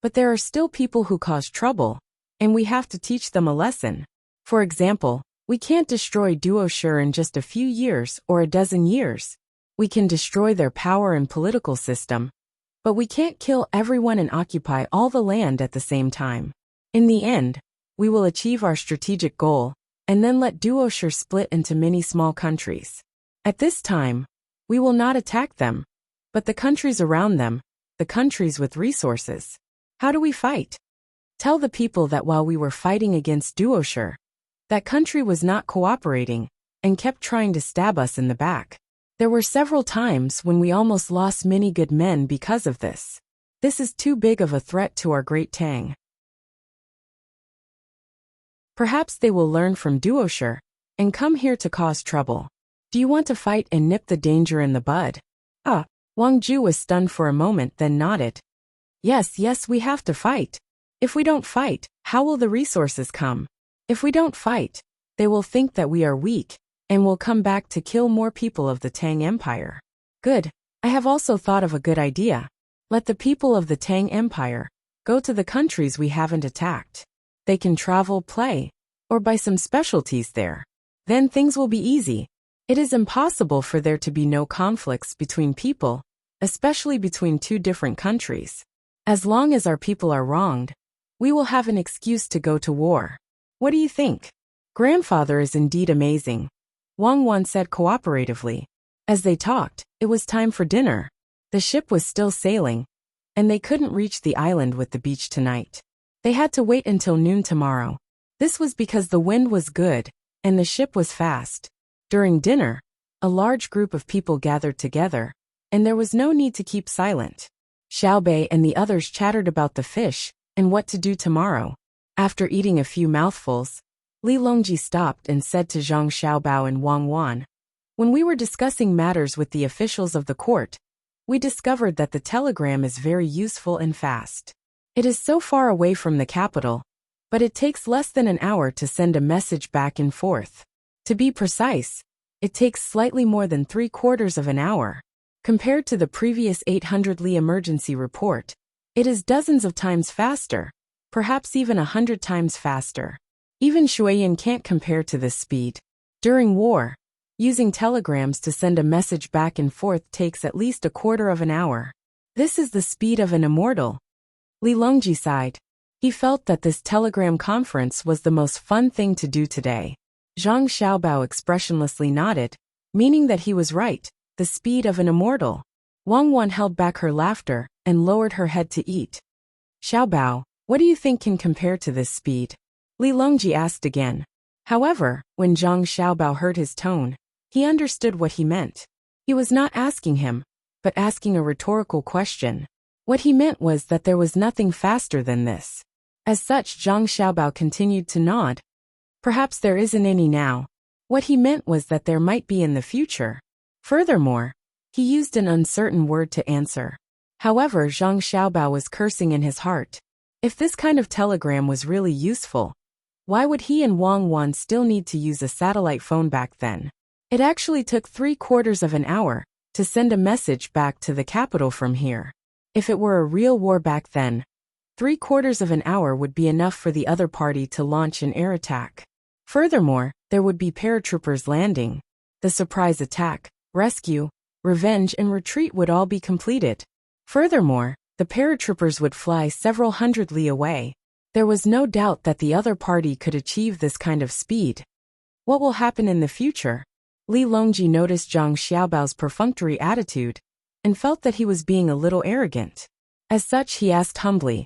But there are still people who cause trouble, and we have to teach them a lesson. For example, we can't destroy Duoshi in just a few years or a dozen years. We can destroy their power and political system, but we can't kill everyone and occupy all the land at the same time. In the end, we will achieve our strategic goal, and then let Duoshi split into many small countries. At this time, we will not attack them, but the countries around them, the countries with resources. How do we fight? Tell the people that while we were fighting against Duoshi, that country was not cooperating and kept trying to stab us in the back. There were several times when we almost lost many good men because of this. This is too big of a threat to our great Tang. Perhaps they will learn from Duoshi and come here to cause trouble. Do you want to fight and nip the danger in the bud? Wang Ju was stunned for a moment, then nodded. Yes, we have to fight. If we don't fight, how will the resources come? If we don't fight, they will think that we are weak, and will come back to kill more people of the Tang Empire. Good. I have also thought of a good idea. Let the people of the Tang Empire go to the countries we haven't attacked. They can travel, play, or buy some specialties there. Then things will be easy. It is impossible for there to be no conflicts between people, especially between two different countries. As long as our people are wronged, we will have an excuse to go to war. What do you think? Grandfather is indeed amazing, Wang Wan said cooperatively. As they talked, it was time for dinner. The ship was still sailing, and they couldn't reach the island with the beach tonight. They had to wait until noon tomorrow. This was because the wind was good, and the ship was fast. During dinner, a large group of people gathered together, and there was no need to keep silent. Xiaobei and the others chattered about the fish and what to do tomorrow. After eating a few mouthfuls, Li Longji stopped and said to Zhang Xiaobao and Wang Wan, "When we were discussing matters with the officials of the court, we discovered that the telegram is very useful and fast. It is so far away from the capital, but it takes less than an hour to send a message back and forth. To be precise, it takes slightly more than 3/4 of an hour. Compared to the previous 800 Li emergency report, it is dozens of times faster, perhaps even 100 times faster. Even Shuiyan can't compare to this speed. During war, using telegrams to send a message back and forth takes at least 1/4 of an hour. This is the speed of an immortal." Li Longji sighed. He felt that this telegram conference was the most fun thing to do today. Zhang Xiaobao expressionlessly nodded, meaning that he was right, the speed of an immortal. Wang Wan held back her laughter and lowered her head to eat. "Xiaobao, what do you think can compare to this speed?" Li Longji asked again. However, when Zhang Xiaobao heard his tone, he understood what he meant. He was not asking him, but asking a rhetorical question. What he meant was that there was nothing faster than this. As such, Zhang Xiaobao continued to nod. Perhaps there isn't any now. What he meant was that there might be in the future. Furthermore, he used an uncertain word to answer. However, Zhang Xiaobao was cursing in his heart. If this kind of telegram was really useful, why would he and Wang Wan still need to use a satellite phone back then? It actually took 3/4 of an hour to send a message back to the capital from here. If it were a real war back then, 3/4 of an hour would be enough for the other party to launch an air attack. Furthermore, there would be paratroopers landing. The surprise attack, rescue, revenge and retreat would all be completed. Furthermore, the paratroopers would fly several hundred li away. There was no doubt that the other party could achieve this kind of speed. What will happen in the future? Li Longji noticed Zhang Xiaobao's perfunctory attitude and felt that he was being a little arrogant. As such, he asked humbly,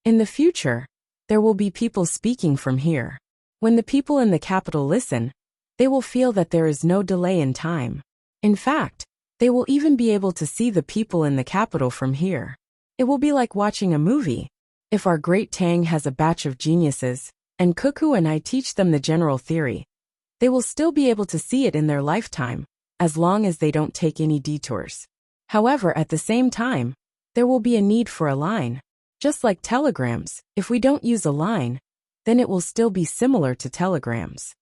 "In the future, there will be people speaking from here. When the people in the capital listen, they will feel that there is no delay in time. In fact, they will even be able to see the people in the capital from here. It will be like watching a movie. If our great Tang has a batch of geniuses, and Cuckoo and I teach them the general theory, they will still be able to see it in their lifetime, as long as they don't take any detours. However, at the same time, there will be a need for a line. Just like telegrams, if we don't use a line, then it will still be similar to telegrams.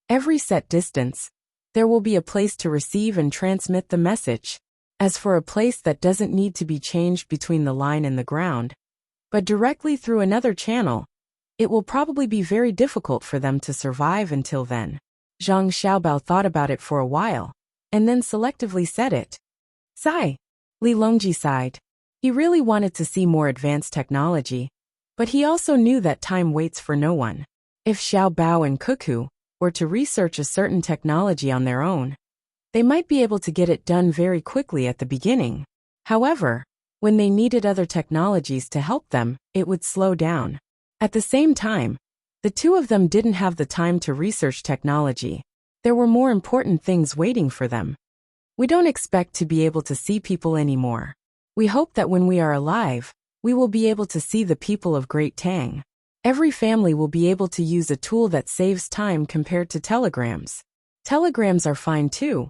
Every set distance, there will be a place to receive and transmit the message. As for a place that doesn't need to be changed between the line and the ground, but directly through another channel, it will probably be very difficult for them to survive until then." Zhang Xiaobao thought about it for a while, and then selectively said it. "Sigh." Li Longji sighed. He really wanted to see more advanced technology, but he also knew that time waits for no one. If Xiaobao and Cuckoo were to research a certain technology on their own, they might be able to get it done very quickly at the beginning. However, when they needed other technologies to help them, it would slow down. At the same time, the two of them didn't have the time to research technology. There were more important things waiting for them. We don't expect to be able to see people anymore. We hope that when we are alive, we will be able to see the people of Great Tang. Every family will be able to use a tool that saves time compared to telegrams. Telegrams are fine too,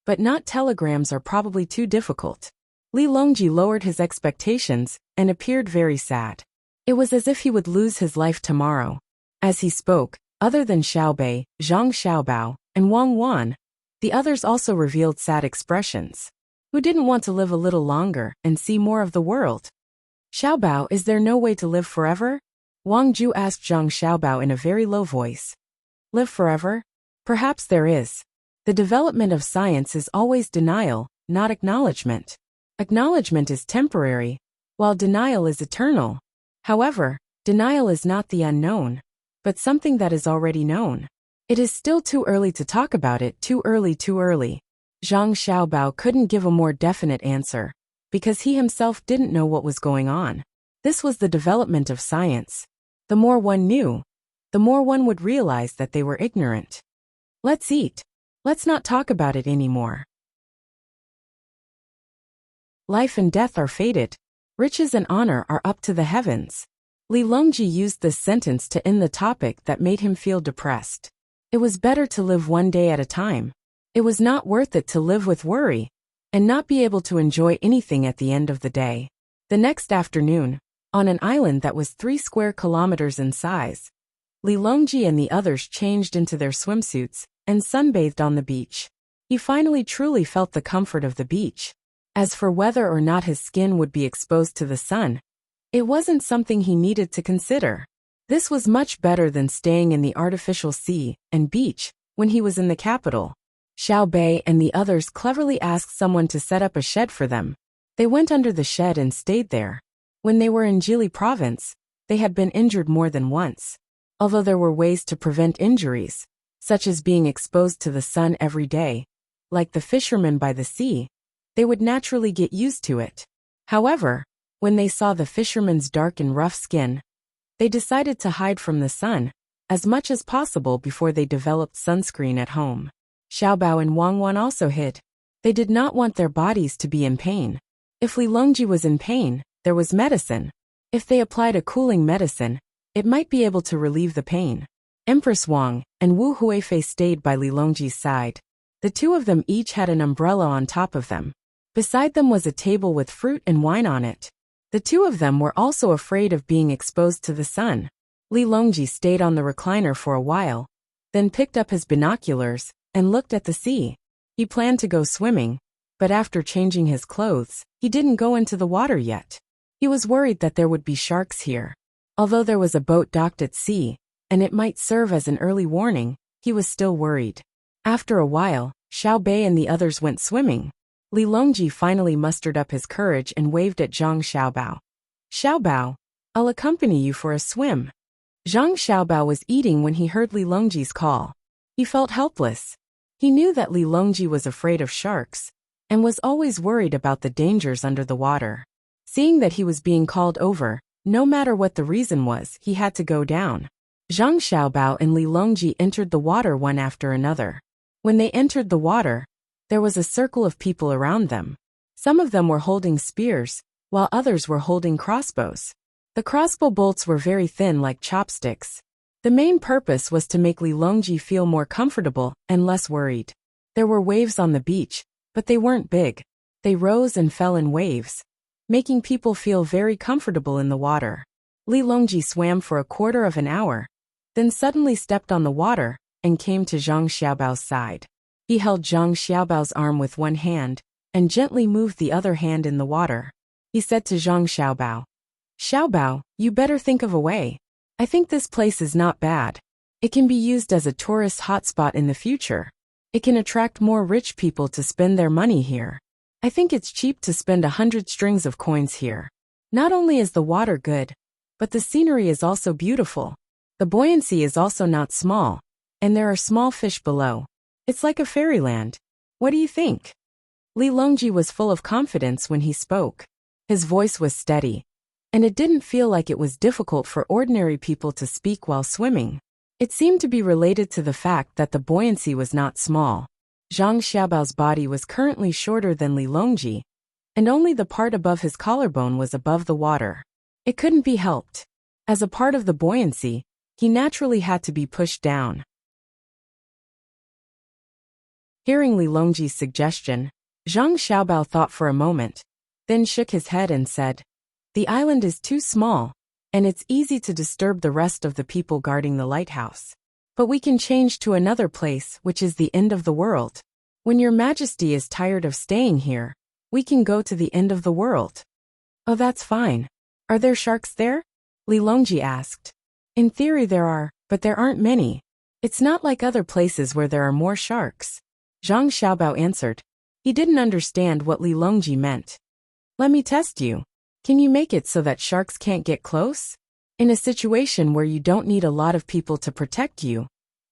but not telegrams are probably too difficult." Li Longji lowered his expectations and appeared very sad. It was as if he would lose his life tomorrow. As he spoke, Other than Xiaobei, Zhang Xiaobao, and Wang Wan, the others also revealed sad expressions. Who didn't want to live a little longer and see more of the world? Xiaobao, is there no way to live forever? Wang Ju asked Zhang Xiaobao in a very low voice. Live forever? Perhaps there is. The development of science is always denial, not acknowledgement. Acknowledgement is temporary, while denial is eternal. However, denial is not the unknown, but something that is already known. It is still too early to talk about it, too early. Zhang Xiaobao couldn't give a more definite answer, because he himself didn't know what was going on. This was the development of science. The more one knew, the more one would realize that they were ignorant. Let's eat. Let's not talk about it anymore. Life and death are fated. Riches and honor are up to the heavens. Li Longji used this sentence to end the topic that made him feel depressed. It was better to live one day at a time. It was not worth it to live with worry and not be able to enjoy anything at the end of the day. The next afternoon, on an island that was 3 square kilometers in size, Li Longji and the others changed into their swimsuits and sunbathed on the beach. He finally truly felt the comfort of the beach. As for whether or not his skin would be exposed to the sun, it wasn't something he needed to consider. This was much better than staying in the artificial sea and beach when he was in the capital. Xiaobei and the others cleverly asked someone to set up a shed for them. They went under the shed and stayed there. When they were in Jili province, they had been injured more than once. Although there were ways to prevent injuries, such as being exposed to the sun every day, like the fishermen by the sea, they would naturally get used to it. However, when they saw the fishermen's dark and rough skin, they decided to hide from the sun as much as possible before they developed sunscreen at home. Xiaobao and Wang Wan also hid. They did not want their bodies to be in pain. If Li Longji was in pain, there was medicine. If they applied a cooling medicine, it might be able to relieve the pain. Empress Wang and Wu Huifei stayed by Li Longji's side. The two of them each had an umbrella on top of them. Beside them was a table with fruit and wine on it. The two of them were also afraid of being exposed to the sun. Li Longji stayed on the recliner for a while, then picked up his binoculars and looked at the sea. He planned to go swimming, but after changing his clothes, he didn't go into the water yet. He was worried that there would be sharks here. Although there was a boat docked at sea, and it might serve as an early warning, he was still worried. After a while, Xiaobei and the others went swimming. Li Longji finally mustered up his courage and waved at Zhang Xiaobao. Xiaobao, I'll accompany you for a swim. Zhang Xiaobao was eating when he heard Li Longji's call. He felt helpless. He knew that Li Longji was afraid of sharks and was always worried about the dangers under the water. Seeing that he was being called over, no matter what the reason was, he had to go down. Zhang Xiaobao and Li Longji entered the water one after another. When they entered the water, there was a circle of people around them. Some of them were holding spears, while others were holding crossbows. The crossbow bolts were very thin like chopsticks. The main purpose was to make Li Longji feel more comfortable and less worried. There were waves on the beach, but they weren't big. They rose and fell in waves, making people feel very comfortable in the water. Li Longji swam for a quarter of an hour, then suddenly stepped on the water and came to Zhang Xiaobao's side. He held Zhang Xiaobao's arm with one hand and gently moved the other hand in the water. He said to Zhang Xiaobao, "Xiaobao, you better think of a way. I think this place is not bad. It can be used as a tourist hotspot in the future. It can attract more rich people to spend their money here. I think it's cheap to spend 100 strings of coins here. Not only is the water good, but the scenery is also beautiful. The buoyancy is also not small, and there are small fish below. It's like a fairyland. What do you think?" Li Longji was full of confidence when he spoke. His voice was steady, and it didn't feel like it was difficult for ordinary people to speak while swimming. It seemed to be related to the fact that the buoyancy was not small. Zhang Xiaobao's body was currently shorter than Li Longji, and only the part above his collarbone was above the water. It couldn't be helped. As a part of the buoyancy, he naturally had to be pushed down. Hearing Li Longji's suggestion, Zhang Xiaobao thought for a moment, then shook his head and said, "The island is too small, and it's easy to disturb the rest of the people guarding the lighthouse. But we can change to another place, which is the end of the world. When your majesty is tired of staying here, we can go to the end of the world. Oh, that's fine. Are there sharks there? Li Longji asked. In theory there are, but there aren't many. It's not like other places where there are more sharks. Zhang Xiaobao answered. He didn't understand what Li Longji meant. Let me test you. Can you make it so that sharks can't get close? In a situation where you don't need a lot of people to protect you,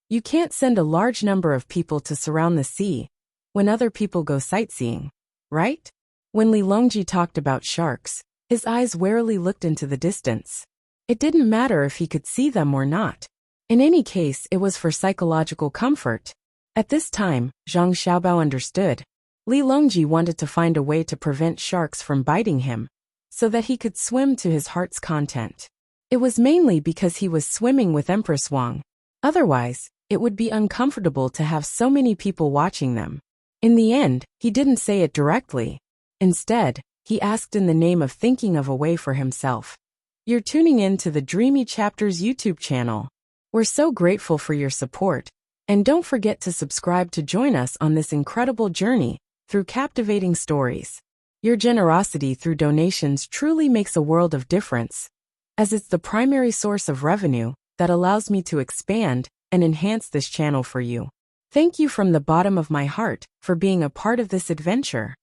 you can't send a large number of people to surround the sea when other people go sightseeing, right? When Li Longji talked about sharks, his eyes warily looked into the distance. It didn't matter if he could see them or not. In any case, it was for psychological comfort. At this time, Zhang Xiaobao understood. Li Longji wanted to find a way to prevent sharks from biting him, so that he could swim to his heart's content. It was mainly because he was swimming with Empress Wang. Otherwise, it would be uncomfortable to have so many people watching them. In the end, he didn't say it directly. Instead, he asked in the name of thinking of a way for himself. You're tuning in to the Dreamy Chapters YouTube channel. We're so grateful for your support, and don't forget to subscribe to join us on this incredible journey through captivating stories. Your generosity through donations truly makes a world of difference, as it's the primary source of revenue that allows me to expand and enhance this channel for you. Thank you from the bottom of my heart for being a part of this adventure.